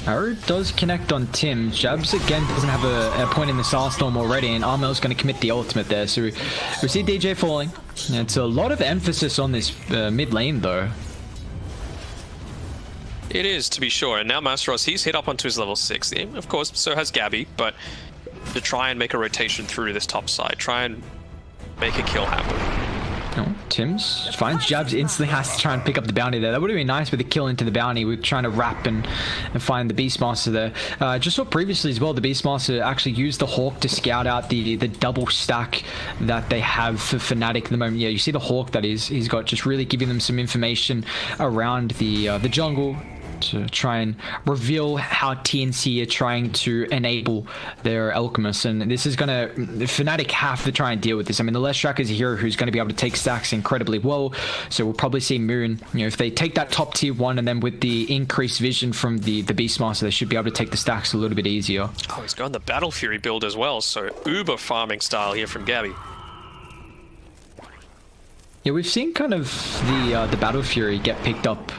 Arrow does connect on Tim. Jabs again doesn't have a point in the Starstorm already, and Armel's going to commit the ultimate there. So we see DJ falling. And it's a lot of emphasis on this mid lane though. It is, to be sure. And now Masteros, he's hit up onto his level 6. Of course, so has Gabby, but to try and make a rotation through this top side, try and make a kill happen. Oh, Tim's finds Jabs, instantly has to try and pick up the bounty there. That would have been nice with a kill into the bounty. We're trying to wrap and find the Beastmaster there. Just saw previously as well, the Beastmaster actually used the Hawk to scout out the double stack that they have for Fnatic at the moment. Yeah, you see the Hawk that he's got, just really giving them some information around the jungle to try and reveal how TNC are trying to enable their Alchemists, and this is gonna Fnatic have to try and deal with this. I mean, the Leshrac is a hero who's going to be able to take stacks incredibly well, so we'll probably see Moon, you know, if they take that top tier 1 and then with the increased vision from the Beastmaster, they should be able to take the stacks a little bit easier. Oh, he's got the Battle Fury build as well, so uber farming style here from Gabby. Yeah, we've seen kind of the Battle Fury get picked up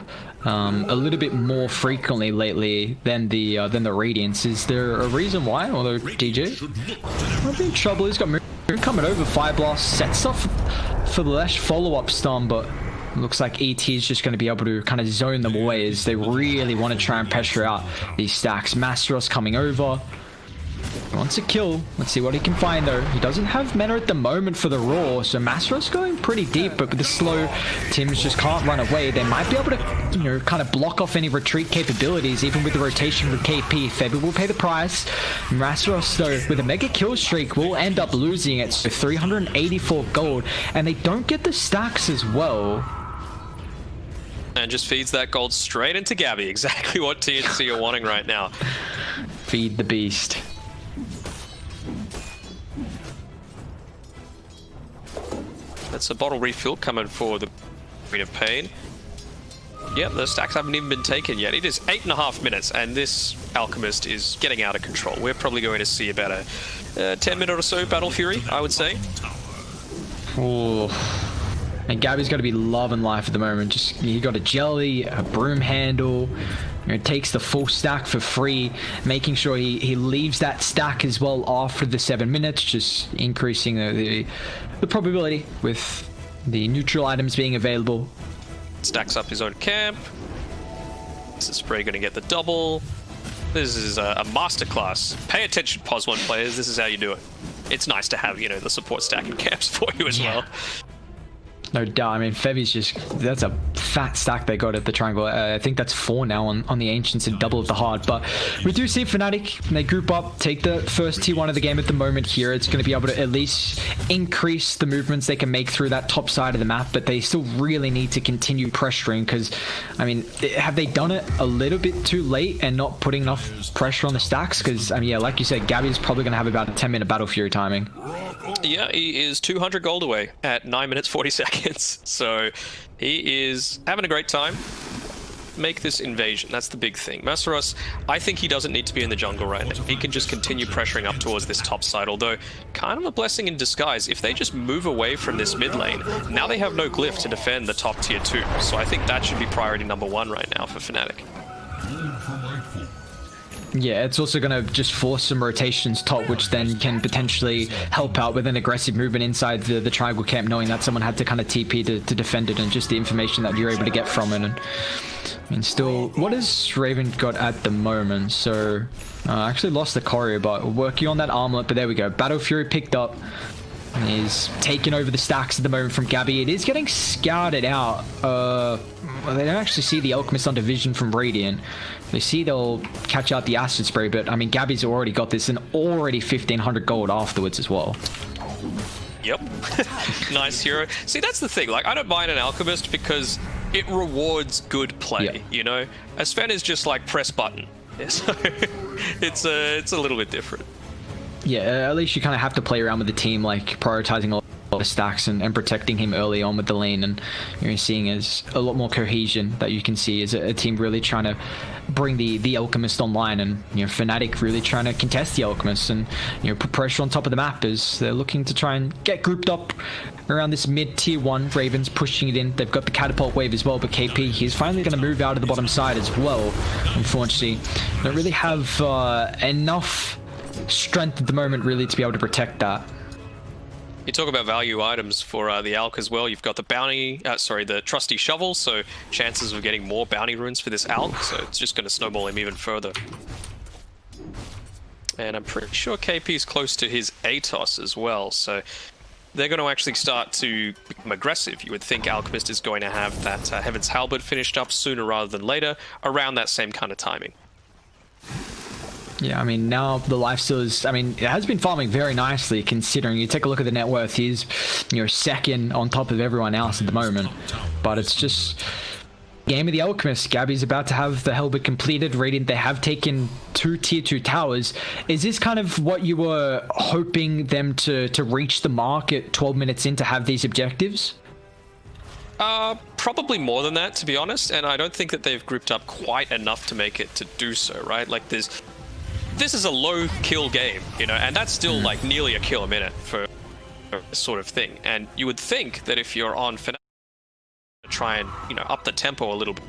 a little bit more frequently lately than the Radiance. Is there a reason why? Although DJ might be in trouble. He's got Moon coming over. Fire Blast sets off for the Lesh follow-up stun, but looks like ET is just going to be able to kind of zone them away as they really want to try and pressure out these stacks. Masteros coming over. He wants a kill. Let's see what he can find though. He doesn't have mana at the moment for the Raw, so Masteros going pretty deep, but with the slow, Tims just can't run away. They might be able to, you know, kind of block off any retreat capabilities, even with the rotation with KP. Febi will pay the price. Masteros though, with a mega kill streak, will end up losing it, so 384 gold, and they don't get the stacks as well. And just feeds that gold straight into Gabby. Exactly what TNC are wanting right now. Feed the beast. That's a bottle refill coming for the Queen of Pain. Yep, the stacks haven't even been taken yet. It is 8.5 minutes, and this Alchemist is getting out of control. We're probably going to see about a 10-minute or so Battle Fury, I would say. Oh. And Gabby's got to be loving life at the moment. Just he got a jelly, a broom handle. You know, takes the full stack for free, making sure he leaves that stack as well after the 7 minutes, just increasing the probability with The neutral items being available. Stacks up his own camp. This is Spray going to get the double. This is a masterclass. Pay attention, POS 1 players. This is how you do it. It's nice to have, you know, the support stack and camps for you as well. No doubt. I mean, Fevi's just, that's a fat stack they got at the triangle. I think that's 4 now on the Ancients and double of the hard. But we do see Fnatic, they group up, take the first T1 of the game at the moment here. It's going to be able to at least increase the movements they can make through that top side of the map, but they still really need to continue pressuring because, I mean, have they done it a little bit too late and not putting enough pressure on the stacks? Because, I mean, yeah, like you said, Gabby's probably going to have about a 10-minute Battle Fury timing. Yeah, he is 200 gold away at 9 minutes 40 seconds. So he is having a great time. Make this invasion. That's the big thing. Merceros, I think he doesn't need to be in the jungle right now. He can just continue pressuring up towards this top side, although kind of a blessing in disguise. If they just move away from this mid lane, now they have no glyph to defend the top tier 2. So I think that should be priority number 1 right now for Fnatic. Yeah, it's also going to just force some rotations top, which then can potentially help out with an aggressive movement inside the triangle camp, knowing that someone had to kind of TP to defend it, and just the information that you're able to get from it. And I mean, still, what has Raven got at the moment? So, I actually lost the choreo, but working on that armlet, but there we go. Battle Fury picked up. And he's taking over the stacks at the moment from Gabby. It is getting scouted out. Well, they don't actually see the Alchemist under vision from Radiant. They see they'll catch out the Acid Spray, but I mean, Gabby's already got this and already 1,500 gold afterwards as well. Yep. Nice hero. See, that's the thing. Like, I don't mind an Alchemist because it rewards good play, yep. You know? A Sven is just like press button. Yeah, so it's a little bit different. Yeah, at least you kind of have to play around with the team, like prioritizing a lot of stacks and protecting him early on with the lane, and you're seeing as a lot more cohesion that you can see as a team really trying to bring the Alchemist online, and you know, Fnatic really trying to contest the Alchemist and, you know, put pressure on top of the map as they're looking to try and get grouped up around this mid tier 1. Ravens pushing it in. They've got the catapult wave as well, but KP, he's finally going to move out of the bottom side as well. Unfortunately, don't really have enough strength at the moment really to be able to protect that. You talk about value items for the Alk as well. You've got the bounty, the trusty shovel, so chances of getting more bounty runes for this Alk, so it's just going to snowball him even further. And I'm pretty sure KP is close to his Atos as well, so they're going to actually start to become aggressive. You would think Alchemist is going to have that Heaven's Halberd finished up sooner rather than later, around that same kind of timing. Yeah, I mean, now the lifesteal is, I mean, it has been farming very nicely considering. You take a look at the net worth, he's, you know, second on top of everyone else at the moment. But it's just game of the Alchemist. Gabby's about to have the Halberd completed. Radiant, they have taken 2 tier 2 towers. Is this kind of what you were hoping them to reach the mark at 12 minutes in to have these objectives? Probably more than that, to be honest. And I don't think that they've grouped up quite enough to make it to do so, right? Like, this is a low kill game, you know, and that's still like nearly a kill a minute for this sort of thing. And you would think that if you're on Fnatic, try and, you know, up the tempo a little bit.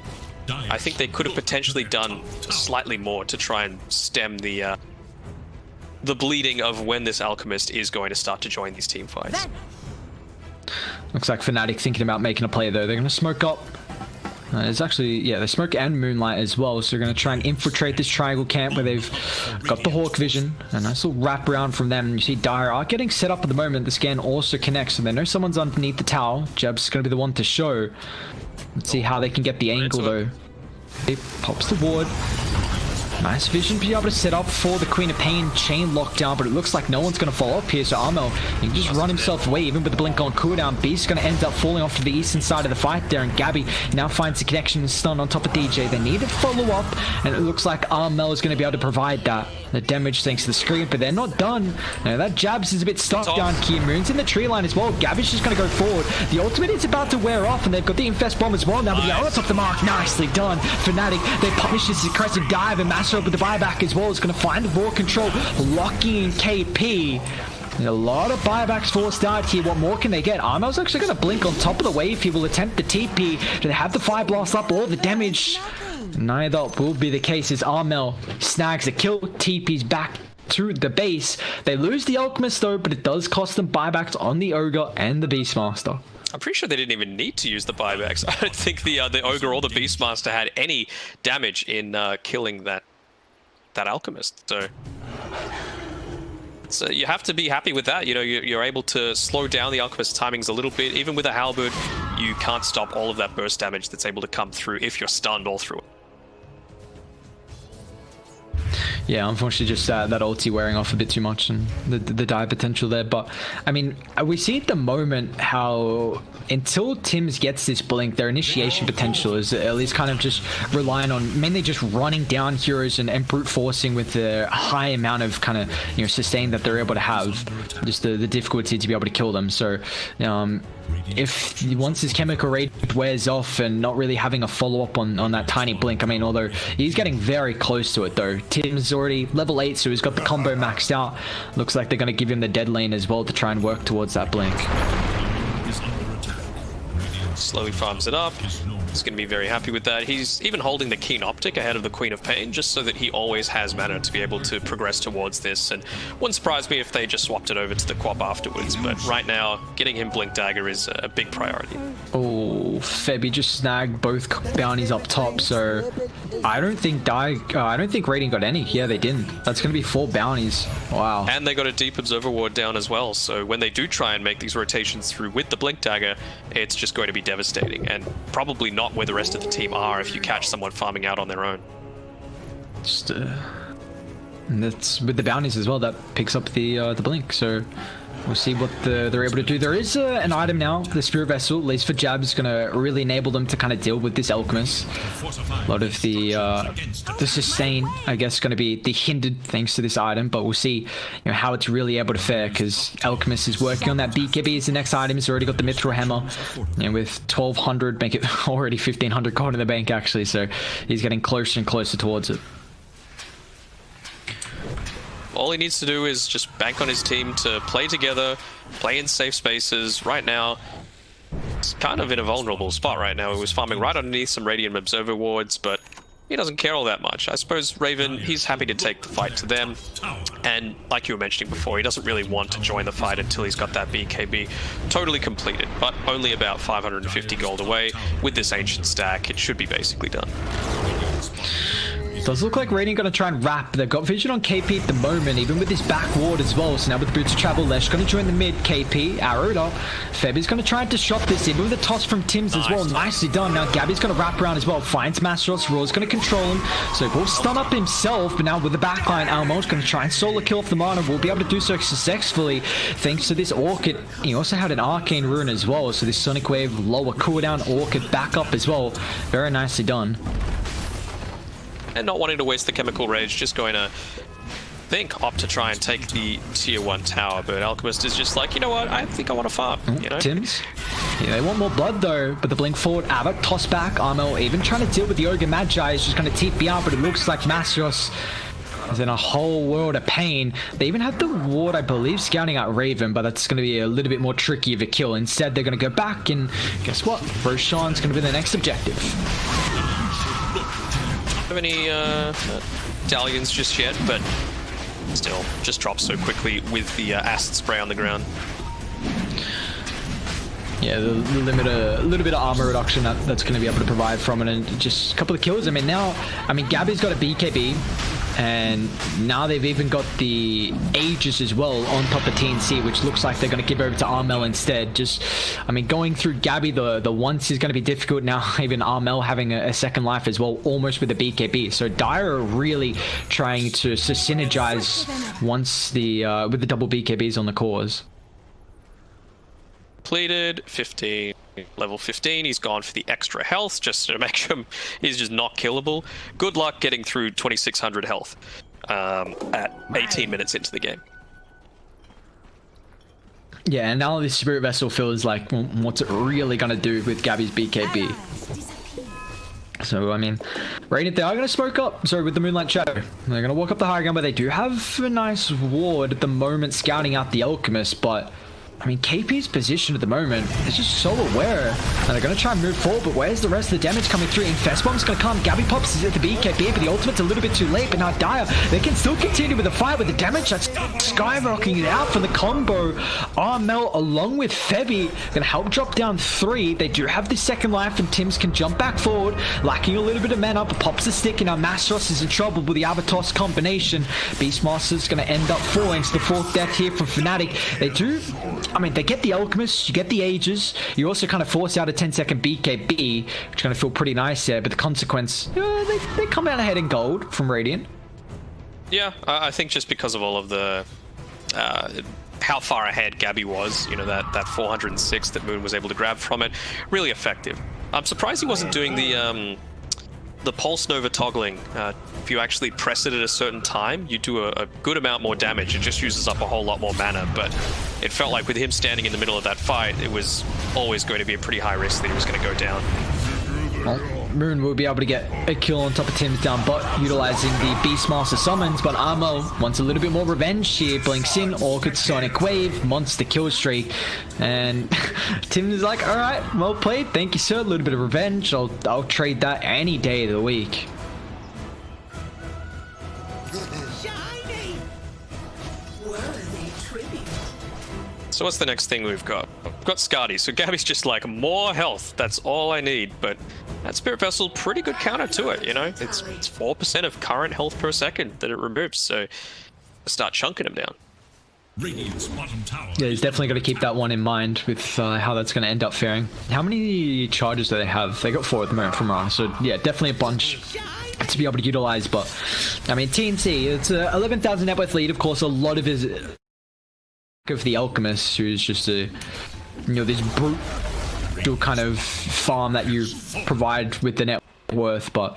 I think they could have potentially done slightly more to try and stem the bleeding of when this Alchemist is going to start to join these team fights. Looks like Fnatic thinking about making a play though. They're going to smoke up. It's actually, yeah, they smoke and Moonlight as well, so they're going to try and infiltrate this triangle camp where they've got the Hawk Vision. A nice little wrap around from them. You see Dire are getting set up at the moment. The scan also connects, so they know someone's underneath the tower. Jeb's going to be the one to show. Let's see how they can get the angle though. He pops the ward. Nice vision to be able to set up for the Queen of Pain chain lockdown, but it looks like no one's going to follow up here, so Armel, he can just run himself away, even with the blink on cooldown. Beast's going to end up falling off to the eastern side of the fight there, and Gabby now finds the connection and stun on top of DJ. They need to follow up, and it looks like Armel is going to be able to provide that. The damage thanks to the screen, but they're not done. That Jabs is a bit stuck down here. Moon's in the tree line as well. Gabby's just going to go forward. The ultimate is about to wear off, and they've got the Infest Bomb as well now, but the armor's off the mark. Nicely done. Fnatic, they punish this aggressive dive, and Master up with the buyback as well. Is going to find the raw control, locking in KP. A lot of buybacks forced out here. What more can they get? Armel's actually going to blink on top of the wave. He will attempt the TP. Do they have the Fire Blast up or the damage? Neither will be the case as Armel snags a kill. TP's back to the base. They lose the Alchemist though, but it does cost them buybacks on the Ogre and the Beastmaster. I'm pretty sure they didn't even need to use the buybacks. I don't think the Ogre or the Beastmaster had any damage in killing that Alchemist. So you have to be happy with that. You know, you're able to slow down the Alchemist timings a little bit. Even with a Halberd, you can't stop all of that burst damage that's able to come through if you're stunned all through it. Yeah, unfortunately, just that ulti wearing off a bit too much and the die potential there. But I mean, we see at the moment how until Tim's gets this blink, their initiation potential is at least kind of just relying on mainly just running down heroes and brute forcing with the high amount of kind of, you know, sustain that they're able to have, just the difficulty to be able to kill them. So if once his chemical rage wears off and not really having a follow-up on that tiny blink, I mean, although he's getting very close to it though. Tim's already level 8, so he's got the combo maxed out. Looks like they're going to give him the dead lane as well to try and work towards that blink. Slowly farms it up. He's going to be very happy with that. He's even holding the Keen Optic ahead of the Queen of Pain, just so that he always has mana to be able to progress towards this. And wouldn't surprise me if they just swapped it over to the Quap afterwards. But right now, getting him Blink Dagger is a big priority. Oh, Febby just snagged both bounties up top, so I don't think Radiant got any. Yeah, they didn't. That's going to be 4 bounties. Wow. And they got a Deep Observer Ward down as well, so when they do try and make these rotations through with the Blink Dagger, it's just going to be devastating, and probably not where the rest of the team are if you catch someone farming out on their own. Just and that's with the bounties as well, that picks up the blink, so we'll see what they're able to do. There is an item now, the Spirit Vessel, at least for Jab, is going to really enable them to kind of deal with this Alchemist. A lot of the sustain, I guess, going to be hindered thanks to this item, but we'll see, you know, how it's really able to fare, because Alchemist is working on that BKB as the next item. He's already got the Mithril Hammer, and with 1200, make it already 1500 gold in the bank actually, so he's getting closer and closer towards it. All he needs to do is just bank on his team to play together, play in safe spaces. Right now, it's kind of in a vulnerable spot right now. He was farming right underneath some Radiant Observer wards, but he doesn't care all that much. I suppose Raven, he's happy to take the fight to them. And like you were mentioning before, he doesn't really want to join the fight until he's got that BKB totally completed, but only about 550 gold away. With this Ancient stack, it should be basically done. Does look like Radiant going to try and wrap. They've got vision on KP at the moment, even with this back ward as well. So now with the Boots of Travel, Lesh going to join the mid. KP arrowed up. Febby's going to try and disrupt this, even with a toss from Tim's as well. Nicely done. Now Gabby's going to wrap around as well. Finds Mastros. Raw's going to control him. So he will stun up himself, but now with the backline, Almo's going to try and solo kill off the mana. Will be able to do so successfully thanks to this Orchid. He also had an Arcane Rune as well. So this Sonic Wave, lower cooldown, Orchid back up as well. Very nicely done. And not wanting to waste the Chemical Rage, just going to opt to try and take the tier 1 tower, but Alchemist is just like, you know what, I think I want to farm, you know? Tim's? Yeah, they want more blood though, but the blink forward, Abbott, toss back, Armel, even trying to deal with the Ogre Magi is just going to TP out, but it looks like Mastros is in a whole world of pain. They even have the ward, I believe, scouting out Raven, but that's going to be a little bit more tricky of a kill. Instead, they're going to go back, and guess what? Roshan's going to be the next objective. Have any Dalians just yet, but still just drops so quickly with the acid spray on the ground. Yeah, the limit, a little bit of armor reduction that's going to be able to provide from it, and just a couple of kills. I mean, now, Gabby's got a BKB, and now they've even got the Aegis as well on top of TNC, which looks like they're going to give over to Armel instead. Just, going through Gabby, the once is going to be difficult now. Even Armel having a second life as well, almost with the BKB. So Dire are really trying to synergize once with the double BKBs on the cores. Completed, 15, level 15, he's gone for the extra health just to make sure he's just not killable. Good luck getting through 2600 health at 18 minutes into the game. Yeah, and now this Spirit Vessel feels like, what's it really going to do with Gabby's BKB? So, Radiant, they are going to smoke up, with the Moonlight Shadow. They're going to walk up the high ground, but they do have a nice ward at the moment scouting out the Alchemist, but I mean, KP's position at the moment is just so aware. And they're going to try and move forward, but where's the rest of the damage coming through? Infest Bomb's going to come. Gabby pops is at the BKB, but the ultimate's a little bit too late. But now Dire, they can still continue with the fight with the damage that's skyrocketing it out from the combo. Armel along with Febby going to help drop down 3. They do have the second life, and Tims can jump back forward, lacking a little bit of mana, but pops the stick, and now Mastros is in trouble with the Avatos combination. Beastmaster's going to end up falling to the 4th death here from Fnatic. They do... I mean, they get the Alchemist, you get the Ages, you also kind of force out a 10-second BKB, which kind of feel pretty nice there, but the consequence, they come out ahead in gold from Radiant. Yeah, I think just because of all of the, how far ahead Gabby was, you know, that 406 that Moon was able to grab from it, really effective. I'm surprised he wasn't doing the Pulse Nova toggling. If you actually press it at a certain time, you do a good amount more damage. It just uses up a whole lot more mana, but it felt like with him standing in the middle of that fight, it was always going to be a pretty high risk that he was going to go down. Well, Moon will be able to get a kill on top of Tim's down bot, utilizing the Beastmaster summons, but Armo wants a little bit more revenge here. Blinks in, Orchid Sonic Wave, monster kill streak, and Tim is like, alright, well played, thank you sir, a little bit of revenge, I'll trade that any day of the week. So what's the next thing we've got? We've got Skadi. So Gabby's just like, more health, that's all I need. But that Spirit Vessel, pretty good counter to it, you know? It's 4% of current health per second that it removes, so start chunking them down. Radiant's bottom tower. Yeah, he's definitely got to keep that one in mind with how that's going to end up faring. How many charges do they have? They got 4 at the moment from Ra, so yeah, definitely a bunch to be able to utilize. But I mean, TNC, it's a 11,000 net worth lead. Of course, a lot of his of the Alchemist, who's just a, you know, this brutal kind of farm that you provide with the net worth. But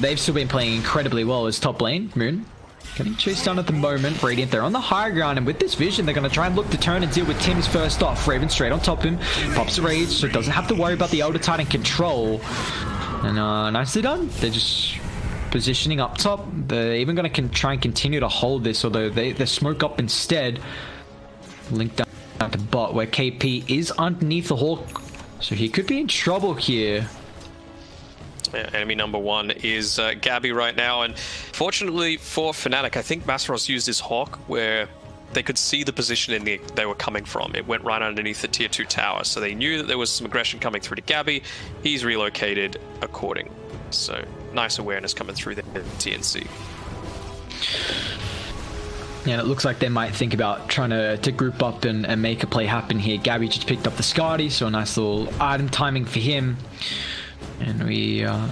they've still been playing incredibly well as top lane. Moon getting chased down at the moment. Radiant, they're on the high ground, and with this vision, they're going to try and look to turn and deal with Tim's first off. Raven straight on top of him, pops the rage, so doesn't have to worry about the Elder Titan control. And nicely done. They're just positioning up top. They're even going to try and continue to hold this, although they smoke up instead. Link down to bot, where KP is underneath the Hawk, so he could be in trouble here. Yeah, enemy number 1 is Gabby right now, and fortunately for Fnatic, I think Masros used his Hawk where they could see the position they were coming from. It went right underneath the tier 2 tower, so they knew that there was some aggression coming through to Gabby. He's relocated according. So nice awareness coming through there in TNC. Yeah, and it looks like they might think about trying to group up and make a play happen here. Gabby just picked up the Skadi, so a nice little item timing for him. And we don't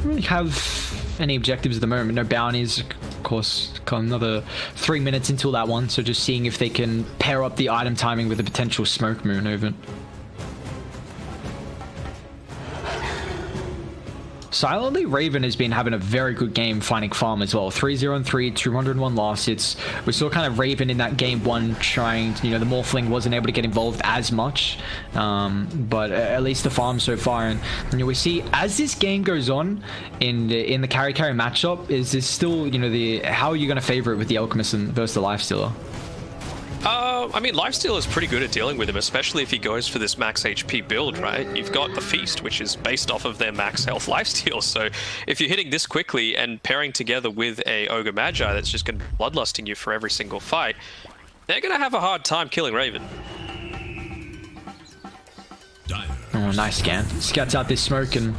really have any objectives at the moment. No bounties. Of course, got another 3 minutes until that one, so just seeing if they can pair up the item timing with a potential smoke moon over. Silently, Raven has been having a very good game finding farm as well. 3-0-3, 201 loss. We saw kind of Raven in that game 1 trying, you know, the Morphling wasn't able to get involved as much, but at least the farm so far. And you know, we see as this game goes on in the carry matchup, is this still, you know, how are you going to favor it with the Alchemist versus the Lifestealer? I mean, Lifesteal is pretty good at dealing with him, especially if he goes for this max HP build, right? You've got the Feast, which is based off of their max health lifesteal, so if you're hitting this quickly and pairing together with a Ogre Magi that's just going to be bloodlusting you for every single fight, they're going to have a hard time killing Raven. Oh, nice scan. Scouts out this smoke, and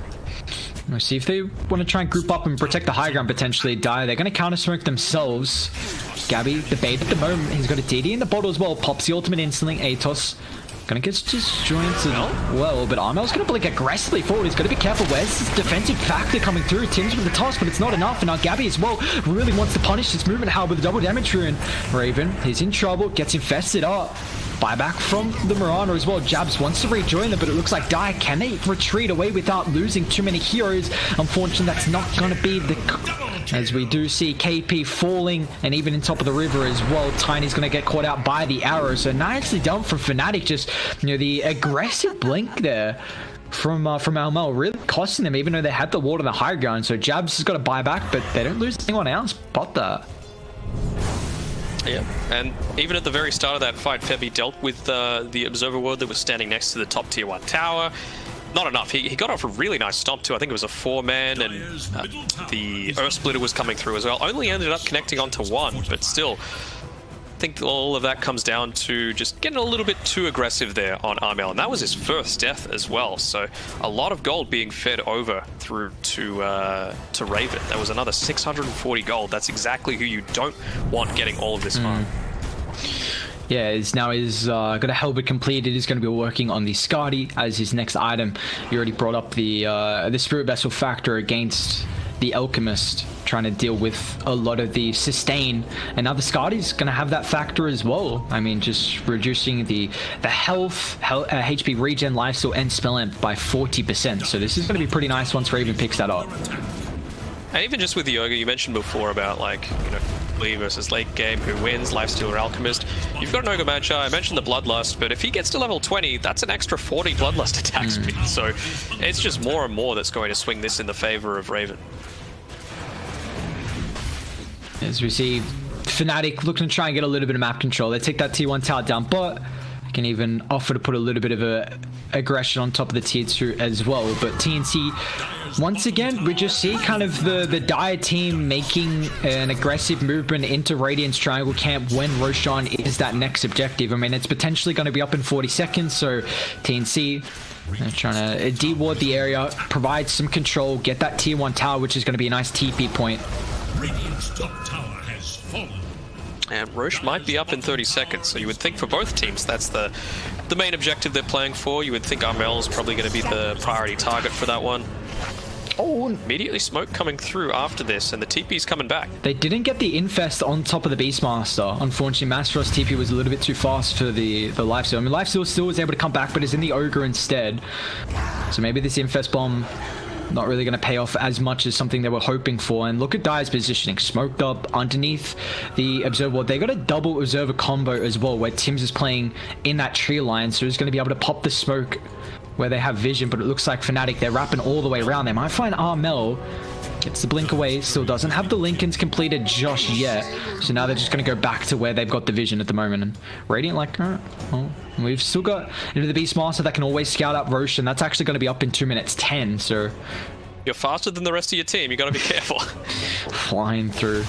we'll see if they want to try and group up and protect the high ground potentially. They're going to counter smoke themselves. Gabby, the bait at the moment. He's got a DD in the bottle as well. Pops the ultimate instantly. Atos gonna get disjointed well, but Armel's gonna blink aggressively forward. He's got to be careful. Where's this defensive factor coming through? Tim's with the toss, but it's not enough. And now Gabby as well really wants to punish this movement. How with the double damage rune. Raven, he's in trouble. Gets infested up. Buyback from the Mirana as well. Jabs wants to rejoin them, but it looks like Dire, can they retreat away without losing too many heroes? Unfortunately, that's not going to be the... As we do see KP falling, and even in top of the river as well. Tiny's going to get caught out by the arrow. So nicely done from Fnatic. Just, you know, the aggressive blink there from Almel really costing them, even though they had the ward on the high ground. So Jabs has got to buy back, but they don't lose anyone else but that. Yeah, and even at the very start of that fight, Febby dealt with the Observer Ward that was standing next to the top tier 1 tower. Not enough. He got off a really nice stomp too. I think it was a 4-man, and the Earth Splitter was coming through as well. Only ended up connecting onto 1, but still, I think all of that comes down to just getting a little bit too aggressive there on Armel, and that was his first death as well. So a lot of gold being fed over through to Raven. That was another 640 gold. That's exactly who you don't want getting all of this farm. Yeah, he's got a Helmet completed. He's going to be working on the Skadi as his next item. You already brought up the Spirit Vessel factor against the Alchemist, trying to deal with a lot of the sustain, and now the Skadi's going to have that factor as well. I mean, just reducing the health, HP regen, lifesteal, and spell length by 40%. So this is going to be pretty nice once Raven picks that up. And even just with the Yoga, you mentioned before about, like, you know, early versus late game, who wins, Lifesteal or Alchemist. You've got an Ogre Magi, I mentioned the Bloodlust, but if he gets to level 20, that's an extra 40 Bloodlust attack speed. So it's just more and more that's going to swing this in the favor of Raven. As we see Fnatic looking to try and get a little bit of map control. They take that tier 1 tower down, but can even offer to put a little bit of a aggression on top of the tier 2 as well. But TNC, once again, we just see kind of the Dire team making an aggressive movement into Radiant's triangle camp when Roshan is that next objective. I mean, it's potentially going to be up in 40 seconds, so TNC trying to de-ward the area, provide some control, get that tier 1 tower, which is going to be a nice TP point. Radiant's top tower has fallen. And Roche might be up in 30 seconds, so you would think for both teams that's the main objective they're playing for. You would think Armel's probably going to be the priority target for that one. Oh, immediately smoke coming through after this, and the TP's coming back. They didn't get the Infest on top of the Beastmaster. Unfortunately, Masteros TP was a little bit too fast for the Lifesteal. I mean, Lifesteal still was able to come back, but is in the Ogre instead. So maybe this Infest bomb not really going to pay off as much as something they were hoping for. And look at Dire's positioning. Smoked up underneath the Observer Ward. They got a double Observer combo as well, where Tim's is playing in that tree line, so he's going to be able to pop the smoke where they have vision. But it looks like Fnatic, they're wrapping all the way around. They might find Armel. Gets the blink away. Still doesn't have the Lincolns completed just yet. So now they're just going to go back to where they've got the vision at the moment. And Radiant like, well, we've still got into the Beastmaster that can always scout out Roche, and that's actually going to be up in 2 minutes 10. So you're faster than the rest of your team. You got to be careful. Flying through.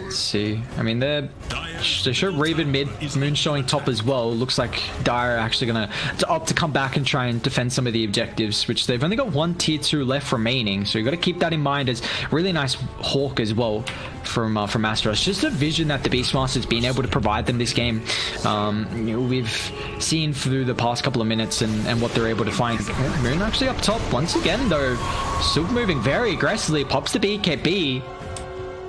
Let's see. I mean, they show Raven mid, Moon showing top as well. Looks like Dire are actually going to opt to come back and try and defend some of the objectives, which they've only got one tier 2 left remaining. So you've got to keep that in mind. As really nice Hawk as well from Asteros. Just a vision that the Beastmaster's been able to provide them this game. You know, we've seen through the past couple of minutes and what they're able to find. Moon actually up top once again, though. Still moving very aggressively. Pops the BKB.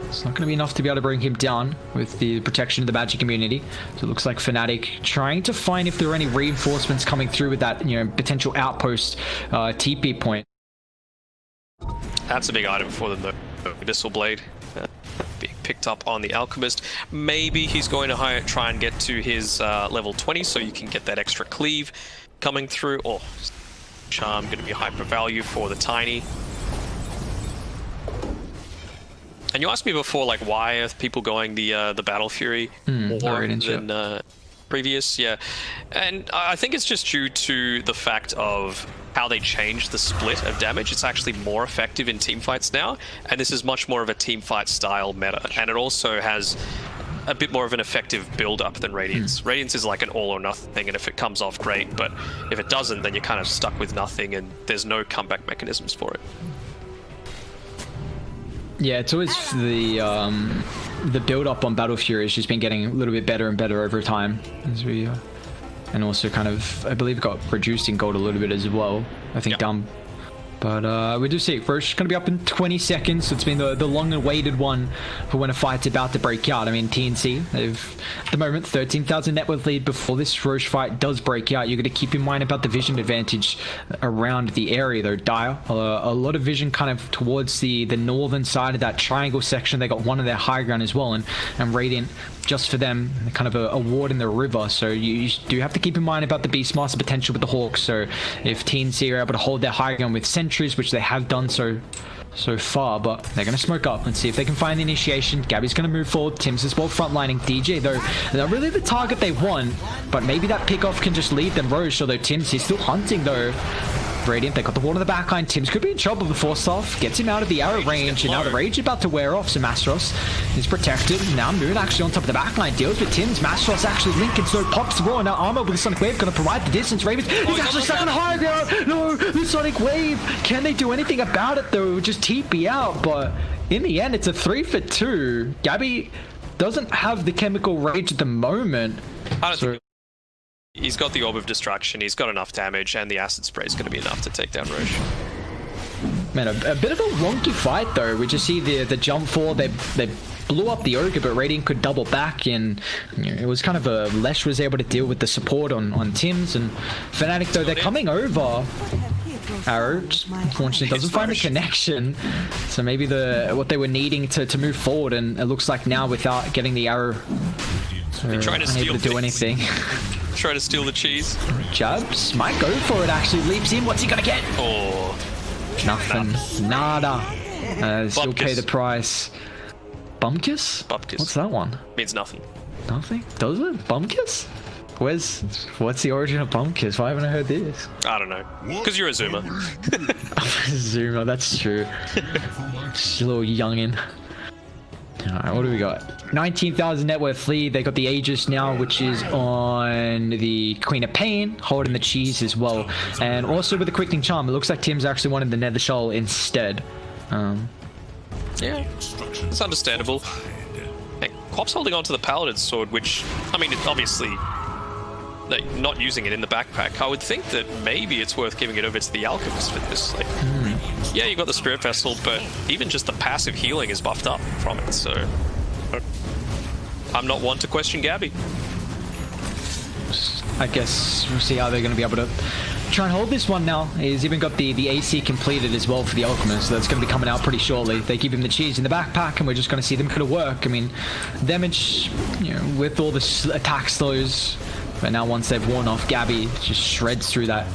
It's not going to be enough to be able to bring him down with the protection of the magic community. So it looks like Fnatic trying to find if there are any reinforcements coming through with that, you know, potential outpost TP point. That's a big item for them, though. Abyssal Blade being picked up on the Alchemist. Maybe he's going to try and get to his level 20, so you can get that extra cleave coming through. Oh, Charm going to be hyper value for the Tiny. And you asked me before, like, why are people going the Battle Fury more than previous? Yeah, and I think it's just due to the fact of how they changed the split of damage. It's actually more effective in teamfights now, and this is much more of a teamfight style meta. And it also has a bit more of an effective build-up than Radiance. Radiance is like an all or nothing, and if it comes off, great, but if it doesn't, then you're kind of stuck with nothing, and there's no comeback mechanisms for it. Yeah, it's always the build-up on Battle Fury has just been getting a little bit better and better over time as we and also kind of, I believe, got reduced in gold a little bit as well. I think But we do see Roche going to be up in 20 seconds. So it's been the long-awaited one for when a fight's about to break out. I mean, TNC, they've, at the moment, 13,000 net worth lead before this Roche fight does break out. You're going to keep in mind about the vision advantage around the area, though. Dire, a lot of vision kind of towards the northern side of that triangle section. They got one of their high ground as well, and Radiant, just for them, kind of a ward in the river. So you do have to keep in mind about the Beastmaster potential with the Hawks. So if TNC are able to hold their high ground with sentries, which they have done so so far, but they're going to smoke up and see if they can find the initiation. Gabby's going to move forward. Tim's as well frontlining. DJ, though, they're really the target they want, but maybe that pickoff can just lead them Roche, although Tim's, he's still hunting, though. Radiant, they got the wall in the backline. Tim's could be in trouble before Staff gets him out of the arrow range, and now the rage is about to wear off, so Mastros is protected. Now Moon actually on top of the backline deals with Tim's. Mastros actually Lincoln Snow pops the raw, now Armor with the Sonic Wave going to provide the distance. Ravens, he's actually stuck on the high ground. No, the Sonic Wave. Can they do anything about it though? Just TP out, but in the end, it's a 3 for 2. Gabby doesn't have the chemical rage at the moment. He's got the Orb of Destruction, he's got enough damage, and the Acid Spray is going to be enough to take down Roche. Man, a bit of a wonky fight though. We just see the jump forward, they blew up the Ogre, but Radiant could double back, and it was kind of a Lesh was able to deal with the support on Tim's, and Fnatic though, they're coming over. Arrow unfortunately doesn't find the connection, so maybe what they were needing to move forward, and it looks like now without getting the arrow, they're trying to unable to do anything. Trying to steal the cheese. Jabs might go for it, actually leaps in. What's he gonna get? Oh, nothing. Nada. Still pay the price. Bumkiss? Bupkiss. What's that one? Means nothing. Nothing? Does it? Bumkiss? What's the origin of Bumkiss? Why haven't I heard this? I don't know. Because you're a Zoomer. Zoomer, that's true. Just a little youngin'. Alright, what do we got? 19,000 net worth lead. They got the Aegis now, which is on the Queen of Pain, holding the cheese as well. And also with the Quickening Charm, it looks like Tim's actually wanted the Nether Shell instead. Yeah, it's understandable. Hey, Quap's holding on to the Paladin's Sword, which, I mean, it's obviously not using it in the backpack. I would think that maybe it's worth giving it over to the Alchemist for this. Like, yeah, you got the Spirit Vessel, but even just the passive healing is buffed up from it, so I'm not one to question Gabby. I guess we'll see how they're going to be able to try and hold this one now. He's even got the AC completed as well for the Alchemist, so that's going to be coming out pretty shortly. They give him the cheese in the backpack, and we're just going to see them kind of work. I mean, damage, with all the attack slows, but now once they've worn off, Gabby just shreds through that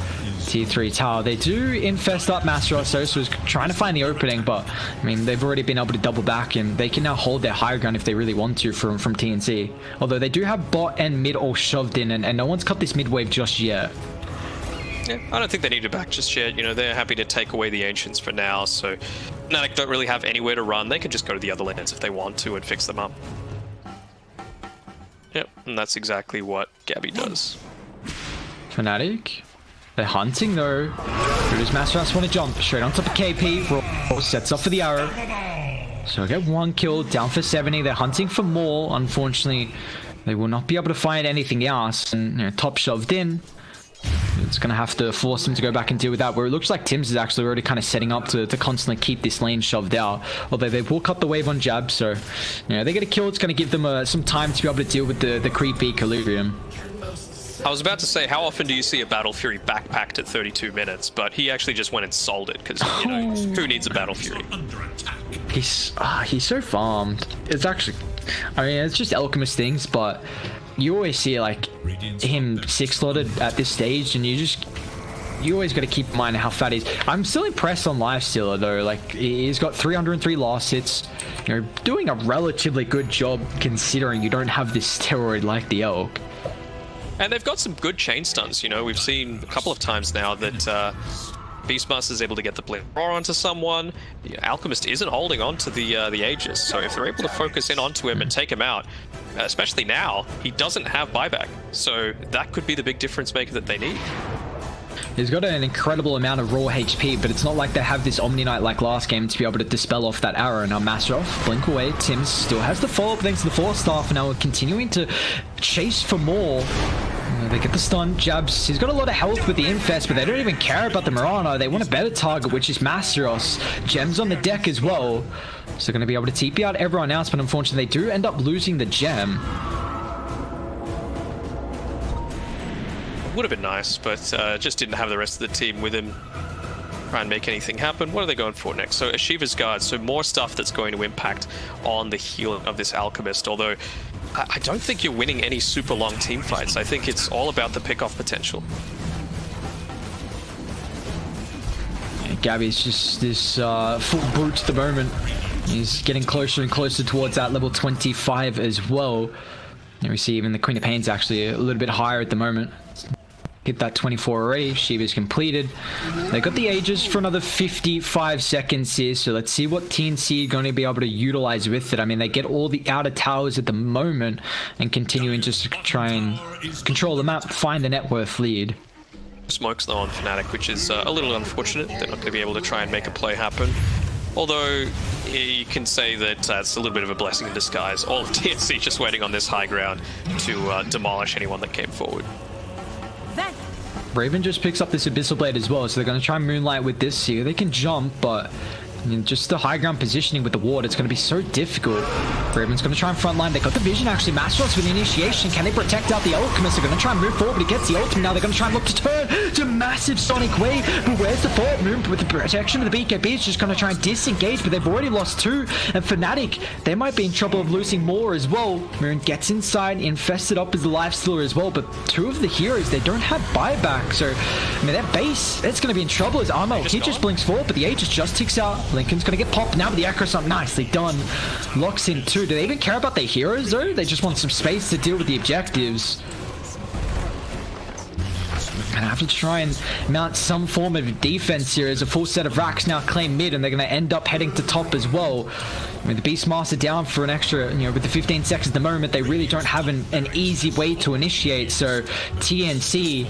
tier 3 tower. They do infest up Master so is trying to find the opening, but I mean, they've already been able to double back, and they can now hold their higher ground if they really want to from TNC. Although they do have bot and mid all shoved in, and no one's cut this mid wave just yet. Yeah, I don't think they need it back just yet. They're happy to take away the Ancients for now, so Fnatic don't really have anywhere to run. They can just go to the other lands if they want to and fix them up. Yep, and that's exactly what Gabby does. Fnatic, they're hunting though. Does Masteras want to jump straight on top of KP? Raw sets up for the arrow. So get 1 kill, down for 70. They're hunting for more. Unfortunately, they will not be able to find anything else. And top shoved in. It's going to have to force them to go back and deal with that, where it looks like Tim's is actually already kind of setting up to constantly keep this lane shoved out. Although they will cut the wave on Jab, so they get a kill. It's going to give them some time to be able to deal with the creepy Equilibrium. I was about to say, how often do you see a Battle Fury backpacked at 32 minutes? But he actually just went and sold it, because, who needs a Battle Fury? He's so farmed. It's actually, I mean, it's just Alchemist things, but you always see like him 6-slotted at this stage, and you always got to keep in mind how fat he is. I'm still impressed on Lifestealer though. Like, he's got 303 last hits, doing a relatively good job considering you don't have this steroid like the Elk. And they've got some good chain stuns. We've seen a couple of times now that Beastmaster is able to get the Blink Roar onto someone. The Alchemist isn't holding on to the Aegis, so if they're able to focus in onto him and take him out, especially now, he doesn't have buyback, so that could be the big difference maker that they need. He's got an incredible amount of raw HP, but it's not like they have this Omni Knight like last game to be able to dispel off that arrow. Now Master off, blink away. Tim still has the follow-up thanks to the Force Staff, and now we're continuing to chase for more. They get the stun, Jabs. He's got a lot of health with the Infest, but they don't even care about the Mirana. They want a better target, which is Masteros. Gems on the deck as well. So they're going to be able to TP out everyone else, but unfortunately they do end up losing the gem. Would have been nice, but just didn't have the rest of the team with him. Try and make anything happen. What are they going for next? So Ashiva's Guard, so more stuff that's going to impact on the healing of this Alchemist, although I don't think you're winning any super long team fights. I think it's all about the pick-off potential. Gabby's just this full brute at the moment. He's getting closer and closer towards that level 25 as well. And we see even the Queen of Pain's actually a little bit higher at the moment. Hit that 24 already. Shiva's completed. They got the Aegis for another 55 seconds here, so let's see what TNC are going to be able to utilize with it. I mean, they get all the outer towers at the moment and continuing just to try and control the map, find the net worth lead. Smokes though on Fnatic, which is a little unfortunate. They're not going to be able to try and make a play happen. Although you can say that it's a little bit of a blessing in disguise. All of TNC just waiting on this high ground to demolish anyone that came forward. Raven just picks up this Abyssal Blade as well, so they're going to try and Moonlight with this here. They can jump, but I mean, just the high ground positioning with the ward, it's going to be so difficult. Raven's going to try and frontline. They got the vision actually. Masteros with the initiation. Can they protect out the Alchemist? They're going to try and move forward, but he gets the ultimate now. They're going to try and look to turn to massive Sonic Wave. But where's the forward move with the protection of the BKB? It's just going to try and disengage, but they've already lost 2. And Fnatic, they might be in trouble of losing more as well. Moon gets inside, infested up as the lifestealer as well, but 2 of the heroes, they don't have buyback. So, I mean, that base, it's going to be in trouble as Armo. He just blinks forward, but the Aegis just ticks out. Lincoln's going to get popped now with the Echo Stomp. Nicely done. Locks in 2. Do they even care about their heroes though? They just want some space to deal with the objectives. Gonna have to try and mount some form of defense here as a full set of racks now claim mid, and they're gonna end up heading to top as well. I mean, the Beastmaster down for an extra, you know, with the 15 seconds at the moment, they really don't have an easy way to initiate. So TNC,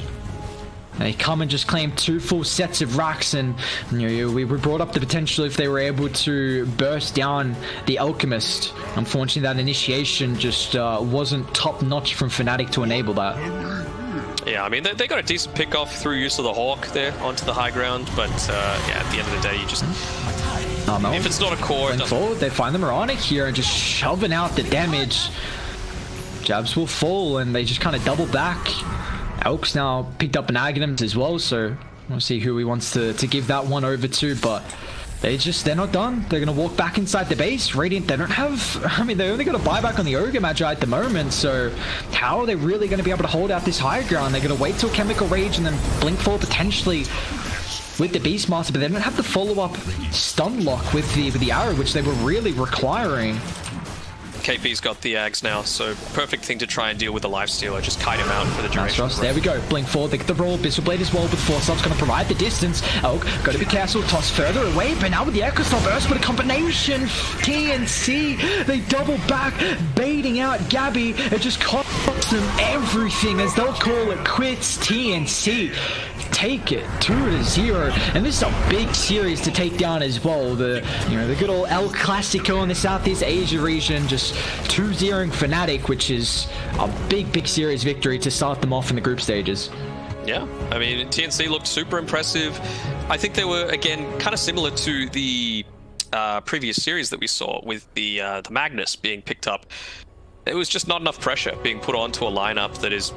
they come and just claim 2 full sets of racks, and you know, we brought up the potential if they were able to burst down the Alchemist. Unfortunately, that initiation just wasn't top notch from Fnatic to enable that. Yeah, I mean, they got a decent pick off through use of the Hawk there onto the high ground, but yeah, at the end of the day, you just... No. If it's not a core... Forward, they find the Moronic here and just shoving out the damage. Jabs will fall, and they just kind of double back. Elk's now picked up an Aghanim as well, so we'll see who he wants to give that one over to, but they're not done. They're going to walk back inside the base. Radiant, they don't have, I mean, they only got a buyback on the Ogre Magi at the moment, so how are they really going to be able to hold out this high ground? They're going to wait till Chemical Rage and then blink forward potentially with the Beastmaster, but they don't have the follow-up stun lock with the arrow, which they were really requiring. KP's got the Ags now, so perfect thing to try and deal with the lifestealer. Just kite him out for the duration. Masteros, there we go. Blink forward, they get the roll. Abyssal Blade as well, but Force Up's going to provide the distance. Elk, got to be careful. Toss further away, but now with the Echo Stomp burst with a combination. TNC, they double back, baiting out Gabby. It just costs them everything as they'll call it quits. TNC take it 2-0, and this is a big series to take down as well. The good old El Clasico in the Southeast Asia region, just 2-0ing Fnatic, which is a big series victory to start them off in the group stages. Yeah, I mean, TNC looked super impressive. I think they were, again, kind of similar to the previous series that we saw with the Magnus being picked up. It was just not enough pressure being put onto a lineup that is